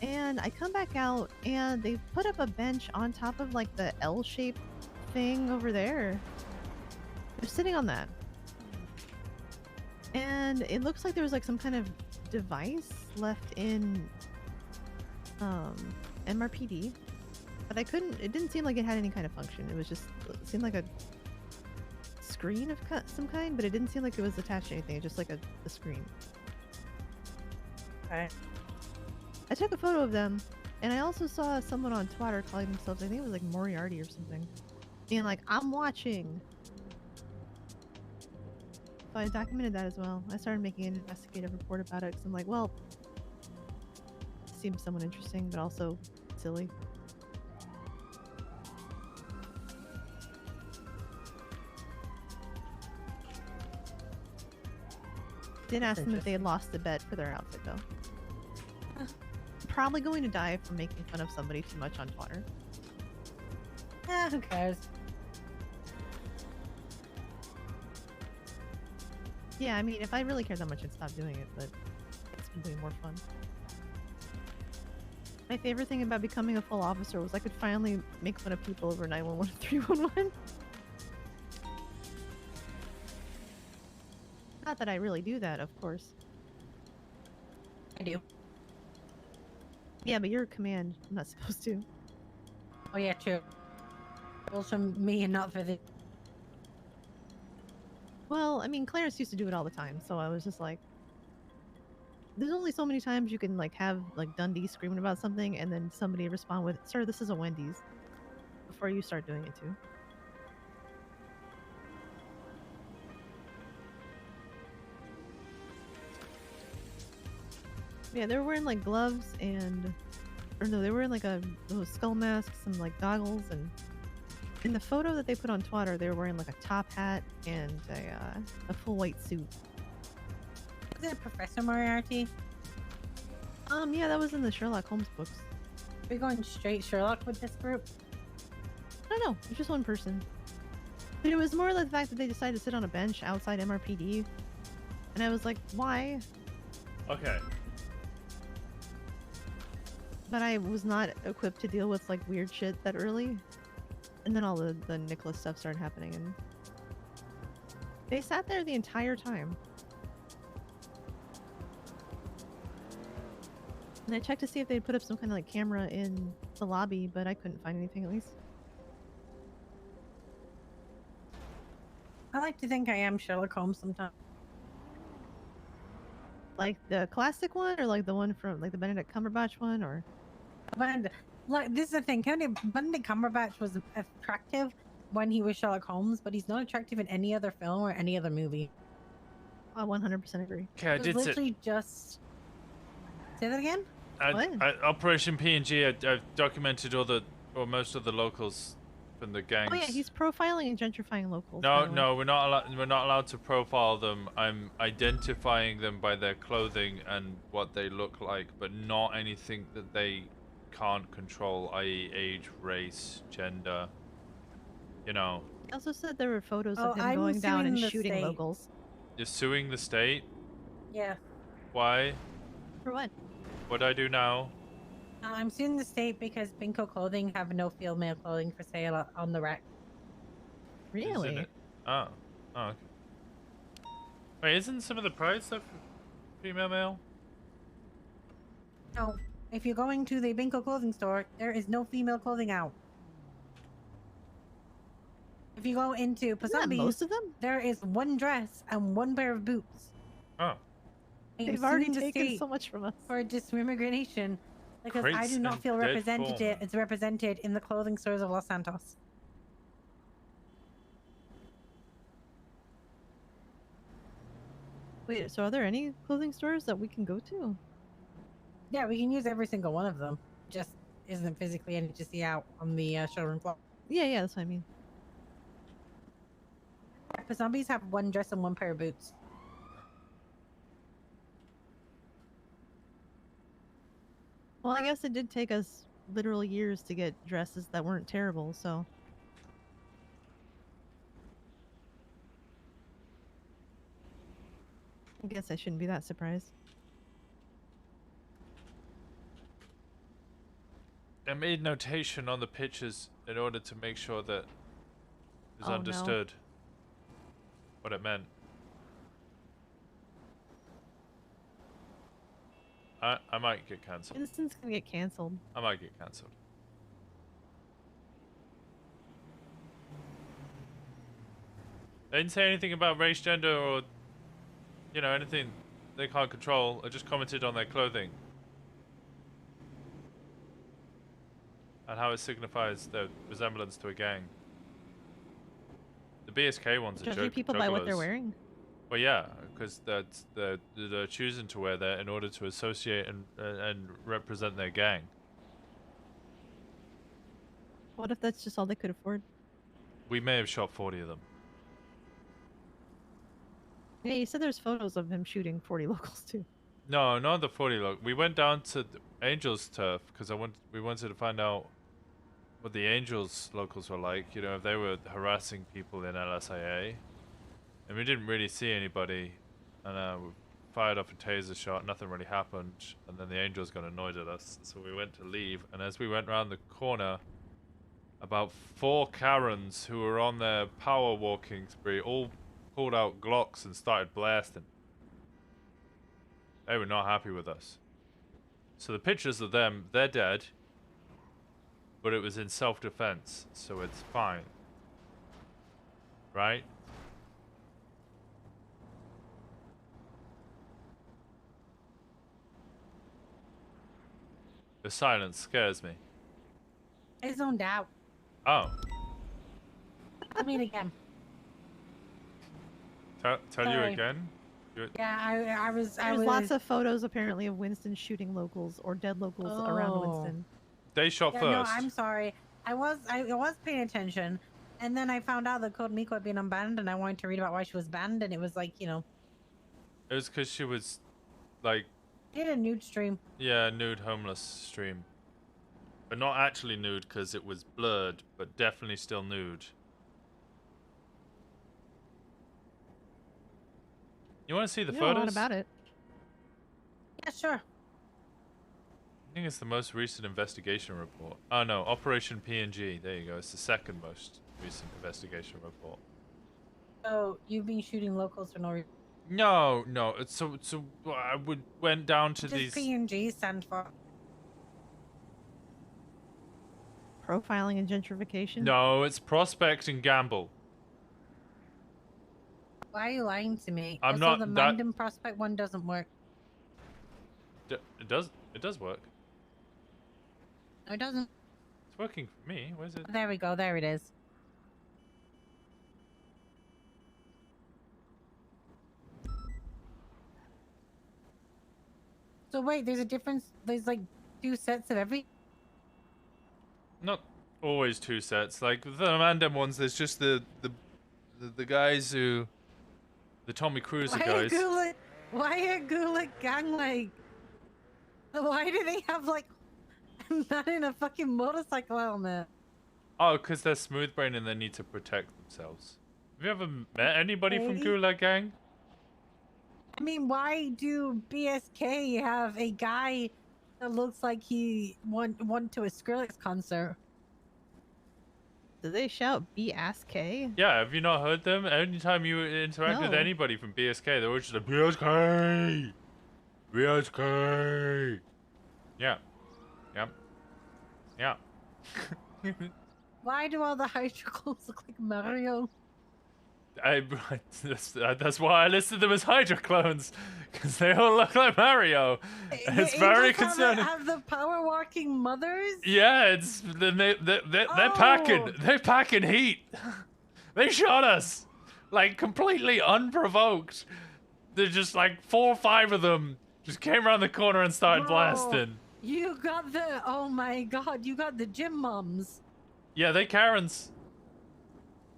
And I come back out and they put up a bench on top of like the L-shaped thing over there. They're sitting on that. And it looks like there was like some kind of device left in MRPD. But it didn't seem like it had any kind of function. It was just, it seemed like a screen of some kind, but it didn't seem like it was attached to anything. It's just like a screen. Okay. I took a photo of them, and I also saw someone on Twitter calling themselves, I think it was like Moriarty or something, being like, I'm watching. So I documented that as well. I started making an investigative report about it, because I'm like, well, it seems somewhat interesting, but also silly. Did ask them if they had lost the bet for their outfit, though. Probably going to die from making fun of somebody too much on Twitter. Who cares? Yeah, I mean, if I really cared that much, I'd stop doing it, but it's way more fun. My favorite thing about becoming a full officer was I could finally make fun of people over 911 and 311. Not that I really do that, of course. I do. Yeah, but you're a command. I'm not supposed to. Oh yeah, true. Rules from me and not for the... Well, I mean, Clarence used to do it all the time, so I was just like... There's only so many times you can, like, have, like, Dundee screaming about something and then somebody respond with, Sir, this is a Wendy's. Before you start doing it, too. Yeah, they were wearing like gloves and, or no, they were wearing like those skull masks and like goggles, and in the photo that they put on Twitter, they were wearing like a top hat and a full white suit. Is it Professor Moriarty? Yeah, that was in the Sherlock Holmes books. Are we going straight Sherlock with this group? I don't know, it's just one person. But it was more like the fact that they decided to sit on a bench outside MRPD, and I was like, why? Okay. But I was not equipped to deal with like weird shit that early. And then all the Nicholas stuff started happening, and they sat there the entire time. And I checked to see if they'd put up some kind of like camera in the lobby, but I couldn't find anything at least. I like to think I am Sherlock Holmes sometimes. Like the classic one, or like the one from like the Benedict Cumberbatch one, or... But look, this is the thing. Benedict Cumberbatch was attractive when he was Sherlock Holmes, but he's not attractive in any other film or any other movie. I 100% agree. Okay, I did literally just... Say that again? Operation P&G, I've documented most of the locals from the gangs. Oh yeah, he's profiling and gentrifying locals. No, we're not allowed to profile them. I'm identifying them by their clothing and what they look like, but not anything that they can't control, i.e. age, race, gender, you know. He also said there were photos of him going down and shooting locals. You're suing the state? Yeah. Why? For what? What'd I do now? I'm suing the state because Binko Clothing have no female clothing for sale on the rack. Really? Isn't it? Oh, okay. Wait, isn't some of the price stuff female male? No. If you're going to the Binko Clothing store, there is no female clothing out. If you go into Pasambi, most of them? There is one dress and one pair of boots. Oh. They've already taken so much from us. For discrimination, because I do not feel represented in the clothing stores of Los Santos. Wait, so are there any clothing stores that we can go to? Yeah, we can use every single one of them. Just isn't physically any to see out on the showroom floor. Yeah, that's what I mean. Proper zombies have one dress and one pair of boots. Well, I guess it did take us literal years to get dresses that weren't terrible, so. I guess I shouldn't be that surprised. I made notation on the pictures in order to make sure that it was Oh, no. understood what it meant. I might get cancelled. Winston's gonna get canceled. I might get cancelled. They didn't say anything about race, gender, or, you know, anything they can't control. I just commented on their clothing. And how it signifies their resemblance to a gang. The BSK ones are Judging people by what they're juggalos. wearing. Well, yeah, because they're choosing to wear that in order to associate and represent their gang. What if that's just all they could afford? We may have shot 40 of them. Yeah, you said there's photos of him shooting 40 locals too. No, not the 40 look. We went down to the Angels turf because we wanted to find out what the Angels locals were like. You know, if they were harassing people in LSIA. And we didn't really see anybody. And we fired off a taser shot. Nothing really happened. And then the Angels got annoyed at us. So we went to leave. And as we went around the corner, about 4 Karens who were on their power walking spree all pulled out Glocks and started blasting. They were not happy with us. So the pictures of them, they're dead. But it was in self-defense, so it's fine. Right? The silence scares me. I zoned out. Oh. I mean again. Tell you Sorry. again? Yeah, I was. There's lots of photos apparently of Winston shooting locals or dead locals around Winston. They shot first. No, I'm sorry. I was paying attention, and then I found out that Code Miko had been unbanned, and I wanted to read about why she was banned, and it was like, you know. It was because she was, like... Did a nude stream. Yeah, nude homeless stream. But not actually nude because it was blurred, but definitely still nude. You want to see the You photos? know a lot about it. Yeah, sure. I think it's the most recent investigation report. Oh no, Operation PNG. There you go. It's the second most recent investigation report. So you've been shooting locals for no reason. No, no. So I went down to What does these. PNG stand for? Profiling and gentrification. No, it's prospect and gamble. Why are you lying to me? I'm Also, not the that- Mandem Prospect one doesn't work. It does. It does work. No, it doesn't. It's working for me. Where's it? There we go. There it is. So wait, there's a difference. There's like 2 sets of every. Not always 2 sets. Like the Mandem ones, there's just the guys who, the Tommy Cruiser guys. Why a Gulag gang like? Why do they have like not in a fucking motorcycle helmet? Oh, because they're smooth brain and they need to protect themselves. Have you ever met anybody from Really? Gulag Gang? I mean, why do BSK have a guy that looks like he went to a Skrillex concert? Do they shout BSK? Yeah, have you not heard them? Anytime you interact with No. anybody from BSK, they're always just like, BSK! BSK! Yeah. Yep. Yeah. Why do all the Hydroclones look like Mario? That's why I listed them as Hydra clones, because they all look like Mario. It's The very angels concerning. Have the power walking mothers? Yeah, it's they're packing. Oh. They're packing heat. They shot us, like completely unprovoked. They're just like 4 or 5 of them just came around the corner and started Bro, blasting. You got the, oh my god, you got the gym moms. Yeah, they Karens,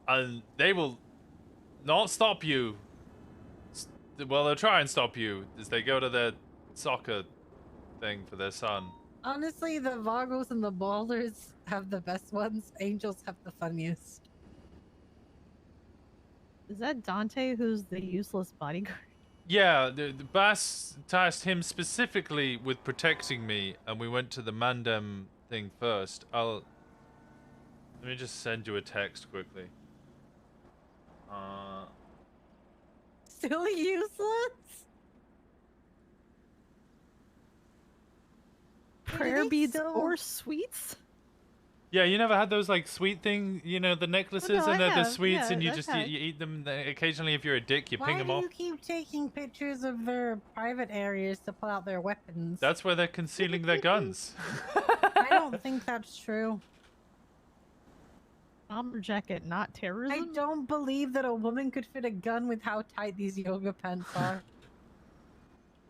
and they will not stop you. Well, they'll try and stop you as they go to their soccer thing for their son. Honestly, the Vargos and the Ballers have the best ones. Angels have the funniest. Is that Dante, who's the useless bodyguard? Yeah, the Bass tasked him specifically with protecting me, and we went to the Mandem thing first. Let me just send you a text quickly. Still useless? Prayer beads or sweets? Yeah, you never had those like sweet thing, you know, the necklaces no, and I the have. sweets, Yeah, and you I've just had. you eat them. Occasionally, if you're a dick, you Why ping them do off. you keep taking pictures of their private areas to pull out their weapons? That's where they're concealing their guns. I don't think that's true. Bomber jacket, not terrorism? I don't believe that a woman could fit a gun with how tight these yoga pants are.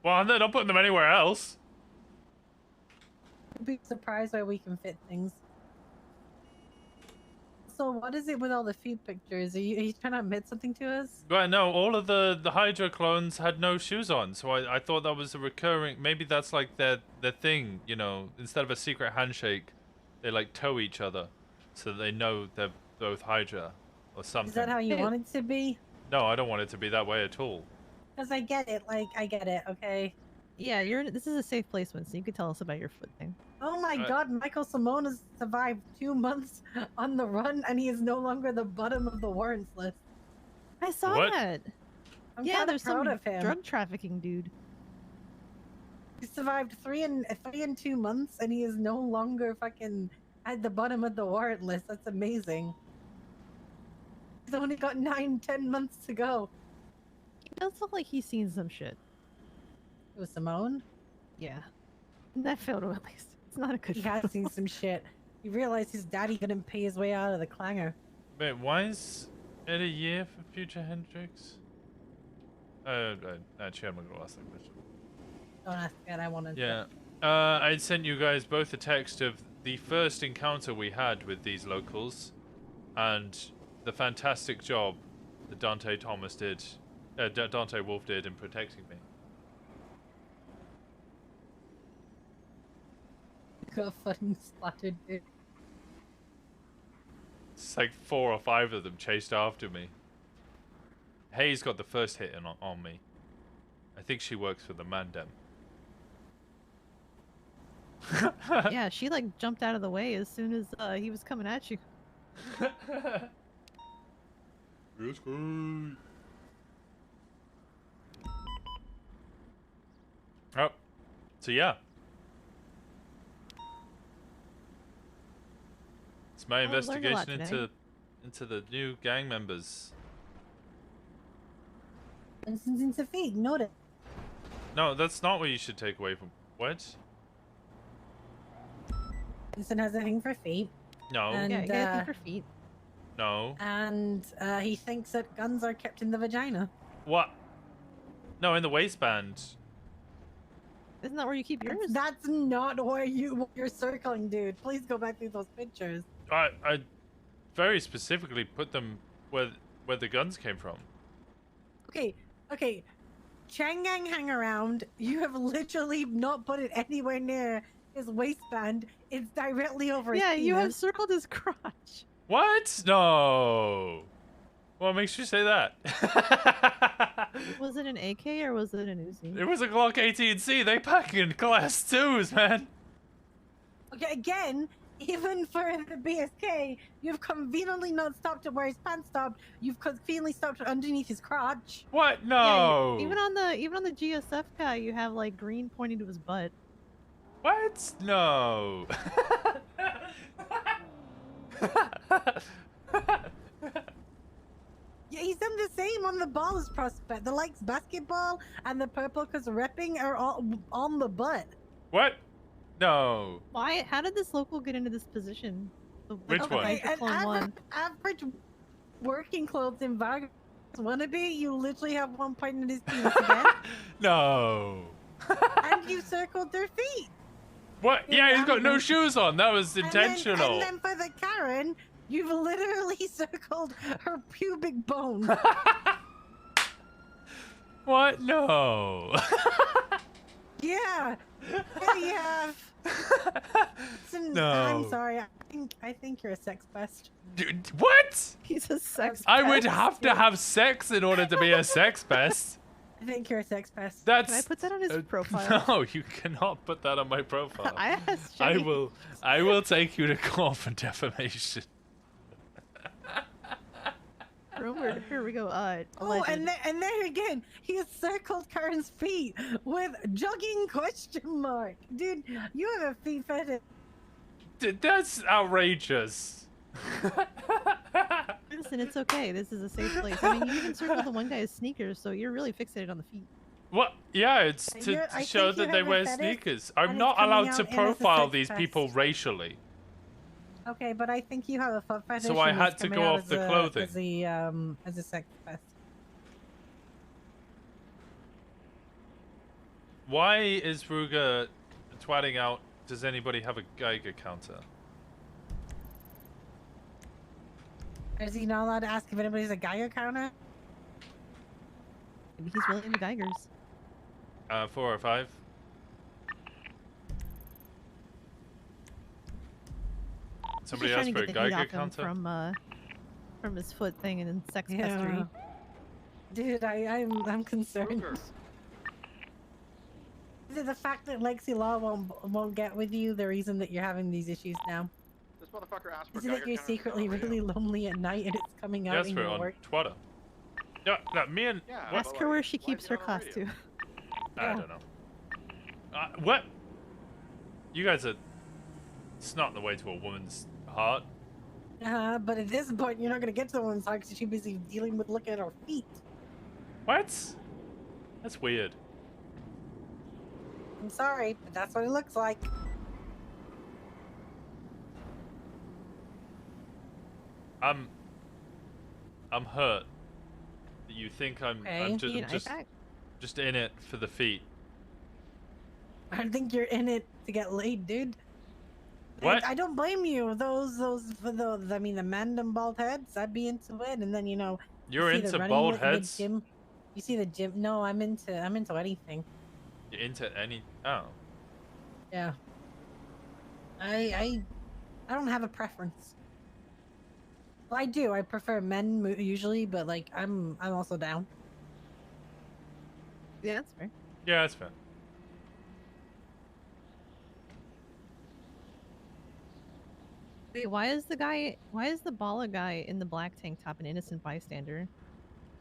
Well, they're not putting them anywhere else. I'd be surprised why we can fit things. So what is it with all the feet pictures? Are you trying to admit something to us? Right, no, all of the Hydra clones had no shoes on, so I thought that was a recurring. Maybe that's like their thing, you know. Instead of a secret handshake, they like toe each other, so that they know they're both Hydra, or something. Is that how you want it to be? No, I don't want it to be that way at all. Because I get it, I get it, okay? Yeah, this is a safe placement, so you can tell us about your foot thing. Oh my god, Michael Simone has survived 2 months on the run, and he is no longer the bottom of the warrants list. I saw What? that. I'm Yeah, kinda there's proud some of him. drug trafficking dude. He survived 3 and 2 months, and he is no longer fucking at the bottom of the warrant list. That's amazing. He's only got 9-10 months to go. He does look like he's seen some shit. With Simone? Yeah. In that photo, at least. It's not a good He photo. has seen some shit. He realized his daddy couldn't pay his way out of the clanger. Wait, why is it a year for Future Hendrix? Actually, I'm not gonna ask that question. Don't ask that, I wanted Yeah. I sent you guys both a text of the first encounter we had with these locals, and the fantastic job that Dante Thomas did, Dante Wolf did in protecting me. Got fucking splattered, dude. It's like 4 or 5 of them chased after me. Hayes got the first hit on me. I think she works for the Mandem. Yeah, she like jumped out of the way as soon as he was coming at you. Yes, good. Oh, so yeah. It's my I learned a lot investigation today. into the new gang members. Winston's into feet, noted. No, that's not what you should take away from. What? Winston has a thing for feet. No. And, Yeah, you got a thing for feet. No. And he thinks that guns are kept in the vagina. What? No, in the waistband. Isn't that where you keep yours? That's not where you're circling, dude. Please go back through those pictures. I very specifically put them where the guns came from. Okay. Changang hang around. You have literally not put it anywhere near his waistband. It's directly over his Yeah, you have penis. circled his crotch. What? No. What makes you say that? Was it an AK or was it an Uzi? It was a Glock 18C. They pack in class 2s, man. Okay, again, even for the BSK, you've conveniently not stopped at where his pants stopped. You've conveniently stopped underneath his crotch. What? Yeah, No. even on the GSF guy, you have like green pointing to his butt. What? No. Yeah, he's done the same on the Ballers prospect. The likes basketball and the purple cause repping are all on the butt. What? No. Why? How did this local get into this position? Which one? And average working clothes in Vargas wannabe, you literally have one point in his penis again, No. and you circled their feet. What? Yeah, he's got no shoes on. That was intentional. And then for the Karen, You've literally circled her pubic bone. What? No. Yeah. Yeah, you have. No. I'm sorry. I think you're a sex pest. Dude, what? He's a sex I would pest. have to have sex in order to be a sex pest. I think you're a sex pest. That's. Can I put that on his profile? No, you cannot put that on my profile. I asked I Jay. will. I will take you to court for defamation. Rumor. Here we go. Oh, and there again, he has circled Karen's feet with jogging question mark. Dude, you have a feet fetish. That's outrageous. Listen, it's okay. This is a safe place. I mean, you even circled the one guy's sneakers, so you're really fixated on the feet. What? Yeah, it's to I show think you that they have a wear fetish, sneakers. and I'm it's not coming allowed out to in as a profile sex these pest. people racially. Okay, but I think you have a foot fetish. So I and had it's to coming go out off as the a- clothing. As a sex pest. Why is Ruger twatting out? Does anybody have a Geiger counter? Is he not allowed to ask if anybody's a Geiger counter? Maybe he's really into Geigers. 4 or 5. Somebody He's asked just for a trying to get the heat Geiger off him counter. from his foot thing and then sex Yeah. pestery. Dude, I'm concerned. Is it the fact that Lexi Law won't get with you the reason that you're having these issues now? This motherfucker asked for Is it that you're secretly really lonely at night and it's coming out Yes, in for your on work? Twitter. Yeah, no, me and what? Ask her where she keeps her class too. I don't know. What? You guys are. It's not the way to a woman's heart. But at this point, you're not gonna get to the woman's heart because she's busy dealing with looking at her feet. What? That's weird. I'm sorry, but that's what it looks like. I'm hurt. That you think I'm Okay. just in it for the feet. I think you're in it to get laid, dude. What? I don't blame you. Those for those. I mean, the man and bald heads. I'd be into it, and then you You're see the into running bald with the heads? gym. You see the gym? No, I'm into anything. You're into any? Oh. Yeah. I don't have a preference. Well, I do. I prefer men usually, but like I'm also down. Yeah, that's fair. Yeah, that's fair. Wait, why is the Bala guy in the black tank top an innocent bystander?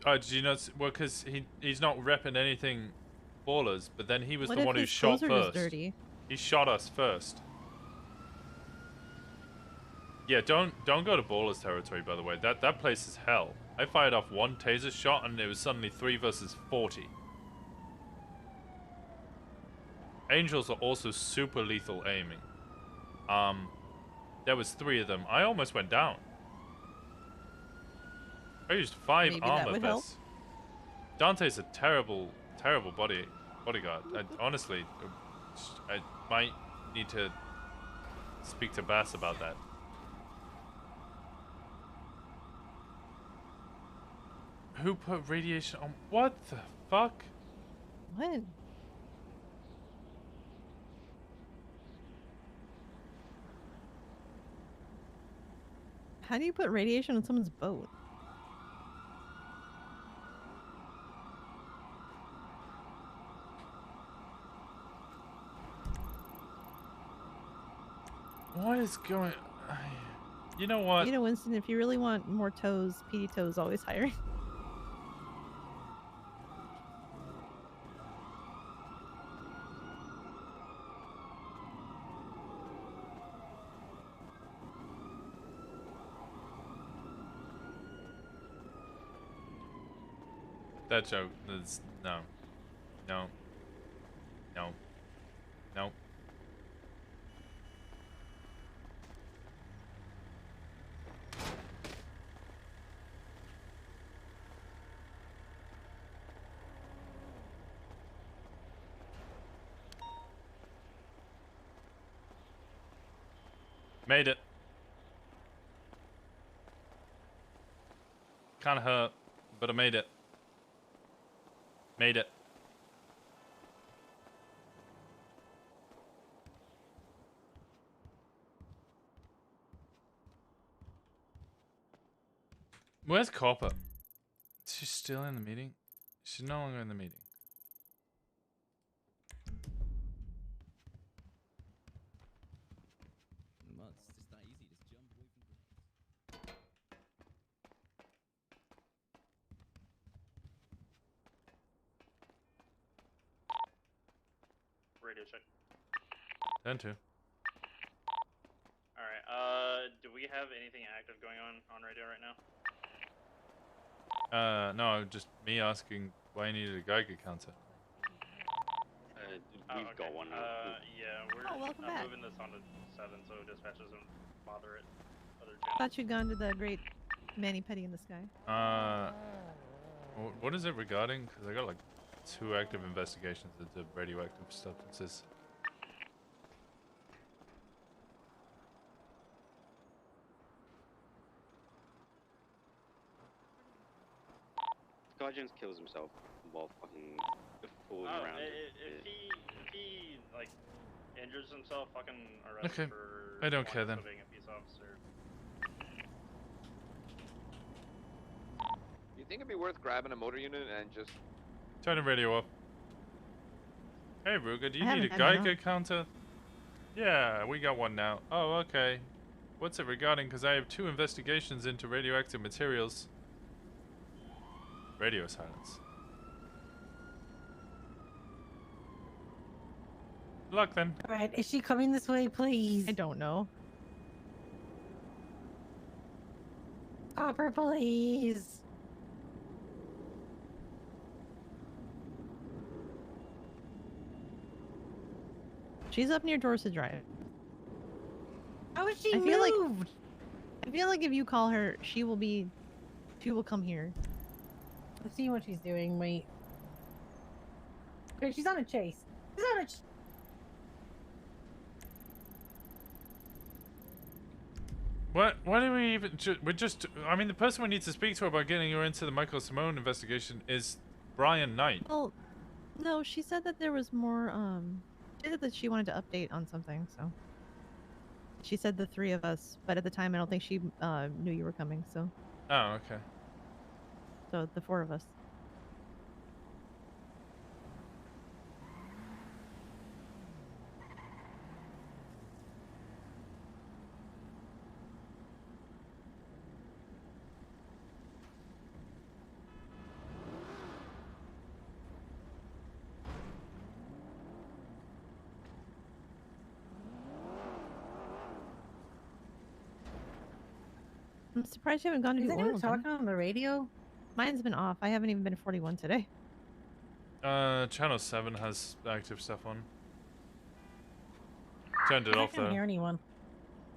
Oh, did you notice? Well, because he's not repping anything ballers, but then he was What the if one who his shot clothes are just first. dirty? He shot us first. Yeah, don't go to ballers territory, by the way. That place is hell. I fired off one taser shot and it was suddenly 3 versus 40. Angels are also super lethal aiming. There was 3 of them. I almost went down. I used 5 Maybe that armor would help. vests. Dante's a terrible bodyguard. Honestly, I might need to speak to Bass about that. Who put radiation on? What the fuck? What? How do you put radiation on someone's boat? What is going? You know what? You know, Winston, if you really want more toes, PD Toes always hiring. That joke is no. No. No. No. Made it. Kind of hurt, but I made it. Made it. Where's Copper? She's still in the meeting? She's no longer in the meeting. Radio check. 10-2. All right. Do we have anything active going on radio right now? No, just me asking why you needed a Geiger counter. We've got one. Yeah, we're welcome back. moving this on to 7, so dispatch doesn't bother it. Other I thought you'd gone to the great Manny Petty in the sky. What is it regarding? Because I got like 2 active investigations into radioactive substances. Guardians kills himself while fucking fooling around. If he like injures himself, fucking arrest Okay. him for I don't care then. being a peace officer. You think it'd be worth grabbing a motor unit and just... Turn the radio off. Hey Ruger, do you I need a haven't had Geiger counter? Yeah, we got one now. Oh, okay. What's it regarding? Because I have 2 investigations into radioactive materials. Radio silence. Luck then. All right, is she coming this way, please? I don't know. Copper, please. She's up near Dorset Drive. How is she I feel moved? I feel like if you call her, she will come here. Let's see what she's doing. Wait. Okay, she's on a chase. She's on a. What do we even... we're just... I mean, the person we need to speak to about getting her into the Michael Simone investigation is Brian Knight. Well, no, she said that there was more, she said that she wanted to update on something, so. She said the 3 of us, but at the time I don't think she knew you were coming, so. Oh, okay. So the 4 of us. I'm surprised you haven't gone to Is do anyone oil, talking then. on the radio? Mine's been off. I haven't even been 41 today. Channel 7 has active stuff on. Turned it I off can't though. hear anyone.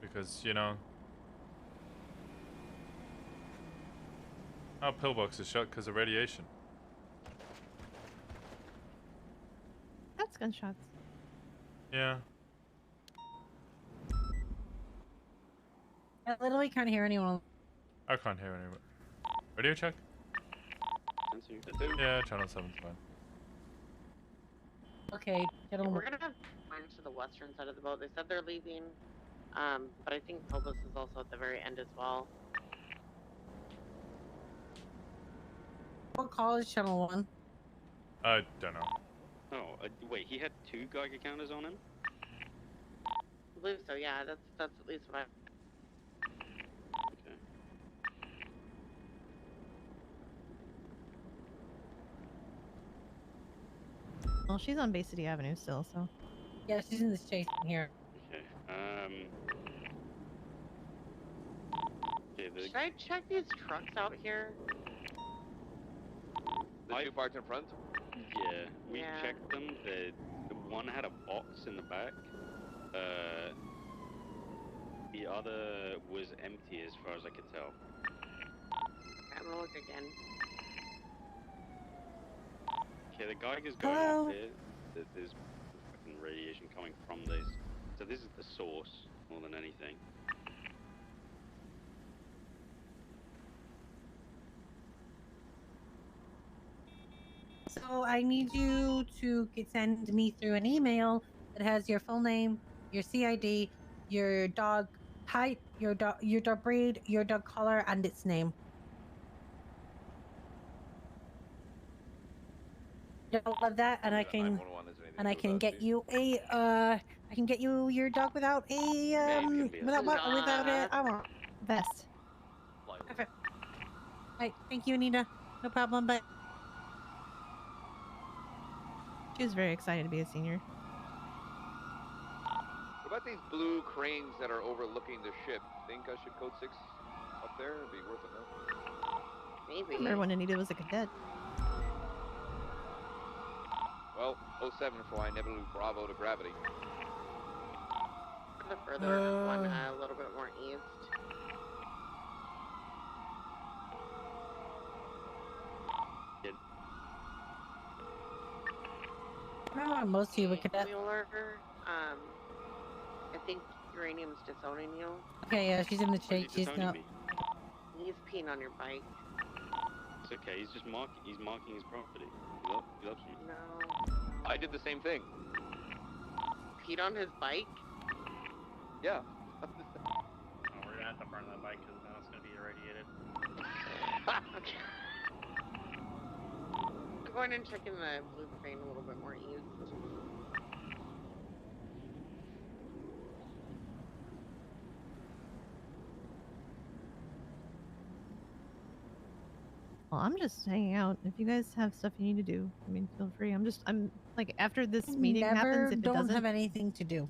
Because, you know... Our pillbox is shut because of radiation. That's gunshots. Yeah. I literally can't hear anyone. I can't hear anyone. Radio check? Yeah, channel 7's fine. Okay, get on. We're gonna have one to the western side of the boat. They said they're leaving, but I think Phobos is also at the very end as well. What call is channel 1? I don't know. Oh, wait, he had 2 Geiger counters on him? I believe so. Yeah, that's at least what I. Okay. Well, she's on Bay City Avenue still, so. Yeah, she's in this chase here. Okay. Should I check these trucks out here? The 2 parked in front? Yeah, we checked them. The one had a box in the back. The other was empty as far as I could tell. I'm gonna look again. Okay, the Geiger's going off here. There's fucking radiation coming from this. So this is the source more than anything. So I need you to send me through an email that has your full name, your CID, your dog height, your dog breed, your dog color, and its name. All of that, and I can get you a I can get you your dog without a without a armor vest. Perfect. Right, thank you, Anita. No problem. But she was very excited to be a senior. What about these blue cranes that are overlooking the ship? Think I should code 6 up there? It'd be worth a note. Maybe. I remember when Anita was a cadet. Well, 07 for I never lose Bravo to gravity. The further one, a little bit more east. Most of you would cadet. Mueller, I think Uranium's disowning you. Okay, yeah, she's in the chase. She's disowning not. me? He's peeing on your bike. It's okay. He's just marking his property. He loves you. No. I did the same thing. Peed on his bike? Yeah. Oh, we're gonna have to burn that bike because now it's gonna be irradiated. Okay. I'm going and checking the blue crane a little bit more east. Well, I'm just hanging out. If you guys have stuff you need to do, I mean, feel free. I'm like, after this meeting happens, if it don't doesn't have anything to do.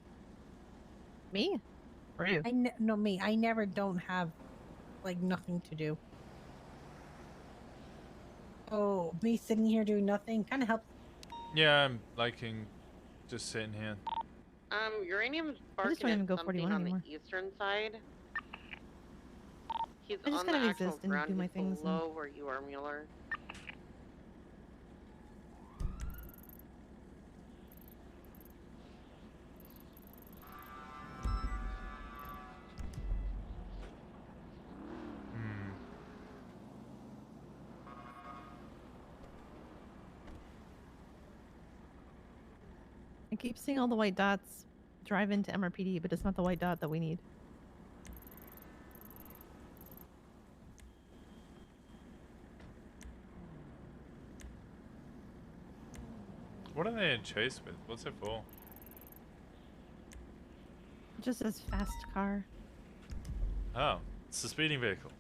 Me? Or you? No, me. I never don't have like nothing to do. Oh, me sitting here doing nothing kind of helps. Yeah, I'm liking just sitting here. Uranium's I just barking don't even at go something 41 on anymore. the eastern side. He's I just on the kind of actual exist and ground. do my He's things. below where you are, Mueller. I keep seeing all the white dots drive into MRPD, but it's not the white dot that we need. What are they in chase with? What's it for? It just says fast car. Oh, it's a speeding vehicle.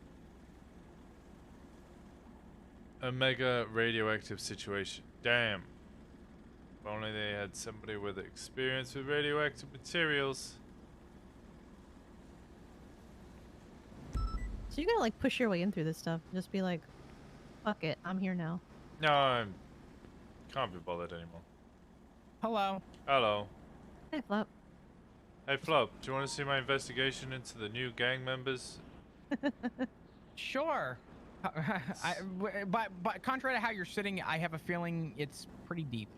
A mega radioactive situation. Damn. If only they had somebody with experience with radioactive materials. So you gotta like push your way in through this stuff. Just be like, fuck it, I'm here now. No, I can't be bothered anymore. Hello. Hello. Hey, Flop. Hey, Flop, do you want to see my investigation into the new gang members? Sure. But contrary to how you're sitting, I have a feeling it's pretty deep.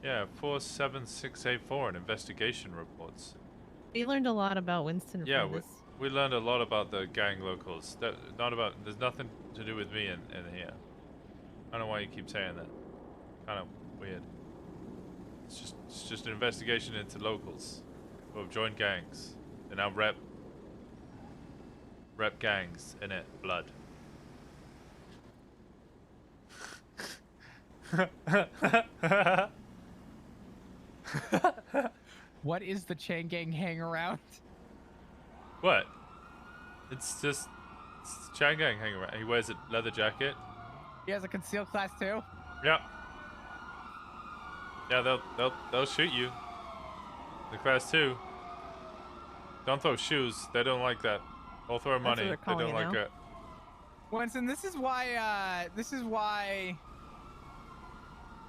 Yeah, 47684 in investigation reports. We learned a lot about Winston Yeah, from this. we learned a lot about the gang locals. There's nothing to do with me in here. I don't know why you keep saying that. Kind of weird. It's just an investigation into locals who have joined gangs. They now rep gangs in it, blood. What is the chain gang hang around? What? It's just Chang Gang hanging around. He wears a leather jacket. He has a concealed class too. Yep. Yeah, they'll shoot you. The class 2. Don't throw shoes. They don't like that. Or throw money. They don't like it. Winston, this is why.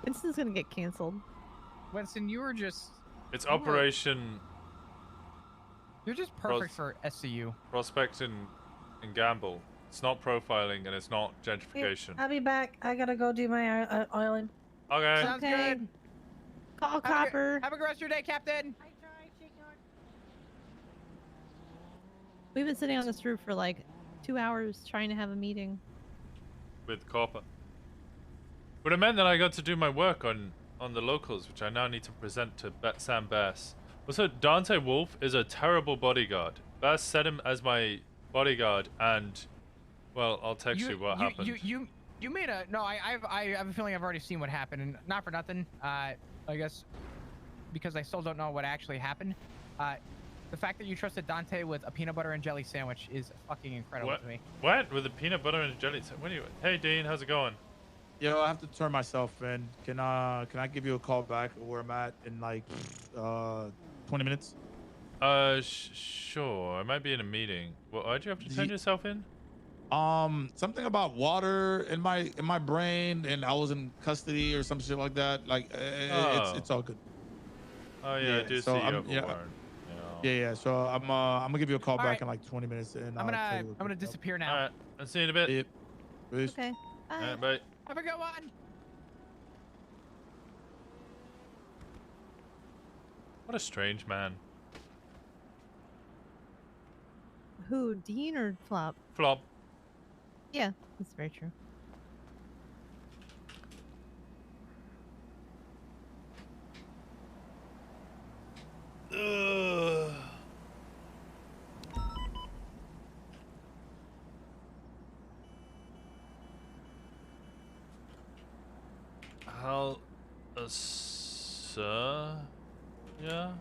Winston's gonna get canceled. Winston, you were just. It's Operation. You're just perfect for SCU. Prospect and gamble. It's not profiling and it's not gentrification. I'll be back. I gotta go do my oiling. Okay. Sounds good. Call Copper. Have a good rest of your day, Captain. We've been sitting on this roof for like 2 hours trying to have a meeting. With Copper. But it meant that I got to do my work on the locals, which I now need to present to Sam Bass. Also, Dante Wolf is a terrible bodyguard. Bass set him as my bodyguard, and well, I'll text you what happened. You made a no. I have a feeling I've already seen what happened, and not for nothing. I guess because I still don't know what actually happened. The fact that you trusted Dante with a peanut butter and jelly sandwich is fucking incredible to me. What? With a peanut butter and jelly sandwich? What are you? Hey, Dean, how's it going? Yo, I have to turn myself in. Can I give you a call back where I'm at in like 20 minutes? Sure. I might be in a meeting. Well, why'd you have to turn yourself in? Something about water in my brain, and I was in custody or some shit like that. Like, it's all good. Oh yeah, I do see you have a warrant. Yeah. So I'm gonna give you a call back in like 20 minutes, and I'm gonna disappear now. All right, I'll see you in a bit. Yep. Okay. Bye. All right, bye. Have a good one. What a strange man. Who, Dean or Flop? Flop. Yeah, that's very true. Ugh. How, sir? Yeah.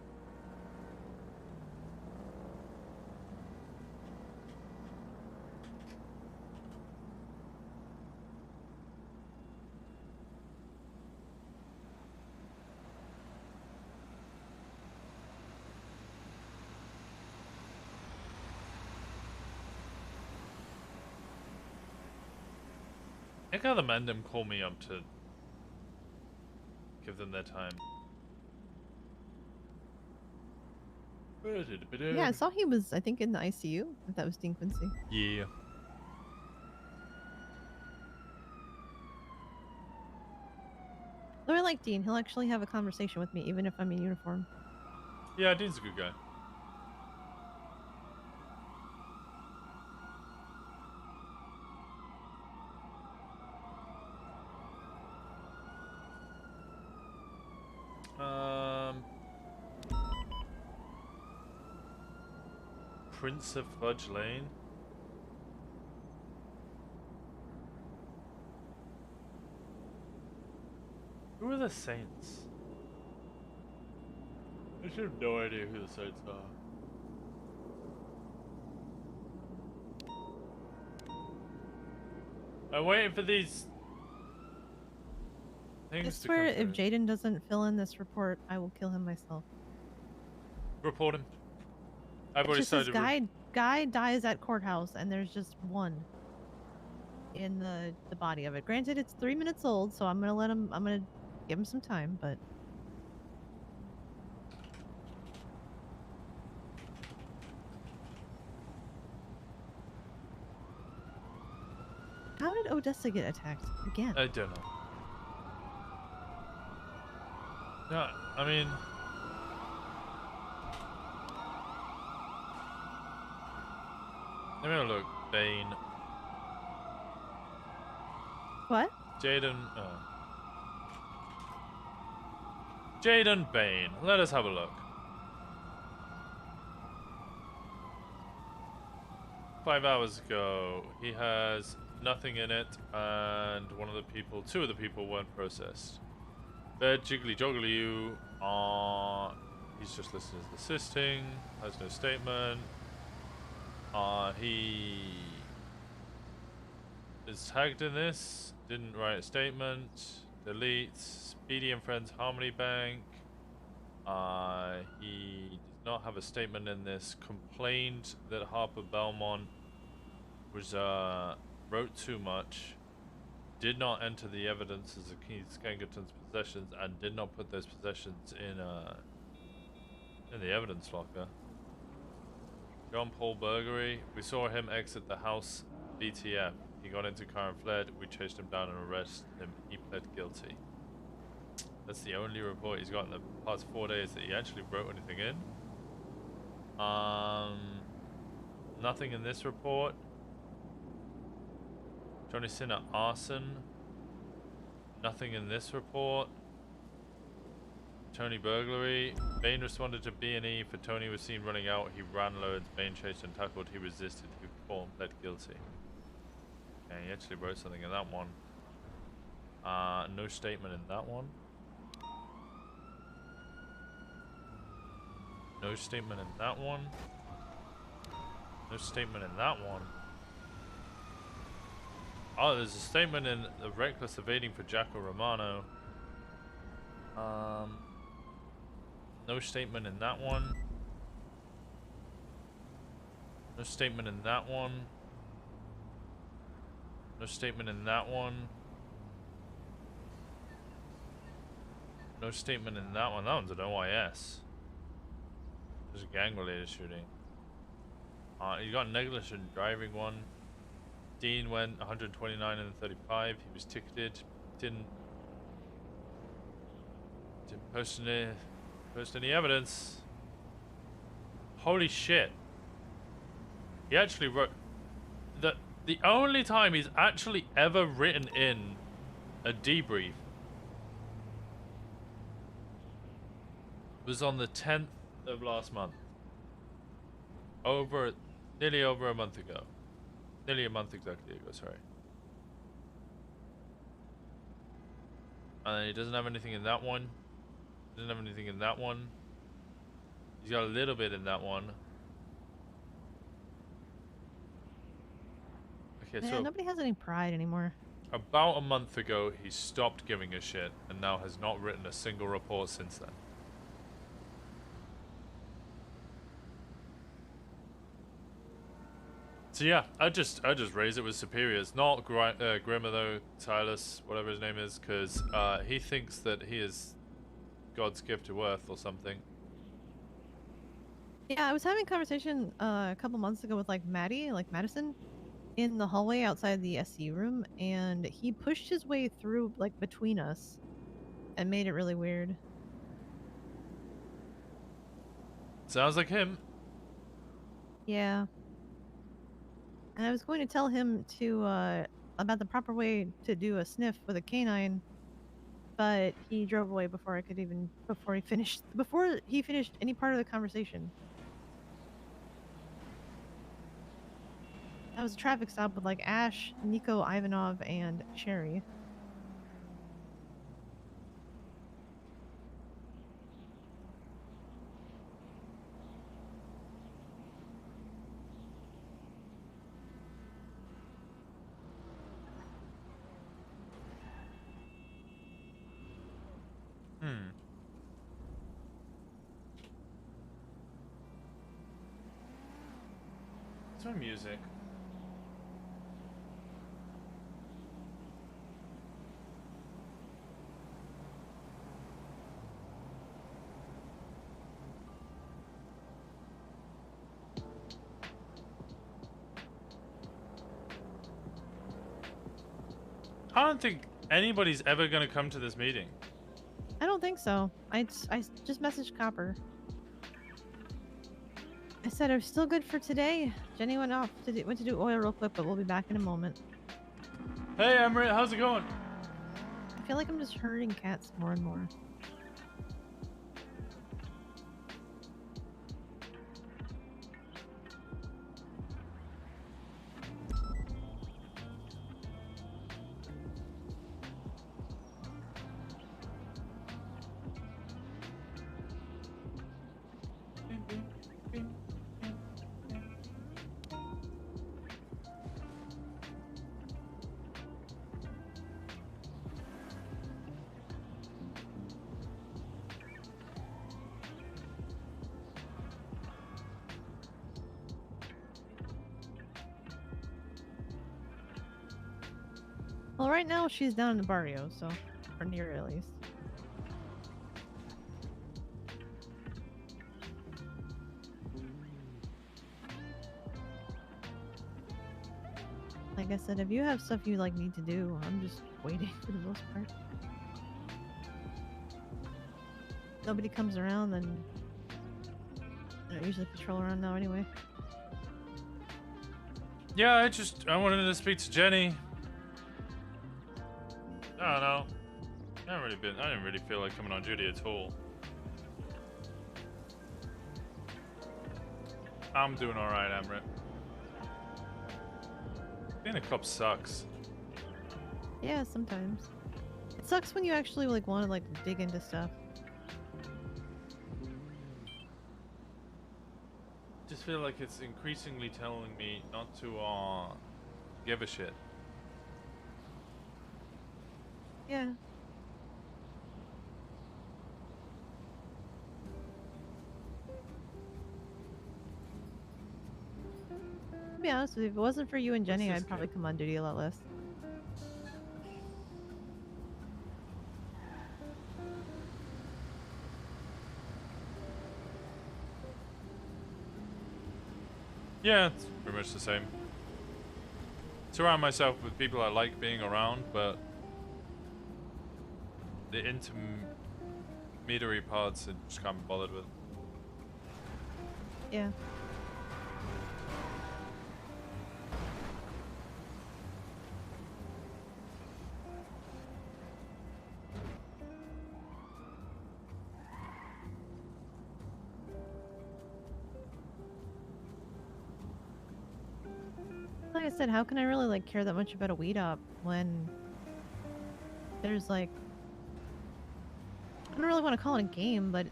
I think how the Mandem call me up to give them their time. Yeah, I saw he was, I think, in the ICU. If that was Dean Quincy. Yeah. Though I like Dean. He'll actually have a conversation with me, even if I'm in uniform. Yeah, Dean's a good guy. Prince of Fudge Lane. Who are the Saints? I should have no idea who the Saints are. I'm waiting for these things I to swear, come if Jaden doesn't fill in this report, I will kill him myself. Report him. I've It's already just this started. guy dies at courthouse, and there's just one in the body of it. Granted, it's 3 minutes old, so I'm gonna give him some time, but how did Odessa get attacked again? I don't know. No, I mean, let me have a look. Bane. What? Jaden. Jaden Bane. Let us have a look. 5 hours ago, he has nothing in it, and two of the people weren't processed. Bed Jiggly Joggly, he's just listed as assisting, has no statement. He is tagged in this, didn't write a statement, delete, Speedy and Friends Harmony Bank. He does not have a statement in this, complained that Harper Belmont was, wrote too much, did not enter the evidence as a Keith Skangerton's possessions, and did not put those possessions in the evidence locker. John Paul Burgery, we saw him exit the house BTF. He got into car and fled. We chased him down and arrested him. He pled guilty. That's the only report he's got in the past 4 days that he actually wrote anything in. Nothing in this report. Johnny Sinner arson. Nothing in this report. Tony burglary. Bane responded to B&E for Tony was seen running out. He ran loads. Bane chased and tackled. He resisted. He performed. Pled guilty. Okay, he actually wrote something in that one. No statement in that one. No statement in that one. No statement in that one. Oh, there's a statement in the reckless evading for Jacko Romano. No statement in that one. No statement in that one. No statement in that one. No statement in that one. That one's an OIS. There's a gang-related shooting. You got negligent driving one. Dean went 129 and 35. He was ticketed. Didn't post any evidence. Holy shit. He actually wrote the only time he's actually ever written in a debrief was on the 10th of last month. Nearly over a month ago. Nearly a month exactly ago, sorry. He doesn't have anything in that one. Doesn't have anything in that one. He's got a little bit in that one. Okay, Yeah, so nobody has any pride anymore. about a month ago, he stopped giving a shit and now has not written a single report since then. So yeah, I just raise it with superiors, not Grimmer though, Silas, whatever his name is, because he thinks that he is God's gift to Earth or something. Yeah, I was having a conversation a couple months ago with like Madison, in the hallway outside the SC room, and he pushed his way through like between us, and made it really weird. Sounds like him. Yeah. And I was going to tell him to about the proper way to do a sniff with a canine, but he drove away before he finished any part of the conversation. That was a traffic stop with like Ash, Nico, Ivanov, and Sherry. What's my music? I don't think anybody's ever gonna come to this meeting. I don't think so. I just messaged Copper. I said I'm still good for today. Jenny went to do oil real quick, but we'll be back in a moment. Hey, Emmerich, how's it going? I feel like I'm just hurting cats more and more. Well, right now she's down in the barrio, so or near at least. Like I said, if you have stuff you like need to do, I'm just waiting for the most part. Nobody comes around, then I don't usually patrol around now anyway. Yeah, I wanted to speak to Jenny. I don't know. I didn't really feel like coming on duty at all. I'm doing all right, Amrit. Being a cop sucks. Yeah, sometimes. It sucks when you actually like want to like dig into stuff. Just feel like it's increasingly telling me not to give a shit. Yeah. To be honest with you, if it wasn't for you and Jenny, I'd probably come on duty a lot less. Yeah, it's pretty much the same. Surround myself with people I like being around, but the intermediary parts I just can't be bothered with. Yeah. Like I said, how can I really like care that much about a weed op when there's like, I don't really want to call it a game, but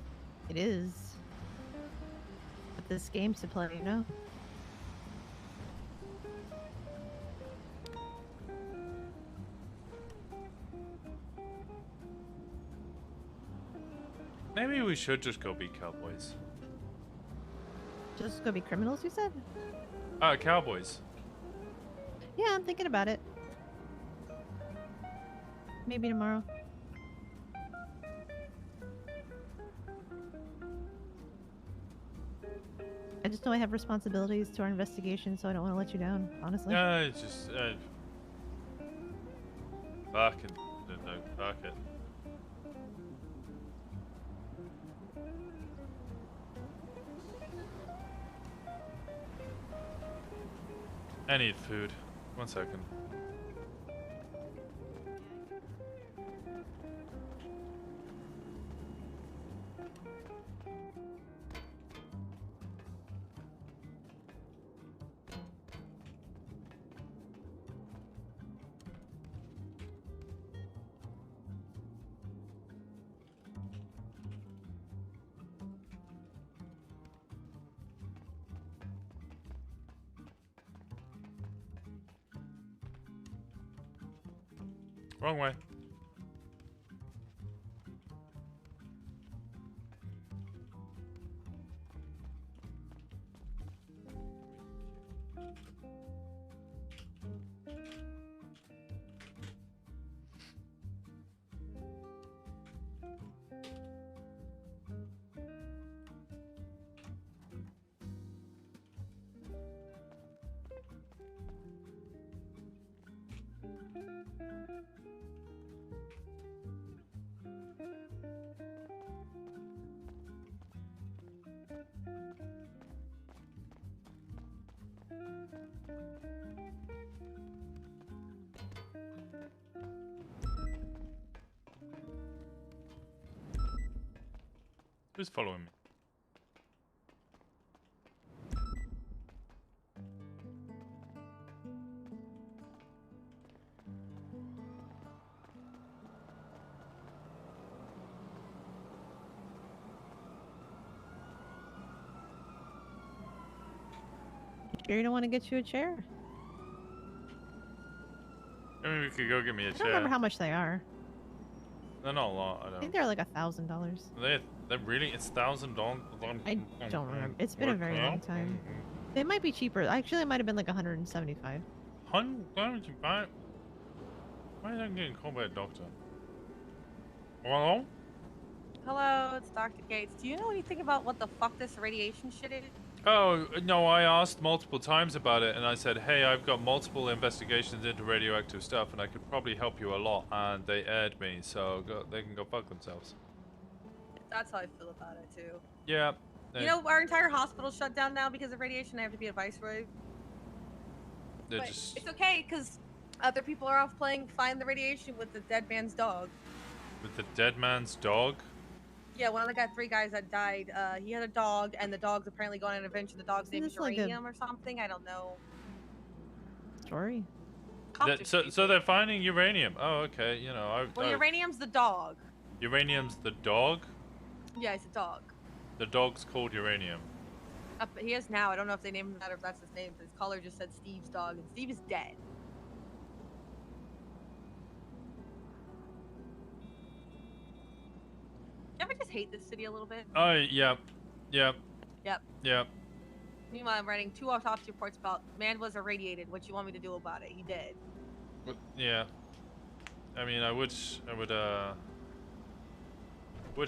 it is. But this game's to play, you know? Maybe we should just go be cowboys. Just go be criminals, you said? Cowboys. Yeah, I'm thinking about it. Maybe tomorrow. I just know I have responsibilities to our investigation, so I don't want to let you down, honestly. Yeah, it's just fuck it. No, fuck it. I need food. 1 second. Wrong way. Who's following me? Sure you don't want to get you a chair? I mean, we could go get me a I don't chair. remember how much they are. They're not a lot. I think they're like $1,000. They're really? It's $1,000. I don't remember. It's been a very long time. They might be cheaper. Actually, it might have been like 175. 175? Why is I getting called by a doctor? Hello? Hello, it's Dr. Gates. Do you know anything about what the fuck this radiation shit is? Oh, no, I asked multiple times about it, and I said, hey, I've got multiple investigations into radioactive stuff, and I could probably help you a lot, and they aired me, so they can go fuck themselves. That's how I feel about it, too. Yeah. You know, our entire hospital's shut down now because of radiation. I have to be a viceroy. They're But just... it's okay, because other people are off playing Find the Radiation with the dead man's dog. With the dead man's dog? Yeah, one of the three guys that died, he had a dog, and the dog's apparently going on an adventure. The dog's name is this like a- Uranium or something. I don't know. Story. So they're finding uranium. Oh, okay. You know, Well, Uranium's the dog. Uranium's the dog? Yeah, he's a dog. The dog's called Uranium. He is now. I don't know if they named him that or if that's his name. His collar just said Steve's dog, and Steve is dead. You ever just hate this city a little bit? Oh, yep. Yep. Yep. Yep. Meanwhile, I'm writing 2 autopsy reports about man was irradiated. What you want me to do about it? He did. Yeah. I mean, I would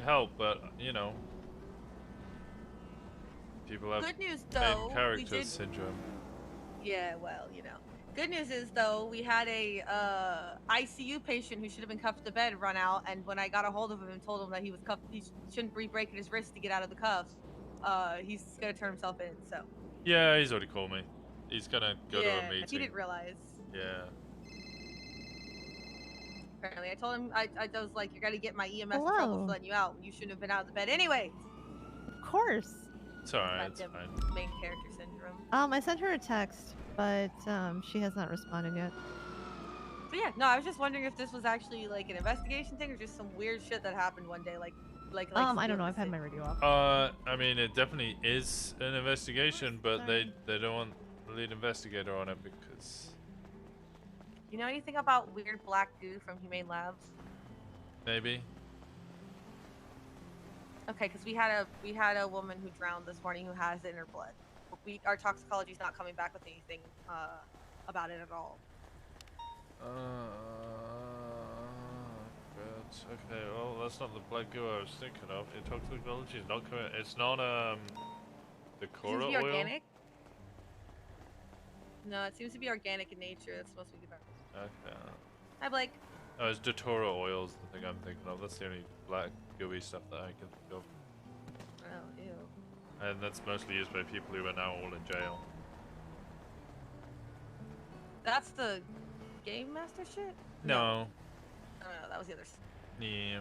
help, but you know, people have Good news, main though, character syndrome. Yeah, well, you know. Good news is, though, we had a ICU patient who should have been cuffed to bed run out, and when I got a hold of him and told him that he was cuffed, he shouldn't be breaking his wrist to get out of the cuffs, he's gonna turn himself in, so. Yeah, he's already called me. He's gonna go to a meeting. He didn't realize. Yeah. Apparently, I told him, I was like, you're gonna get my EMS in trouble Hello. for letting you out. You shouldn't have been out of the bed anyway. Of course. It's alright, it's fine. Main character syndrome. I sent her a text, but she has not responded yet. So yeah, no, I was just wondering if this was actually like an investigation thing or just some weird shit that happened one day, like. I don't know. I've had my radio off. I mean, it definitely is an investigation, but they don't want the lead investigator on it because You know anything about weird black goo from Humane Labs? maybe. Okay, because we had a woman who drowned this morning who has it in her blood. Our toxicology's not coming back with anything about it at all. Okay, well, that's not the black goo I was thinking of. The toxicology is not coming. It's not the Seems coral to be oil. organic. No, it seems to be organic in nature. That's supposed to be better. Okay. Hi, Blake. Oh, it's Datura oil's the thing I'm thinking of. That's the only black gooey stuff that I can think of. Oh, ew. And that's mostly used by people who are now all in jail. That's the Game Master shit? No. No, that was the other. Yeah.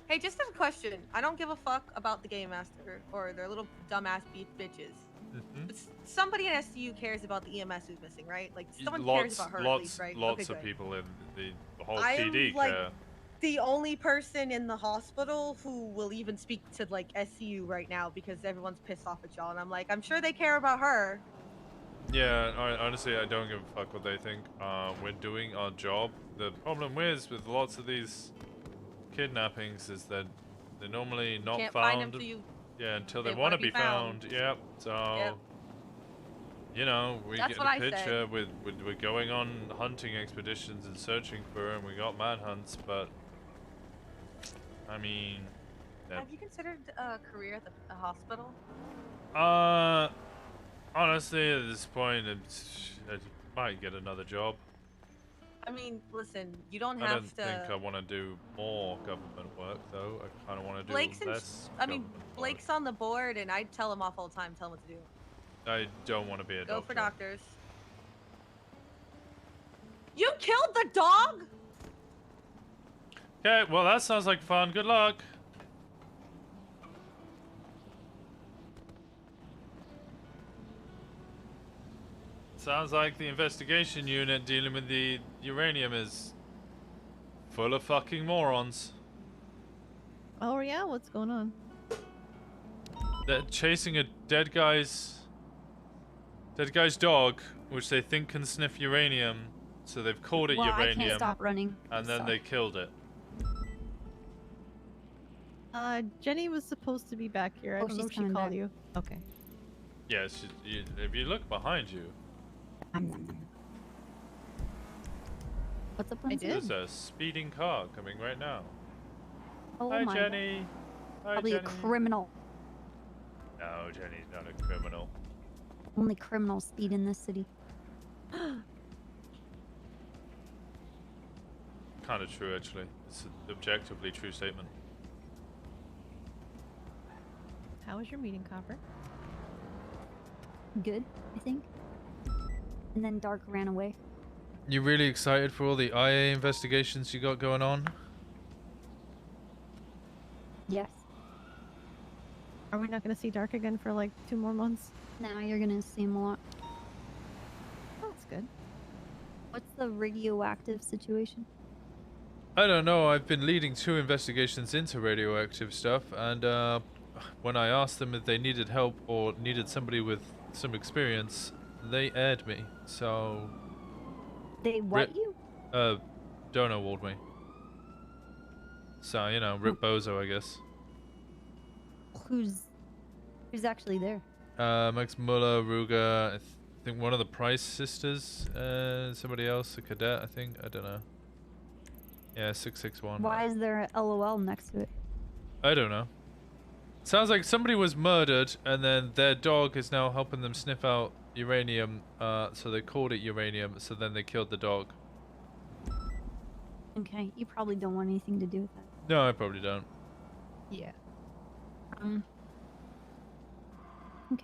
Hey, just a question. I don't give a fuck about the Game Master or their little dumbass bitches. But somebody in SCU cares about the EMS who's missing, right? Like someone cares about her at least, right? Lots Okay, of good. people in the whole I PD am like care. the only person in the hospital who will even speak to like SCU right now because everyone's pissed off at y'all, and I'm like, I'm sure they care about her. Yeah, honestly, I don't give a fuck what they think. We're doing our job. The problem with lots of these kidnappings is that they're normally not Can't found. find them till you. Yeah, until they they want to wanna be be found. found. Yep. So, Yep. you know, we That's get what the I said. picture. We're going on hunting expeditions and searching for her, and we got manhunts. But I mean, yeah. Have you considered a career at the hospital? Honestly, at this point, I might get another job. I mean, listen, you don't I have don't to. think I want to do more government work, though. I kind of want to do Blake's less. I mean, government work. Blake's on the board, and I tell him off all the time. Tell him what to do. I don't want to be a Go doctor. for doctors. You killed the dog? Okay, well that sounds like fun. Good luck. Sounds like the investigation unit dealing with the uranium is full of fucking morons. Oh yeah, what's going on? They're chasing a dead guy's dog, which they think can sniff uranium, so they've called it Well, uranium. I can't stop running. And then so. they killed it. Jenny was supposed to be back here. I Oh, don't know she's if she coming called back. you. Okay. Yes, if you look behind you, What's up, I Winston? did. there's a speeding car coming right now. Oh Hi, my. Jenny. Hi, Probably Jenny. a criminal. No, Jenny's not a criminal. Only criminals speed in this city. Kind of true, actually. It's an objectively true statement. How was your meeting, Copper? Good, I think. And then Dark ran away. You really excited for all the IA investigations you got going on? Yes. Are we not going to see Dark again for like 2 more months? Now you're gonna see him a lot. That's good. What's the radioactive situation? I don't know. I've been leading 2 investigations into radioactive stuff, and when I asked them if they needed help or needed somebody with some experience, they aired me. So They what you? Dono walled me. So, you know, Rip Bozo, I guess. Who's actually there? Max Muller, Ruger, I think one of the Price sisters, somebody else, a cadet, I think. I don't know. Yeah, 661. Why is there a LOL next to it? I don't know. Sounds like somebody was murdered, and then their dog is now helping them sniff out uranium, so they called it uranium, so then they killed the dog. Okay, you probably don't want anything to do with that. No, I probably don't. Yeah.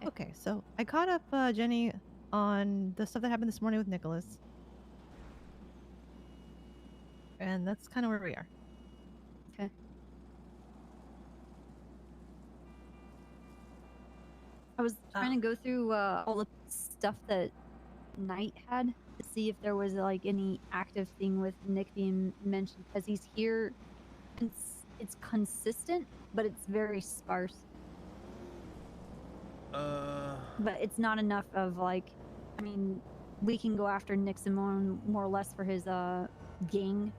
Okay, so I caught up Jenny on the stuff that happened this morning with Nicholas. And that's kind of where we are. Okay. I was trying to go through all the stuff that Knight had to see if there was like any active thing with Nick being mentioned, because he's here. It's consistent, but it's very sparse. But it's not enough of like, I mean, we can go after Nick Simone more or less for his gang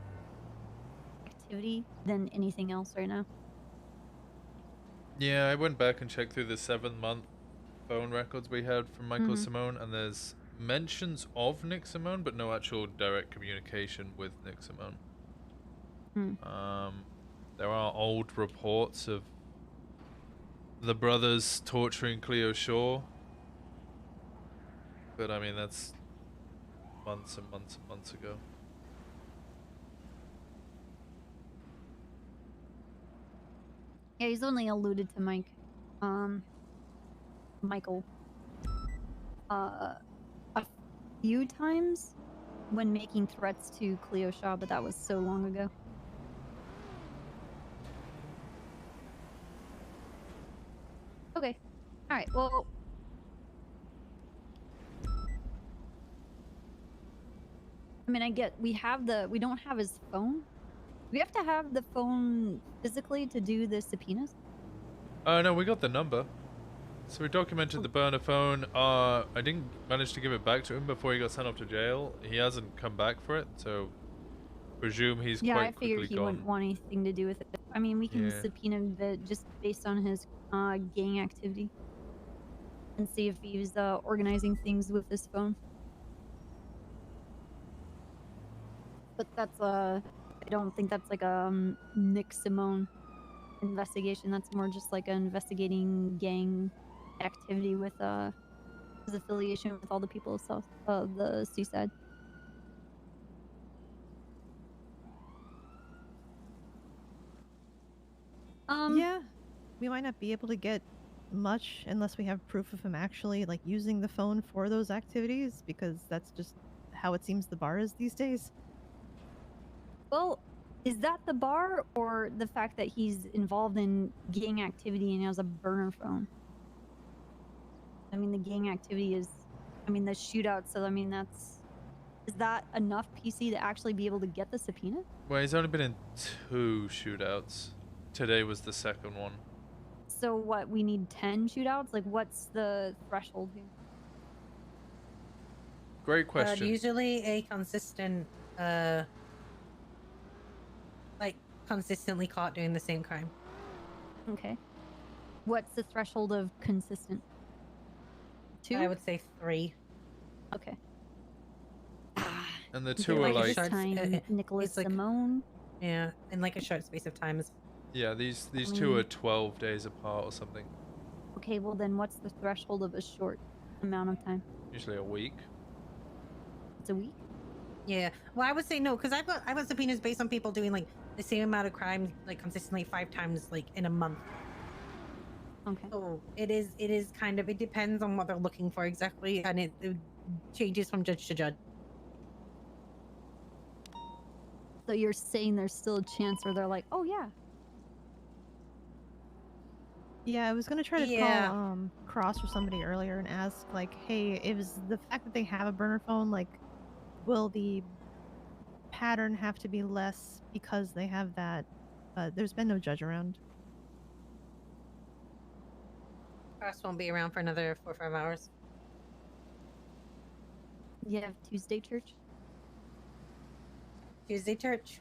activity than anything else right now. Yeah, I went back and checked through the 7-month phone records we had from Michael Simone, and there's mentions of Nick Simone, but no actual direct communication with Nick Simone. There are old reports of the brothers torturing Cleo Shaw, but I mean, that's months and months and months ago. Yeah, he's only alluded to Michael a few times when making threats to Cleo Shaw, but that was so long ago. Okay. All right. Well, I mean, I get we don't have his phone. We have to have the phone physically to do the subpoenas. No, we got the number. So we documented the burner phone. I didn't manage to give it back to him before he got sent off to jail. He hasn't come back for it, so presume he's Yeah, quite I figured quickly he gone. wouldn't want anything to do with it. I mean, we can Yeah. subpoena the just based on his gang activity and see if he's organizing things with his phone. But that's I don't think that's like a Nick Simone investigation. That's more just like an investigating gang activity with his affiliation with all the people of South the Seaside. Yeah, we might not be able to get much unless we have proof of him actually like using the phone for those activities, because that's just how it seems the bar is these days. Well, is that the bar or the fact that he's involved in gang activity and has a burner phone? I mean, the gang activity is, I mean, the shootout. So, I mean, is that enough PC to actually be able to get the subpoena? Well, he's only been in 2 shootouts. Today was the second one. So what, we need 10 shootouts? Like, what's the threshold here? Great question. Usually a consistent, like, consistently caught doing the same crime. Okay. What's the threshold of consistent? 2? I would say 3. Okay. And the 2 are like... Nicholas like, Simone. Yeah, in like a short space of time. Yeah, these 2 are 12 days apart or something. Okay, well then what's the threshold of a short amount of time? Usually a week. It's a week? Yeah. Well, I would say no, because I've got subpoenas based on people doing like the same amount of crimes like consistently 5 times like in a month. Okay. So it is kind of, it depends on what they're looking for exactly, and it changes from judge to judge. So you're saying there's still a chance where they're like, oh yeah. Yeah, I was gonna try to Yeah. call Cross or somebody earlier and ask like, hey, is the fact that they have a burner phone like, will the pattern have to be less because they have that? But there's been no judge around. Cross won't be around for another 4 or 5 hours. You have Tuesday church? Tuesday church.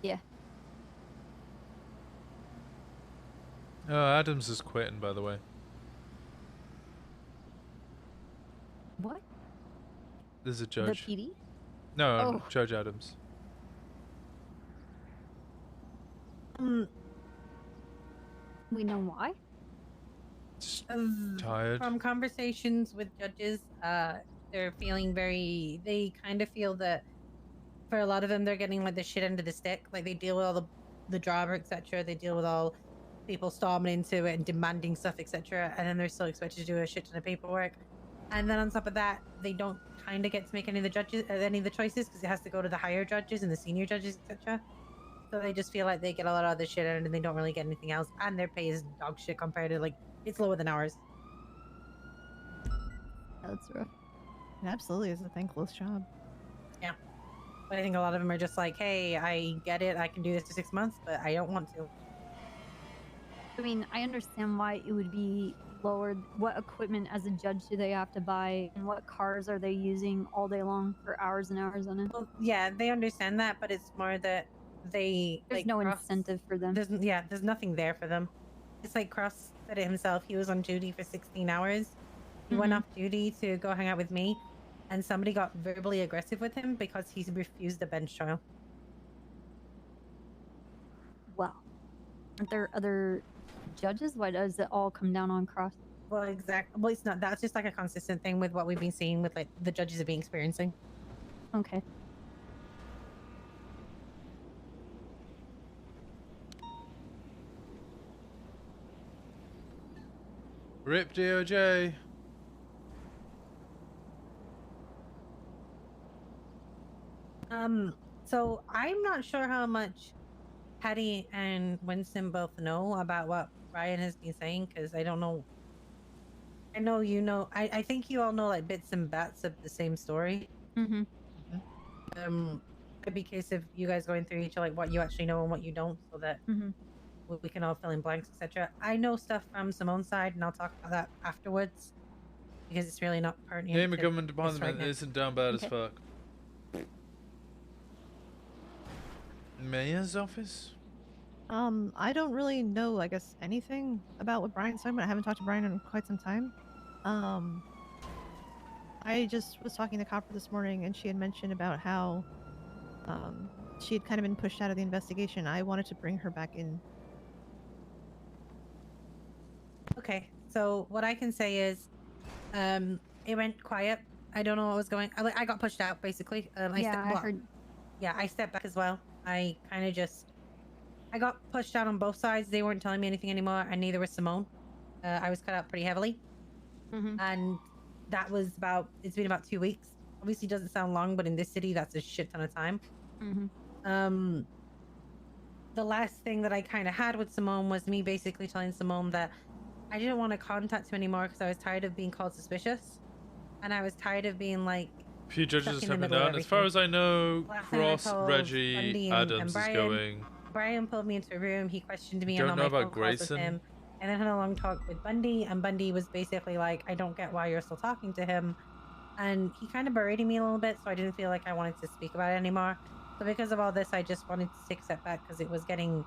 Yeah. Oh, Adams is quitting, by the way. What? There's a judge. The PD? No, Oh. Judge Adams. We know why? Tired. From conversations with judges, they're feeling they kind of feel that for a lot of them, they're getting like the shit end of the stick. Like they deal with all the drama, etc. They deal with all people storming into it and demanding stuff, etc. And then they're still expected to do a shit ton of paperwork. And then on top of that, they don't kind of get to make any of the choices because it has to go to the higher judges and the senior judges, etc. So they just feel like they get a lot of the shit and they don't really get anything else. And their pay is dog shit compared to like it's lower than ours. That's rough. It absolutely is a thankless job. Yeah. But I think a lot of them are just like, hey, I get it. I can do this for 6 months, but I don't want to. I mean, I understand why it would be lowered. What equipment as a judge do they have to buy? And what cars are they using all day long for hours and hours on it? Well, yeah, they understand that, but it's more that There's like, no Cross- incentive for them. There's nothing there for them. It's like Cross said it himself. He was on duty for 16 hours. He went off duty to go hang out with me, and somebody got verbally aggressive with him because he refused a bench trial. Wow. Aren't there other judges? Why does it all come down on Cross? Well, exactly. Well, it's not. That's just like a consistent thing with what we've been seeing with like the judges have been experiencing. Okay. RIP DOJ. So I'm not sure how much Patty and Winston both know about what Brian has been saying because I don't know. I know you know. I think you all know like bits and bats of the same story. Mm-hmm. Could be a case of you guys going through each like what you actually know and what you don't, so that we can all fill in blanks, etc. I know stuff from Simone's side, and I'll talk about that afterwards because it's really not pertinent. Name of to government this department right now. isn't down bad as Okay. fuck. Mayor's office? I don't really know, I guess, anything about what Brian's talking about. I haven't talked to Brian in quite some time. I just was talking to Copper this morning, and she had mentioned about how she had kind of been pushed out of the investigation. I wanted to bring her back in. Okay, so what I can say is, it went quiet. I don't know what was going. I got pushed out basically. I heard. Yeah, I stepped back as well. I kind of I got pushed out on both sides. They weren't telling me anything anymore, and neither was Simone. I was cut out pretty heavily, and that was it's been about 2 weeks. Obviously, doesn't sound long, but in this city, that's a shit ton of time. The last thing that I kind of had with Simone was me basically telling Simone that I didn't want to contact him anymore because I was tired of being called suspicious, and I was tired of being like. A few judges stuck in have the been middle of down. As far everything. as I know, Last thing I Cross, told Reggie, Bundy Adams is Brian, going. Brian pulled me into a room. He questioned me Don't on all know my about phone calls with Grayson? him, and then had a long talk with Bundy. And Bundy was basically like, "I don't get why you're still talking to him," and he kind of berated me a little bit. So I didn't feel like I wanted to speak about it anymore. So because of all this, I just wanted to take a step back because it was getting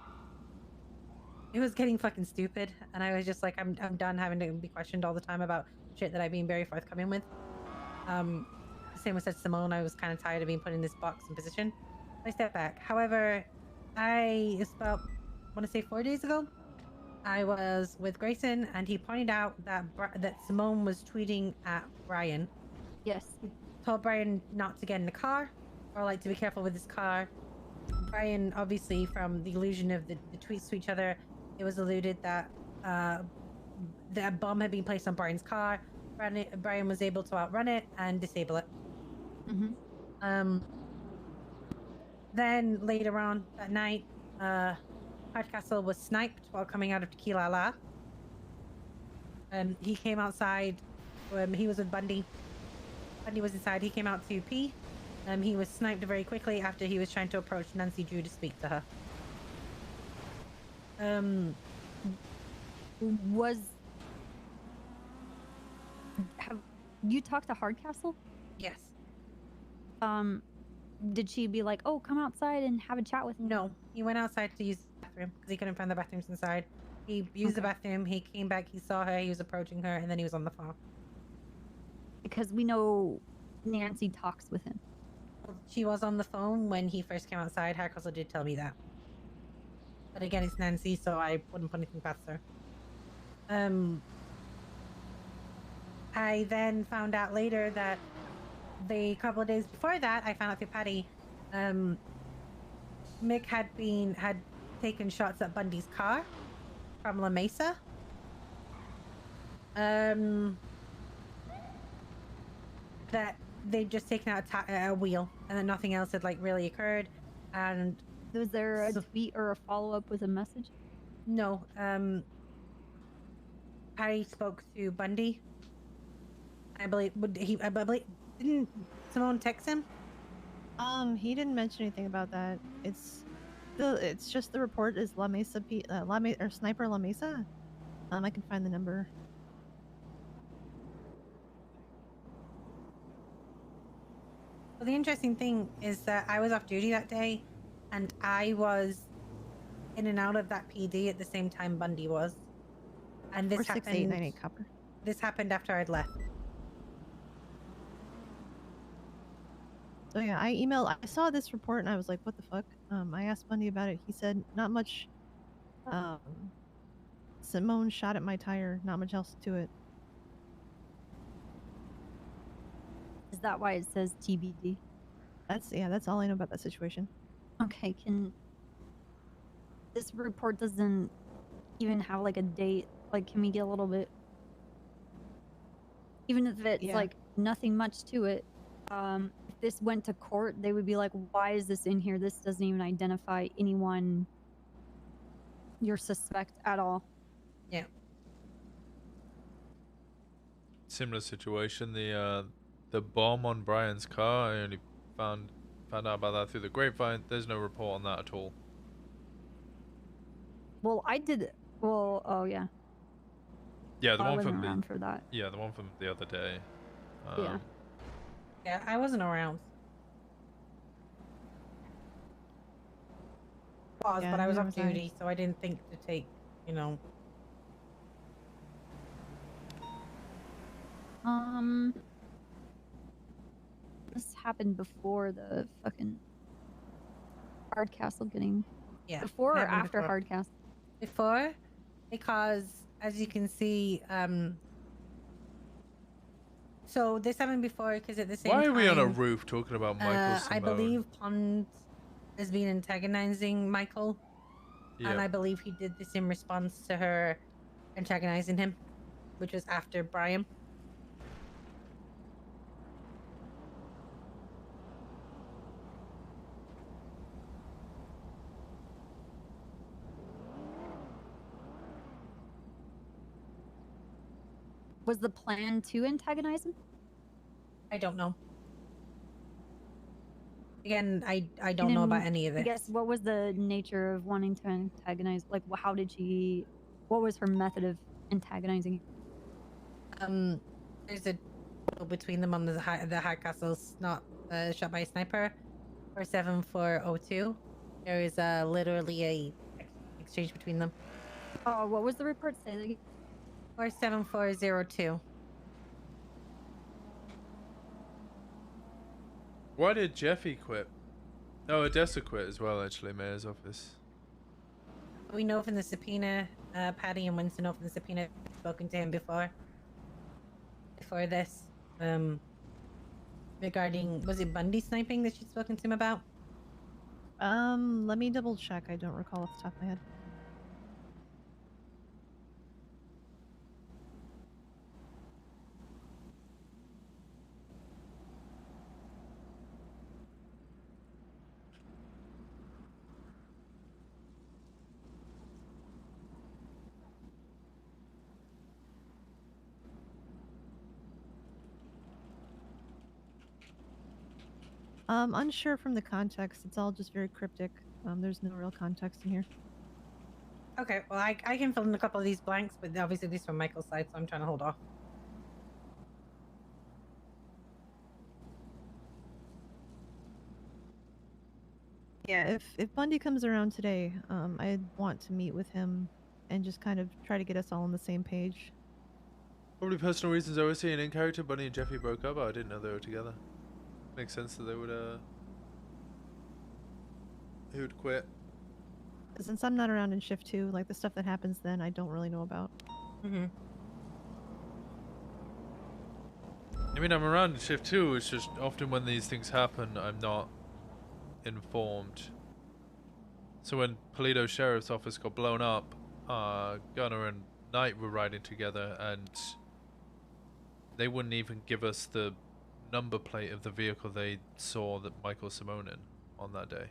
fucking stupid, and I was just like, I'm done having to be questioned all the time about shit that I've been very forthcoming with. Same with Simone. I was kind of tired of being put in this box and position. I stepped back. However, it's about, I want to say 4 days ago, I was with Grayson, and he pointed out that Simone was tweeting at Brian. Yes. He told Brian not to get in the car, or like to be careful with his car. Brian, obviously, from the illusion of the tweets to each other, it was alluded that that bomb had been placed on Brian's car. Brian was able to outrun it and disable it. Then later on that night, Hardcastle was sniped while coming out of Tequila La. He came outside. He was with Bundy. Bundy was inside. He came out to pee. He was sniped very quickly after he was trying to approach Nancy Drew to speak to her. Have you talked to Hardcastle? Yes. Did she be like, "Oh, come outside and have a chat with me"? No, he went outside to use the bathroom because he couldn't find the bathrooms inside. He used the bathroom. He came back. He saw her. He was approaching her, and then he was on the phone. Because we know Nancy talks with him. She was on the phone when he first came outside. Hardcastle did tell me that. But again, it's Nancy, so I wouldn't put anything past her. I then found out later that the couple of days before that, I found out through Patty, Mick had taken shots at Bundy's car from La Mesa. That they'd just taken out a wheel, and then nothing else had like really occurred. And was there a tweet or a follow-up with a message? No. Patty spoke to Bundy. I believe didn't Simone text him? He didn't mention anything about that. It's just the report is La Mesa, or Sniper La Mesa. I can find the number. Well, the interesting thing is that I was off duty that day, and I was in and out of that PD at the same time Bundy was. And this happened. 6898 copper. This happened after I'd left. So yeah, I saw this report and I was like, what the fuck? I asked Bundy about it. He said, not much. Simone shot at my tire. Not much else to it. Is that why it says TBD? That's all I know about that situation. Okay, this report doesn't even have like a date. Like, can we get a little bit? Even if it's like nothing much to it. If this went to court, they would be like, why is this in here? This doesn't even identify anyone, your suspect at all. Yeah. Similar situation. The bomb on Brian's car, I only found out about that through the grapevine. There's no report on that at all. Well, I did. Well, oh yeah. Yeah, the I one wasn't from around for that. Yeah, the one from the other day. Yeah. Yeah, I wasn't around. But I was off duty, so I didn't think to take, This happened before the fucking Hardcastle getting. Yeah. Before or after Hardcastle? Before, because as you can see, so this happened before because at the same time. Why are we on a roof talking about Michael Simone? I believe Pond has been antagonizing Michael, and I believe he did this in response to her antagonizing him, which was after Brian. Was the plan to antagonize him? I don't know. Again, I don't know about any of this. I guess what was the nature of wanting to antagonize? Like, how did she? What was her method of antagonizing? There's a between them on the Hardcastle's not shot by a sniper, or 7402. There is literally a exchange between them. Oh, what was the report say? Or 7402. Why did Jeffy quit? No, Odessa quit as well, actually, Mayor's office. We know from the subpoena, Patty and Winston know from the subpoena, spoken to him before this, regarding, was it Bundy sniping that she'd spoken to him about? Let me double check. I don't recall off the top of my head. Unsure from the context. It's all just very cryptic. There's no real context in here. Okay, well, I can fill in a couple of these blanks, but obviously these from Michael's side, so I'm trying to hold off. Yeah, if Bundy comes around today, I'd want to meet with him and just kind of try to get us all on the same page. Probably personal reasons. I was seeing in character. Bunny and Jeffy broke up. I didn't know they were together. Makes sense that they would he would quit. Since I'm not around in shift 2, like the stuff that happens then, I don't really know about. Mm-hmm. I mean, I'm around in shift 2. It's just often when these things happen, I'm not informed. So when Toledo Sheriff's Office got blown up, Gunner and Knight were riding together, and they wouldn't even give us the number plate of the vehicle they saw that Michael Simone in on that day.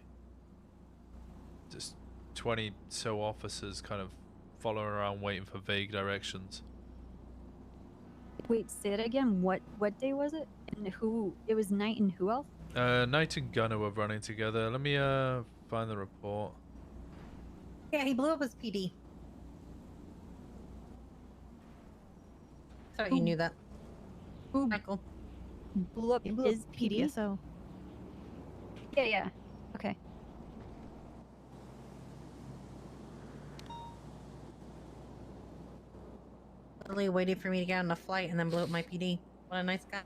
Just 20 so officers kind of following around waiting for vague directions. Wait, say it again. What day was it? And who? It was Knight and who else? Knight and Gunner were running together. Let me find the report. Yeah, he blew up his PD. Sorry, you knew that. Who? Michael. Blew up his PD? So. Yeah. Okay. Literally waited for me to get on the flight and then blew up my PD. What a nice guy.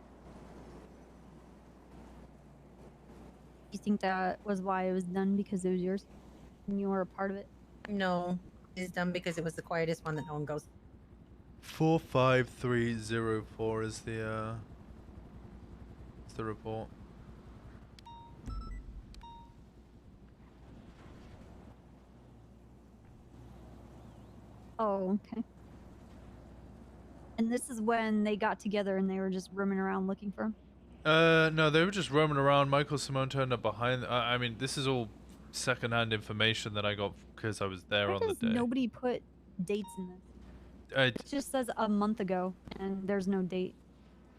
You think that was why it was done because it was yours? And you were a part of it? No, it's done because it was the quietest one that no one goes. 45304 is the report. Oh, okay. And this is when they got together and they were just roaming around looking for him? No, they were just roaming around. Michael Simone turned up behind. I mean, this is all secondhand information that I got because I was there on the day. Nobody put dates in this. It just says a month ago, and there's no date.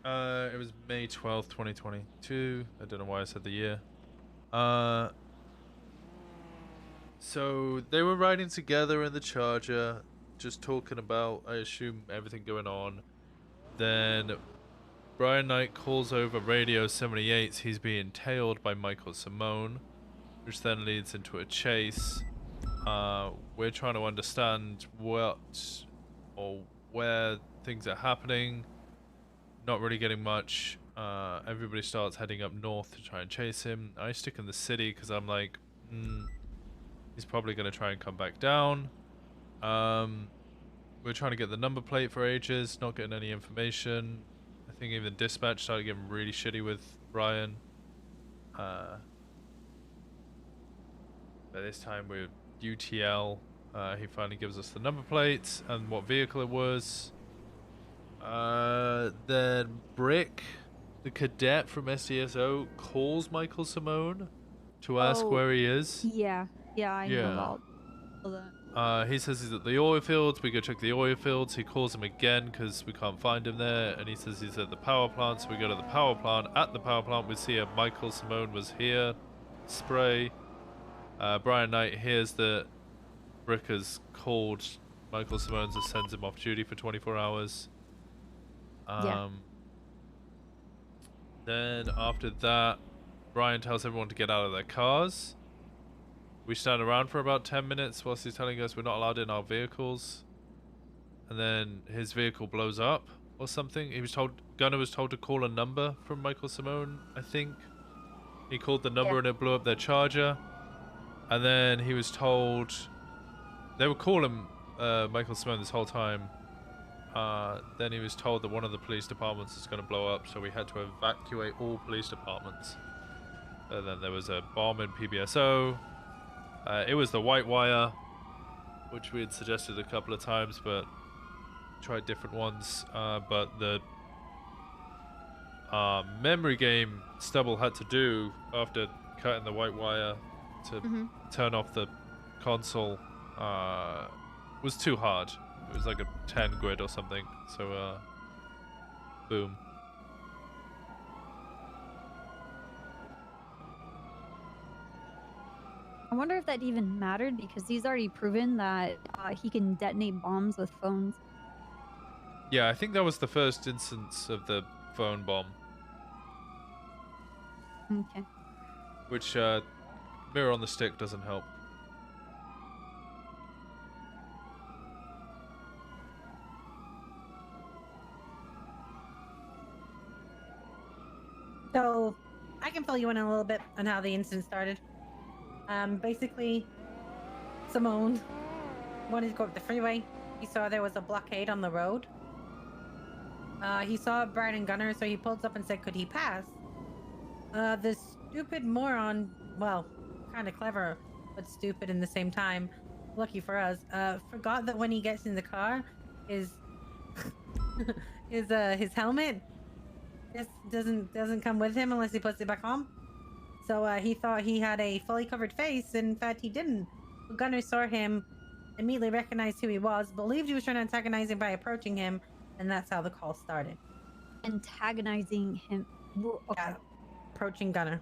It was May 12th, 2022. I don't know why I said the year. So they were riding together in the Charger, just talking about, I assume, everything going on. Then Brian Knight calls over Radio 78. He's being tailed by Michael Simone, which then leads into a chase. We're trying to understand what or where things are happening. Not really getting much. Everybody starts heading up north to try and chase him. I stick in the city because I'm like, he's probably going to try and come back down. We're trying to get the number plate for ages, not getting any information. I think even dispatch started getting really shitty with Brian. By this time we're UTL. He finally gives us the number plates and what vehicle it was. Then Brick, the cadet from SDSO, calls Michael Simone to ask where he is. Yeah, I know about all that. He says he's at the oil fields. We go check the oil fields. He calls him again because we can't find him there, and he says he's at the power plant. So we go to the power plant. At the power plant, we see a Michael Simone was here. Spray. Brian Knight hears that Brick has called Michael Simone and sends him off duty for 24 hours. Then after that, Brian tells everyone to get out of their cars. We stand around for about 10 minutes whilst he's telling us we're not allowed in our vehicles. And then his vehicle blows up or something. He was told, Gunner was told to call a number from Michael Simone, I think. He called the number and it blew up their Charger. And then he was told, they were calling Michael Simone this whole time. Then he was told that one of the police departments is going to blow up, so we had to evacuate all police departments. And then there was a bomb in PBSO. It was the White Wire, which we had suggested a couple of times, but tried different ones. But the memory game Stubble had to do after cutting the White Wire to turn off the console was too hard. It was like a 10 grid or something, so boom. I wonder if that even mattered because he's already proven that he can detonate bombs with phones. Yeah, I think that was the first instance of the phone bomb. Okay. Which, mirror on the stick doesn't help. So, I can fill you in a little bit on how the incident started. Basically, Simone wanted to go up the freeway. He saw there was a blockade on the road. He saw Brian and Gunner, so he pulled up and said, could he pass? The stupid moron, well, kind of clever, but stupid in the same time, lucky for us, forgot that when he gets in the car, his his helmet just doesn't come with him unless he puts it back on. So he thought he had a fully covered face, and in fact he didn't. Gunner saw him, immediately recognized who he was, believed he was trying to antagonize him by approaching him, and that's how the call started. Antagonizing him. Okay. Yeah, approaching Gunner.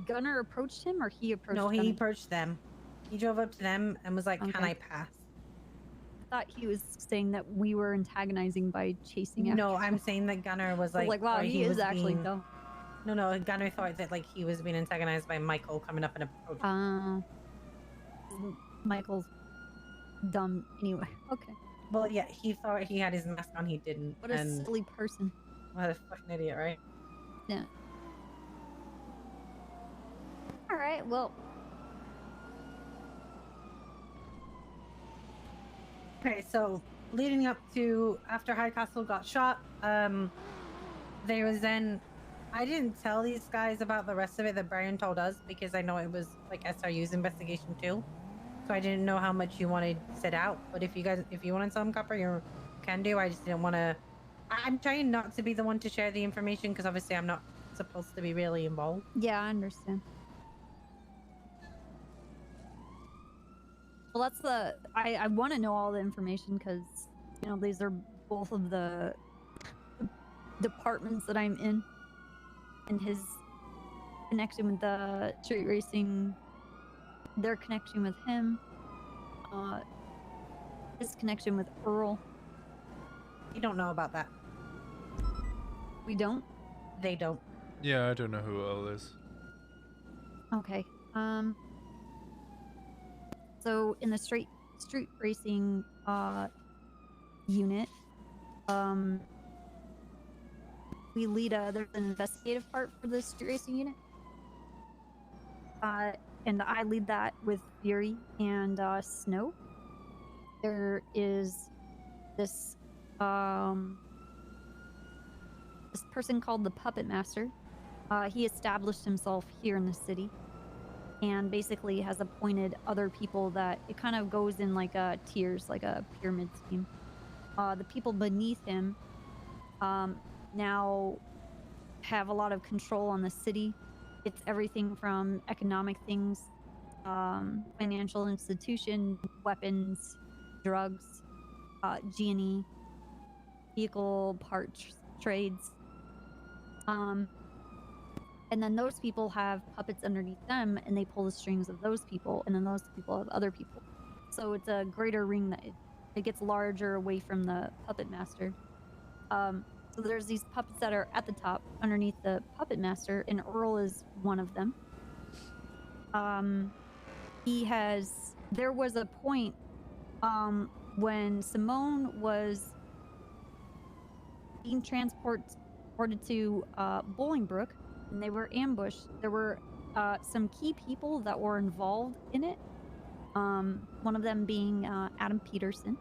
Gunner approached him, or he approached? No, he Gunner? approached them. He drove up to them and was like, "Can I pass?" I thought he was saying that we were antagonizing by chasing after No, I'm him. saying that Gunner was like, wow, or he is was actually being... dumb. No, Gunner thought that like he was being antagonized by Michael coming up and approaching. Michael's dumb anyway. Okay. Well, yeah, he thought he had his mask on. He didn't. What a silly person. What a fucking idiot, right? Yeah. All right. Well. Okay, so leading up to after High Castle got shot, there was then. I didn't tell these guys about the rest of it that Brian told us because I know it was like SRU's investigation too. So I didn't know how much you wanted set out. But if you want to tell them, Copper, you can do. I just didn't want to. I'm trying not to be the one to share the information because obviously I'm not supposed to be really involved. Yeah, I understand. Well, that's the. I want to know all the information because you know these are both of the departments that I'm in, and his connection with the street racing. Their connection with him, his connection with Earl. You don't know about that. We don't? They don't. Yeah, I don't know who Earl is. Okay. So in the street racing unit, we lead there's an investigative part for the street racing unit. And I lead that with Fury and Snow. There is this this person called the Puppet Master. He established himself here in the city and basically has appointed other people that it kind of goes in like tiers, like a pyramid scheme. The people beneath him now have a lot of control on the city. It's everything from economic things, financial institution, weapons, drugs, G&E, vehicle parts, trades. And then those people have puppets underneath them, and they pull the strings of those people, and then those people have other people. So it's a greater ring that it gets larger away from the puppet master. So there's these puppets that are at the top underneath the puppet master, and Earl is one of them. There was a point when Simone was being transported to Bolingbrook, and they were ambushed. There were some key people that were involved in it. One of them being Adam Peterson.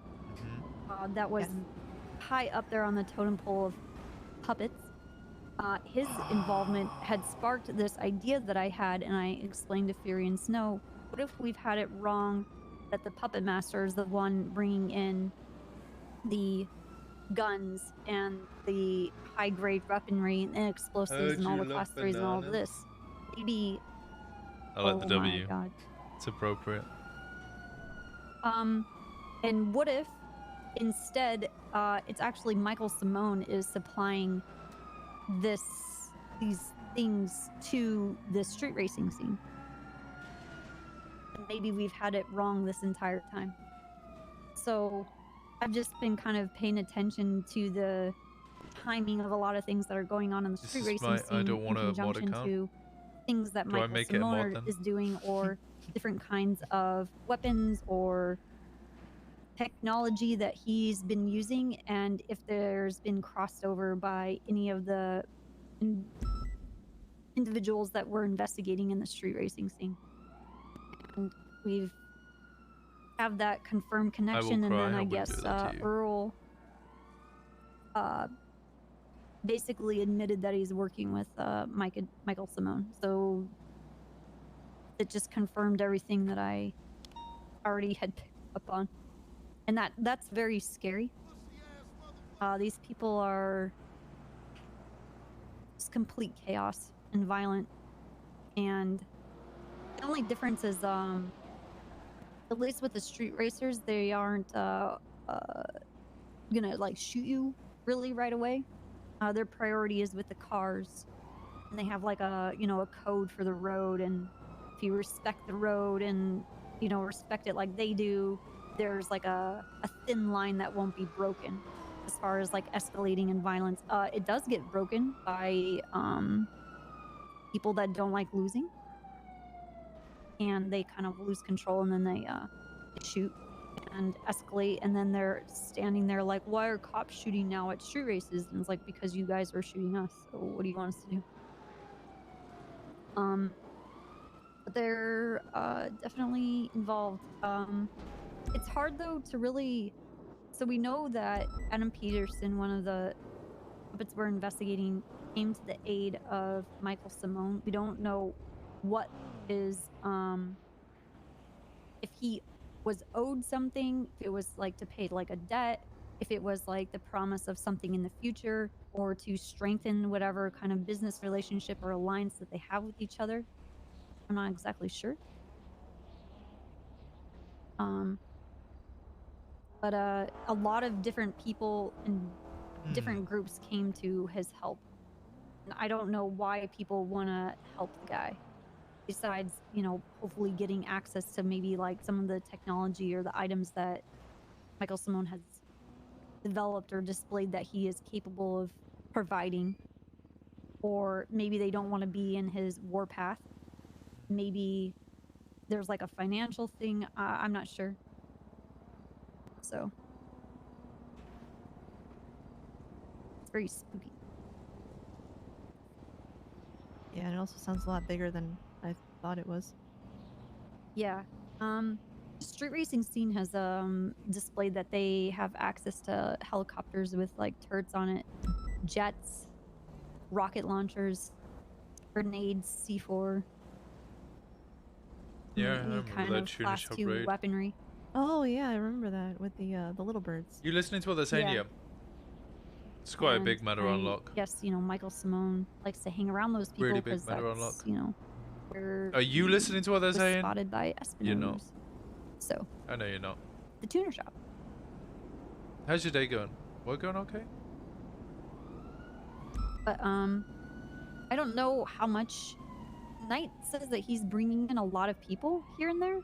That was high up there on the totem pole of puppets. His involvement had sparked this idea that I had, and I explained to Fury and Snow, what if we've had it wrong that the puppet master is the one bringing in the guns and the high-grade weaponry and explosives and all the class 3s and all of this? Maybe... I like the W. My God. It's appropriate. And what if instead it's actually Michael Simone is supplying these things to the street racing scene. And maybe we've had it wrong this entire time. So I've just been kind of paying attention to the timing of a lot of things that are going on in the This street is racing my scene I don't in want a mod conjunction account. to things that Do I Michael make it a mod Simone then? is doing, or different kinds of weapons or technology that he's been using, and if there's been crossed over by any of the individuals that we're investigating in the street racing scene. And we've have that confirmed connection, and then I guess Earl basically admitted that he's working with Michael Simone. So it just confirmed everything that I already had picked up on. And that's very scary. These people are just complete chaos and violent. And the only difference is, at least with the street racers, they aren't gonna like shoot you really right away. Their priority is with the cars, and they have like a a code for the road, and if you respect the road and respect it like they do, there's like a thin line that won't be broken as far as like escalating in violence. It does get broken by people that don't like losing, and they kind of lose control, and then they shoot and escalate, and then they're standing there like, why are cops shooting now at street races? And it's like, because you guys are shooting us, so what do you want us to do? But they're definitely involved. It's hard though to really, so we know that Adam Peterson, one of the puppets we're investigating, came to the aid of Michael Simone. We don't know what is if he was owed something, if it was like to pay like a debt, if it was like the promise of something in the future, or to strengthen whatever kind of business relationship or alliance that they have with each other. I'm not exactly sure. But a lot of different people and different groups came to his help. And I don't know why people want to help the guy. Besides, hopefully getting access to maybe like some of the technology or the items that Michael Simone has developed or displayed that he is capable of providing. Or maybe they don't want to be in his warpath. Maybe there's like a financial thing. I'm not sure. So it's very spooky. Yeah, and it also sounds a lot bigger than I thought it was. Yeah. Street racing scene has displayed that they have access to helicopters with like turrets on it, jets, rocket launchers, grenades, C4. Yeah, I any remember kind that of shooting class shop 2 raid. weaponry. Oh yeah, I remember that with the little birds. You listening to what they're saying Yeah. here? It's quite a And big matter I unlock. guess, Michael Simone likes to hang around those people Really big because matter that's, unlock. where Are you listening to what they're was saying? spotted by You're not. Espinosa. So, I know you're not. the tuner shop. How's your day going? Work going okay? But, I don't know how much. Knight says that he's bringing in a lot of people here and there.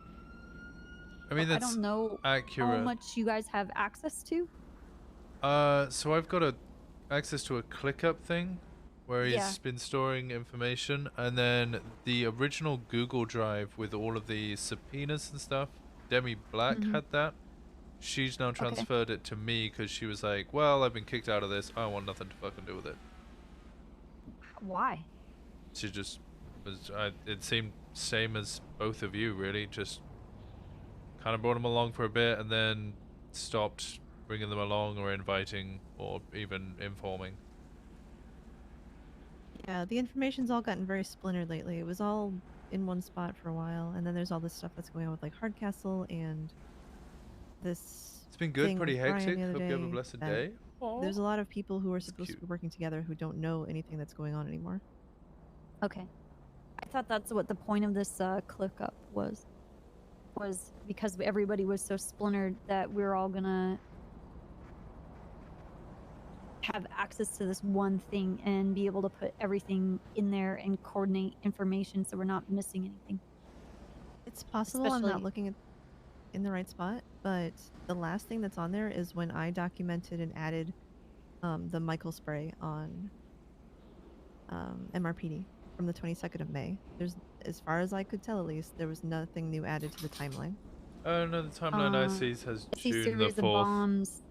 I mean, but that's I don't know accurate. how much you guys have access to. So I've got access to a ClickUp thing where he's Yeah. been storing information, and then the original Google Drive with all of the subpoenas and stuff. Demi Black Mhm. had that. She's now transferred it to me because she was like, well, I've been kicked out of this. I want nothing to fucking do with it. Why? She just was, it seemed same as both of you, really. Just kind of brought them along for a bit and then stopped bringing them along or inviting or even informing. Yeah, the information's all gotten very splintered lately. It was all in one spot for a while, and then there's all this stuff that's going on with like Hardcastle and this. It's been good, thing pretty with Brian hectic. the other Hope you have a day blessed that day. There's a lot of people who are supposed to be working together who don't know anything that's going on anymore. Okay. I thought that's what the point of this ClickUp was because everybody was so splintered that we're all gonna have access to this one thing and be able to put everything in there and coordinate information so we're not missing anything. It's possible I'm not looking at in the right spot, but the last thing that's on there is when I documented and added the Michael spray on MRPD from the 22nd of May. There's, as far as I could tell at least, there was nothing new added to the timeline. Oh no, the timeline I see says I see June the series of 4th. bombs,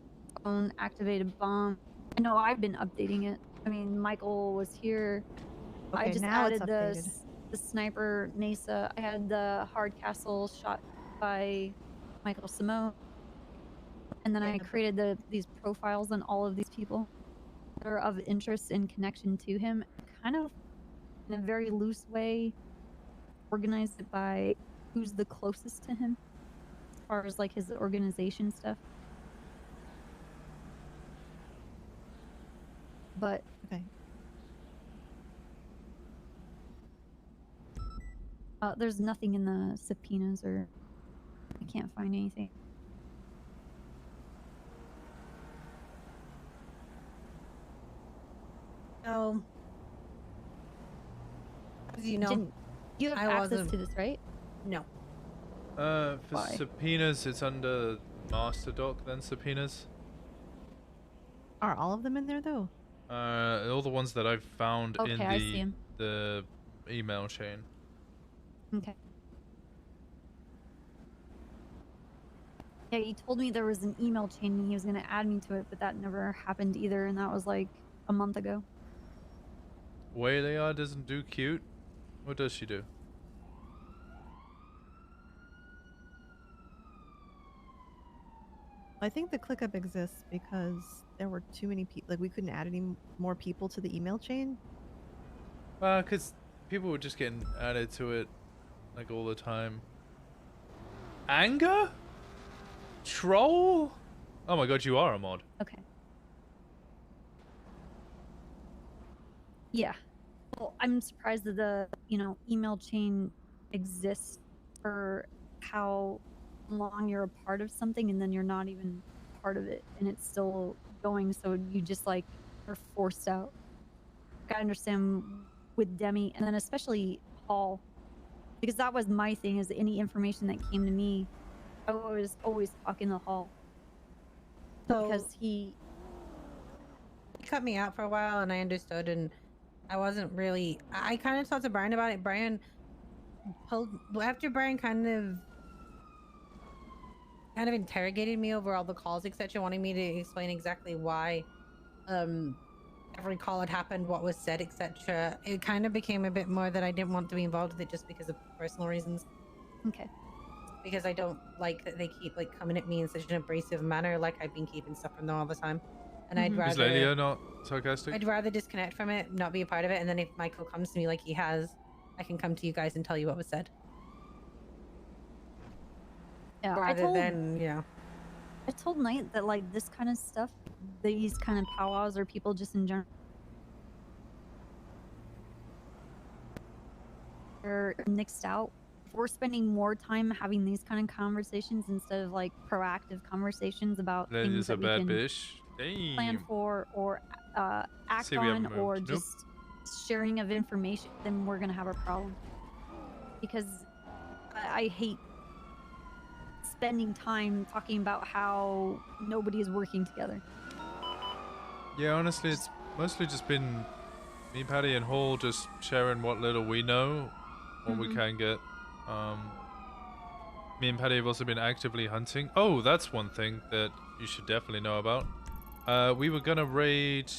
phone activated bomb. I know I've been updating it. I mean, Michael was here. I Okay, just now it's added updated. the sniper Nasa. I had the Hardcastle shot by Michael Simone. And then I created these profiles on all of these people that are of interest and connection to him. Kind of in a very loose way, organized it by who's the closest to him as far as like his organization stuff. But okay. There's nothing in the subpoenas, or I can't find anything. So, as you know, You have I access wasn't- to this, right? No. For Why? subpoenas, it's under master doc. Then subpoenas. Are all of them in there though? All the ones that I've found in Okay, I see 'em. the email chain. Okay. Yeah, he told me there was an email chain and he was gonna add me to it, but that never happened either, and that was like a month ago. Waylayar doesn't do cute. What does she do? I think the ClickUp exists because there were too many people. Like we couldn't add any more people to the email chain. Because people were just getting added to it, like all the time. Anger? Troll? Oh my god, you are a mod. Okay. Yeah. Well, I'm surprised that the, email chain exists for how long you're a part of something and then you're not even part of it and it's still going, so you just like are forced out. I understand with Demi, and then especially Paul, because that was my thing, is any information that came to me, I was always talking to Hall. So because he cut me out for a while, and I understood, and I wasn't really. I kind of talked to Brian about it. Brian pulled after Brian kind of interrogated me over all the calls, etc., wanting me to explain exactly why every call had happened, what was said, etc. It kind of became a bit more that I didn't want to be involved with it just because of personal reasons. Okay. Because I don't like that they keep like coming at me in such an abrasive manner, like I've been keeping stuff from them all the time. And I'd rather. Is Lelia not sarcastic? I'd rather disconnect from it, not be a part of it, and then if Michael comes to me like he has, I can come to you guys and tell you what was said. Yeah, Rather than, I told Knight that like this kind of stuff, these kind of powwows, or people just in general, they're nixed out. We're spending more time having these kind of conversations instead of like proactive conversations about things Lelia's a that we bad can bitch. plan Damn. for or act See, we haven't on, or moved. Nope. just sharing of information, then we're gonna have a problem. Because I hate spending time talking about how nobody is working together. Yeah, honestly, it's mostly just been me, Patty, and Hall just sharing what little we know, what we can get. Me and Patty have also been actively hunting. Oh, that's one thing that you should definitely know about. We were gonna raid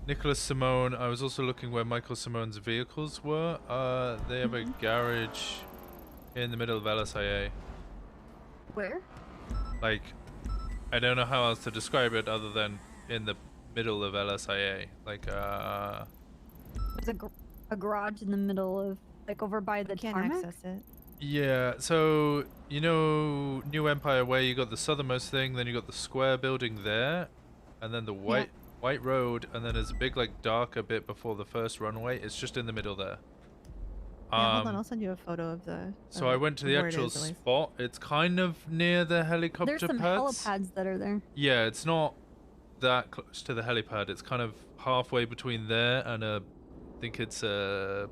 Nicholas Simone. I was also looking where Michael Simone's vehicles were. They have a garage in the middle of LSIA. Where? Like, I don't know how else to describe it other than in the middle of LSIA. Like, There's a garage in the middle of, like, over by the Can't tarmac? access it. yeah, so, you know, New Empire Way, you got the southernmost thing, then you got the square building there, and then the white road, and then there's a big, like, darker bit before the first runway. It's just in the middle there. Yeah, hold on, I'll send you a photo of the. So I went to the where it actual is, at least. spot. It's kind of near the helicopter There's some pads. helipads that are there. Yeah, it's not that close to the helipad. It's kind of halfway between there and I think it's a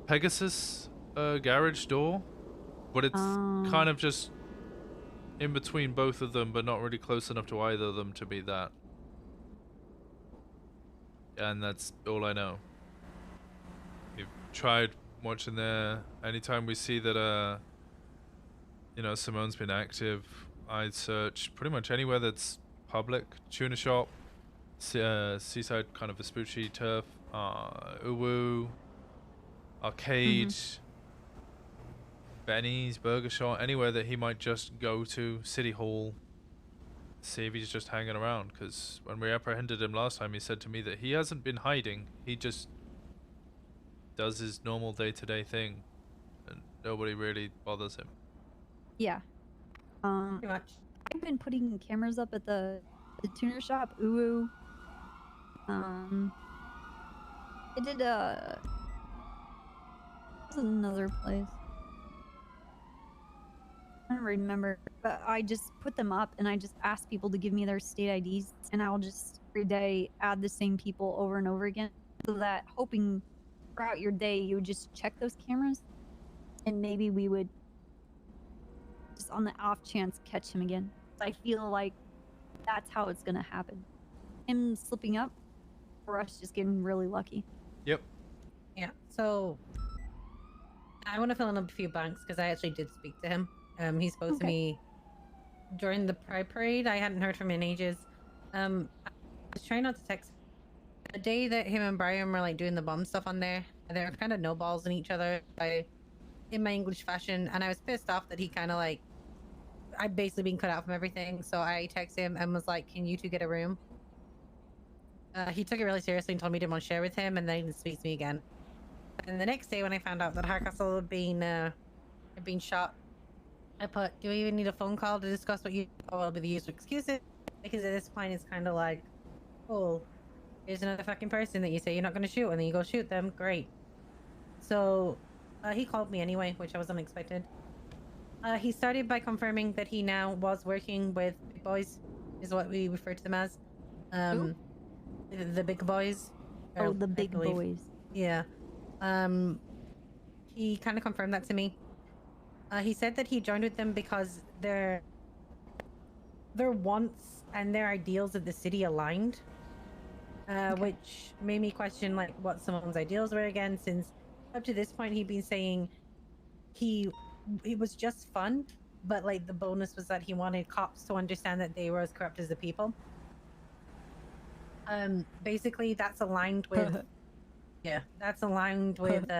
Pegasus garage door, but it's kind of just in between both of them, but not really close enough to either of them to be that. And that's all I know. We've tried watching there. Anytime we see that you know, Simone's been active, I'd search pretty much anywhere that's public. Tuna shop, seaside kind of Vespucci turf, Uwu, arcade, Benny's burger shop, anywhere that he might just go to, City Hall, see if he's just hanging around. Because when we apprehended him last time, he said to me that he hasn't been hiding, he just does his normal day-to-day thing and nobody really bothers him. Yeah. Pretty much. I've been putting cameras up at the tuner shop, Uwu. I did there's another place. I don't remember, but I just put them up and I just ask people to give me their state IDs, and I'll just every day add the same people over and over again, so that hoping throughout your day you would just check those cameras, and maybe we would just on the off chance catch him again. I feel like that's how it's gonna happen. Him slipping up, or us just getting really lucky. Yep. Yeah. So I want to fill in a few blanks because I actually did speak to him. He spoke to me during the Pride Parade. I hadn't heard from him in ages. I was trying not to text. The day that him and Brian were like doing the bomb stuff on there, they were kind of no balls in each other in my English fashion, and I was pissed off that he kind of like, I'd basically been cut out from everything. So I texted him and was like, "Can you two get a room?" He took it really seriously and told me he didn't want to share with him, and then he didn't speak to me again. And the next day when I found out that Hardcastle had been shot, I put, "Do we even need a phone call to discuss what you will be the use of excuses?" Because at this point it's kind of like, oh, here's another fucking person that you say you're not going to shoot, and then you go shoot them. Great. So he called me anyway, which I was unexpected. He started by confirming that he now was working with big boys, is what we refer to them as. The big boys. Oh, the big boys. Yeah. He kind of confirmed that to me. He said that he joined with them because their wants and their ideals of the city aligned, which made me question like what someone's ideals were again, since up to this point he'd been saying it was just fun, but like the bonus was that he wanted cops to understand that they were as corrupt as the people. Basically that's aligned with that's aligned with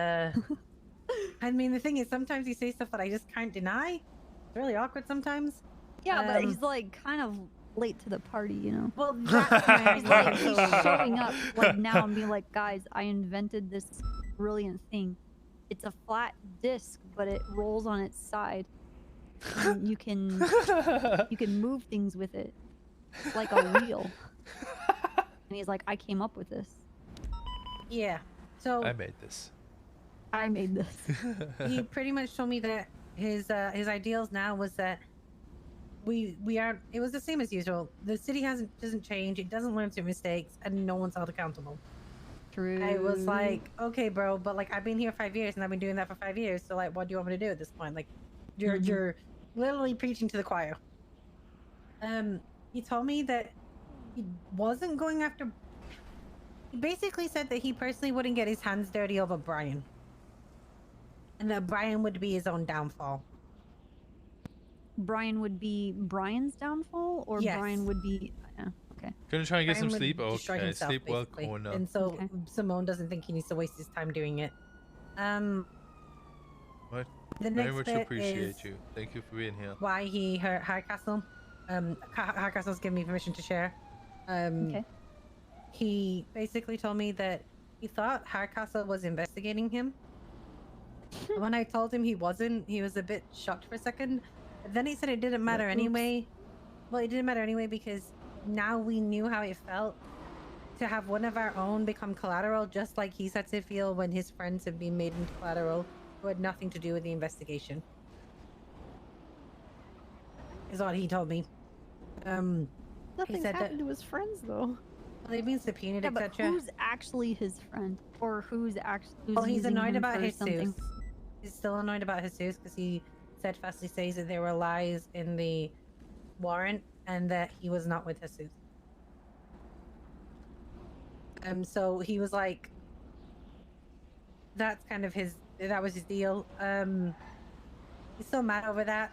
I mean, the thing is, sometimes he says stuff that I just can't deny. It's really awkward sometimes. Yeah, but he's like kind of late to the party, you know. Well, that's he's like he's showing up like now and being like, "Guys, I invented this brilliant thing. It's a flat disc, but it rolls on its side. And you can move things with it like a wheel." And he's like, "I came up with this." Yeah. So I made this. He pretty much told me that his ideals now was that we are. It was the same as usual. The city doesn't change. It doesn't learn from mistakes, and no one's held accountable. True. I was like, okay, bro, but like I've been here 5 years and I've been doing that for 5 years. So like, what do you want me to do at this point? Like, you're literally preaching to the choir. He told me that he wasn't going after. He basically said that he personally wouldn't get his hands dirty over Brian, and that Brian would be his own downfall. Brian would be Brian's downfall, or Yes. Brian would be. Okay. Gonna try and get Brian some would sleep. destroy Okay, himself, sleep well, basically. corner. And so Simone doesn't think he needs to waste his time doing it. What? The Very next much bit appreciate is you. Thank you for being here. why he hurt Hardcastle. Hardcastle's given me permission to share. Okay. He basically told me that he thought Hardcastle was investigating him. When I told him he wasn't, he was a bit shocked for a second. But then he said it didn't matter anyway. Well, it didn't matter anyway because now we knew how it felt to have one of our own become collateral, just like he said to feel when his friends have been made into collateral who had nothing to do with the investigation. Is what he told me. Nothing's said that- happened to his friends though. Well, they've been subpoenaed, Yeah, but etc. who's actually his friend, or who's actually? Well, he's using annoyed him about for Jesus. something? He's still annoyed about Jesus because he steadfastly says that there were lies in the warrant and that he was not with Jesus. So he was like, that's kind of that was his deal. He's still mad over that.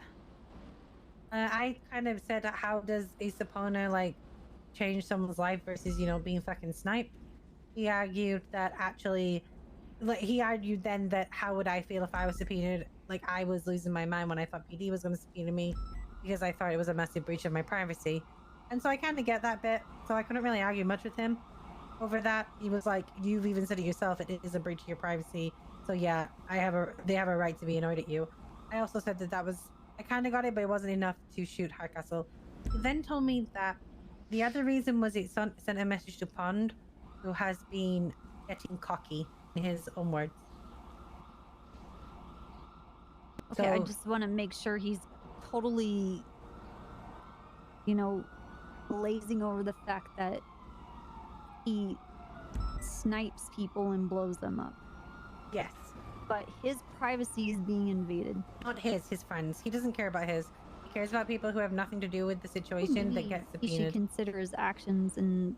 I kind of said, how does a subpoena like change someone's life versus, you know, being fucking sniped? He argued that actually, like, he argued then that how would I feel if I was subpoenaed? Like, I was losing my mind when I thought PD was going to subpoena me because I thought it was a massive breach of my privacy. And so I kind of get that bit. So I couldn't really argue much with him over that. He was like, you've even said it yourself, it is a breach of your privacy. So yeah, they have a right to be annoyed at you. I also said that I kind of got it, but it wasn't enough to shoot Hardcastle. He then told me that the other reason was it sent a message to Pond, who has been getting cocky, in his own words. Okay, I just want to make sure he's totally, you know, blazing over the fact that he snipes people and blows them up. Yes. But his privacy is being invaded. Not his friends. He doesn't care about his. He cares about people who have nothing to do with the situation that gets He should subpoenaed. consider his actions and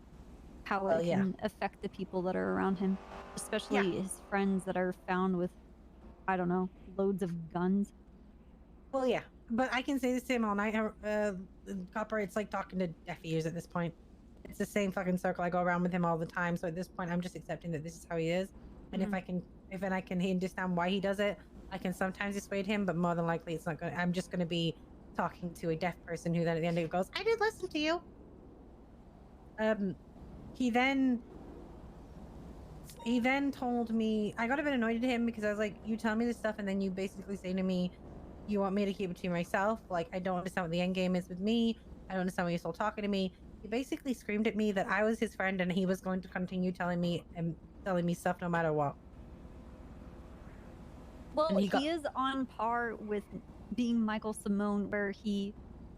how it can affect the people that are around him, especially his friends that are found with, I don't know, loads of guns. Well, yeah, but I can say this to him all night. Copper, it's like talking to deaf ears at this point. It's the same fucking circle. I go around with him all the time. So at this point, I'm just accepting that this is how he is. And if I can understand why he does it, I can sometimes dissuade him. But more than likely, it's not going. I'm just going to be talking to a deaf person who then at the end of it goes, "I did listen to you." He then told me, I got a bit annoyed at him because I was like, you tell me this stuff and then you basically say to me, you want me to keep it to myself? Like, I don't understand what the end game is with me. I don't understand why you're still talking to me. He basically screamed at me that I was his friend and he was going to continue telling me stuff no matter what. Well, he is on par with being Michael Simone, where he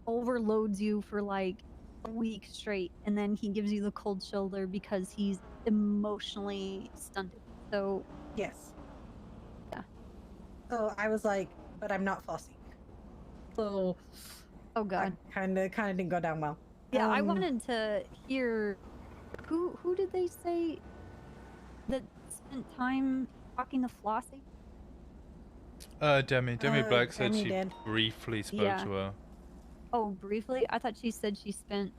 overloads you for like a week straight, and then he gives you the cold shoulder because he's emotionally stunted. So yes, yeah. So I was like, but I'm not flossing. So oh god, kind of didn't go down well. Yeah, I wanted to hear who did they say that spent time talking to Flossie? Demi Black said Demi she did. briefly spoke Yeah. to her. Oh, briefly? I thought she said she spent.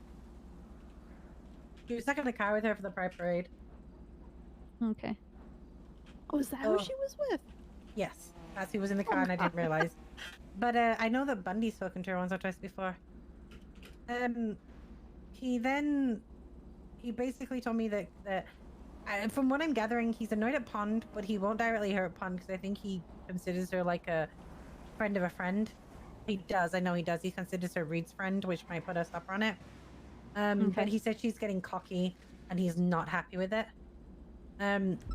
He was stuck in the car with her for the Pride Parade. Okay. Oh, is that who she was with? Yes, as he was in the car and I didn't realize. But I know that Bundy's spoken to her once or twice before. He basically told me that from what I'm gathering, he's annoyed at Pond, but he won't directly hurt Pond because I think he considers her like a friend of a friend. He does, I know he does. He considers her Reed's friend, which might put a stopper on it. But he said she's getting cocky and he's not happy with it.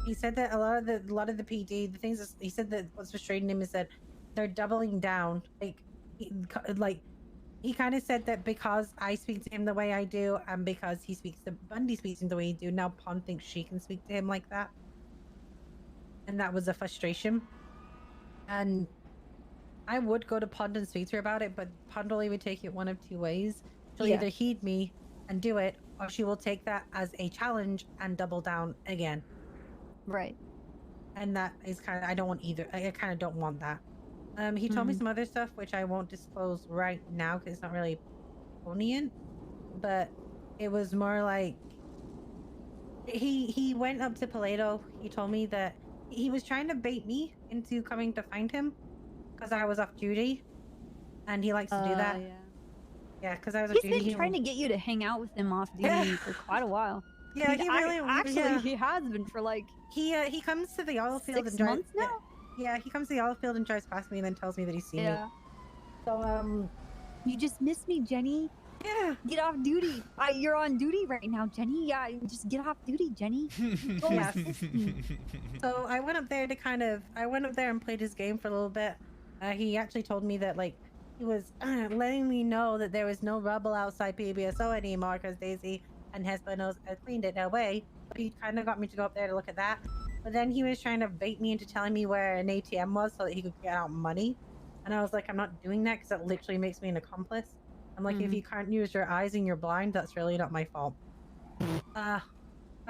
He said that a lot of the PD, the things he said that what's frustrating him is that they're doubling down. He kind of said that because I speak to him the way I do, and because Bundy speaks to him the way he do, now Pond thinks she can speak to him like that. And that was a frustration. And I would go to Pond and speak to her about it, but Pond will either take it one of two ways. She'll either heed me and do it, or she will take that as a challenge and double down again. Right. And that is kind of, I don't want either. I kind of don't want that. He told me some other stuff, which I won't disclose right now because it's not really Ponian, but it was more like he went up to Paleto. He told me that he was trying to bait me into coming to find him because I was off duty, and he likes to do that. Yeah, because I was off He's duty. been trying to get you to hang out with him off duty for quite a while. Yeah, he really actually he has been for like he comes to the oil field 6 and drives. months now. Yeah, he comes to the olive field and drives past me and then tells me that he's seen me. So, you just missed me, Jenny. Yeah. Get off duty. You're on duty right now, Jenny. Yeah, just get off duty, Jenny. Yes. So I went up there and played his game for a little bit. He actually told me that, like, he was letting me know that there was no rubble outside PBSO anymore because Daisy and Hespernos had cleaned it away. So he kind of got me to go up there to look at that. But then he was trying to bait me into telling me where an ATM was so that he could get out money. And I was like, I'm not doing that because that literally makes me an accomplice. I'm like, if you can't use your eyes and you're blind, that's really not my fault. I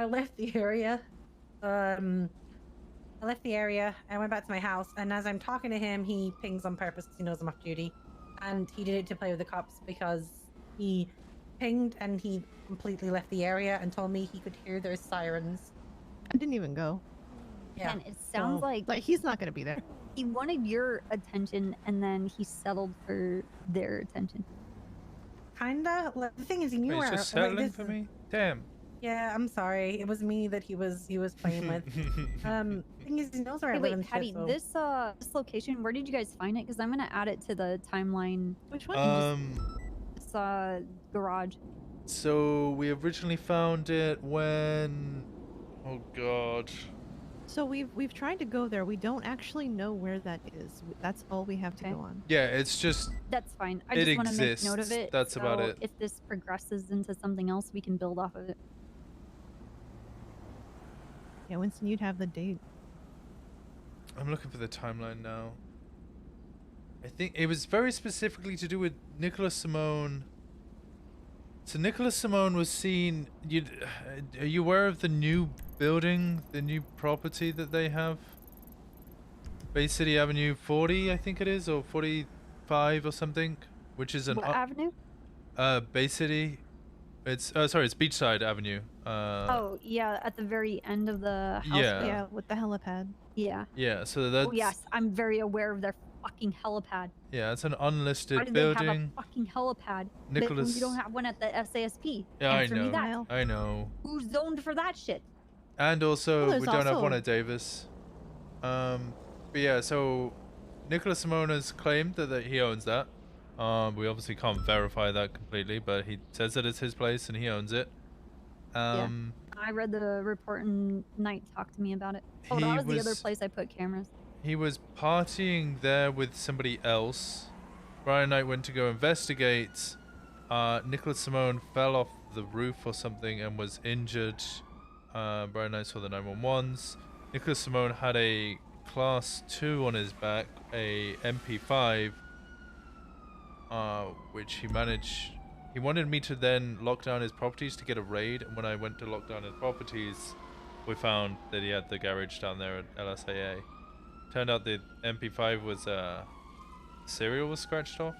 left the area. I went back to my house, and as I'm talking to him, he pings on purpose because he knows I'm off duty. And he did it to play with the cops because he pinged and he completely left the area and told me he could hear their sirens. I didn't even go. Yeah. And it sounds like he's not going to be there. He wanted your attention, and then he settled for their attention. Kinda. Like, the thing is, he knew Wait, where. he's just settling for me? Damn. Yeah, I'm sorry. It was me that he was playing with. Thing is, he knows where I Hey, live wait, and Patty, shit, so- this location, where did you guys find it? Because I'm gonna add it to the timeline. Which This garage. So we originally found it when... Oh god. So we've tried to go there. We don't actually know where that is. That's all we have to go on. Yeah, it's just... That's fine. I It just want to make note of exists. it. That's about so it. If this progresses into something else, we can build off of it. Yeah, Winston, you'd have the date. I'm looking for the timeline now. I think it was very specifically to do with Nicholas Simone. So Nicholas Simone was seen... Are you aware of the new building, the new property that they have? Bay City Avenue 40, I think it is, or 45 or something, which is an... What avenue? Bay City. It's sorry, it's Beachside Avenue. Oh, yeah, at the very end of the house. Yeah. Yeah, with the helipad. Yeah. Yeah, so that's... Oh, yes, I'm very aware of their fucking helipad. Yeah, it's an Why unlisted do building. they have a fucking helipad? Nicholas- You don't have one at the SASP. Yeah, Answer I me know. that. I know. Who's zoned for that shit? And also, Well, there's we don't have also- one at Davis. But yeah, so Nicholas Simone has claimed that he owns that. We obviously can't verify that completely, but he says that it's his place and he owns it. Yeah. I read the report and Knight talked to me about it. Oh, that He was the other was- place I put cameras. He was partying there with somebody else. Brian Knight went to go investigate. Nicholas Simone fell off the roof or something and was injured. Brian Knight saw the 911s. Nicholas Simone had a class 2 on his back, a MP5, which he managed. He wanted me to then lock down his properties to get a raid, and when I went to lock down his properties, we found that he had the garage down there at LSAA. Turned out the MP5 was serial was scratched off,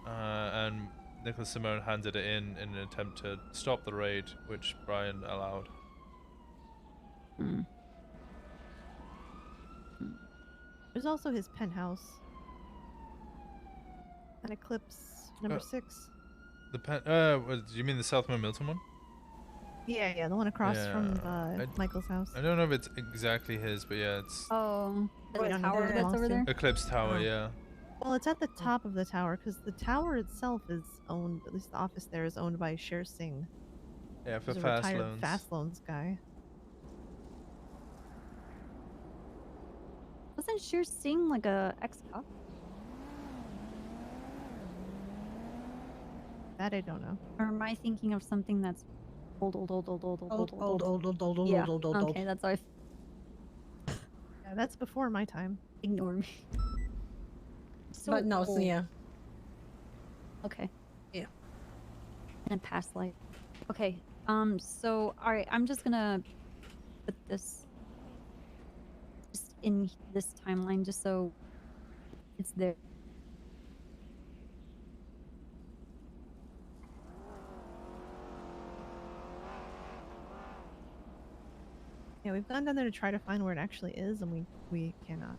and Nicholas Simone handed it in an attempt to stop the raid, which Brian allowed. There's also his penthouse. An Eclipse number 6. The do you mean the Southmore Milton one? Yeah, the one across from I- Michael's house. I don't know if it's exactly his, but yeah, it's Oh, the Wait, tower who it that's belongs over to? there? Eclipse Tower, Oh. yeah. Well, it's at the top of the tower because the tower itself is owned. At least the office there is owned by Sher Singh. Yeah, for who's a fast retired loans. fast loans guy. Wasn't Sher Singh like a ex-cop? That I don't know. Or am I thinking of something that's old? Old. Yeah. Okay, that's why. Yeah, that's before my time. Ignore me. But no, so old. yeah. Okay. Yeah. In a past life. Okay. So all right, I'm just gonna put this just in this timeline, just so it's there. Yeah, we've gone down there to try to find where it actually is, and we cannot.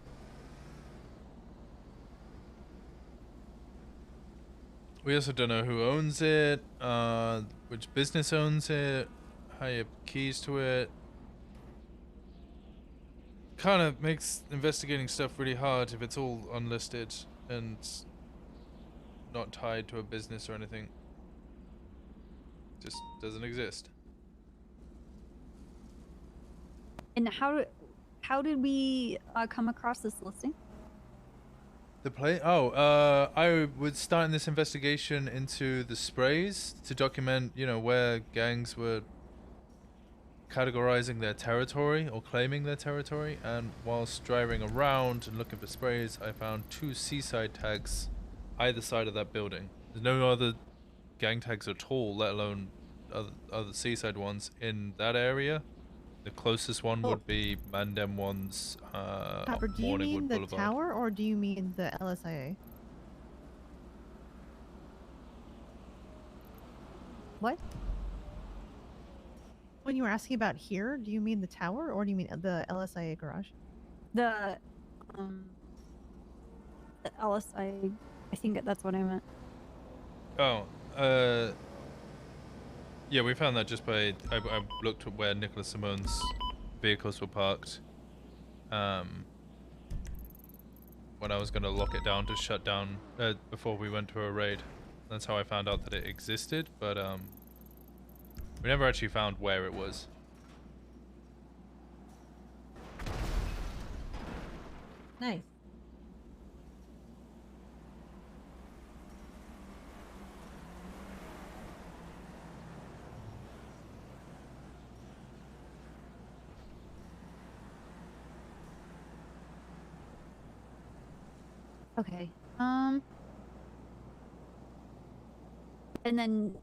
We also don't know who owns it, which business owns it, how you have keys to it. Kind of makes investigating stuff really hard if it's all unlisted and not tied to a business or anything. Just doesn't exist. And how did we come across this listing? The play? Oh, I was starting this investigation into the sprays to document, you know, where gangs were categorizing their territory or claiming their territory. And whilst driving around and looking for sprays, I found 2 seaside tags either side of that building. There's no other gang tags at all, let alone other seaside ones in that area. The closest one would be Mandem one's Pepper, do you mean Morningwood the Boulevard. tower or do you mean the LSIA? What? When you were asking about here, do you mean the tower or do you mean the LSIA garage? The LSI, I think that's what I meant. Oh, yeah, we found that just by I looked at where Nicholas Simone's vehicles were parked. When I was gonna lock it down to shut down before we went to a raid. That's how I found out that it existed, but we never actually found where it was. Nice. Okay. And then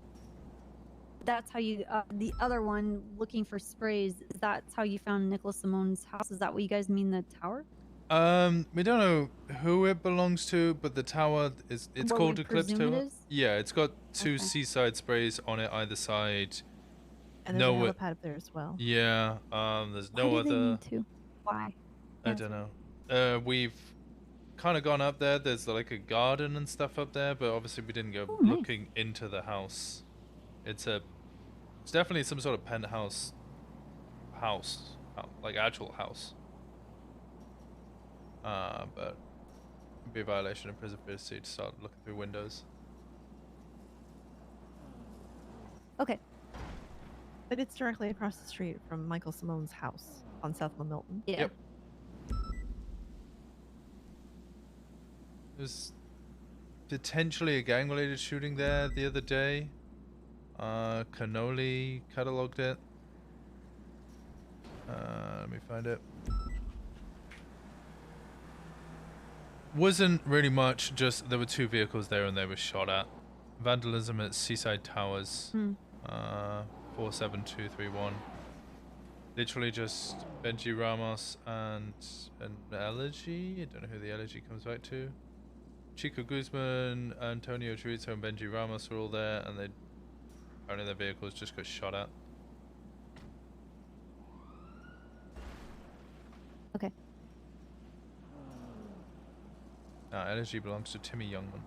that's how you the other one looking for sprays. That's how you found Nicholas Simone's house. Is that what you guys mean, the tower? We don't know who it belongs to, but the tower is it's What called we Eclipse presume it Tower. is? Yeah, it's got 2 Okay. seaside sprays on it either side. And there's No, a helipad up there as well. yeah, there's no Why do they other. need to? Why? I don't know. We've kind of gone up there. There's like a garden and stuff up there, but obviously we didn't go nice. looking into the house. It's definitely some sort of penthouse like actual house. But it'd be a violation of privacy to start looking through windows. Okay. But it's directly across the street from Michael Simone's house on South Milton. Yeah. Yep. There's potentially a gang-related shooting there the other day. Cannoli cataloged it. Let me find it. Wasn't really much, just there were 2 vehicles there and they were shot at. Vandalism at Seaside Towers. 47231. Literally just Benji Ramos and an elegy. I don't know who the elegy comes back to. Chico Guzman, Antonio Chorizo, and Benji Ramos were all there, and they apparently their vehicles just got shot at. Okay. Elegy belongs to Timmy Youngman.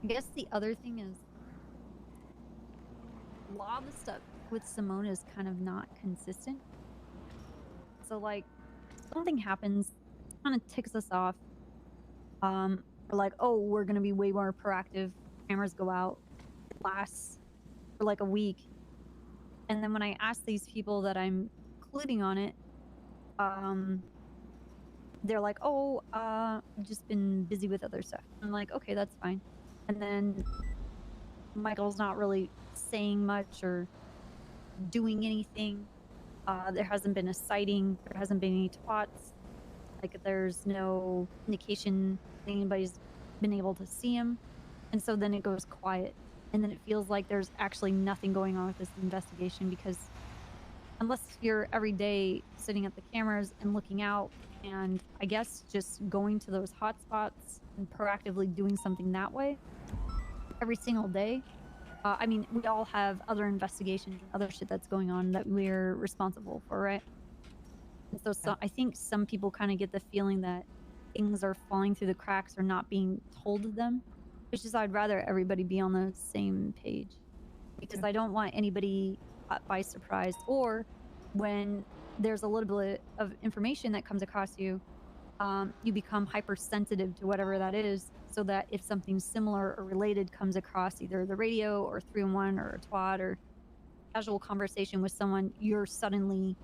I guess the other thing is a lot of the stuff with Simone is kind of not consistent. So like something happens, kind of ticks us off. We're like, oh, we're gonna be way more proactive. Cameras go out, it lasts for like a week, and then when I ask these people that I'm including on it, they're like, oh, I've just been busy with other stuff. I'm like, okay, that's fine. And then Michael's not really saying much or doing anything. There hasn't been a sighting. There hasn't been any twats. Like, there's no indication anybody's been able to see him. And so then it goes quiet. And then it feels like there's actually nothing going on with this investigation, because unless you're every day sitting at the cameras and looking out and I guess just going to those hot spots and proactively doing something that way every single day. I mean, we all have other investigations and other shit that's going on that we're responsible for, right? And so I think some people kind of get the feeling that things are falling through the cracks or not being told to them, which is I'd rather everybody be on the same page, because I don't want anybody caught by surprise, or when there's a little bit of information that comes across you you become hypersensitive to whatever that is, so that if something similar or related comes across either the radio or 3-in-1 or a twat or casual conversation with someone, you're suddenly,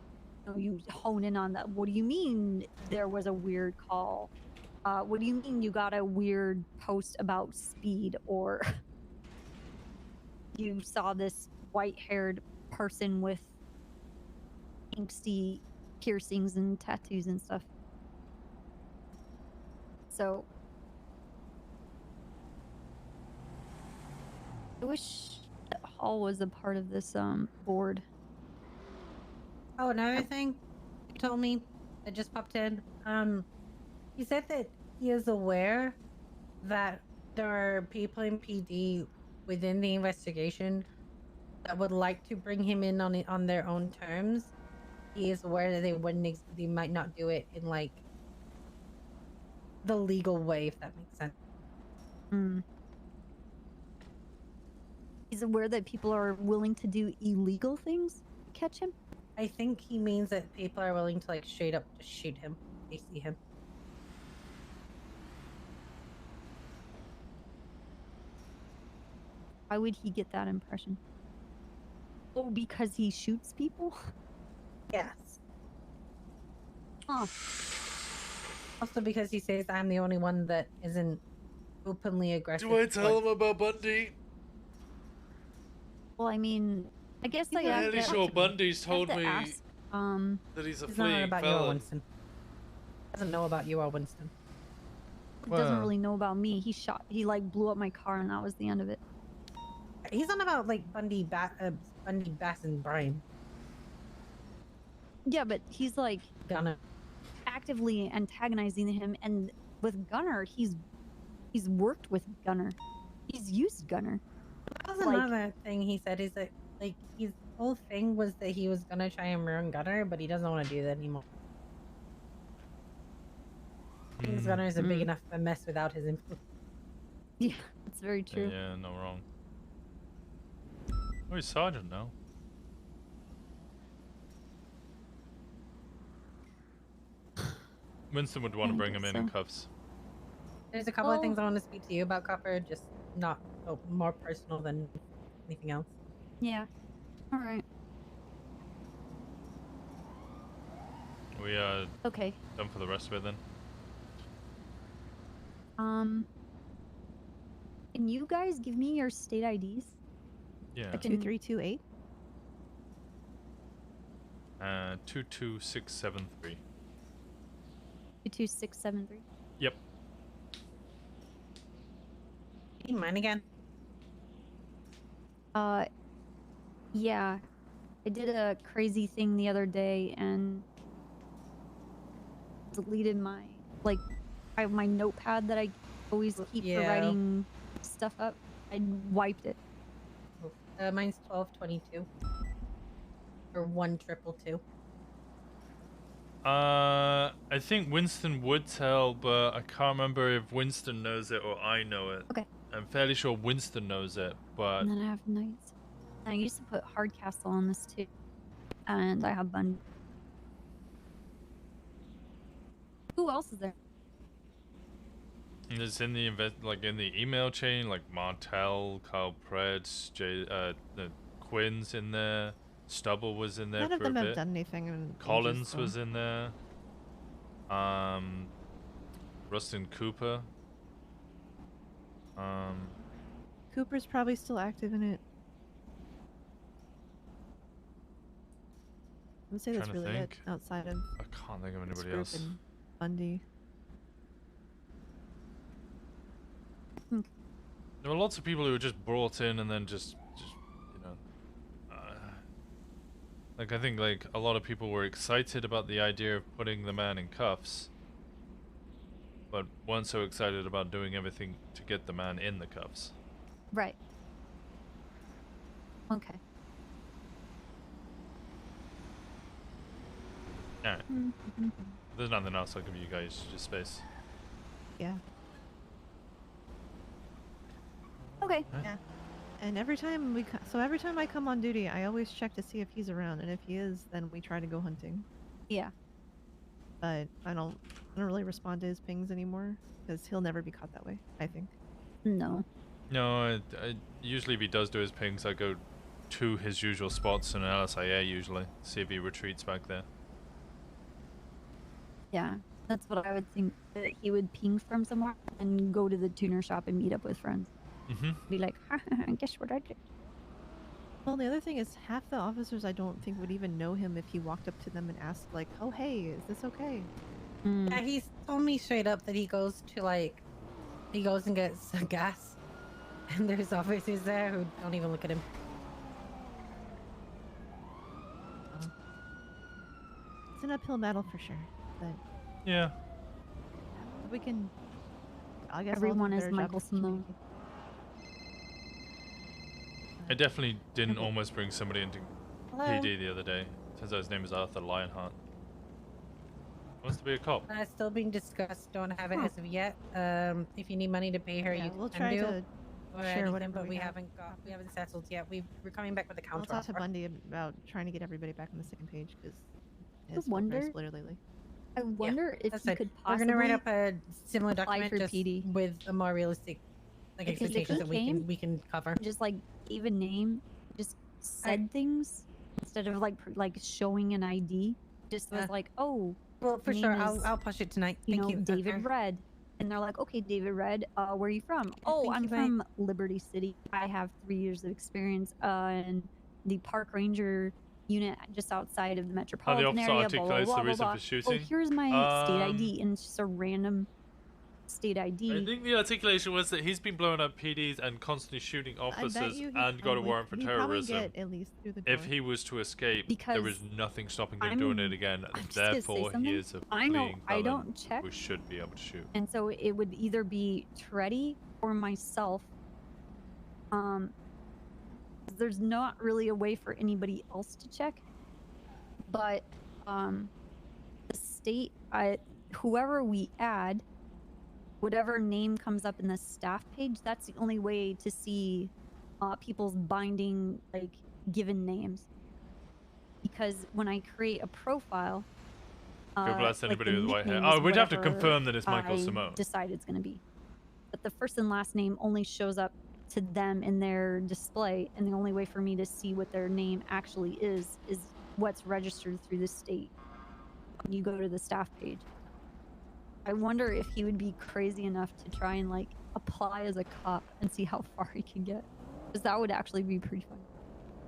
you hone in on that. What do you mean there was a weird call? What do you mean you got a weird post about speed? Or you saw this white-haired person with angsty piercings and tattoos and stuff. So I wish that Hall was a part of this board. Oh, another thing he told me that just popped in. He said that he is aware that there are people in PD within the investigation that would like to bring him in on their own terms. He is aware that they might not do it in like the legal way, if that makes sense. He's aware that people are willing to do illegal things to catch him? I think he means that people are willing to like straight up just shoot him if they see him. Why would he get that impression? Oh, because he shoots people? Yes. Huh. Also because he says I'm the only one that isn't openly aggressive. Do I tell him about Bundy? Well, I mean, I guess I'm pretty sure Bundy's told me that he's a He's not fleeing about you or felon. Winston. Doesn't know about you or Winston. He doesn't really know about me. He like blew up my car and that was the end of it. He's on about like Bundy, Bass, and Brian. Yeah, but he's like Gunner actively antagonizing him, and with Gunner, he's worked with Gunner. He's used Gunner. That was another thing he said. Is that like his whole thing was that he was gonna try and ruin Gunner, but he doesn't want to do that anymore. He thinks Gunner is a big enough of a mess without his influence. Yeah, that's very true. Yeah, no wrong. Oh, he's sergeant now. Winston would want to bring him in cuffs. There's a couple of things I want to speak to you about, Copper. Just not more personal than anything else. Yeah. All right. We okay. Done for the rest of it then. Can you guys give me your state IDs? Yeah. 2328. 22673. 22673. Yep. Hey, mine again. Yeah. I did a crazy thing the other day and deleted my my notepad that I always keep for writing stuff up. I wiped it. Mine's 1222. Or 1222. I think Winston would tell, but I can't remember if Winston knows it or I know it. Okay. I'm fairly sure Winston knows it, but And then I have Knights. I used to put Hardcastle on this too. And I have Bundy. Who else is there? it's in the in the email chain, like Martel, Carl Preds, Quinn's in there, Stubble was in there None of for a them bit. have done anything in Collins ages, so- was in there. Rustin Cooper. Cooper's probably still active in it. I would say that's Trying to really it think. outside of. I can't think of this anybody group else. and Bundy. There were lots of people who were just brought in and then just you know, I think a lot of people were excited about the idea of putting the man in cuffs, but weren't so excited about doing everything to get the man in the cuffs. Right. Okay. Alright. If there's nothing else, I'll give you guys just space. Yeah. Okay. Yeah. And every time every time I come on duty, I always check to see if he's around, and if he is, then we try to go hunting. Yeah. but I don't really respond to his pings anymore because he'll never be caught that way. I think. No. No, usually if he does do his pings, I go to his usual spots in LSIA usually, see if he retreats back there. Yeah, that's what I would think. That he would ping from somewhere and go to the tuner shop and meet up with friends. Be like, guess what I did? Well, the other thing is half the officers I don't think would even know him if he walked up to them and asked like, "Oh, hey, is this okay?" Yeah, he's told me straight up that he goes to he goes and gets gas, and there's officers there who don't even look at him. It's an uphill battle for sure, but yeah, we can. I guess everyone is Michael Simone. I definitely didn't almost bring somebody into Hello? PD the other day. Turns out his name is Arthur Lionheart. Wants to be a cop. Still being discussed. Don't have it as of yet. If you need money to pay her, Yeah, you we'll can try do. to or share anything, whatever but we we have. haven't settled yet. We're coming back with a I'll counter talk to offer. Bundy about trying to get everybody back on the same page because it's wonder- very split lately. I wonder if That's he it. could We're possibly gonna write up a similar apply document for just PD. with a more realistic Because if expectations he that we can cover. just like gave a name, just said things instead of like showing an ID. Just was like, oh, well, for your sure, name is, I'll push it tonight. You Thank know, you. That's David fair. Red, and they're like, okay, David Red, where are you from? Oh, thank I'm you, mate. from Liberty City. I have 3 years of experience in the park ranger unit just outside of the metropolitan officer area. Blah, blah, articulates blah, the blah, reason blah. for shooting? Oh, here's my state ID, and it's just a random state ID. I think the articulation was that he's been blowing up PDs and constantly shooting officers you he and got a probably- warrant for he'd probably terrorism. get at least through the If door. he was to escape, Because there is nothing stopping him I'm- doing it again. I'm just gonna say Therefore, he something. is a I know fleeing I felon don't check. who should be able to shoot. And so it would either be Treddy or myself. There's not really a way for anybody else to check. But the state, whoever we add, whatever name comes up in the staff page, that's the only way to see people's binding given names. Because when I create a profile, God bless like, anybody the with white hair. nickname is Oh, we'd have to whatever confirm that it's Michael I Simone. decide it's going to be. But the first and last name only shows up to them in their display, and the only way for me to see what their name actually is what's registered through the state when you go to the staff page. I wonder if he would be crazy enough to try and apply as a cop and see how far he can get, because that would actually be pretty funny.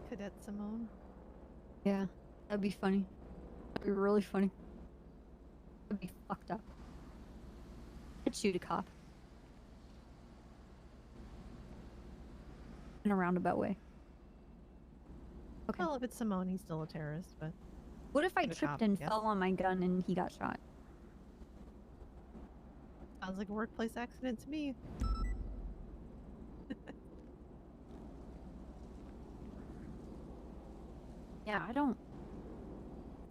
Cadet Simone. Yeah, that'd be funny. That'd be really funny. That'd be fucked up. I'd shoot a cop. In a roundabout way. Okay. Well, if it's Simone, he's still a terrorist, but. What if I Good tripped cop, and yes. fell on my gun and he got shot? Sounds like a workplace accident to me. Yeah, I don't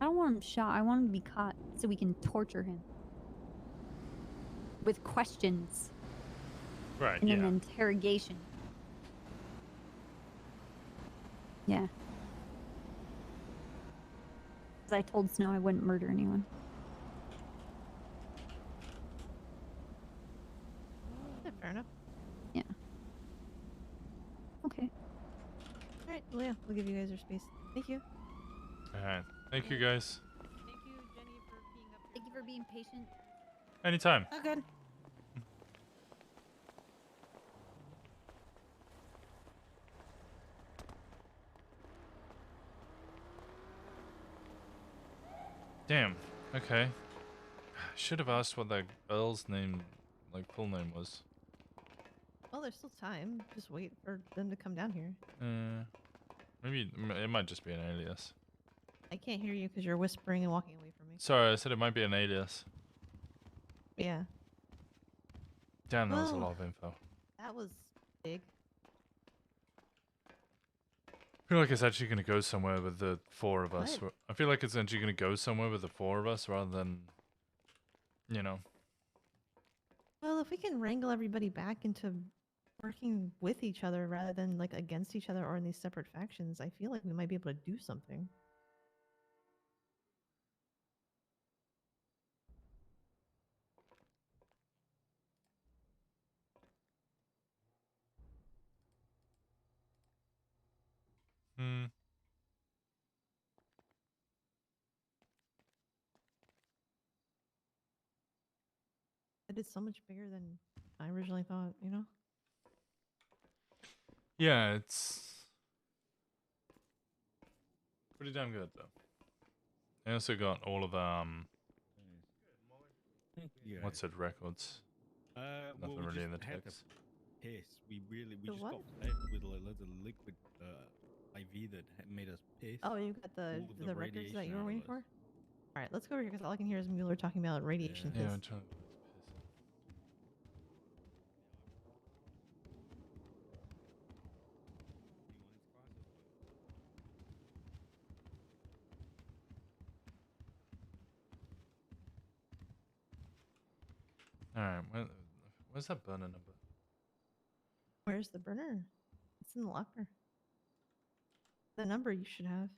want him shot. I want him to be caught so we can torture him. With questions. Right, And yeah. an interrogation. Yeah. Because I told Snow I wouldn't murder anyone. Yeah, fair enough. Yeah. Okay. Alright, well, yeah, we'll give you guys your space. Thank you. Alright. Thank you, guys. Thank you for being patient. Anytime. Oh, good. Damn. Okay. Should have asked what that girl's name, full name was. Well, there's still time. Just wait for them to come down here. Maybe it might just be an alias. I can't hear you because you're whispering and walking away from me. Sorry, I said it might be an alias. Yeah. Damn, that was a Well, lot of info. That was big. I feel like it's actually going to go somewhere with the four of us. What? I feel like it's actually going to go somewhere with the four of us rather than, you know. Well, if we can wrangle everybody back into working with each other rather than against each other or in these separate factions, I feel like we might be able to do something. It is so much bigger than I originally thought, you know? Yeah, it's pretty damn good though. I also got all of Yeah. what's it, records. Well, Nothing we really in the just had to text. piss. We The just what? got fed with a lot of liquid IV that made us piss. Oh, you got the all of the records that radiation you were out of waiting us. for? All right, let's go over here because all I can hear is Mueller talking about radiation. Yeah, 'cause- I'm trying to piss it. Alright, where's that burner number? Where's the burner? It's in the locker. The number you should have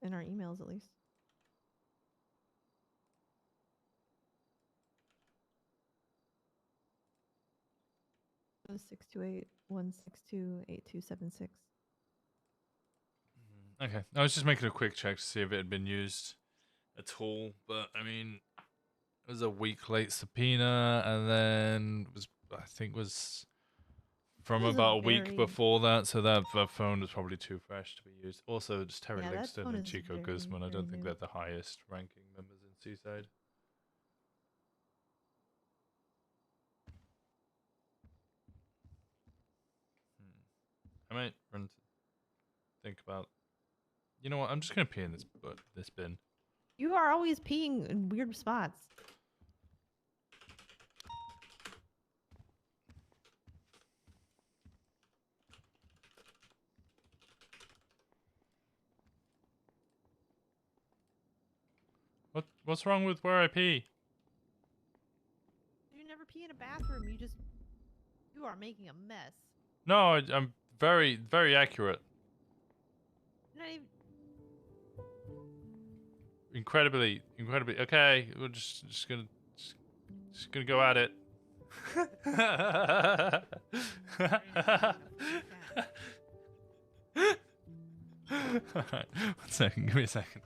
in our emails at least. It was 628-162-8276. Okay, I was just making a quick check to see if it had been used at all, but I mean, it was a week late subpoena, and then I think was from It was a about a week very- before that, so that phone was probably too fresh to be used. Also, just Terry Yeah, that Livingston phone and is Chico very, Guzman, I very don't think new. they're the highest ranking members in Seaside. I might run to think about. You know what? I'm just gonna pee in this bin. You are always peeing in weird spots. What's wrong with where I pee? You never pee in a bathroom. You are making a mess. No, I'm very, very accurate. You're not even. Incredibly. Okay, we're just gonna go at it. Alright, 1 second. Give me a second.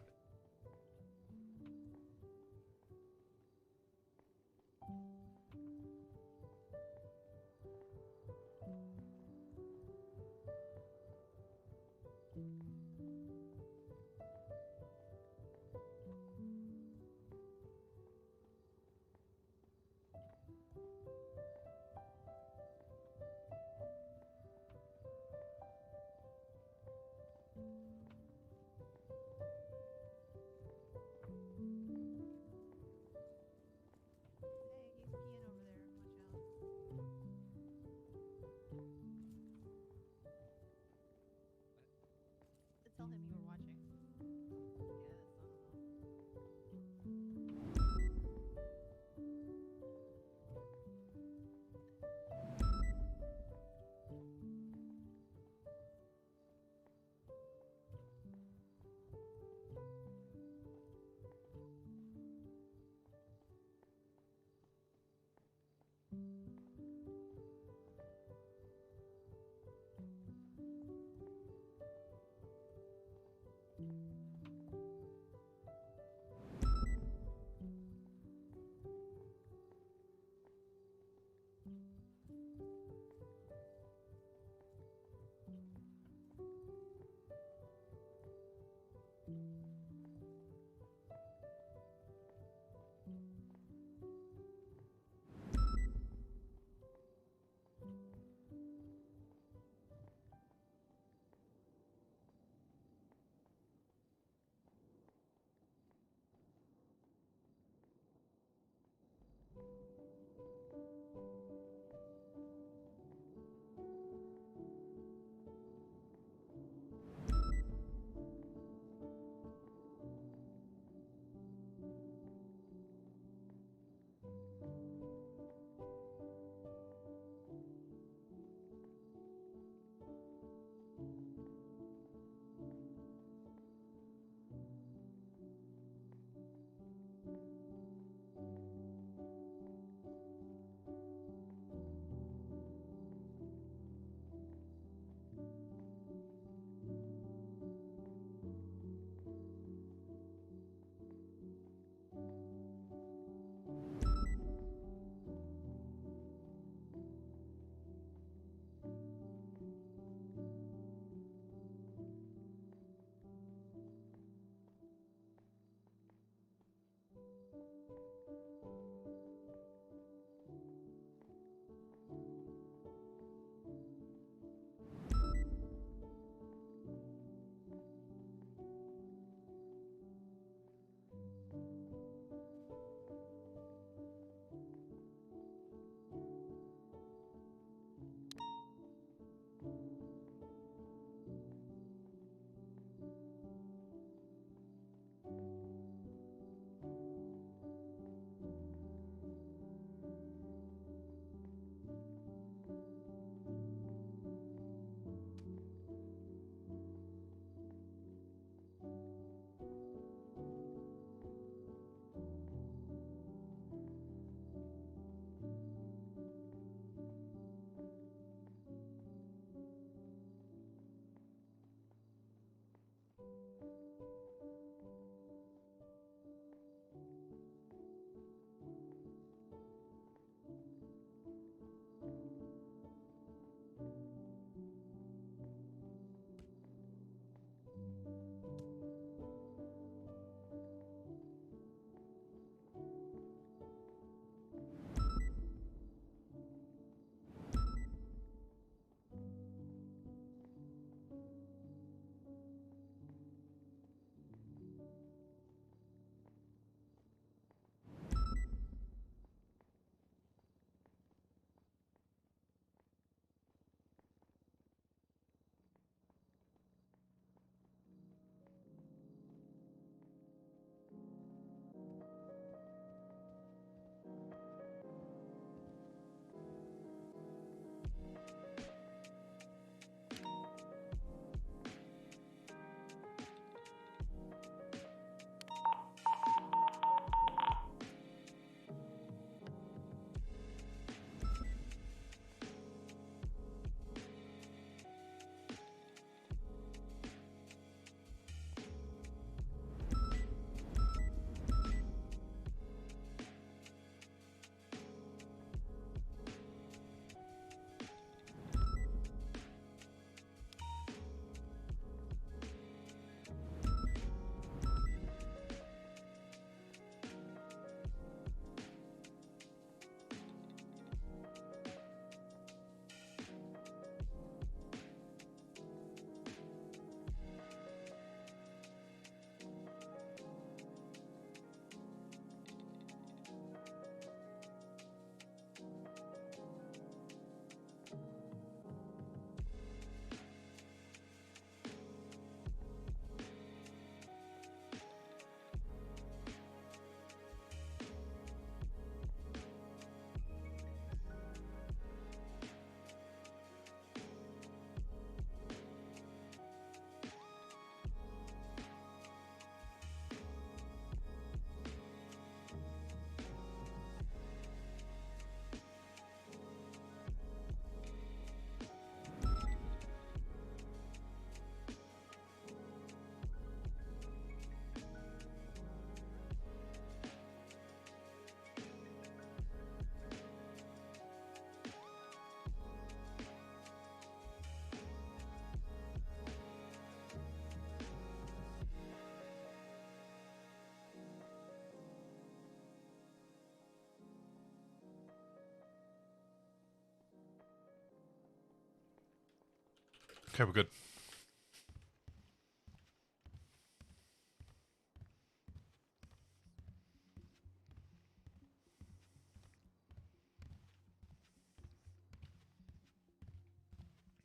Okay, we're good.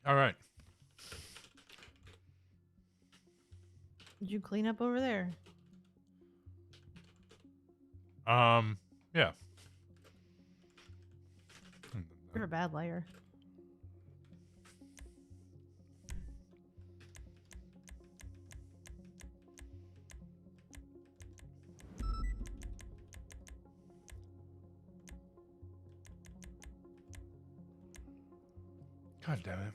All right. Did you clean up over there? Yeah. You're a bad liar. God damn it.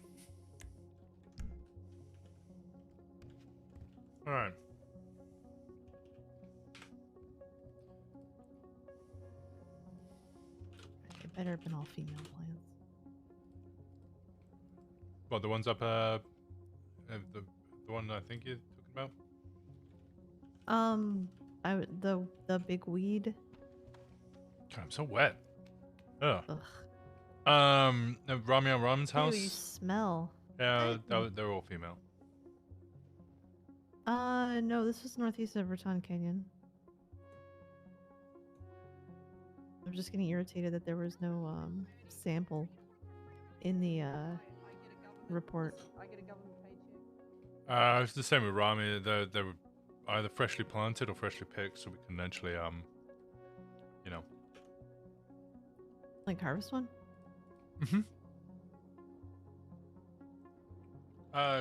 All right. It better have been all female plants. What, the ones up, the one I think you're talking about? The big weed. God, I'm so wet. Ugh. Ugh. Ramya Ram's house. Ew, you smell. Yeah, they're all female. No, this was northeast of Raton Canyon. I'm just getting irritated that there was no sample in the report. It's the same with Rami. They were either freshly planted or freshly picked, so we can actually you know. Like harvest one? Mm-hmm.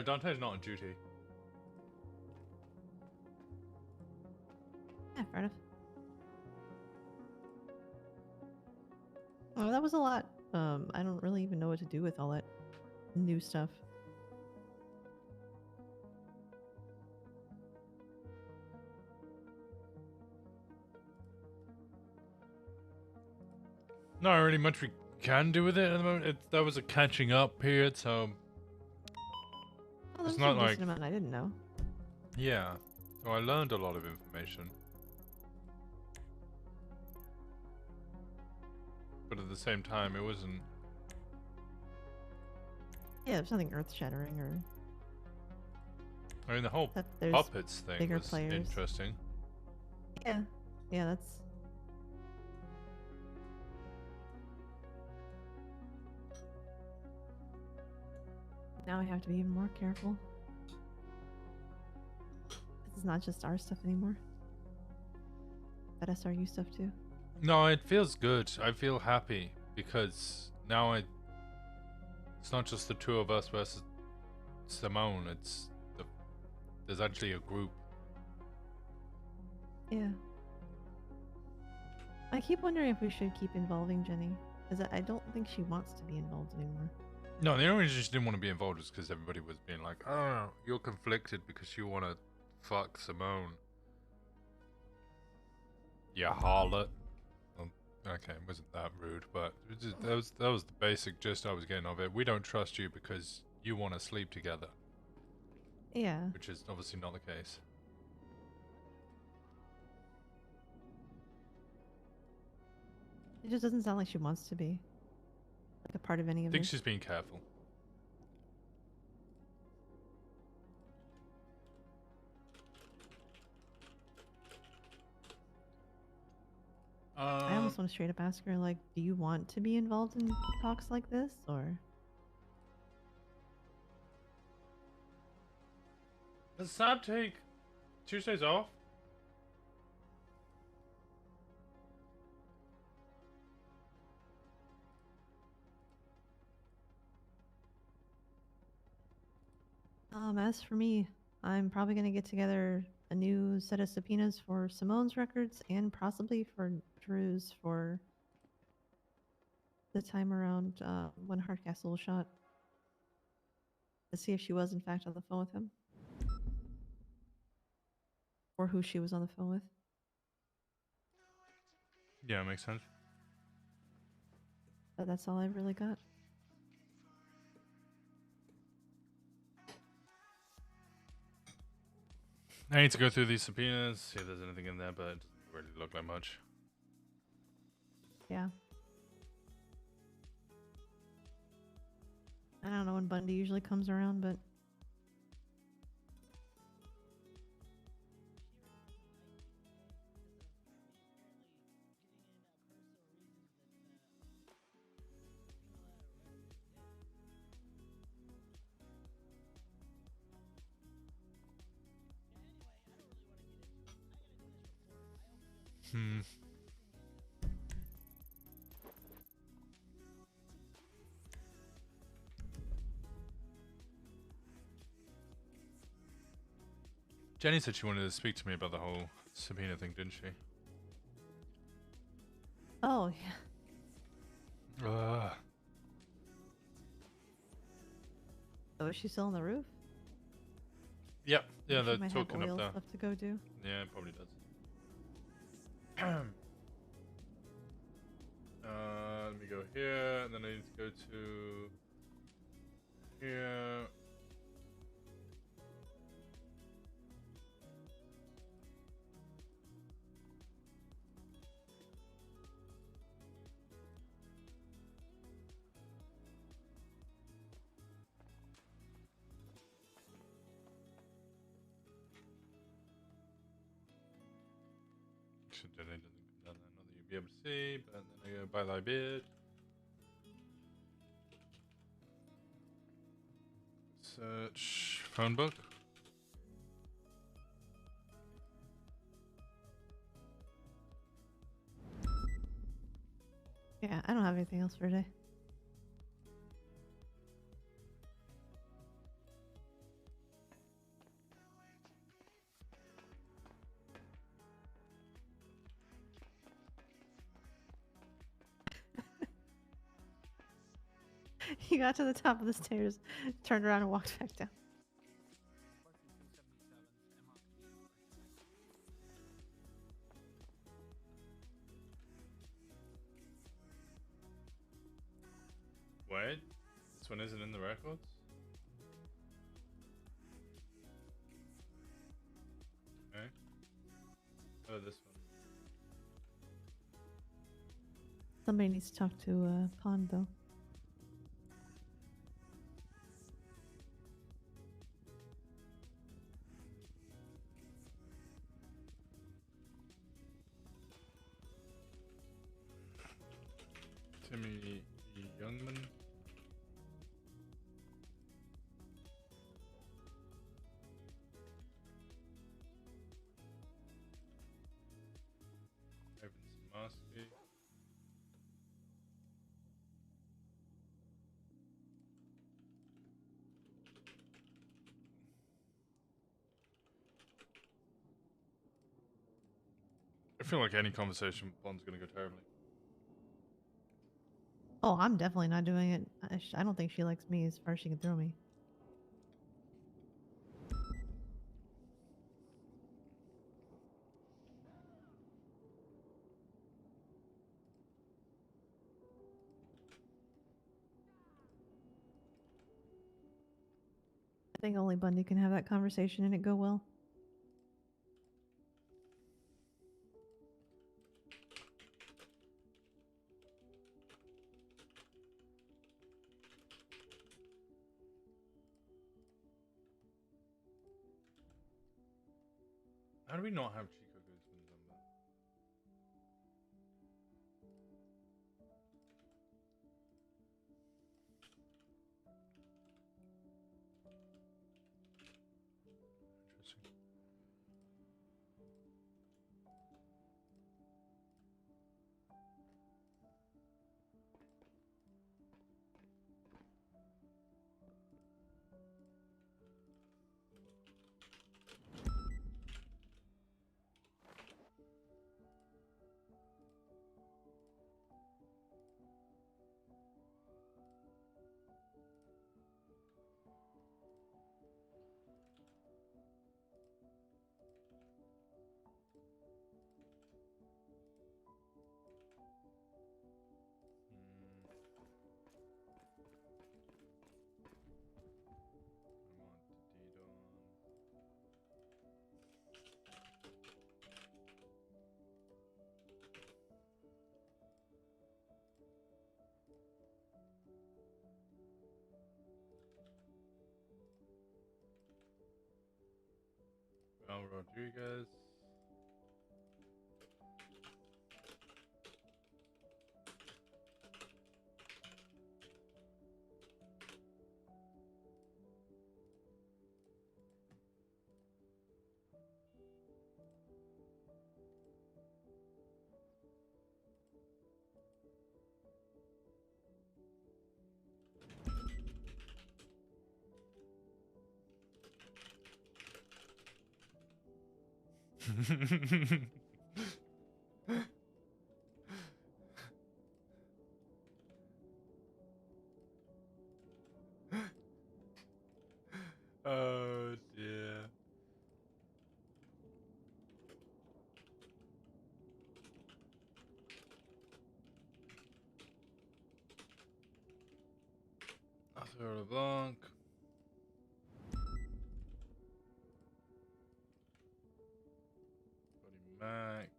Dante's not on duty. Yeah, fair enough. Oh, that was a lot. I don't really even know what to do with all that new stuff. Not really much we can do with it at the moment. That was a catching up period, so Oh, it's that's not a like decent amount I didn't know. yeah. So I learned a lot of information, but at the same time, it wasn't. Yeah, there's nothing earth-shattering or. I mean, the whole That there's puppets thing bigger was players. interesting. Yeah, yeah, that's. Now I have to be even more careful. This is not just our stuff anymore. But SRU stuff too. No, it feels good. I feel happy because now it's not just the two of us versus Simone. There's actually a group. Yeah. I keep wondering if we should keep involving Jenny, because I don't think she wants to be involved anymore. No, the only reason she didn't want to be involved was because everybody was being like, "Oh, you're conflicted because you want to fuck Simone." Yeah, harlot. Okay, it wasn't that rude, but that was the basic gist I was getting of it. We don't trust you because you want to sleep together. Yeah. Which is obviously not the case. It just doesn't sound like she wants to be. Like a part of any I of think this. she's being careful. I almost want to straight up ask her, like, do you want to be involved in talks like this, or? Does Sab take Tuesdays off? As for me, I'm probably going to get together a new set of subpoenas for Simone's records and possibly for Drew's for the time around when Hardcastle was shot. To see if she was in fact on the phone with him. Or who she was on the phone with. Yeah, makes sense. But that's all I've really got. I need to go through these subpoenas, see if there's anything in there, but it doesn't really look like much. Yeah. I don't know when Bundy usually comes around, but Hmm. Jenny said she wanted to speak to me about the whole subpoena thing, didn't she? Oh, yeah. Oh, is she still on the roof? Yep. Yeah, She they're might talking have up oil there. stuff to go do. Yeah, it probably does. Let me go here, and then I need to go to here. Then it doesn't come down there, not that you'll be able to see, but then I go buy thy beard. Search phone book. Yeah, I don't have anything else for today. He got to the top of the stairs, turned around and walked back down. Wait, this one isn't in the records? Okay. Oh, this one. Somebody needs to talk to Pond, though. Timmy Youngman. Evan Samarsky. I feel like any conversation with Bond's gonna go terribly. Oh, I'm definitely not doing it. I don't think she likes me as far as she can throw me. I think only Bundy can have that conversation and it go well. How do we not have Chico Guzman's number? Interesting. Al Rodriguez. Oh dear. Arthur LeBlanc. Buddy Mac.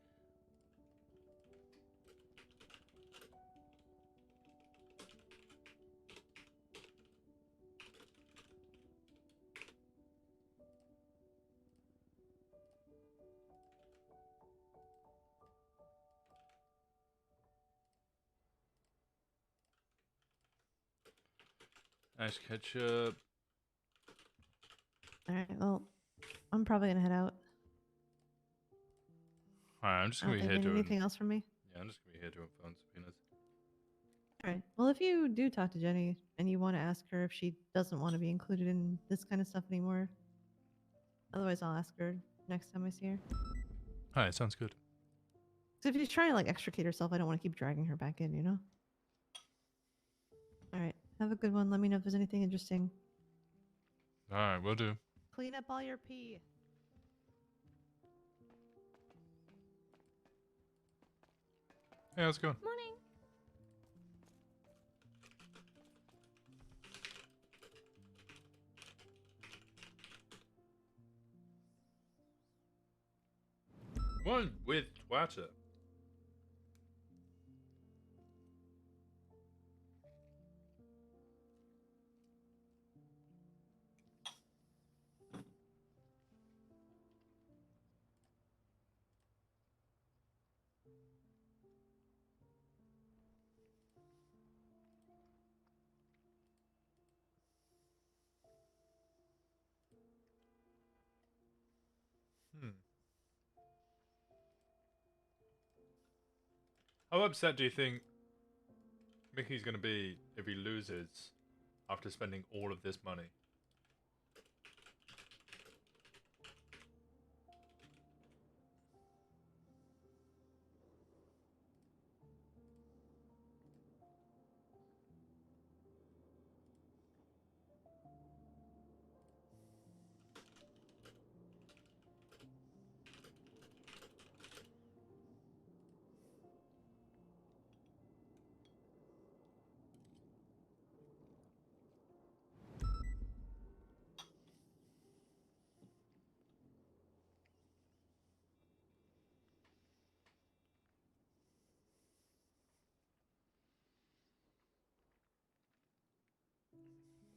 Nice ketchup. All right. Well, I'm probably gonna head out. Alright, I'm just I gonna don't be think here you need doing. anything else from me. Yeah, I'm just gonna be here doing phone subpoenas. All right. Well, if you do talk to Jenny and you want to ask her if she doesn't want to be included in this kind of stuff anymore, otherwise I'll ask her next time I see her. Alright, sounds good. So if she's trying to like extricate herself, I don't want to keep dragging her back in, you know? All right. Have a good one. Let me know if there's anything interesting. Alright, will do. Clean up all your pee. Hey, how's it going? Morning. One with Twitter. How upset do you think Mickey's gonna be if he loses after spending all of this money?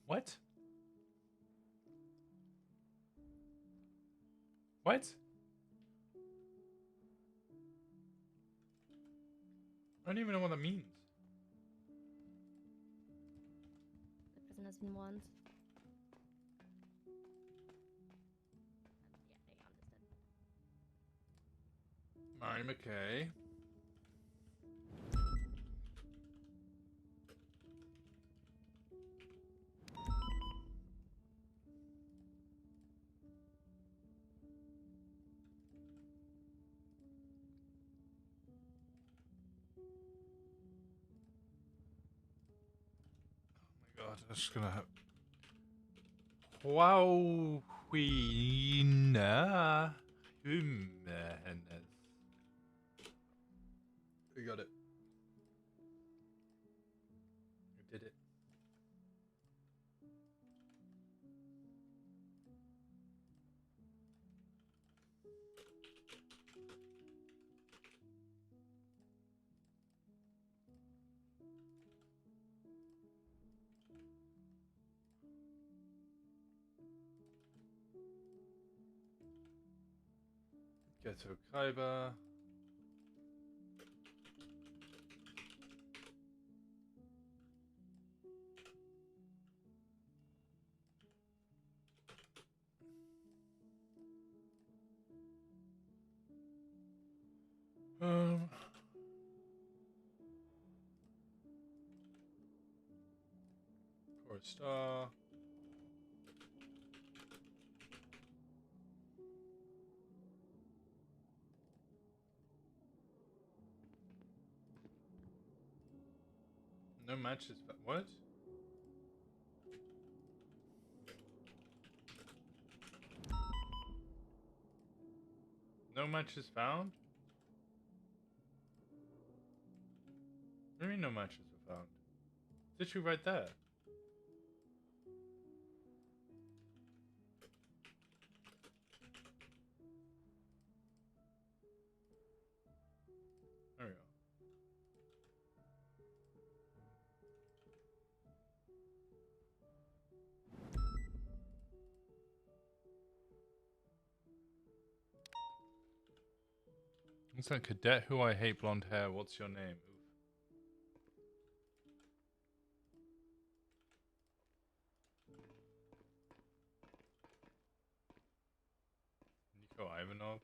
What? What? I don't even know what that means. The prison has been warned. Marty McKay. God, I'm just gonna have. Wow, Queena. We got it. We did it. Get to Kaiba. For a star. No matches. What? No matches found? What do you mean no matches were found? Did you write that? There we go. It's like cadet who I hate blonde hair. What's your name? Nico Ivanov.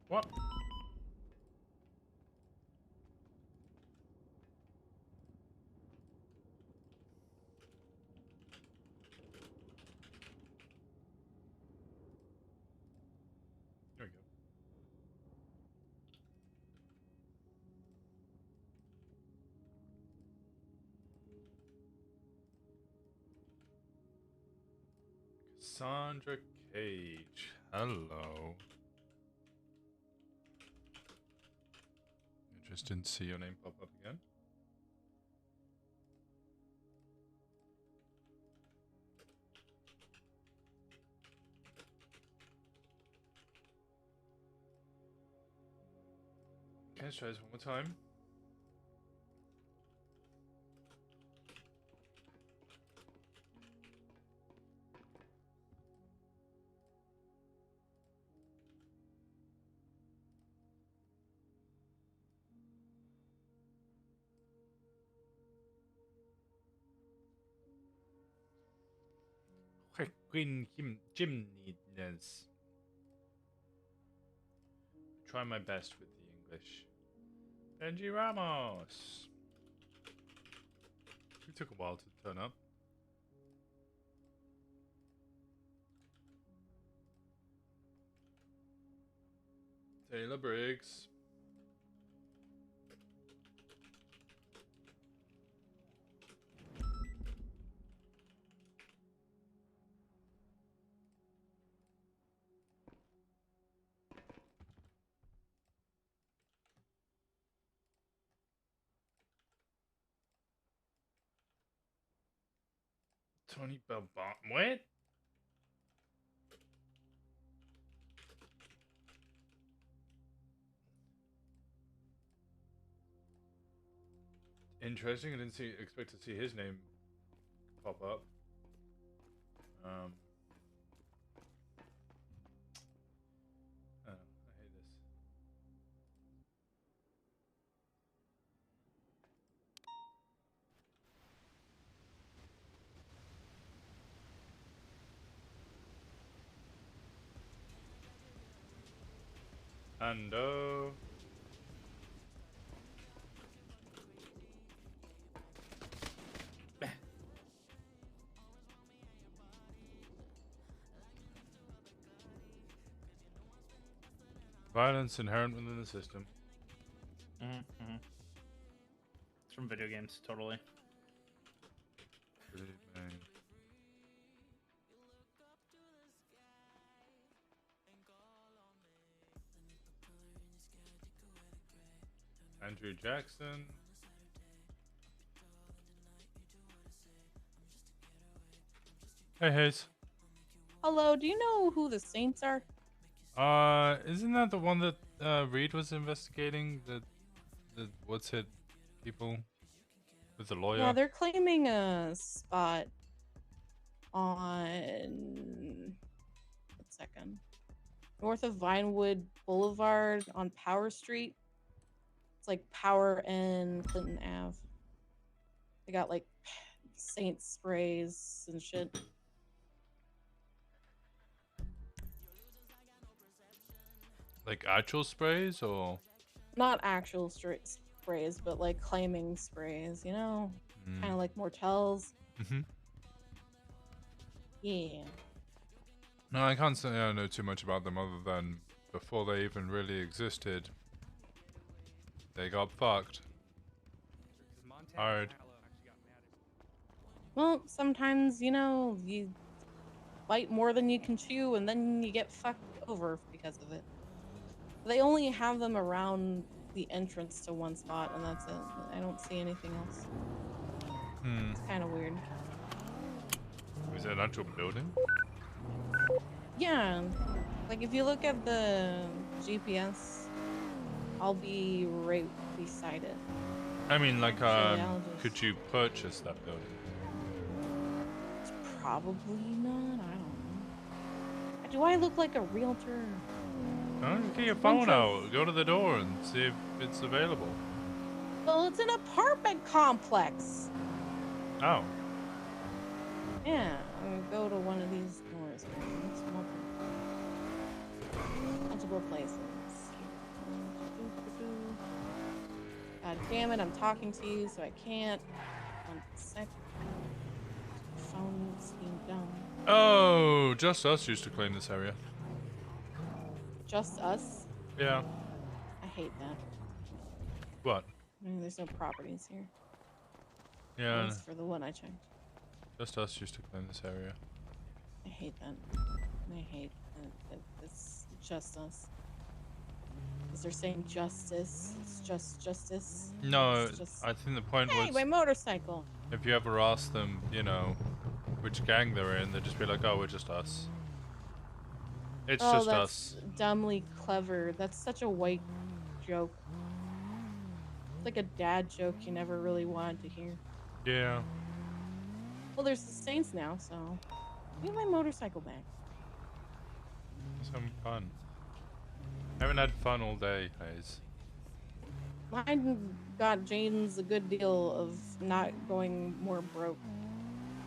What? There we go. Cassandra Cage. Hello. I just didn't see your name pop up again. Okay, let's try this one more time. Queen Gymnidness. Try my best with the English. Benji Ramos. It took a while to turn up. Taylor Briggs. Tony Belbon. What? Interesting. I didn't expect to see his name pop up. Oh, I hate this. Ando. Violence inherent within the system. Mm-hmm. It's from video games, totally. Andrew Jackson. Hey, Hayes. Hello, do you know who the Saints are? Isn't that the one that Reed was investigating? The what's it people with the lawyer? Yeah, they're claiming a spot on 1 second. North of Vinewood Boulevard on Power Street. It's like Power and Clinton Ave. They got like Saint sprays and shit. Like actual sprays or? Not actual sprays, but like claiming sprays, you know? Kind of like Mortels. Mm-hmm. Yeah. No, I can't say I know too much about them other than before they even really existed, they got fucked. Hard. Well, sometimes, you know, you bite more than you can chew and then you get fucked over because of it. They only have them around the entrance to one spot and that's it. I don't see anything else. It's kind of weird. Is it an actual building? Yeah. Like if you look at the GPS, I'll be right beside it. I mean, like, Actually, I'll just- could you purchase that building? Probably not. I don't know. Do I look like a realtor? Oh, get your Bunch phone of- out, go to the door and see if it's available. Well, it's an apartment complex. Oh. Yeah, I'm gonna go to one of these doors. It's multiple places. God damn it, I'm talking to you, so I can't. 1 sec. Phone's being dumb. Oh, just us used to claim this area. Just us? Yeah. I hate that. What? I mean, there's no properties here. Yeah. At least for the one I checked. Just us used to claim this area. I hate that. I hate that it's just us. Because they're saying justice. It's just justice. No, It's just... I think the point Hey, was my motorcycle! if you ever ask them, you know, which gang they're in, they'd just be like, oh, we're just us. It's Oh, just that's us. dumbly clever. That's such a white joke. It's like a dad joke you never really wanted to hear. Yeah. Well, there's the Saints now, so... Give me my motorcycle back. Some fun. I haven't had fun all day, Hayes. Mine got James a good deal of not going more broke.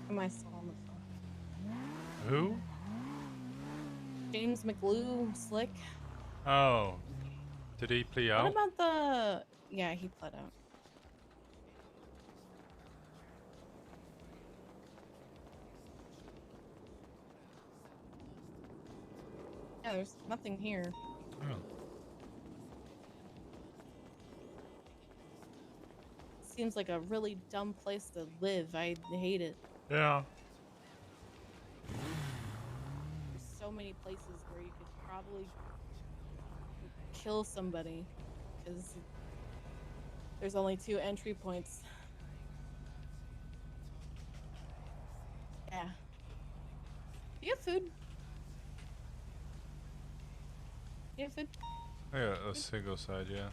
Am I still on the phone? Who? James McLew, Slick. Oh. Did he plea What out? about the... Yeah, he pled out. Yeah, there's nothing here. Oh. Seems like a really dumb place to live. I hate it. Yeah. There's so many places where you could probably kill somebody because there's only 2 entry points. Yeah. Do you have food? You have food? I got a single side, yeah.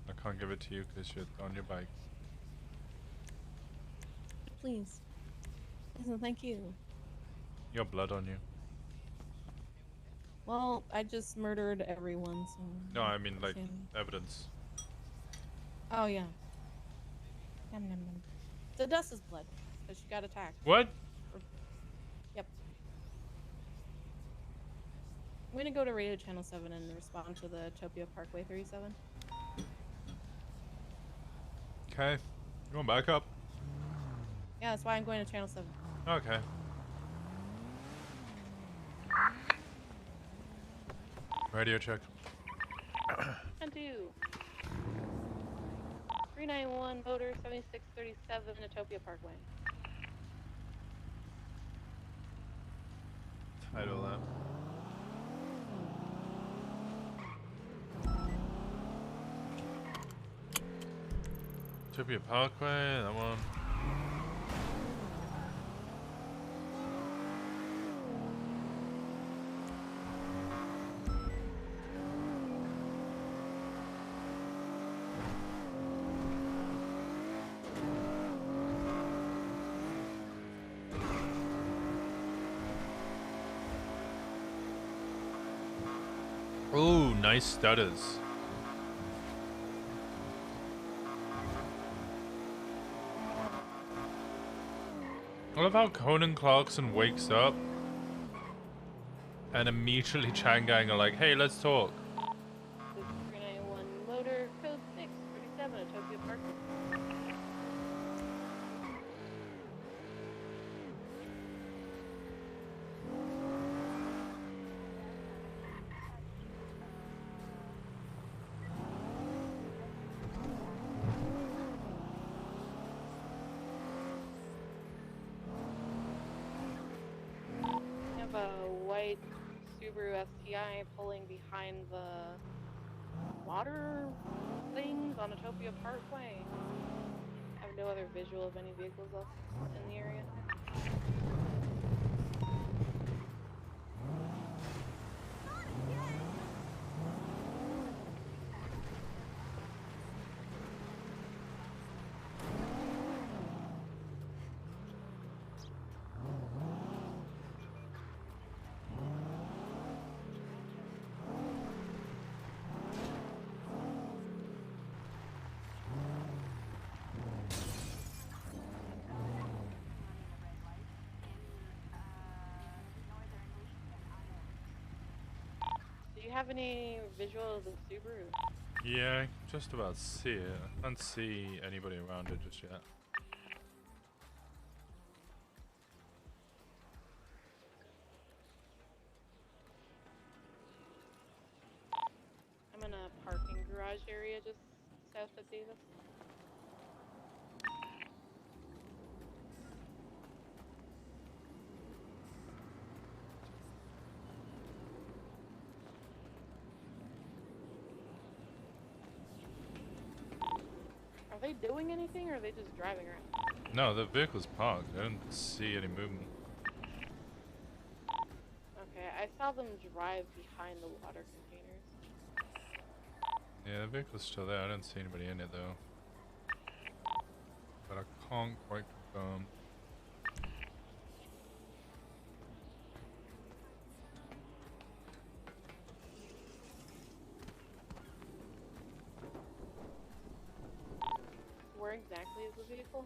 I can't give it to you because you're on your bike. Please. Listen, thank you. You got blood on you. Well, I just murdered everyone, so... No, I mean like Sam. evidence. Oh, yeah. Nom, nom, nom. The dust is blood, because she got attacked. What? Yep. I'm gonna go to Radio Channel 7 and respond to the Topia Parkway 37. Okay. Going back up. Yeah, that's why I'm going to Channel 7. Okay. Radio check. 10-2. 391 motor 7637 Utopia Parkway. Title that. Utopia Parkway, that one. Oh, nice stutters. I love how Conan Clarkson wakes up and immediately Changang are like, hey, let's talk. 391 motor code 637 Utopia Parkway. A white Subaru STI pulling behind the water things on Utopia Parkway. I have no other visual of any vehicles left in the area. Do you have any visual of the Subaru? Yeah, I can just about see it. I can't see anybody around it just yet. I'm in a parking garage area just south of Davis. Are they doing anything or are they just driving around? No, the vehicle's parked. I don't see any movement. Okay, I saw them drive behind the water containers. Yeah, the vehicle's still there. I don't see anybody in it though. But I can't quite confirm. Where exactly is the vehicle?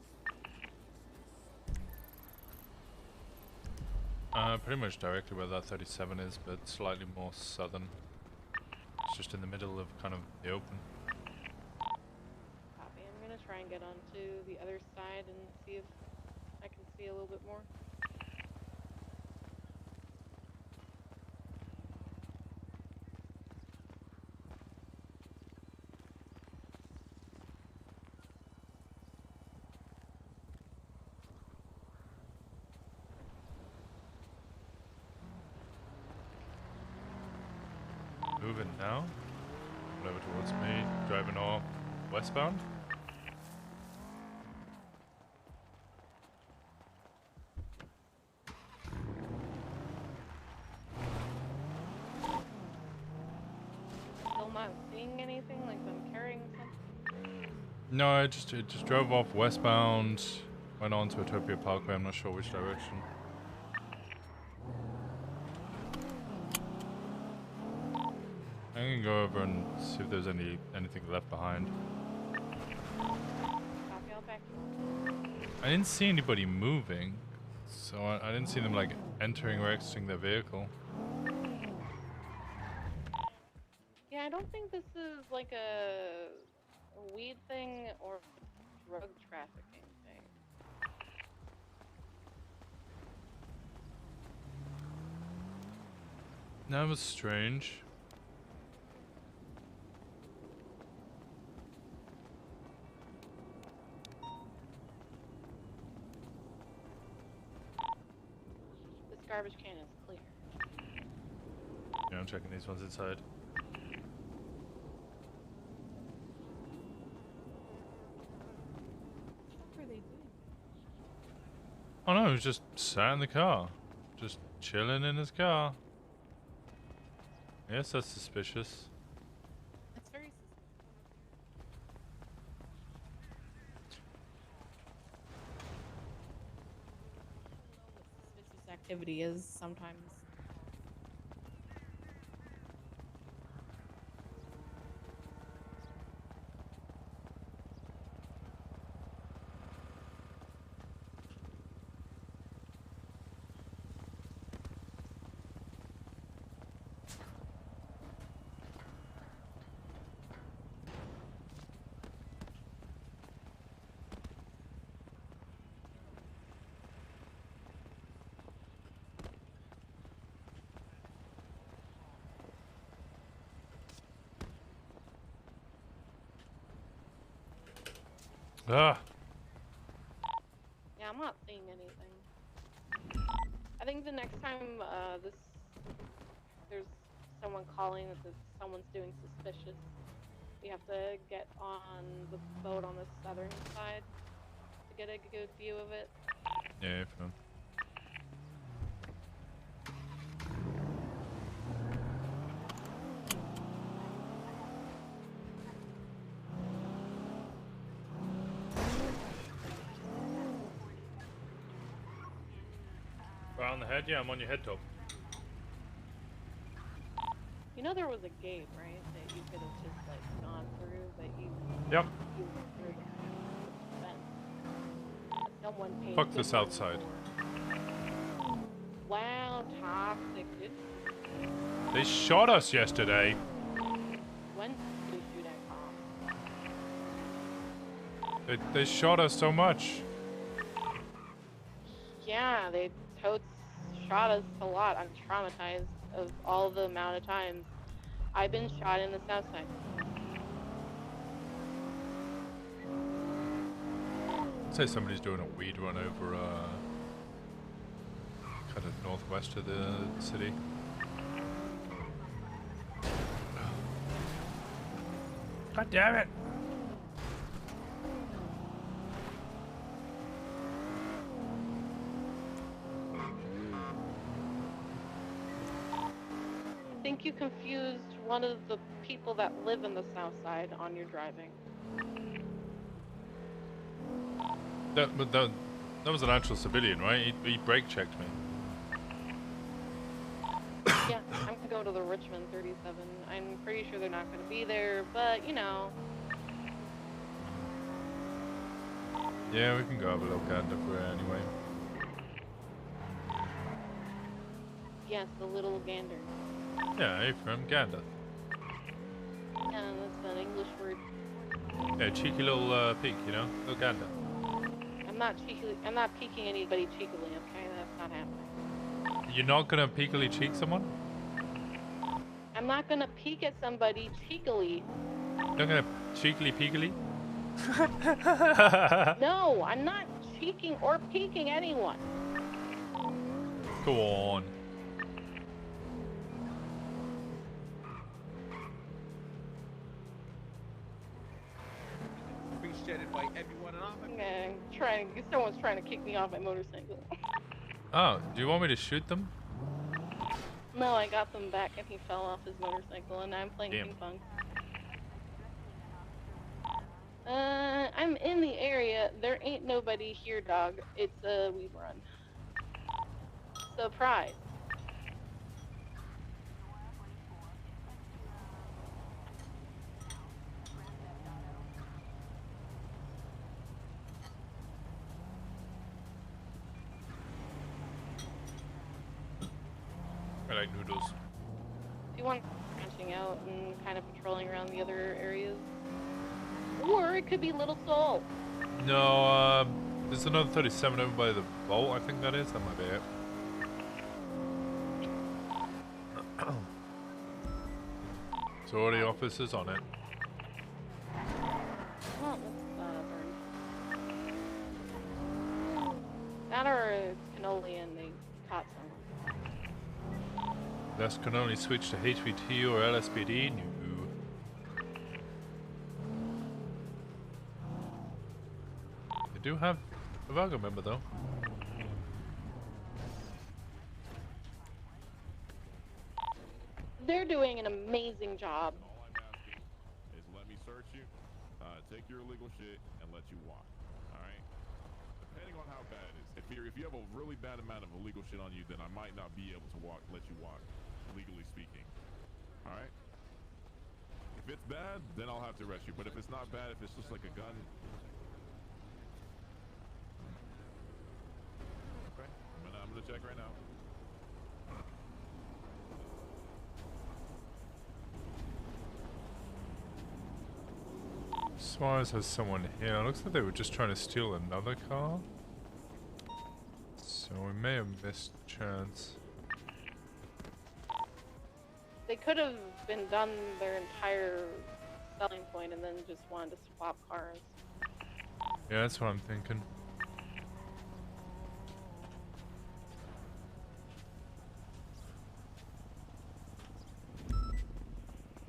Pretty much directly where that 37 is, but slightly more southern. It's just in the middle of kind of the open. Copy. I'm gonna try and get onto the other side and see if I can see a little bit more. Moving now. Over towards me. Driving off westbound. Still not seeing anything, like I'm carrying something. No, it just drove off westbound. Went on to Utopia Parkway. I'm not sure which direction. I'm gonna go over and see if there's anything left behind. Copy, I'll back you. I didn't see anybody moving, so I didn't see them like entering or exiting their vehicle. Yeah, I don't think this is like a weed thing or drug trafficking thing. That was strange. garbage can is clear. Yeah, I'm checking these ones inside. What are they doing? Oh no, he was just sat in the car. Just chilling in his car. Yes, that's suspicious. That's very suspicious. Suspicious activity is sometimes. Ah. Yeah, I'm not seeing anything. I think the next time there's someone calling that someone's doing suspicious, we have to get on the boat on the southern side to get a good view of it. Yeah, fine. Right on the head? Yeah, I'm on your head top. You know there was a gate, right, that you could have just like gone through, but you. Yep. You went through the fence. Someone painted. Fuck the south side. Wow, toxic, dude. They shot us yesterday. When did you shoot at cops? They shot us so much. Yeah, they totes shot us a lot. I'm traumatized of all the amount of times I've been shot in the south side. Say somebody's doing a weed run over kind of northwest of the city. God damn it! I think you confused one of the people that live in the south side on your driving. That was an actual civilian, right? He brake checked me. Yeah, I'm gonna go to the Richmond 37. I'm pretty sure they're not gonna be there, but you know. Yeah, we can go have a look at it if we're anyway. Yes, the little gander. Yeah, hey, from Gander. Yeah, that's an English word. Yeah, cheeky little peek, you know? Little Gander. I'm not peeking anybody cheekily, okay? That's not happening. You're not gonna peekily cheek someone? I'm not gonna peek at somebody cheekily. You're not gonna cheekily peekily? No, I'm not cheeking or peeking anyone. Go on. Appreciated by everyone and Someone's trying to kick me off my motorcycle. Oh, do you want me to shoot them? No, I got them back and he fell off his motorcycle and now I'm playing ping pong. I'm in the area. There ain't nobody here, dog. It's a weed run. Surprise. I like noodles. If you want branching out and kind of patrolling around the other areas. Or it could be Little Soul. No, there's another 37 over by the vault, I think that is. That might be it. So already officers on it. Oh, that's burned. That or it's cannoli and they caught someone. This can only switch to HVT or LSPD. No. They do have a Vago member though. They're doing an amazing job. All I'm asking is let me search you, take your illegal shit, and let you walk. All right? Depending on how bad it is. If you have a really bad amount of illegal shit on you, then I might not be able to let you walk, legally speaking. All right? If it's bad, then I'll have to arrest you. But if it's not bad, if it's just like a gun. Okay. I'm gonna check right now. Suarez has someone here. It looks like they were just trying to steal another car. So we may have missed a chance. They could have been done their entire selling point and then just wanted to swap cars. Yeah, that's what I'm thinking.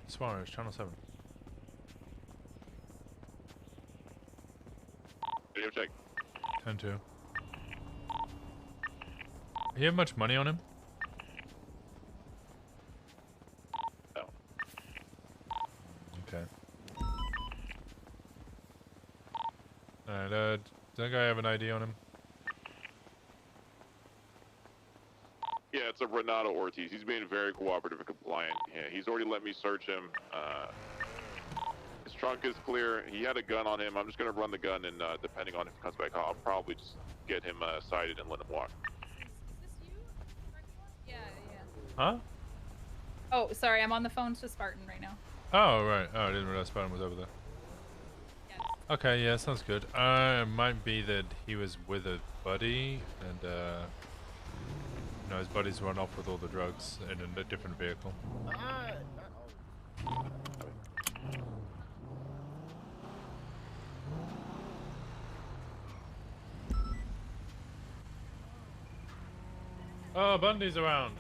Suarez, channel 7. Video check. 10-2. You have much money on him? No. Okay. Alright, does that guy have an ID on him? Yeah, it's a Renato Ortiz. He's being very cooperative and compliant. Yeah, he's already let me search him. His trunk is clear. He had a gun on him. I'm just gonna run the gun, and depending on if he comes back, I'll probably just get him cited and let him walk. Yeah. Huh? Oh, sorry, I'm on the phone to Spartan right now. Oh, right. Oh, I didn't realize Spartan was over there. Okay, yeah, sounds good. It might be that he was with a buddy, and, you know, his buddies run off with all the drugs in a different vehicle. Oh, Bundy's around.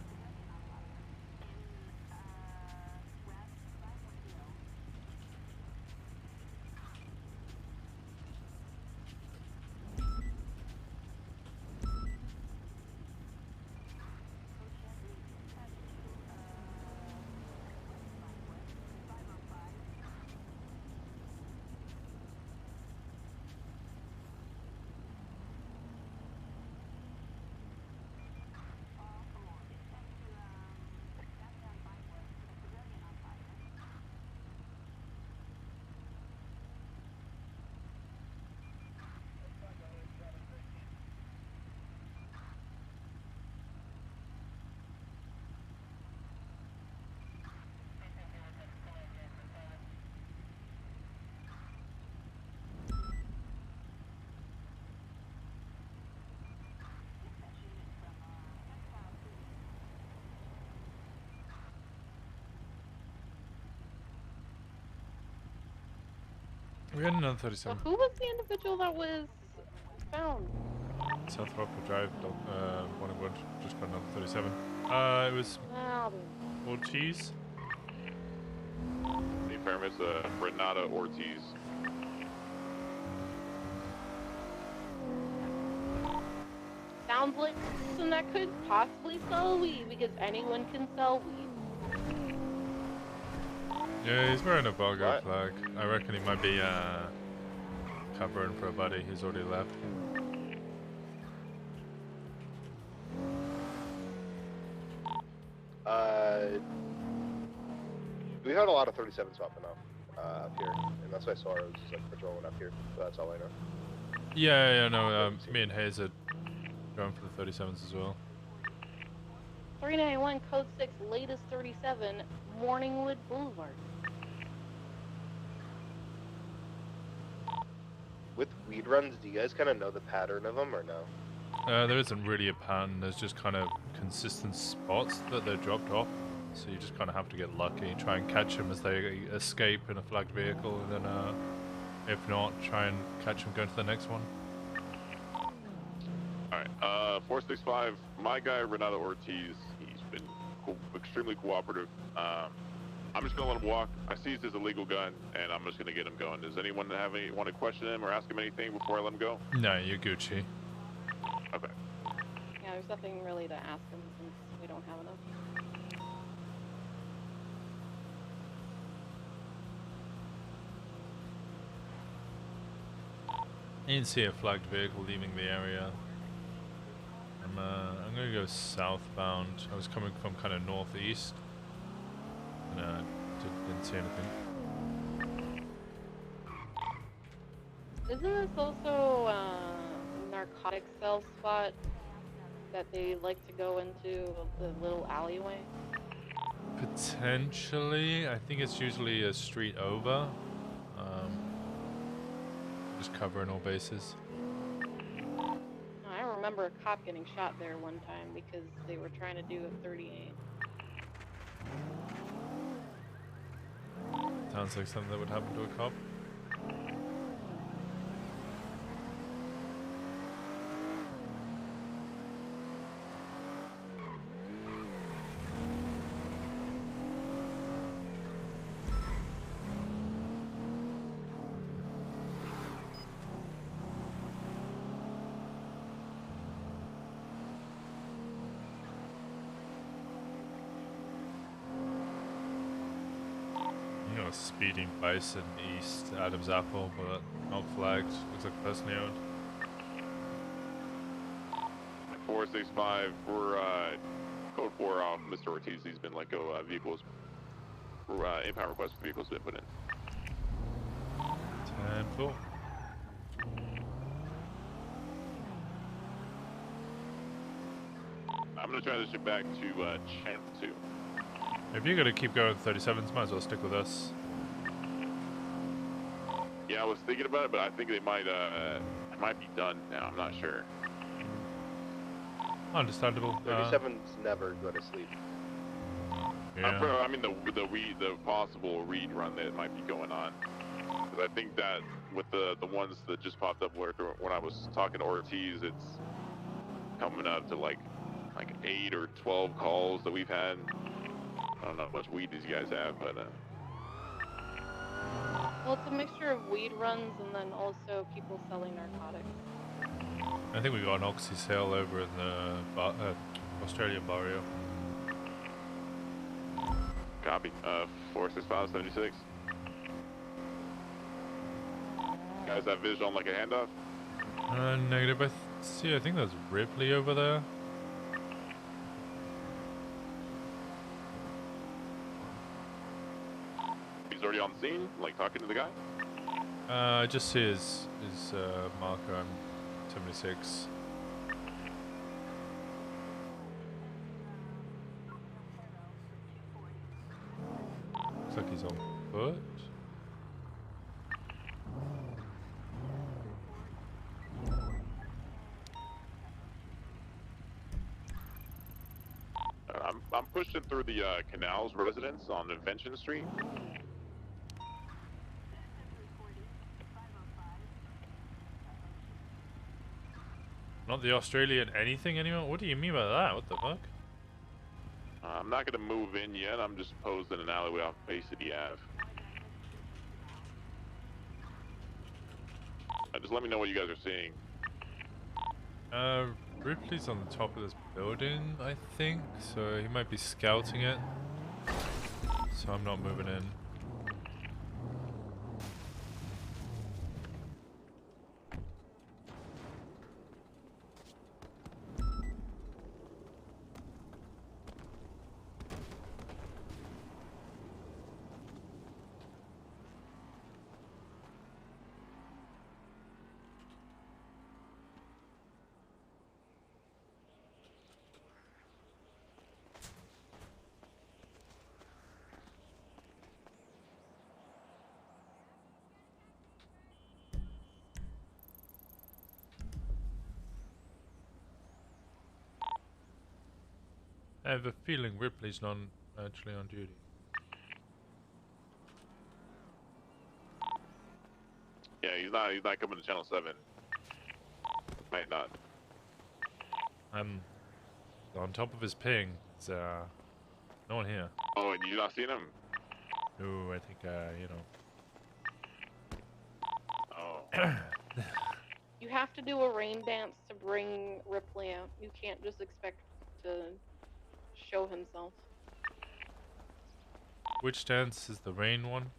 We had another 37. So who was the individual that was found? South Rockwood Drive, Wonderwood, just got another 37. It was Ortiz. The affirmative, Renato Ortiz. Sounds like something that could possibly sell weed, because anyone can sell weed. Yeah, he's wearing a Vago flag. I reckon he might be covering for a buddy who's already left. We heard a lot of 37s popping up up here, and that's why I saw it was just like patrolling up here. So that's all I know. Yeah, no, me and Hayes are going for the 37s as well. 391 Code 6, latest 37, Morningwood Boulevard. With weed runs, do you guys kind of know the pattern of them or no? There isn't really a pattern. There's just kind of consistent spots that they're dropped off. So you just kind of have to get lucky, try and catch them as they escape in a flagged vehicle, and then if not, try and catch them going to the next one. Alright, 465, my guy Renato Ortiz, he's been extremely cooperative. I'm just gonna let him walk. I seized his illegal gun, and I'm just gonna get him going. Does anyone want to question him or ask him anything before I let him go? No, you're Gucci. Okay. Yeah, there's nothing really to ask them since we don't have enough. I didn't see a flagged vehicle leaving the area. I'm gonna go southbound. I was coming from kind of northeast. And didn't see anything. Isn't this also a narcotic cell spot that they like to go into the little alleyway? Potentially, I think it's usually a street over. Just covering all bases. I remember a cop getting shot there one time because they were trying to do a 38. Sounds like something that would happen to a cop. Speeding bison east Adam's Apple, but not flagged. Looks like personally owned. 465, we're code 4 off Mr. Ortiz. He's been let go. Vehicles, impound request for vehicles been put in. 10-4. I'm gonna transition back to Channel 2. If you're gonna keep going 37s, might as well stick with us. Yeah, I was thinking about it, but I think they might be done now. I'm not sure. Understandable. 37s never go to sleep. Yeah. I mean the possible read run that might be going on. Because I think that with the ones that just popped up when I was talking to Ortiz, it's coming up to like 8 or 12 calls that we've had. I don't know how much weed these guys have, but Well, it's a mixture of weed runs and then also people selling narcotics. I think we got an oxy sale over in the Australian barrio. copy. 46576. Guys have vision on like a handoff? Negative. I think there's Ripley over there. He's already on scene, like talking to the guy? I just see his marker on 76. Looks like he's on foot. I'm pushing through the Canals residence on Invention Street. Not the Australian anything anymore? What do you mean by that? What the fuck? I'm not going to move in yet. I'm just posed in an alleyway off Bay City Ave. Just let me know what you guys are seeing. Ripley's on the top of this building, I think, so he might be scouting it. So I'm not moving in. I have a feeling Ripley's not actually on duty. Yeah, he's not coming to Channel 7. Might not. I'm on top of his ping. It's No one here. Oh, and you not seen him? No, I think, you know. Oh. You have to do a rain dance to bring Ripley out. You can't just expect to show himself. Which dance is the rain one?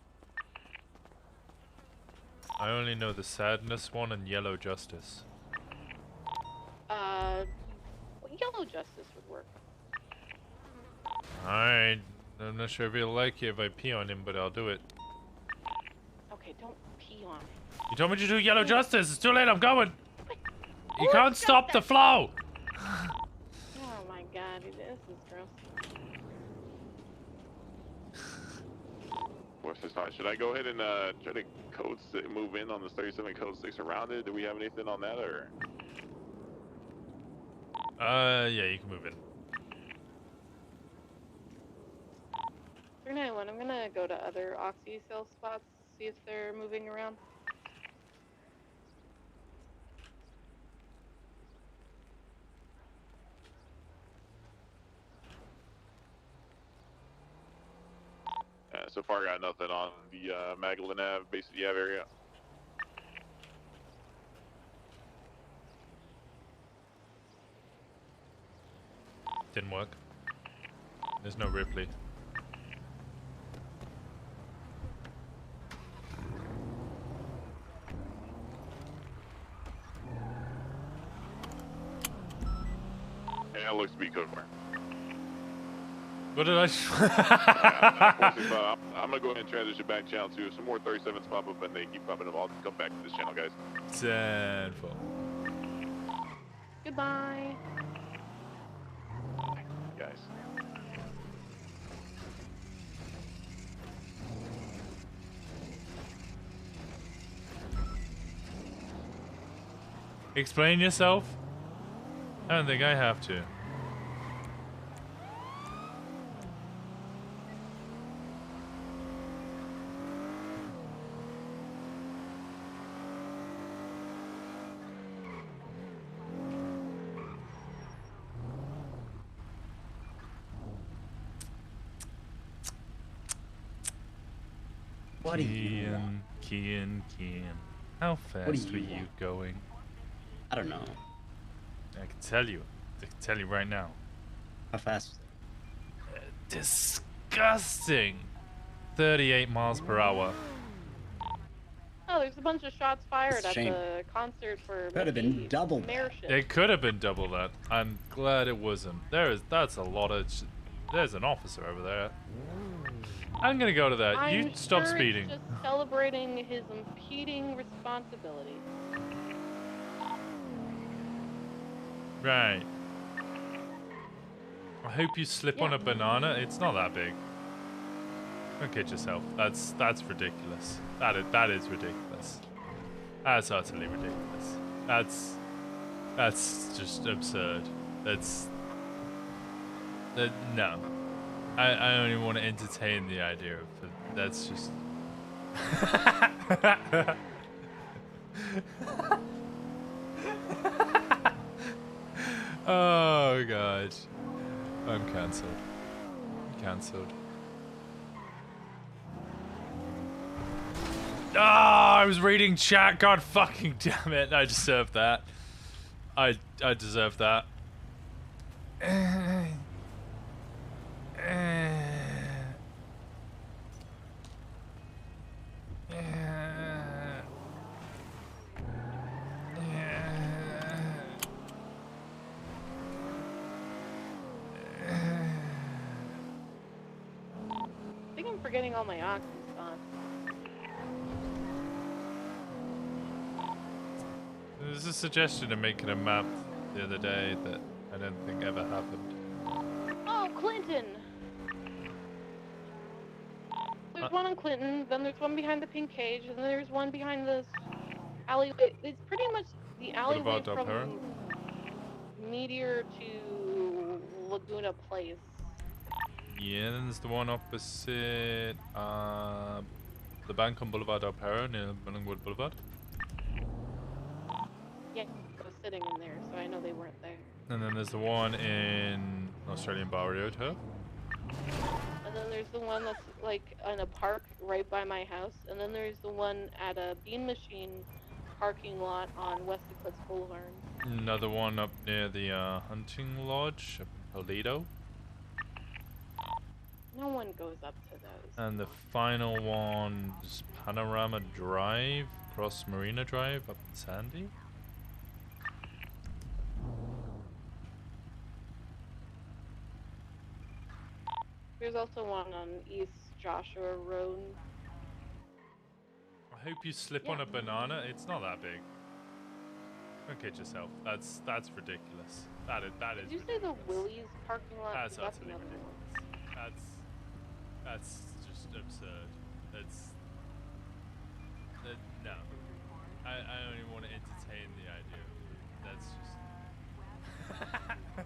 I only know the sadness one and yellow justice. Yellow justice would work. Alright, I'm not sure if he'll like it if I pee on him, but I'll do it. Okay, don't pee on him. You told me to do yellow justice. It's too late. I'm going. You can't stop the flow. Oh my god, this is gross. What's this time? Should I go ahead and try to move in on this 37 code 6 around it? Do we have anything on that or? Yeah, you can move in. 391, I'm gonna go to other Oxy sales spots, see if they're moving around. So far, got nothing on the Magdalene Ave, basically Ave area. Didn't work. There's no Ripley. Yeah, it looks to be code for. What did I? I'm gonna go ahead and transition back channel to some more 37s pop up and they keep popping up. I'll come back to this channel, guys. 10-4. Goodbye. Guys. Explain yourself? I don't think I have to. What do you want? Kian. How fast do were you you want? going? I don't know. I can tell you. I can tell you right now. How fast? Disgusting. 38 miles per hour. Oh, there's a bunch of shots fired It's a at shame. the concert for Could have been Mickey double that. Mayorship. It could have been double that. I'm glad it wasn't. That's a lot of. There's an officer over there. I'm gonna go to that. You I'm stop sure speeding. It's just celebrating his impeding responsibility. Right. I hope you slip on a banana. It's not that big. Don't kid yourself. That's ridiculous. That is ridiculous. That's utterly ridiculous. That's just absurd. No. I don't even want to entertain the idea of it. That's just. Oh god. I'm cancelled. Cancelled. Ah, I was reading chat. God fucking damn it. I deserve that. I deserve that. I think I'm forgetting all my oxy spots. There's a suggestion of making a map the other day that I don't think ever happened. Oh, Clinton! There's one on Clinton, then there's one behind the pink cage, and then there's one behind this alleyway. It's pretty much the alleyway about Del Perro? from Meteor to Laguna Place. Yeah, then there's the one opposite the bank on Boulevard Del Perro near Millingwood Boulevard. Yeah, I was sitting in there, so I know they weren't there. And then there's the one in Australian Barrio Turf. And then there's the one that's like in a park right by my house. And then there's the one at a bean machine parking lot on West Eclipse Boulevard. Another one up near the hunting lodge up in Toledo. No one goes up to those. And the final one is Panorama Drive, across Marina Drive up in Sandy. There's also one on East Joshua Road. I hope you slip on a banana. It's not that big. Don't kid yourself. That's ridiculous. That is Did you say the Willie's parking lot? That's That's utterly another ridiculous. one. That's just absurd. No. I don't even want to entertain the idea. That's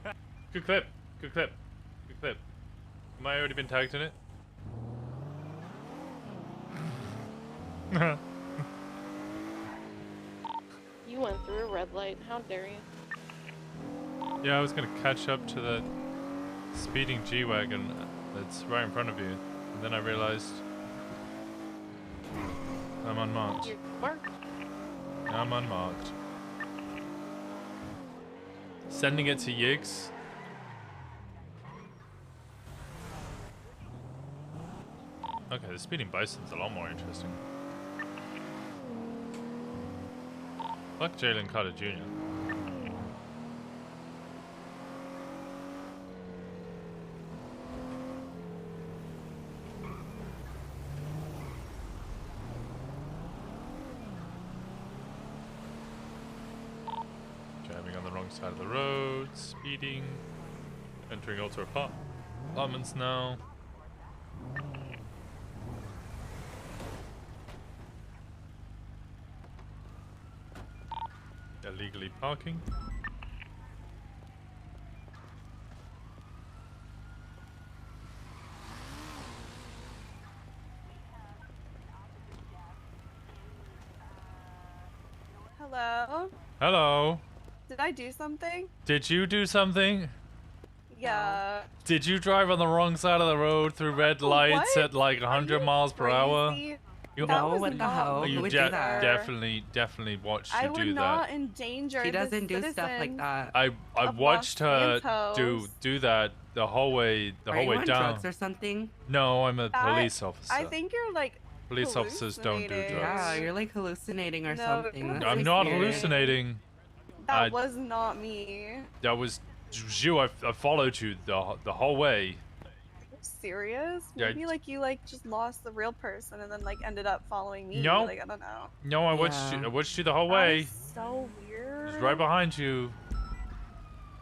just good clip. Good clip. Good clip. Am I already been tagged in it? You went through a red light. How dare you? Yeah, I was gonna catch up to the speeding G-Wagon that's right in front of you, and then I realized I'm unmarked. You're marked. I'm unmarked. Sending it to Yiggs. Okay, the speeding bison's a lot more interesting. Fuck Jalen Carter Jr. Driving on the wrong side of the road, speeding, entering Alter apartments now. Illegally parking. Hello? Hello. Did I do something? Did you do something? Yeah. Did you drive on the wrong side of the road through red lights at like 100 miles per hour? Crazy? You That was not You me. definitely watched I you would do not that. endanger She the doesn't do stuff like citizens. that. I of watched Los her Santos. do that the whole way Are you on down. drugs or something? No, I'm a That- police officer. I think you're like Police officers don't do drugs. Yeah, you're like hallucinating or No, something. you're That's I'm so not scary. hallucinating. That was not me. That was you. I followed you the whole way. Serious? Yeah, Maybe like you like just lost the real person and then like ended up following me. No. Like I don't know. No, I watched you. I watched you the whole That way. is so weird. Just right behind you.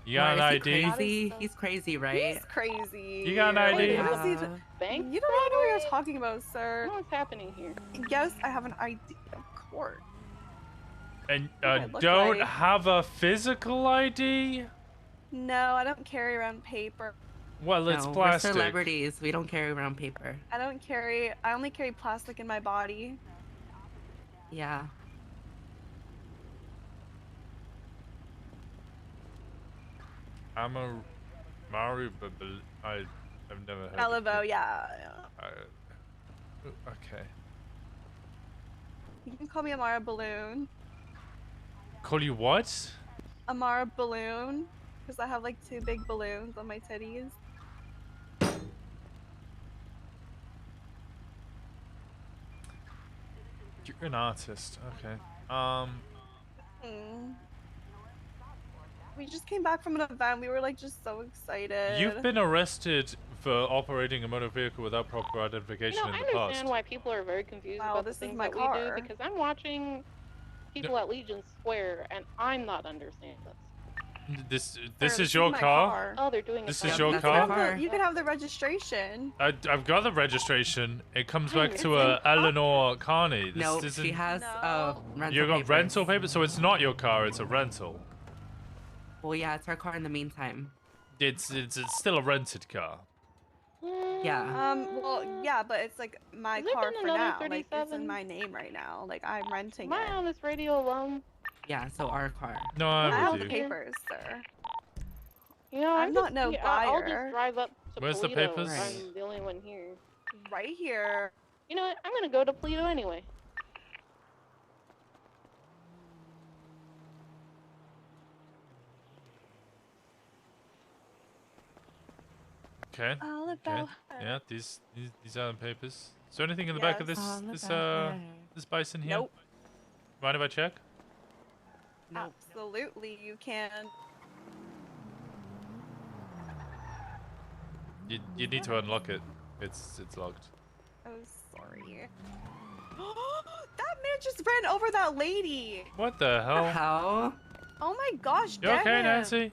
You got an Why, is ID? he crazy? He's crazy, right? He's crazy. You got an ID? Wait, what is he Yeah. do- Bank You don't even know what you're talking about, sir. What's happening here? Yes, I have an ID. Of course. And I look don't like- have a physical ID? No, I don't carry around paper. Well, it's No, plastic. We're celebrities. We don't carry around paper. I only carry plastic in my body. Yeah. I'm a Maru, but I've never heard. of Malibu, it. yeah. Okay. You can call me Amara Balloon. Call you what? Amara Balloon. Because I have like 2 big balloons on my titties. You're an artist. Okay. Hmm. We just came back from an event. We were like just so excited. You've been arrested for operating a motor vehicle without proper identification You know, in I the past. understand why people are very confused Wow, about the this is things my that car. we do because I'm watching people at Legion swear and I'm not understanding this. This Sir, is your my car? Oh, they're doing This it. is your You car? can have the registration. I've got the registration. It comes back It's to in- Eleanor Carney. This No, isn't. she has rental You got papers. rental paper, so it's not your car. It's a rental. Well, yeah, it's our car in the meantime. It's still a rented car. Yeah. Well, yeah, but it's like my Has there car been for another now. Like it's 37? in my name right now. Like I'm renting Am I it. on this radio alone? Yeah, so our car. No, I I'm have with the you. papers, sir. You know, I'm not no I'll buyer. just drive up to Where's the Polito. papers? I'm the only one here. Right here. You know what? I'm gonna go to Polito anyway. Okay. All Okay. about Yeah, these are the papers. Is there anything in the back of this this bison here? Nope. Mind if I check? Absolutely, you can. You need to unlock it. It's locked. Oh, sorry. That man just ran over that lady. What the hell? How? Oh my gosh, You okay, Devin. Nancy?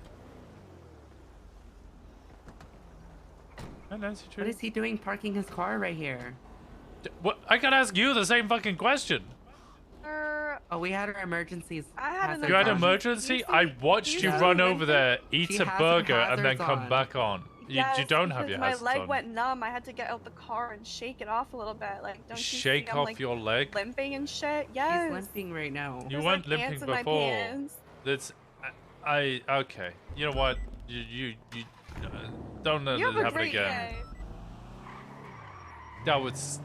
Hi, Nancy. What is he doing parking his car right here? What? I gotta ask you the same fucking question. Oh, we had our emergencies. I had an You had an emergency? I watched you run over there, eat a burger, and then come back on. You don't have your my hazards leg on. went numb. I had to get out the car and shake it off a little bit. Like, don't you Shake see I'm, off like, your leg? limping and shit? Yes. He's limping right now. You There's, weren't like, limping ants in my before. pants. That's okay. You know what? You don't let You it have a happen great again. day. That was.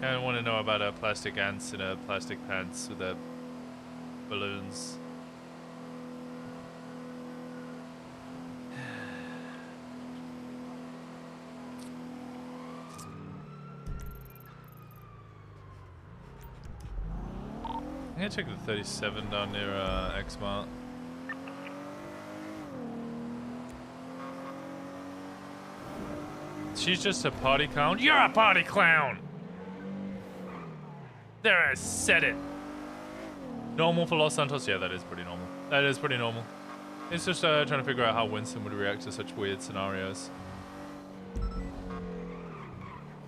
I don't want to know about plastic ants in plastic pants with balloons. I'm gonna check the 37 down near X-Mart. She's just a party clown. You're a party clown! There, I said it. Normal for Los Santos? Yeah, that is pretty normal. That is pretty normal. It's just trying to figure out how Winston would react to such weird scenarios.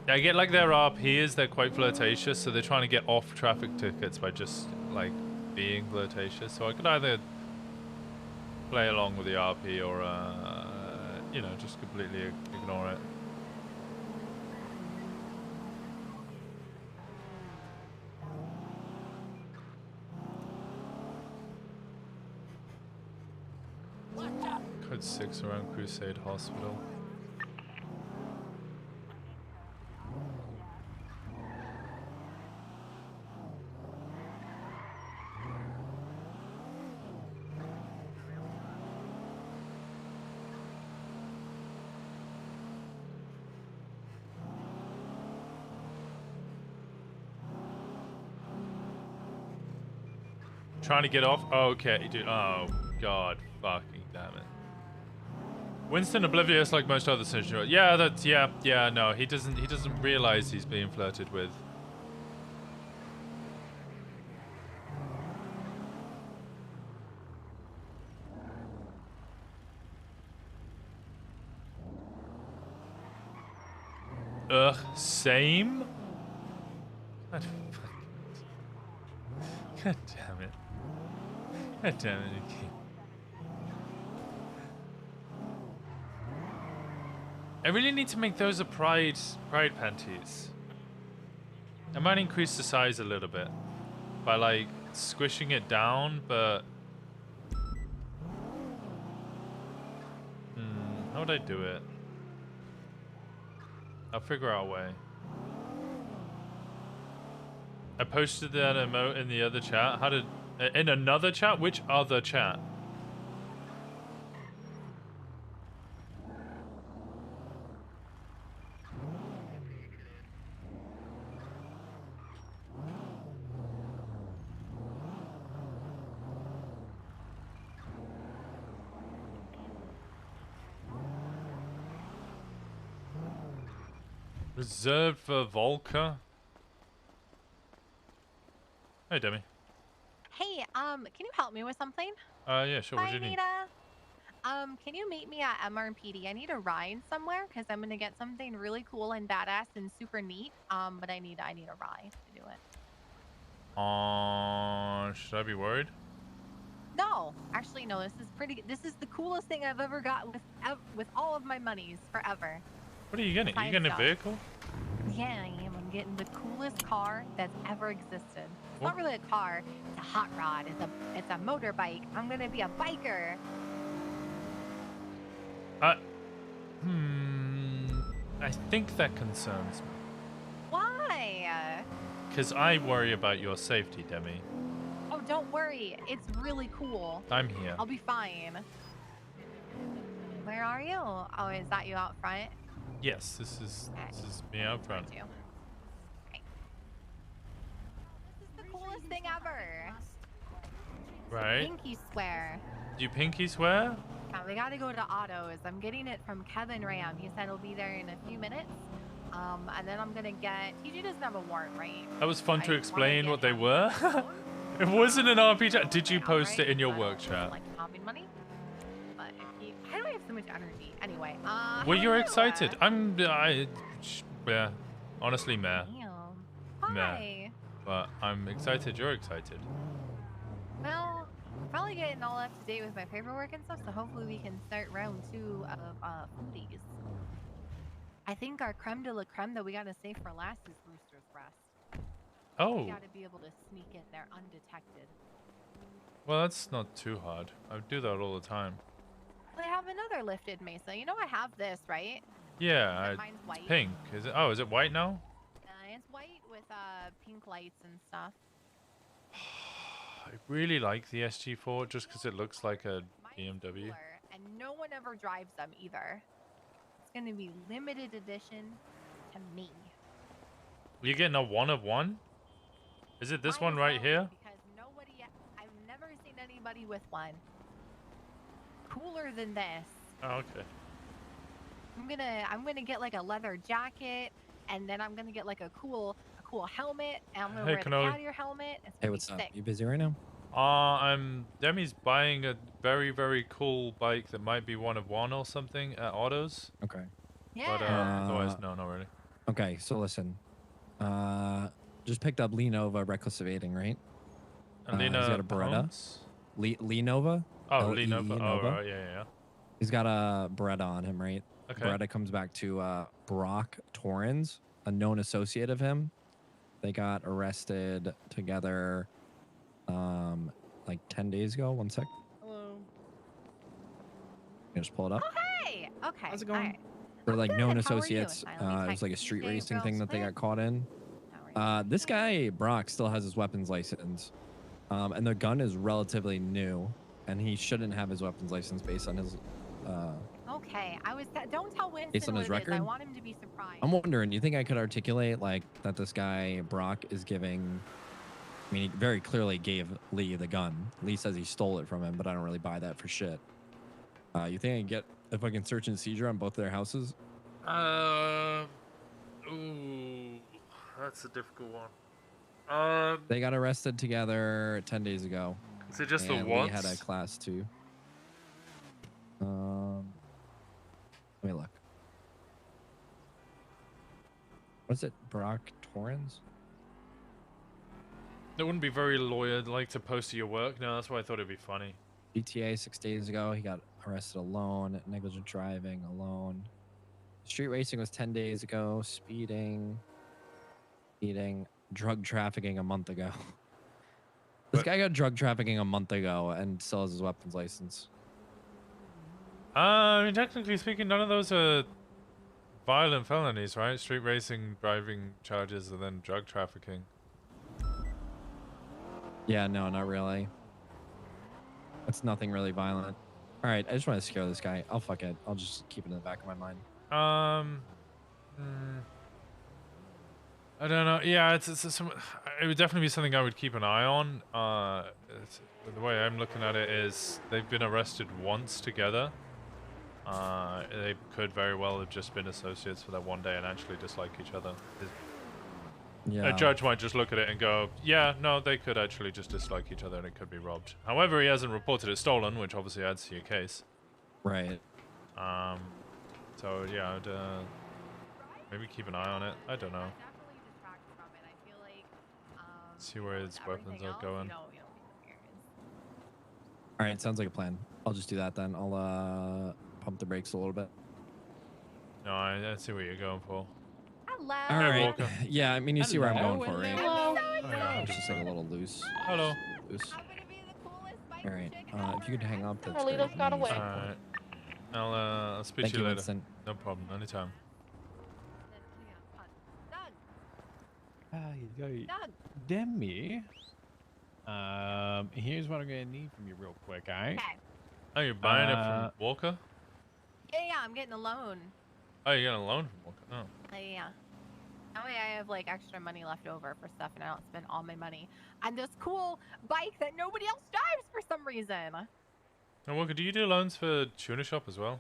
I get like their RPs, they're quite flirtatious, so they're trying to get off traffic tickets by just like being flirtatious. So I could either play along with the RP or, you know, just completely ignore it. Code 6 around Crusade Hospital. Trying to get off? Okay, dude. Oh, God. Fucking damn it. Winston oblivious like most other situations. Yeah, that's yeah, no, he doesn't realize he's being flirted with. Ugh, same? God damn it. God damn it. I really need to make those a pride panties. I might increase the size a little bit by like squishing it down, but how would I do it? I'll figure out a way. I posted that emote in the other chat. How did in another chat? Which other chat? Reserved for Volca. Hey, Demi. Hey, can you help me with something? Yeah, sure. What do Hi, you need? Nita. Can you meet me at MRPD? I need a ride somewhere because I'm gonna get something really cool and badass and super neat. But I need a ride to do it. Should I be worried? No, actually, no. This is pretty. This is the coolest thing I've ever got with all of my monies forever. What are you getting? Are you getting a vehicle? Yeah, I am. I'm I'm getting the coolest car that's ever existed. It's not really a car. It's a hot rod. It's a motorbike. I'm gonna be a biker. I think that concerns me. Why? Because I worry about your safety, Demi. Oh, don't worry. It's really cool. I'm here. I'll be fine. Where are you? Oh, is that you out front? Yes, this is me out front. You. Right. This is the coolest thing ever. Right. Pinky swear. Do you pinky swear? Yeah, we gotta go to Autos. I'm getting it from Kevin Ram. He said he'll be there in a few minutes. And then I'm gonna get. TJ doesn't have a warrant, right? That was fun to explain what they were. It wasn't an RPG. Did you post it in your work chat? Like shopping money. But how do I have so much energy? Anyway. Well, you're excited. Yeah. Honestly, meh. Damn. Meh. Hi. But I'm excited. You're excited. Well, I'm probably getting all up to date with my paperwork and stuff, so hopefully we can start round 2 of foodies. I think our creme de la creme that we gotta save for last is Rooster's Rest. Oh. We gotta be able to sneak in there undetected. Well, that's not too hard. I do that all the time. Well, I have another lifted mesa. You know I have this, right? Yeah, Mine's white. it's pink. Is it? Oh, is it white now? It's white with pink lights and stuff. I really like the SG4 just because it looks like a BMW. And no one ever drives them either. It's gonna be limited edition to me. You're getting a 1 of 1? Is it this one right here? Because I've never seen anybody with one. Cooler than this. Oh, okay. I'm gonna get like a leather jacket, and then I'm gonna get like a cool helmet, and I'm gonna wear the Cadier helmet. It's Hey, gonna what's be up? sick. You busy right now? Demi's buying a very, very cool bike that might be 1 of 1 or something at Autos. Okay. Yeah. But otherwise, no, not really. Okay, so listen. Just picked up Lenova Reckless Evading, right? He's got a Beretta. Lenova? Oh, L-E-E Lenova. Oh, Nova. right, yeah. He's got a Beretta on him, right? Okay. Beretta comes back to Brock Torrens, a known associate of him. They got arrested together like 10 days ago. One sec. Hello. You just pull it up. Oh, hey. Okay. How's it going? Alright. They're like known Good. How are you? associates. It was like a street racing thing that they girls got caught in. This guy, Brock, still has his weapons license. And the gun is relatively new. And he shouldn't have his weapons license based on his... Okay. Don't tell Winston based on his what it is. I record? want him to be surprised. I'm wondering, you think I could articulate, like, that this guy, Brock, is giving... I mean, he very clearly gave Lee the gun. Lee says he stole it from him, but I don't really buy that for shit. You think I can get a fucking search and seizure on both their houses? Ooh, that's a difficult one. They got arrested together 10 days ago. Is it just the and once? Lee had a class 2. Let me look. What's it? Brock Torrens? That wouldn't be very lawyer-like to post to your work. No, that's why I thought it'd be funny. GTA 6 days ago. He got arrested alone. Negligent driving alone. Street racing was 10 days ago. Speeding. Drug trafficking a month ago. This guy got drug trafficking a month ago and still has his weapons license. I mean, technically speaking, none of those are violent felonies, right? Street racing, driving charges, and then drug trafficking. Yeah, no, not really. That's nothing really violent. All right, I just want to scare this guy. I'll fuck it. I'll just keep it in the back of my mind. I don't know. Yeah, it would definitely be something I would keep an eye on. The way I'm looking at it is they've been arrested once together. They could very well have just been associates for that one day and actually dislike each other. Yeah. A judge might just look at it and go, yeah, no, they could actually just dislike each other and it could be robbed. However, he hasn't reported it stolen, which obviously adds to your case. Right. So, yeah, I'd maybe keep an eye on it. I don't know. See where his weapons are going. All right, sounds like a plan. I'll just do that then. I'll pump the brakes a little bit. No, I see what you're going for. Hello. All right. Walker. Yeah, I mean, you see where I'm Hello, going for, right? Hello. It's just like a little loose. Hello. Loose. All right. If you could hang up, that's Carlitos great. got away. Alright. I'll speak Thank to you you, later. Winston. No problem. Anytime. Doug. Demi. Here's what I'm gonna need from you real quick, alright? Okay. Oh, you're buying it from Walker? Yeah, I'm getting a loan. Oh, you're getting a loan from Walker? Oh. Yeah. That way I have like extra money left over for stuff and I don't spend all my money on this cool bike that nobody else drives for some reason. And Walker, do you do loans for Tuner Shop as well?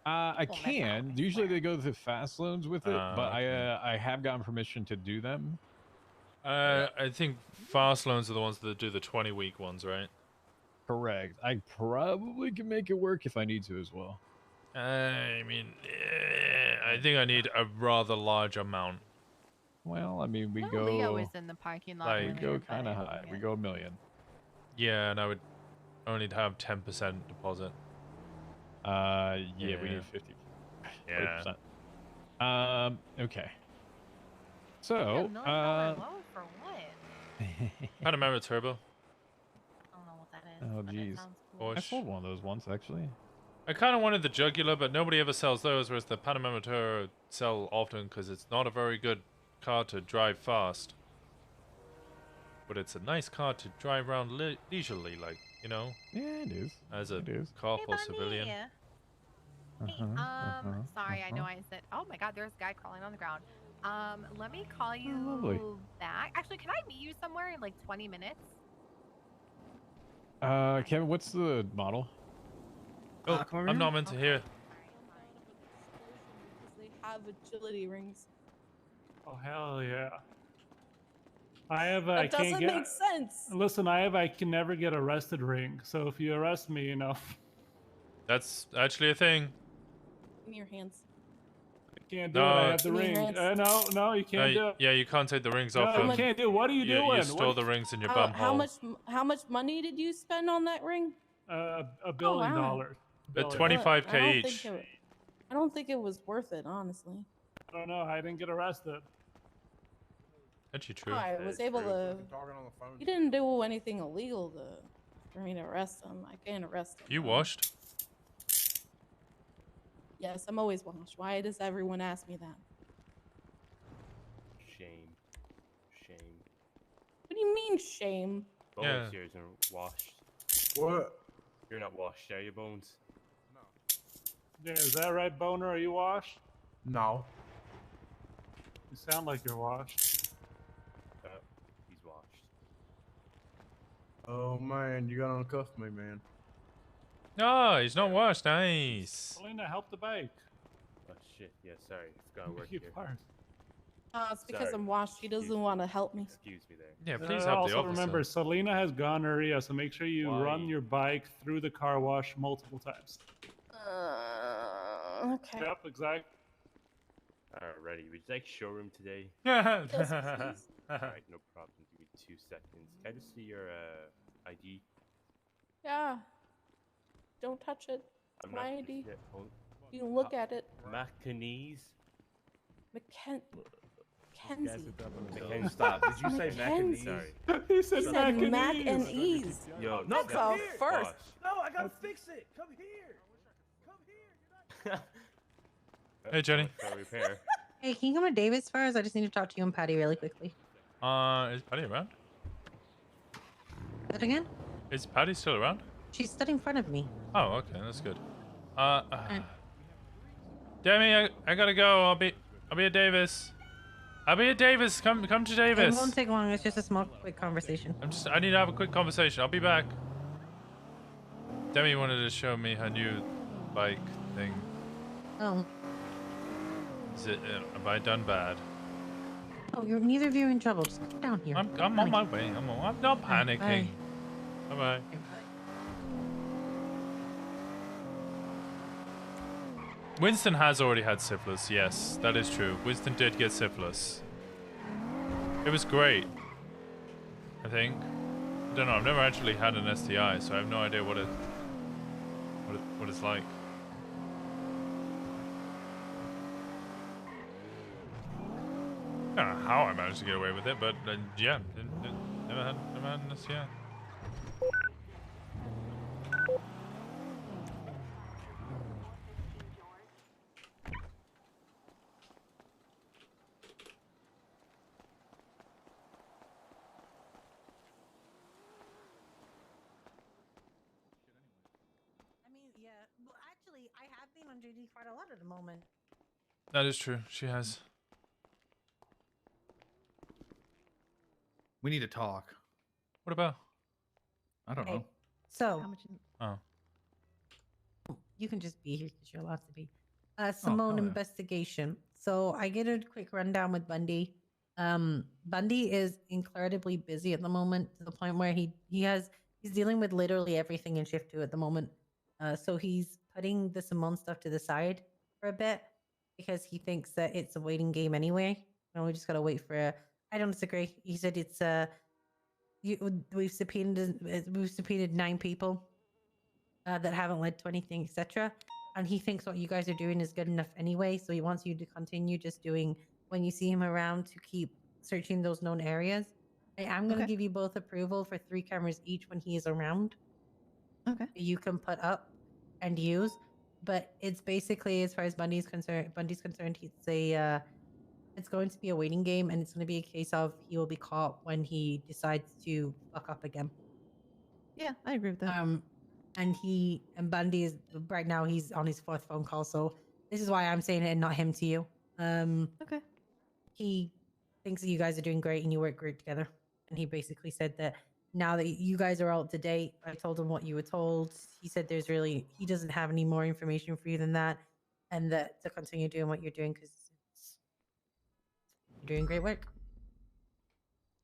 I can. Usually they go through fast loans with it, but okay. I have gotten permission to do them. I think fast loans are the ones that do the 20-week ones, right? Correct. I probably can make it work if I need to as well. I mean, I think I need a rather large amount. Well, I mean, we No, go. Leo was in the parking lot. Like, We go kind of high. We go $1 million. Yeah, and I would only have 10% deposit. Yeah, we need 50. Yeah. 40%. Okay. So, $1 million loan for what? Panamera Turbo. I don't know what that is. Oh, but it jeez. sounds cool. I sold one of those once, actually. I kind of wanted the Jugular, but nobody ever sells those, whereas the Panamera Turbo sell often because it's not a very good car to drive fast. But it's a nice car to drive around leisurely, like, you know? Yeah, it is. As a It is. car for civilian. Sorry, I know I said. Oh my God, there's a guy crawling on the ground. Let me call you lovely. back. Actually, can I meet you somewhere in like 20 minutes? Kevin, what's the model? Oh, I'm not meant to hear. They have agility rings. Oh hell yeah! I have. That I can't doesn't get. make sense. Listen, I can never get arrested ring. So if you arrest me, you know. That's actually a thing. Give me your hands. I can't do it. I have the Give me ring. your hands. No, you can't do it. Yeah, you can't take the rings off No, them. you can't do. What are you doing? You store the rings in your bum How hole. How much money did you spend on that ring? $1 billion. wow. At 25K each. I don't think it was worth it, honestly. I don't know. I didn't get arrested. Actually true. I was able to. He didn't do anything illegal for me to arrest him. I can't arrest him. You washed? Yes, I'm always washed. Why does everyone ask me that? Shame. Shame. What do you mean, shame? Bones Yeah. here isn't washed. What? You're not washed, are you, Bones? Yeah, is that right, Boner? Are you washed? No. You sound like you're washed. He's washed. Oh man, you gotta uncuff me, man. No, he's not washed. Nice. Selena, help the bike. Oh shit, yeah, sorry. It's gotta work You here. part. It's because Sorry. I'm washed. He doesn't want to help me. Excuse me there. Yeah, please help the also officer. remember, Selena has gonorrhea, so make sure you Why? run your bike through the car wash multiple times. Okay. Yep, exactly. Alrighty, would you like showroom today? Yes, please. Alright, no problem. Give me 2 seconds. Can I just see your ID? Yeah. Don't touch it. It's I'm my not- ID. yeah, hold- You can look at it. Macanese? Mackenzie. Mackenzie, stop. Did you say Mackenzie. Sorry. He said He said mac and mac ease. and ease. Yo, That's come a here. first. Boss. No, I gotta fix it. Come here. Hey, Jenny. For repair. Hey, can you come to Davis first? I just need to talk to you and Patty really quickly. Is Patty around? That again? Is Patty still around? She's stood in front of me. Oh, okay, that's good. Demi, I gotta go. I'll be at Davis. I'll be at Davis. Come to It Davis. won't take long. It's just a small, quick conversation. I need to have a quick conversation. I'll be back. Demi wanted to show me her new bike thing. Oh. Is it, have I done bad? Oh, you're neither of you are in trouble. Just come down here. I'm on my way. I'm not panicking. Bye bye. Winston has already had syphilis. Yes, that is true. Winston did get syphilis. It was great. I think. I don't know. I've never actually had an STI, so I have no idea what it's like. I don't know how I managed to get away with it, but yeah, never had this. Yeah. I mean, yeah. Well, actually, I have been on duty quite a lot at the moment. That is true. She has. We need to talk. What about? I don't Okay, know. so Oh. you can just be here because you're allowed to be. Oh, Simone hell yeah. investigation. So I get a quick rundown with Bundy. Bundy is incredibly busy at the moment to the point where he's dealing with literally everything in shift 2 at the moment. So he's putting the Simone stuff to the side for a bit because he thinks that it's a waiting game anyway. And we just gotta wait for. I don't disagree. He said it's we've subpoenaed 9 people that haven't led to anything, etc. And he thinks what you guys are doing is good enough anyway. So he wants you to continue just doing when you see him around to keep searching those known areas. I am going to give you both approval for 3 cameras each when he is around. Okay. You can put up and use, but it's basically as far as Bundy's concerned. It's going to be a waiting game, and it's going to be a case of he will be caught when he decides to fuck up again. Yeah, I agree with that. And Bundy is right now he's on his 4th phone call, so this is why I'm saying it and not him to you. Okay. He thinks that you guys are doing great and you work great together. And he basically said that now that you guys are all up to date, I told him what you were told. He said he doesn't have any more information for you than that, and that to continue doing what you're doing because you're doing great work.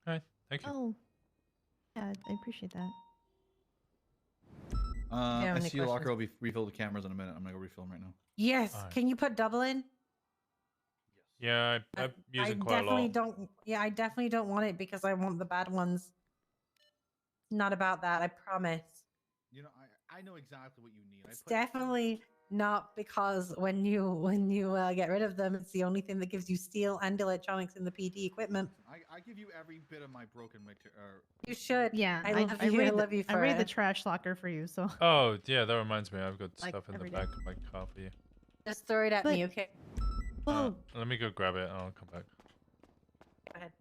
All right, thank you. Oh, yeah, I appreciate that. have I any see your locker questions? will be refill the cameras in a minute. I'm gonna go refill them right now. Yes. All right. Can you put double in? Yeah, I use I it quite a definitely lot. don't. Yeah, I definitely don't want it because I want the bad ones. Not about that. I promise. You know, I know exactly what you need. It's definitely not because when you get rid of them, it's the only thing that gives you steel and electronics in the PD equipment. I give you every bit of my broken material. You should. Yeah, I love you. I raid love you I for raid the it. trash locker for you, so. Oh, yeah, that reminds me. I've got Like, stuff in the every day. back of my car for you. Just throw it at But- me, okay? Well, Let me go grab it and I'll come back. Go ahead.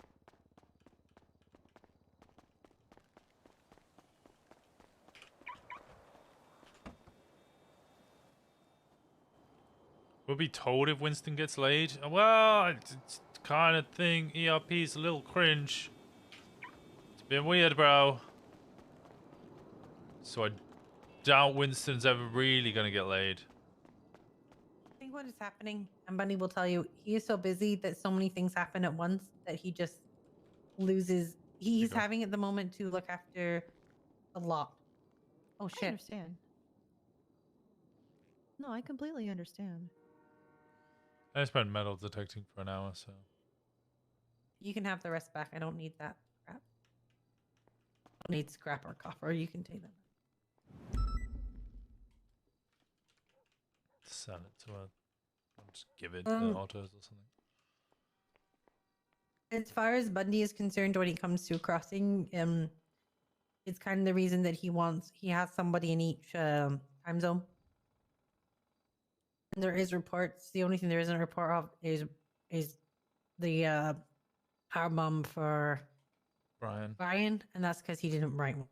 We'll be told if Winston gets laid. Well, it's kind of thing. ERP's a little cringe. It's been weird, bro. So I doubt Winston's ever really gonna get laid. I think what is happening, and Bunny will tell you, he is so busy that so many things happen at once that he just loses. He's having at the moment to look after a lot. Oh I shit! understand. No, I completely understand. I spent metal detecting for an hour, so. You can have the rest back. I don't need that crap. I don't need scrap or copper. You can take them. Sell it to her. I'll just give it to the autos or something. As far as Bundy is concerned, when it comes to a crossing, it's kind of the reason that he has somebody in each time zone. And there is reports. The only thing there isn't a report of is the power bomb for Brian, and that's because he didn't write one.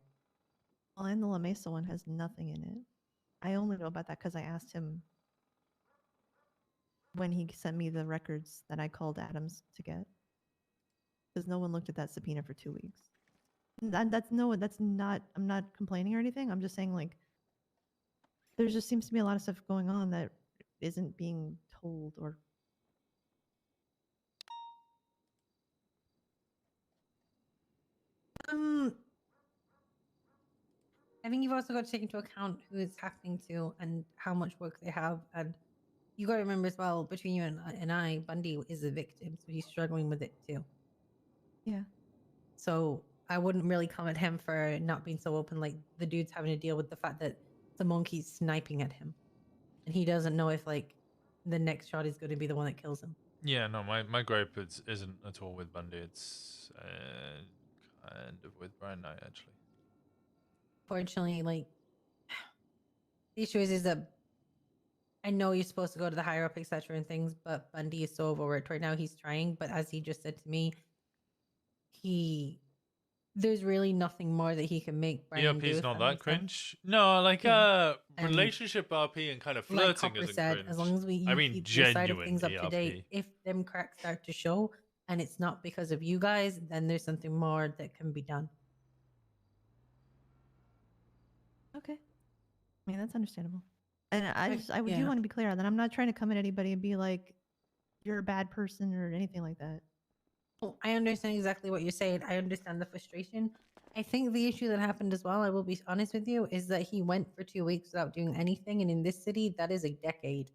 Well, and the La Mesa one has nothing in it. I only know about that because I asked him when he sent me the records that I called Adams to get. Because no one looked at that subpoena for 2 weeks. That's not. I'm not complaining or anything. I'm just saying, like, there just seems to be a lot of stuff going on that isn't being told or. I think you've also got to take into account who it's happening to and how much work they have. And you got to remember as well, between you and I, Bundy is a victim, so he's struggling with it too. Yeah. So I wouldn't really come at him for not being so open. Like, the dude's having to deal with the fact that the monkey's sniping at him, and he doesn't know if, like, the next shot is going to be the one that kills him. Yeah, no, my gripe isn't at all with Bundy. It's kind of with Brian Knight, actually. Fortunately, like the issue is that I know you're supposed to go to the higher up, etc. and things, but Bundy is so overworked right now. He's trying, but as he just said to me, there's really nothing more that he can make Brian do. ERP's If not that that makes sense. cringe. No, like Yeah. And relationship RP and kind of like flirting Copper isn't said, cringe. as long as I you mean, keep your side of genuine things up to ERP. date, if them cracks start to show and it's not because of you guys, then there's something more that can be done. Okay. I mean, that's understandable. And I do yeah. want to be clear that I'm not trying to come at anybody and be like, you're a bad person or anything like that. Oh, I understand exactly what you're saying. I understand the frustration. I think the issue that happened as well, I will be honest with you, is that he went for 2 weeks without doing anything. And in this city, that is a decade.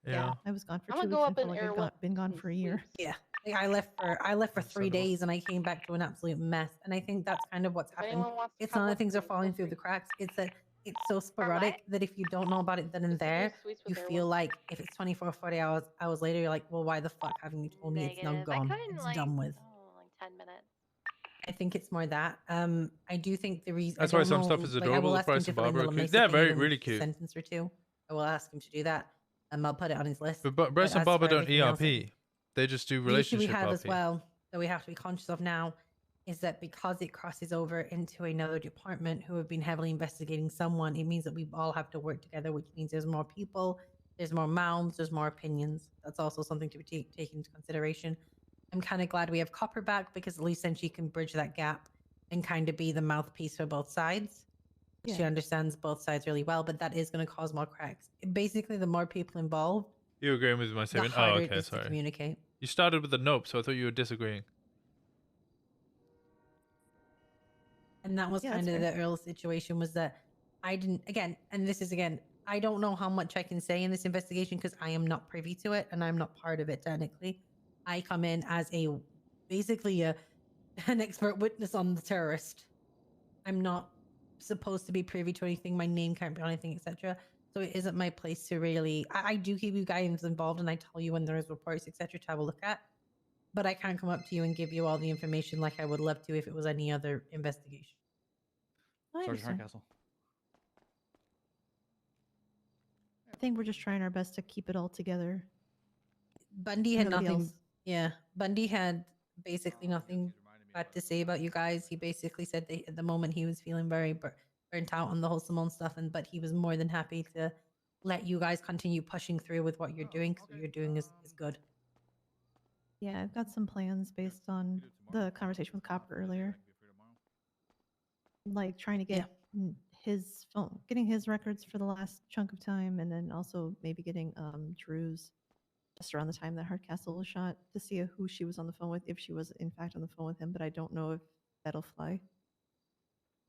Yeah. I was gone for I'm 2 gonna weeks go and up felt in like air I'd been gone for a year. Yeah. Like I left for 3 days and I came back to an absolute mess. And I think that's kind of what's If happened. anyone wants to It's come not that with things are me, falling feel through the free. cracks. It's that it's so sporadic that if you don't know about it then and there, sweets with you their feel like if it's 24, 40 hours later, you're like, well, why the fuck haven't you told me it's now Negative. I gone? couldn't It's like done with. like 10 minutes. I think it's more that. I do think the reason. That's I why don't some know, stuff is like, I adorable. will The ask him price to of fill in the Barbara. Lamesa Yeah, thing, very even really just a cute. sentence or two. I will ask him to do that. I'll put it on his list. But Bryce and as Barbara for don't everything else, ERP. They just do the issue we relationship have RP. as well that we have to be conscious of now is that because it crosses over into another department who have been heavily investigating someone, it means that we all have to work together, which means there's more people, there's more mouths, there's more opinions. That's also something to be taken into consideration. I'm kind of glad we have Copper back because at least then she can bridge that gap and kind of be the mouthpiece for both sides. She Yeah. understands both sides really well, but that is going to cause more cracks. Basically, the more people involved, You agreeing with my the statement? Oh, harder it okay, is to sorry. communicate. You started with a nope, so I thought you were disagreeing. And that was Yeah, kind that's of fair. the Earl situation was that I didn't, again, and this is again, I don't know how much I can say in this investigation because I am not privy to it and I'm not part of it technically. I come in as basically an expert witness on the terrorist. I'm not supposed to be privy to anything. My name can't be on anything, etc. So it isn't my place to really. I do keep you guys involved and I tell you when there's reports, etc. to have a look at. But I can't come up to you and give you all the information like I would love to if it was any other investigation. Sergeant Hardcastle. I think we're just trying our best to keep it all together. Bundy had Nobody nothing. else. Yeah, Bundy had basically nothing bad to say about you guys. He basically said that at the moment he was feeling very burnt out on the whole Simone stuff, but he was more than happy to let you guys continue pushing through with what you're doing because what you're doing is good. Yeah, I've got some plans based on the conversation with Copper earlier. Like trying to get his phone, getting his records for the last chunk of time, and then also maybe getting Drew's just around the time that Hardcastle was shot to see who she was on the phone with, if she was in fact on the phone with him, but I don't know if that'll fly.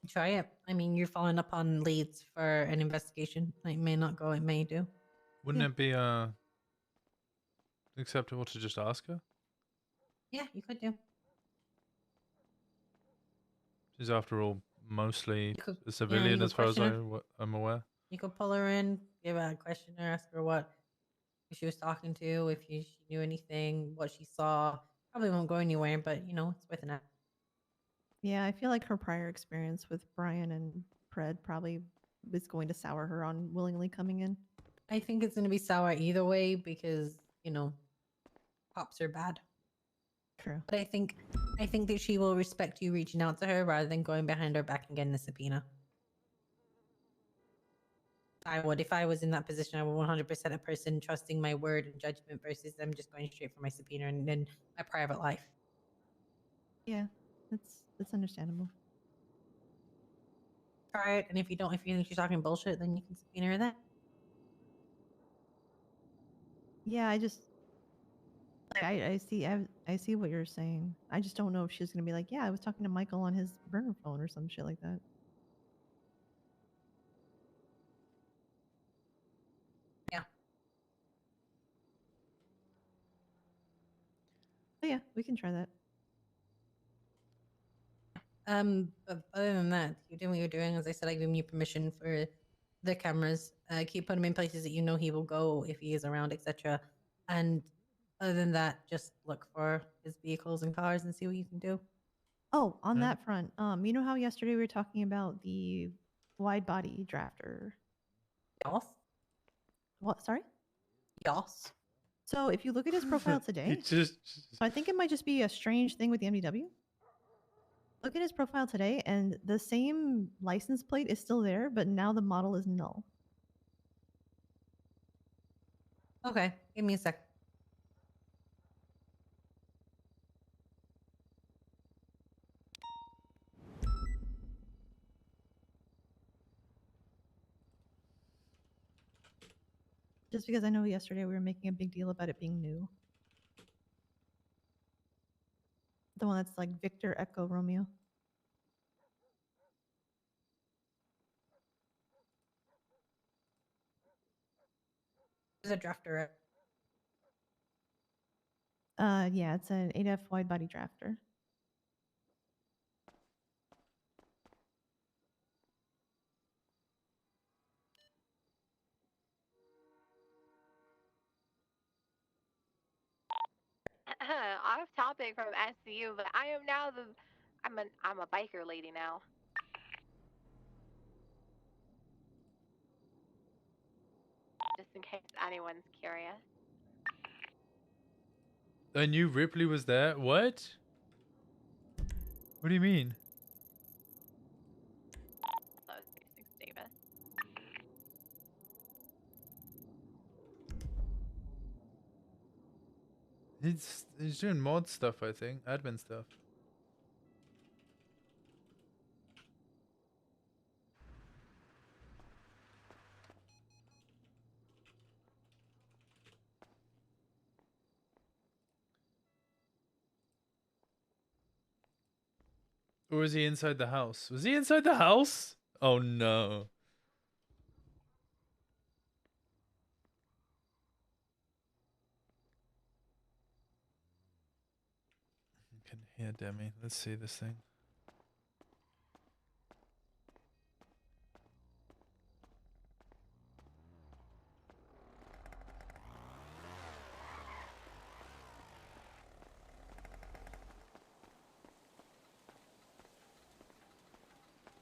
Try it. I mean, you're following up on leads for an investigation. It may not go, it may do. Wouldn't it be acceptable to just ask her? Yeah, you could do. She's after all mostly could- a civilian you as could far as question her. I'm aware. You could pull her in, give her a question, or ask her what who she was talking to, if she knew anything, what she saw. Probably won't go anywhere, but it's worth an ask. Yeah, I feel like her prior experience with Brian and Pred probably is going to sour her on willingly coming in. I think it's going to be sour either way because cops are bad. True. But I think that she will respect you reaching out to her rather than going behind her back and getting a subpoena. I would, if I was in that position, I would 100% a person trusting my word and judgment versus them just going straight for my subpoena and then my private life. Yeah, that's understandable. Try it, and if you think she's talking bullshit, then you can subpoena her then. Yeah, I see what you're saying. I just don't know if she's gonna be like, yeah, I was talking to Michael on his burner phone or some shit like that. Yeah. But yeah, we can try that. But other than that, you're doing what you're doing. As I said, I've given you permission for the cameras. Keep putting him in places that you know he will go if he is around, etc. And Other than that, just look for his vehicles and cars and see what you can do. Oh, on that front, you know how yesterday we were talking about the wide body drafter? Yes. What? Sorry? Yes. So if you look at his profile today, so I think it might just be a strange thing with the MDW. Look at his profile today, and the same license plate is still there, but now the model is null. Okay, give me a sec. Just because I know yesterday we were making a big deal about it being new. The one that's like Victor Echo Romeo. There's a drafter. Yeah, it's an 8F wide body drafter. Off topic from SCU, but I am now I'm a biker lady now. Just in case anyone's curious. I knew Ripley was there. What? What do you mean? That was 36 Davis. He's doing mod stuff, I think, admin stuff. Or is he inside the house? Was he inside the house? Oh no. I can hear Demi. Let's see this thing.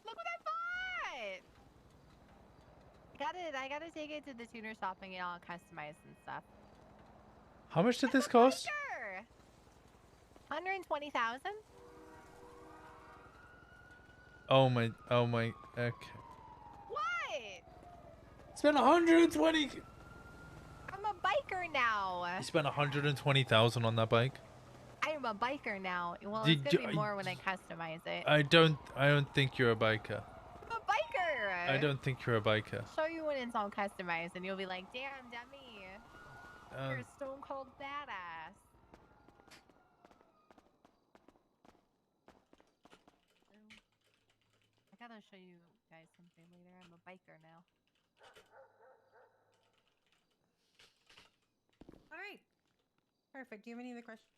Look what I bought! I gotta take it to the tuner shop and get all customized and stuff. How much did this cost? Sure. 120,000. Oh my, okay. What? Spent 120. I'm a biker now. You spent 120,000 on that bike? I am a biker now. Well, it's gonna be more when I customize it. I don't think you're a biker. I'm a biker. I don't think you're a biker. Show you when it's all customized, and you'll be like, "Damn, Demi, you're a stone cold badass." I gotta show you guys something later. I'm a biker now. All right. Perfect. Do you have any other questions?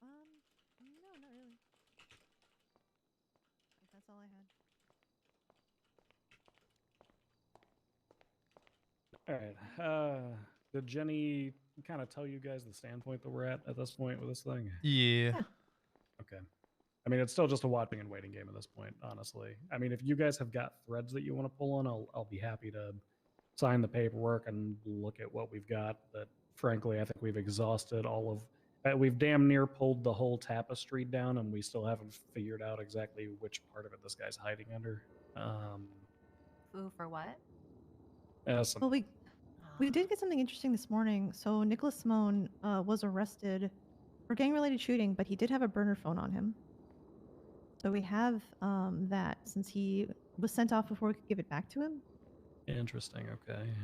No, not really. That's all I had. All right. Did Jenny kind of tell you guys the standpoint that we're at this point with this thing? Yeah. Okay. I mean, it's still just a watching and waiting game at this point, honestly. I mean, if you guys have got threads that you want to pull on, I'll be happy to sign the paperwork and look at what we've got. But frankly, I think we've exhausted all of. We've damn near pulled the whole tapestry down, and we still haven't figured out exactly which part of it this guy's hiding under. Ooh, for what? Well, we did get something interesting this morning. So Nicholas Simone was arrested for gang-related shooting, but he did have a burner phone on him. So we have that since he was sent off before we could give it back to him. Interesting. Okay.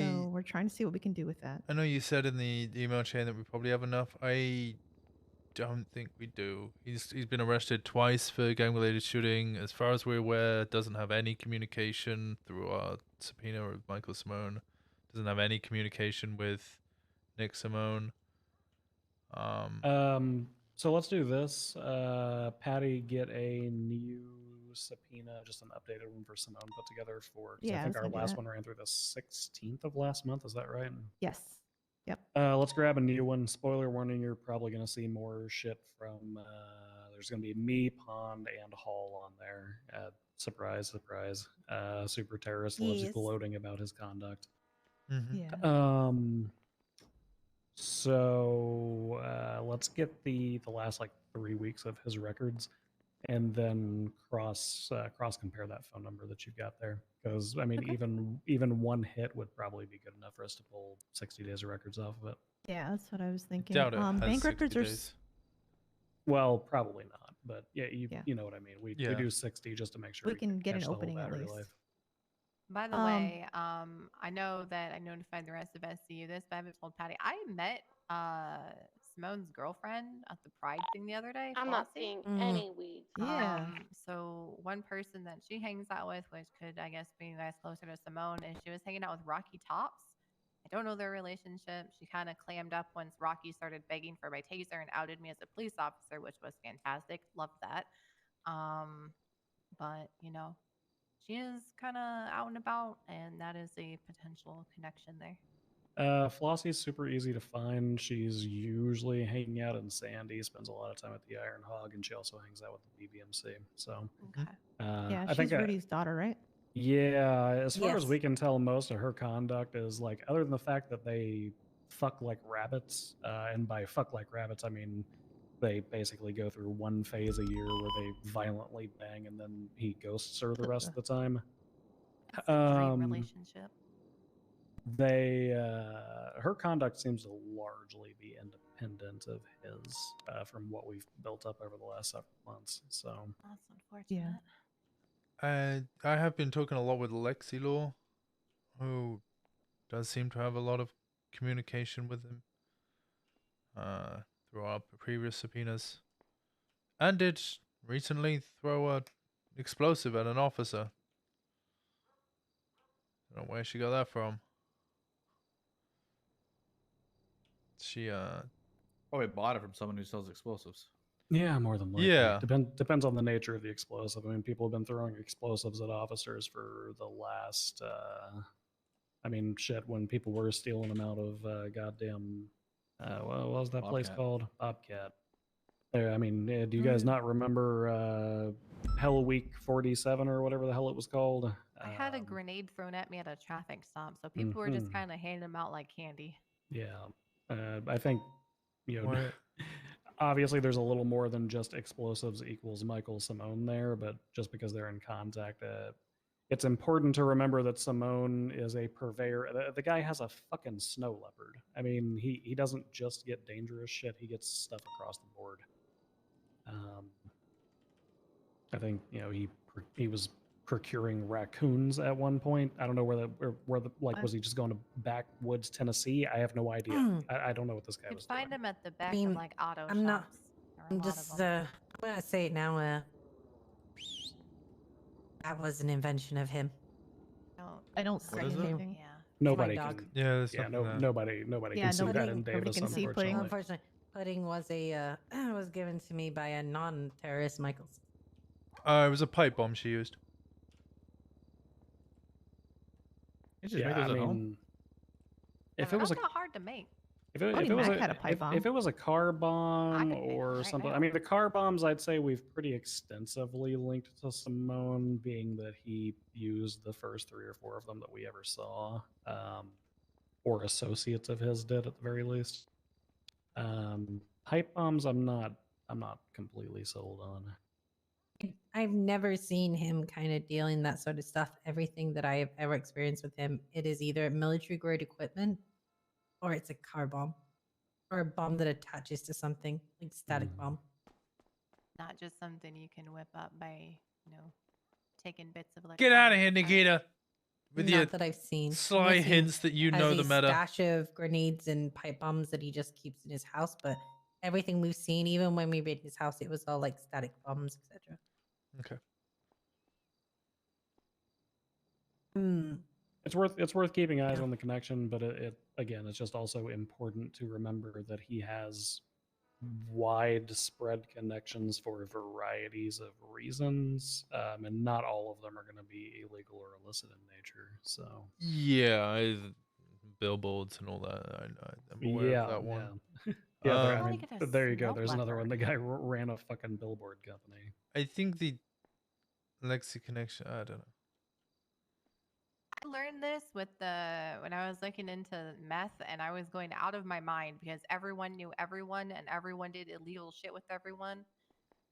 So we're trying to see what we can do with that. I know you said in the email chain that we probably have enough. I don't think we do. He's been arrested twice for gang-related shooting. As far as we're aware, doesn't have any communication through our subpoena with Michael Simone. Doesn't have any communication with Nick Simone. So let's do this. Patty, get a new subpoena, just an updated one for Simone put together for. 'Cause Yeah, I think I our was gonna do last that. one ran through the 16th of last month. Is that right? Yes. Yep. Let's grab a new one. Spoiler warning: you're probably gonna see more shit from. There's gonna be me, Pond, and Hall on there. Surprise, surprise. Super terrorist loves Yes. gloating about his conduct. Yeah. So let's get the last like 3 weeks of his records, and then cross compare that phone number that you've got there. Because I mean, even one hit would probably be good enough for us to pull 60 days of records off of it. Yeah, that's what I was thinking. Doubt it has Bank 60 records are. days. Well, probably not, but yeah, you know what I mean. We Yeah. do 60 just to make sure We can get catch an the whole opening at battery least. life. By the way, I know that I notified the rest of SCU this, but I haven't told Patty. I met Simone's girlfriend at the Pride thing the other day. I'm not Flossie. seeing any weeds. Yeah. So one person that she hangs out with, which could, I guess, be guys closer to Simone, and she was hanging out with Rocky Tops. I don't know their relationship. She kind of clammed up once Rocky started begging for my taser and outed me as a police officer, which was fantastic. Loved that. But you know, she is kind of out and about, and that is a potential connection there. Flossie's super easy to find. She's usually hanging out in Sandy, spends a lot of time at the Iron Hog, and she also hangs out with the BBMC. So, Yeah, I she's think Rudy's daughter, right? yeah, as far as Yes. we can tell, most of her conduct is like, other than the fact that they fuck like rabbits, and by fuck like rabbits, I mean they basically go through one phase a year where they violently bang, and then he ghosts her the rest of the time. Dream relationship. Her conduct seems to largely be independent of his, from what we've built up over the last several months. So that's unfortunate. I have been talking a lot with Lexi Law, who does seem to have a lot of communication with him through our previous subpoenas, and did recently throw a explosive at an officer. I don't know where she got that from. She probably bought it from someone who sells explosives. yeah, more than likely. Yeah. Depends on the nature of the explosive. I mean, people have been throwing explosives at officers for the last. I mean, shit. When people were stealing them out of goddamn, what was that place Bobcat. called? Bobcat. There. I mean, do you guys not remember Hell Week 47 or whatever the hell it was called? I had a grenade thrown at me at a traffic stop, so people were just kind of handing them out like candy. Yeah, I think, you know, What? obviously there's a little more than just explosives equals Michael Simone there, but just because they're in contact, it's important to remember that Simone is a purveyor. The guy has a fucking snow leopard. I mean, he doesn't just get dangerous shit; he gets stuff across the board. I think, you know, he was procuring raccoons at one point. I don't know where the like, was he just going to backwoods Tennessee? I have no idea. I don't know what this guy You was can doing. find them at the back mean, of like auto I'm not. shops. There are a I'm lot of just. them. I'm gonna say it now. That was an invention of him. I don't What see is it? anything. Yeah. Nobody dog. can. Yeah, there's Yeah, something there. nobody Yeah, can see that nobody- in nobody Davis, can see pudding. unfortunately. Unfortunately, pudding was was given to me by a non-terrorist Michaels. It was a pipe bomb she used. You just make those at home? If it was Not a that hard to make. If it Cody was Mack a, had a pipe bomb. if it was a car bomb can make or one right something, now. I mean, the car bombs, I'd say we've pretty extensively linked to Simone, being that he used the first 3 or 4 of them that we ever saw, or associates of his did at the very least. Pipe bombs, I'm not completely sold on. I've never seen him kind of dealing that sort of stuff. Everything that I have ever experienced with him, it is either military grade equipment or it's a car bomb or a bomb that attaches to something like static bomb. Not just something you can whip up by, you know, taking bits of like. Get out of here, Nikita. With Not your that I've seen. sly Unless he hints that you has know a the meta. stash of grenades and pipe bombs that he just keeps in his house, but everything we've seen, even when we raided his house, it was all like static bombs, etc. Okay. It's worth keeping eyes on the connection, but it again, it's just also important to remember that he has widespread connections for varieties of reasons, and not all of them are going to be illegal or illicit in nature. So Yeah, billboards and all that. I'm aware of that one. Yeah. Yeah, there, I Um, mean, there you go. There's another one. The guy ran a fucking billboard company. I think the Lexi connection. I don't know. I learned this with when I was looking into meth, and I was going out of my mind because everyone knew everyone and everyone did illegal shit with everyone.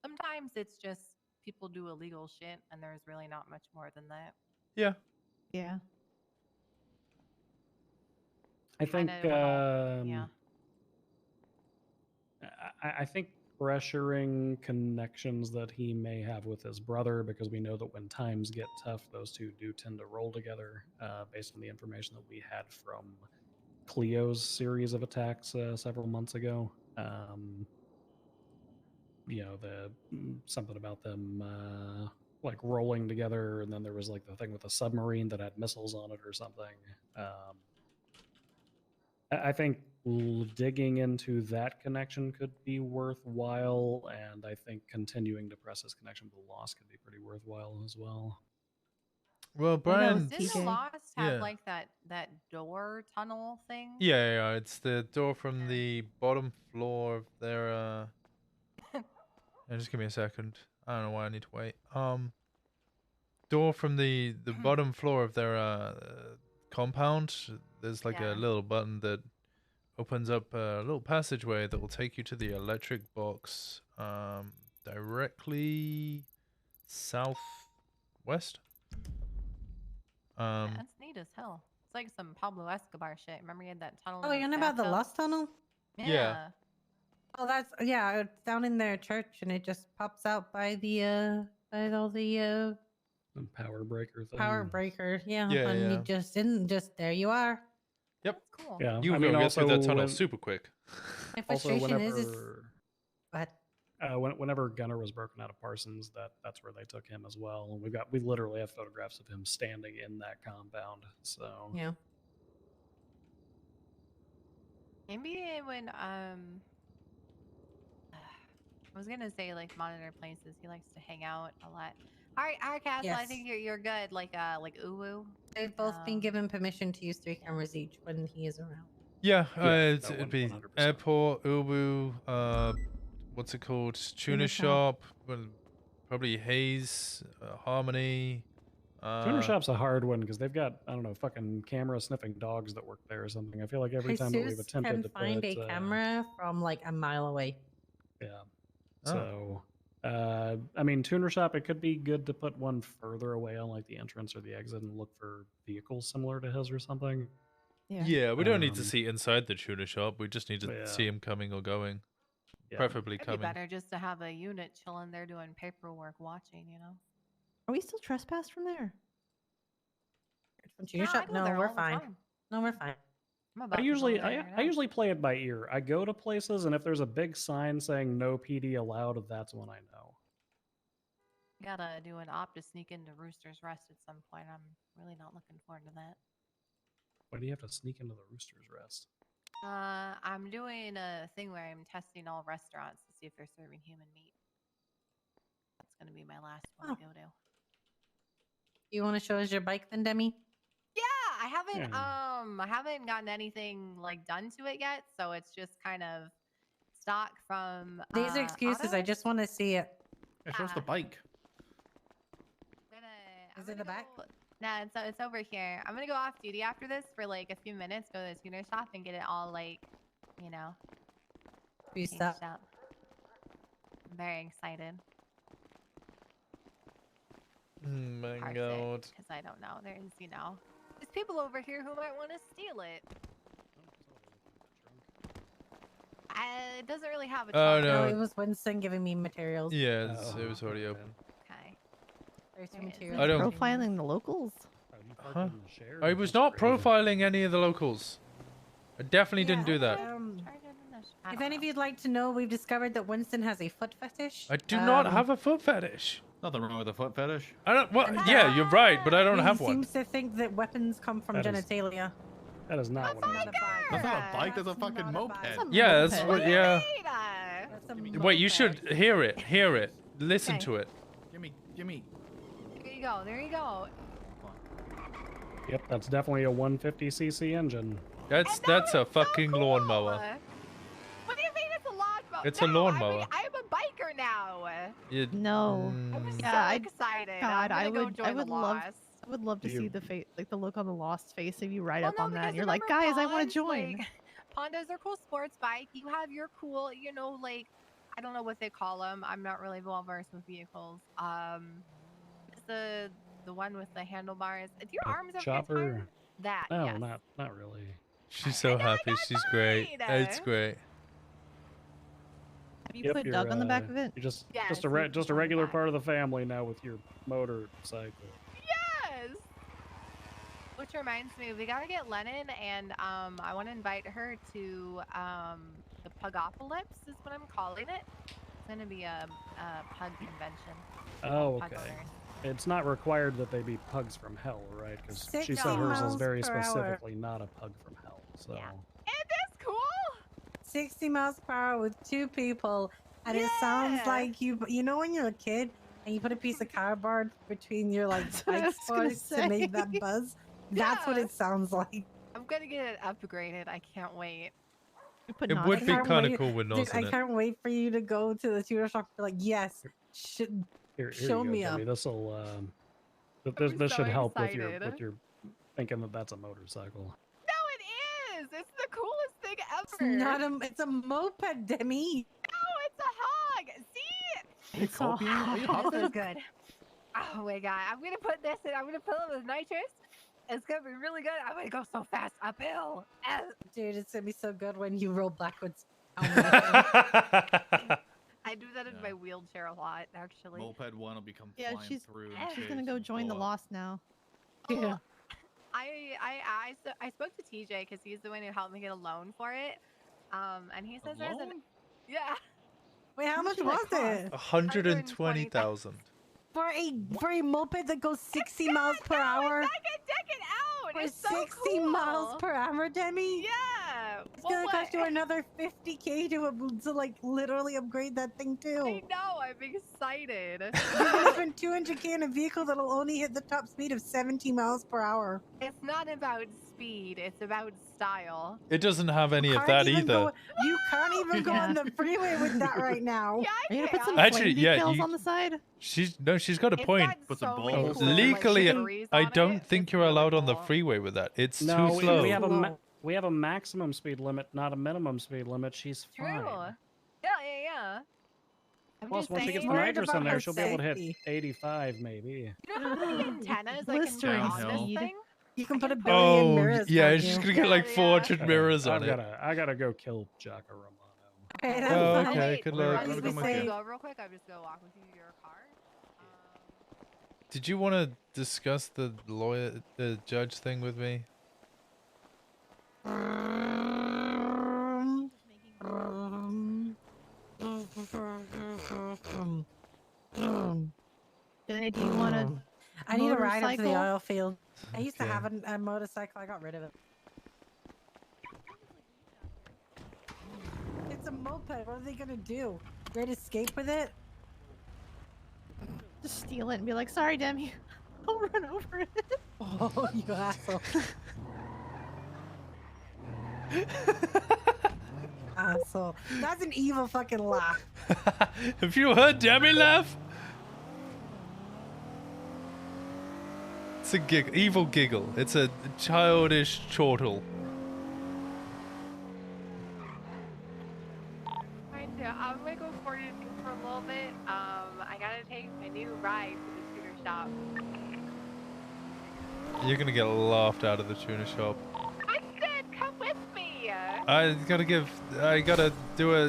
Sometimes it's just people do illegal shit and there's really not much more than that. Yeah. Yeah. I think. Yeah. I think pressuring connections that he may have with his brother, because we know that when times get tough, those two do tend to roll together. Based on the information that we had from Cleo's series of attacks several months ago. You know, something about them like rolling together, and then there was like the thing with the submarine that had missiles on it or something. I think digging into that connection could be worthwhile, and I think continuing to press his connection with the Lost could be pretty worthwhile as well. Well, Brian, Didn't the Lost have like that door tunnel thing? Yeah, it's the door from the bottom floor of their. Just give me a second. I don't know why I need to wait. Door from the bottom floor of their compound. There's like a little button that opens up a little passageway that will take you to the electric box directly southwest. Yeah, that's neat as hell. It's like some Pablo Escobar shit. Remember he had that tunnel? Oh, in you're his on about the bathtub? Lost Tunnel? Yeah. Oh, that's it's down in their church, and it just pops out by the by all the power breaker thing. power breaker. Yeah, Yeah, and yeah. you just didn't just there you are. Yep. Cool. Yeah, You I can mean, get through that tunnel when- super quick. My Also, frustration is whenever Gunner was broken out of Parsons, that's where they took him as well. And we literally have photographs of him standing in that compound. So yeah. Maybe when I was gonna say like monitor places, he likes to hang out a lot. All right, Castle, I Yes. think you're good. Like Uwu. They've both been given permission to use 3 cameras each when he is around. Yeah, Yeah, it'd be airport, Ubu, what's it called? Tuna shop, well, probably Hayes, Harmony. Tuner Shop's a hard one because they've got, I don't know, fucking camera sniffing dogs that work there or something. I feel like every time that we've Jesus attempted can to find put, a camera from like a mile away. Yeah. Oh. So, I mean, Tuner Shop, it could be good to put one further away on like the entrance or the exit and look for vehicles similar to his or something. Yeah, we don't need to see inside the tuna shop. We just need to yeah. see him coming or going. Yeah. Preferably It'd be coming. better just to have a unit chilling there doing paperwork, watching. You know. Are we still trespassed from there? From Tuner Yeah, I Shop? go No, there we're all the fine. time. No, we're fine. I'm I about to go usually there right I now. usually play it by ear. I go to places and if there's a big sign saying no PD allowed, that's when I know. Gotta do an op to sneak into Rooster's Rest at some point. I'm really not looking forward to that. Why do you have to sneak into the Rooster's Rest? I'm doing a thing where I'm testing all restaurants to see if they're serving human meat. That's gonna be my last one to go to. You want to show us your bike then, Demi? Yeah, I haven't gotten anything like done to it yet, so it's just kind of stock from. These are excuses. I just want to see it. Yeah, show us the bike. Is it in the back? Nah, it's over here. I'm gonna go off duty after this for like a few minutes, go to the tuner shop and get it all like, you know, Greased changed up. up. I'm very excited. My God. Because I don't know. There's, there's people over here who might want to steal it. It doesn't really have a Oh, trunk. no. It was Winston giving me materials. Yeah, it was already open. Okay. There's some materials. I don't- Profiling the locals? Huh? I was not profiling any of the locals. I definitely didn't do that. If any of you'd like to know, we've discovered that Winston has a foot fetish. I do not have a foot fetish. Nothing wrong with a foot fetish. I don't. Well, yeah, you're right, but I don't He have one. seems to think that weapons come from That is- genitalia. That is not what I'm That's not a bike, that's a fucking moped. Yeah, that's what. Yeah. That's a Wait, you should hear it. Hear it. Listen Okay. to it. Gimme. There you go. There you go. Yep, that's definitely a 150cc engine. That's a fucking lawnmower. What do you mean it's a lawnmower? It's a lawnmower. I'm a biker now. No. I'm Yeah, so excited. God, I'm I gonna would, go join the love, Lost. I would love to see the face, like the look on the Lost face if you ride Well, up no, on that. because And you're like, remember guys, I want Ponds, to join. Like, Pondos are cool sports bike. You have your cool, you know, like I don't know what they call them. I'm not really well versed with vehicles. It's the one with the handlebars. Do your arms ever get Chopper? tired? That. No, yes. not really. She's so happy. She's great. It's great. Have you put Doug on the back of it? You're just Yes, just a we just a regular part of the family now with your motorcycle. Yes. Which reminds me, we gotta get Lennon, and I want to invite her to the Pugopolis is what I'm calling it. It's gonna be a pug convention. Oh, Pug okay. owners. It's not required that they be pugs from hell, right? Because she 60 said hers is miles very per hour. specifically not a pug from hell. So. It is cool. 60 miles per hour with two people, and it sounds like you know when you're a kid and you put a piece of cardboard between your like what I bike was gonna spokes to make that buzz. That's what Yeah. it sounds like. I'm gonna get it upgraded. I can't wait. It would be kind of cool with Dude, nose I in it. can't wait for you to go to the tutor shop. Be like, yes, Here show you me go, up. Demi. This'll this so should help with excited. your thinking that that's a motorcycle. No, it is. It's the coolest thing ever. It's not a. It's a moped, Demi. No, it's a hog. See? It's a hog. This is good. Oh my god. I'm gonna put this in. I'm gonna fill it with nitrous. It's gonna be really good. I'm gonna go so fast uphill. Dude, it's gonna be so good when you roll backwards. I do that in my wheelchair a lot, actually. Moped 1 will become Yeah, flying she's through. she's gonna go join the Lost now. Yeah. I spoke to TJ because he's the one who helped me get a loan for it. And he says there's an yeah. Wait, how much did was that it? 120,000. For a moped that goes 60 miles per hour. I can deck it out. For It's so 60 cool. miles per hour, Demi. Yeah. It's gonna cost you another 50K to like literally upgrade that thing too. I know. I'm excited. You're gonna spend 200K on a vehicle that'll only hit the top speed of 70 miles per hour. It's not about speed. It's about style. It doesn't have any of Can't that even either. go- you can't even go on the freeway with that right now. Yeah, Are you gonna put some Actually, flame yeah, decals you- on the side? She's got a It's point. got Put some so many balls. cool, like, Legally, chicories I on don't it. think you're allowed on the freeway with that. It's No, too slow. we have a maximum speed limit, not a minimum speed limit. She's True. fine. Yeah. I'm Plus, just once she gets saying. the nitrous in there, she'll be able to hit 85 maybe. You know how many antennas I can put Blistering on this speed. thing? You can put a billion Oh, mirrors. yeah, can't she's you? gonna get like 400 mirrors on it. I gotta go kill Jacka Romano. Okay, Oh, that's okay, wait, good I luck. was Have a gonna good say, one. go real quick. I'm just gonna walk with you to your car. Did you want to discuss the judge thing with me? Jenny, do you want to? I need a ride up to the oil field. I used to have a motorcycle. I got rid of it. It's a moped. What are they gonna do? Great escape with it? Just steal it and be like, sorry, Demi. I'll run over it. Oh, you asshole. Asshole. That's an evil fucking laugh. Have you heard Demi laugh? It's a evil giggle. It's a childish chortle. I'm gonna go 42 for a little bit. I gotta take my new ride to the scooter shop. You're gonna get laughed out of the tuna shop. Winston, come with me. I gotta do a.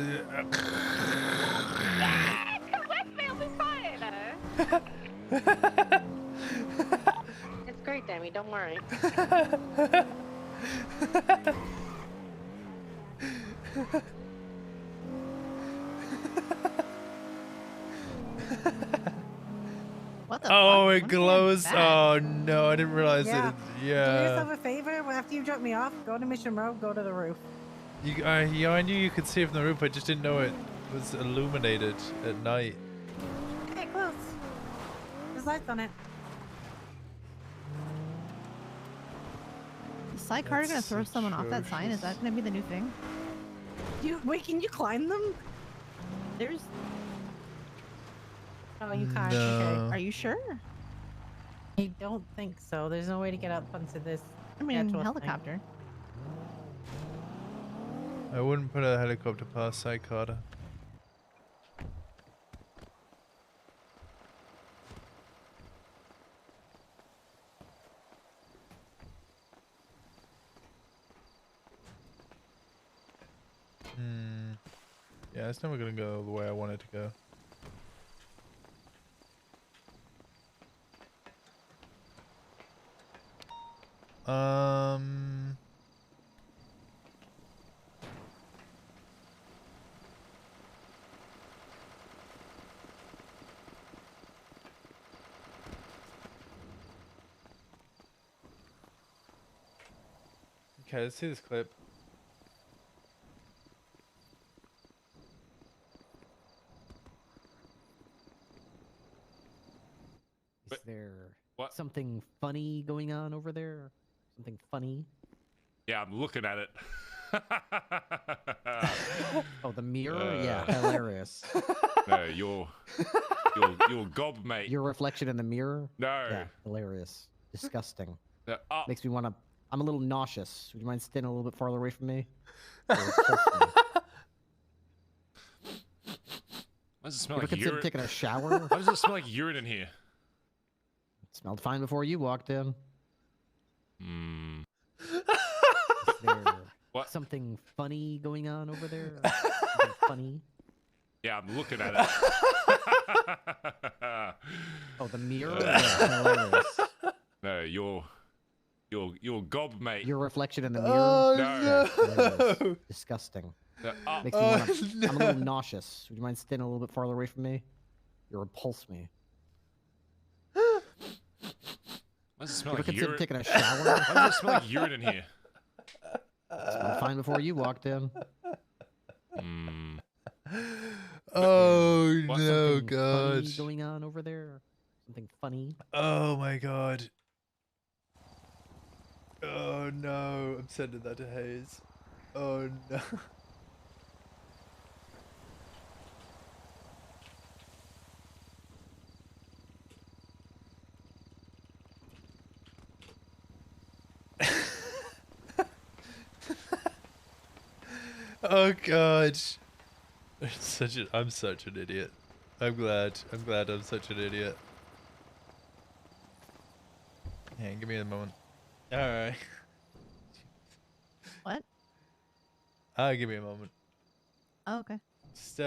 Come with me, it'll be fun. It's great, Demi. Don't worry. What Oh, it glows. Oh no, I didn't realize Yeah. it. Do Yeah. yourself a favor. After you drop me off, go to Mission Road, go to the roof. Yeah, I knew you could see it from the roof. I just didn't know it was illuminated at night. Okay, close. There's lights on it. sidecar gonna throw someone off that sign? Is that gonna be the new thing? Wait, can you climb them? There's. Oh, you can't. No. Okay. Are you sure? I don't think so. There's no way to get up onto this. I mean, actual thing. helicopter. I wouldn't put a helicopter past sidecar. Yeah, it's never gonna go the way I want it to go. Okay, let's see this clip. Is there something funny going on over there? Something funny? Yeah, I'm looking at it. Oh, the mirror? Yeah, hilarious. No, your gob, mate. Your reflection in the mirror? No. Yeah, hilarious. Disgusting. Oh. Makes me want to... I'm a little nauseous. Would you mind staying a little bit farther away from me? Why does it smell You ever like consider urine? taking a shower? Why does it smell like urine in here? It smelled fine before you walked in. Hmm. Is there What? something funny going on over there? Something funny? Yeah, I'm looking at it. Oh, the mirror? Yeah, hilarious. No, your gob, mate. Your reflection in the mirror? Oh, Yeah, hilarious. Disgusting. Makes me want to... no. I'm a little nauseous. Would you mind staying a little bit farther away from me? You repulse me. Why does it smell You ever like consider urine? taking a shower? Why does it smell like urine in here? It smelled fine before you walked in. Hmm. Oh What, no, something God. funny going on over there? Something funny? Oh my God. Oh no, I'm sending that to Hayes. Oh no. Oh God. I'm such an idiot. I'm glad I'm such an idiot. Hang, give me a moment. Alright. What? Give me a moment. Oh, okay. Just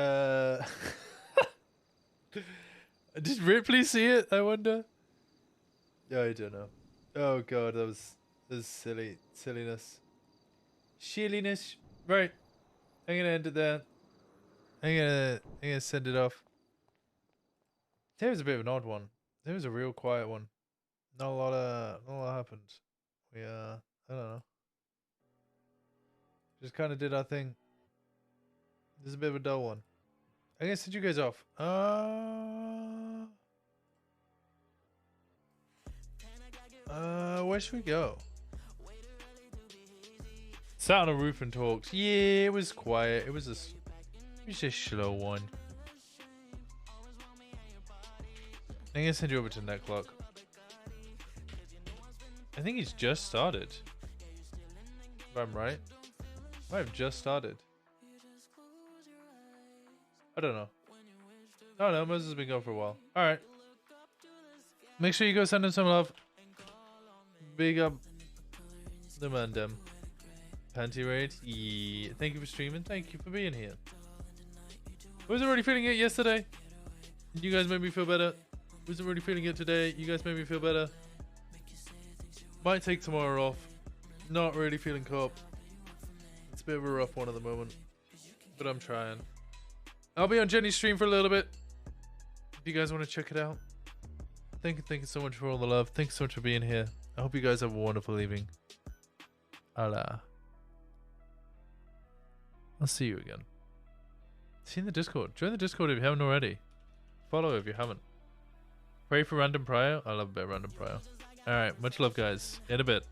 did Ripley see it, I wonder? I don't know. Oh God, that was silliness. Shilliness. Right. I'm gonna end it there. I'm gonna send it off. Today was a bit of an odd one. It was a real quiet one. Not a lot happened. We I don't know. Just kind of did our thing. This is a bit of a dull one. I'm gonna send you guys off. Where should we go? Sat on a roof and talked. Yeah, it was quiet. It was just a slow one. I'm gonna send you over to Netclock. I think he's just started. If I'm right. Might have just started. I don't know. Oh no, Moses has been going for a while. Alright. Make sure you go send him some love. Big up the man dem. Panty raid. Yeah. Thank you for streaming. Thank you for being here. I wasn't already feeling it yesterday. You guys made me feel better. Wasn't really feeling it today. You guys made me feel better. Might take tomorrow off. Not really feeling cop. It's a bit of a rough one at the moment. But I'm trying. I'll be on Jenny's stream for a little bit. If you guys want to check it out. Thank you so much for all the love. Thanks so much for being here. I hope you guys have a wonderful evening. Allah. I'll see you again. See you in the Discord. Join the Discord if you haven't already. Follow if you haven't. Pray for random prior. I love a bit of random prior. Alright, much love guys. In a bit.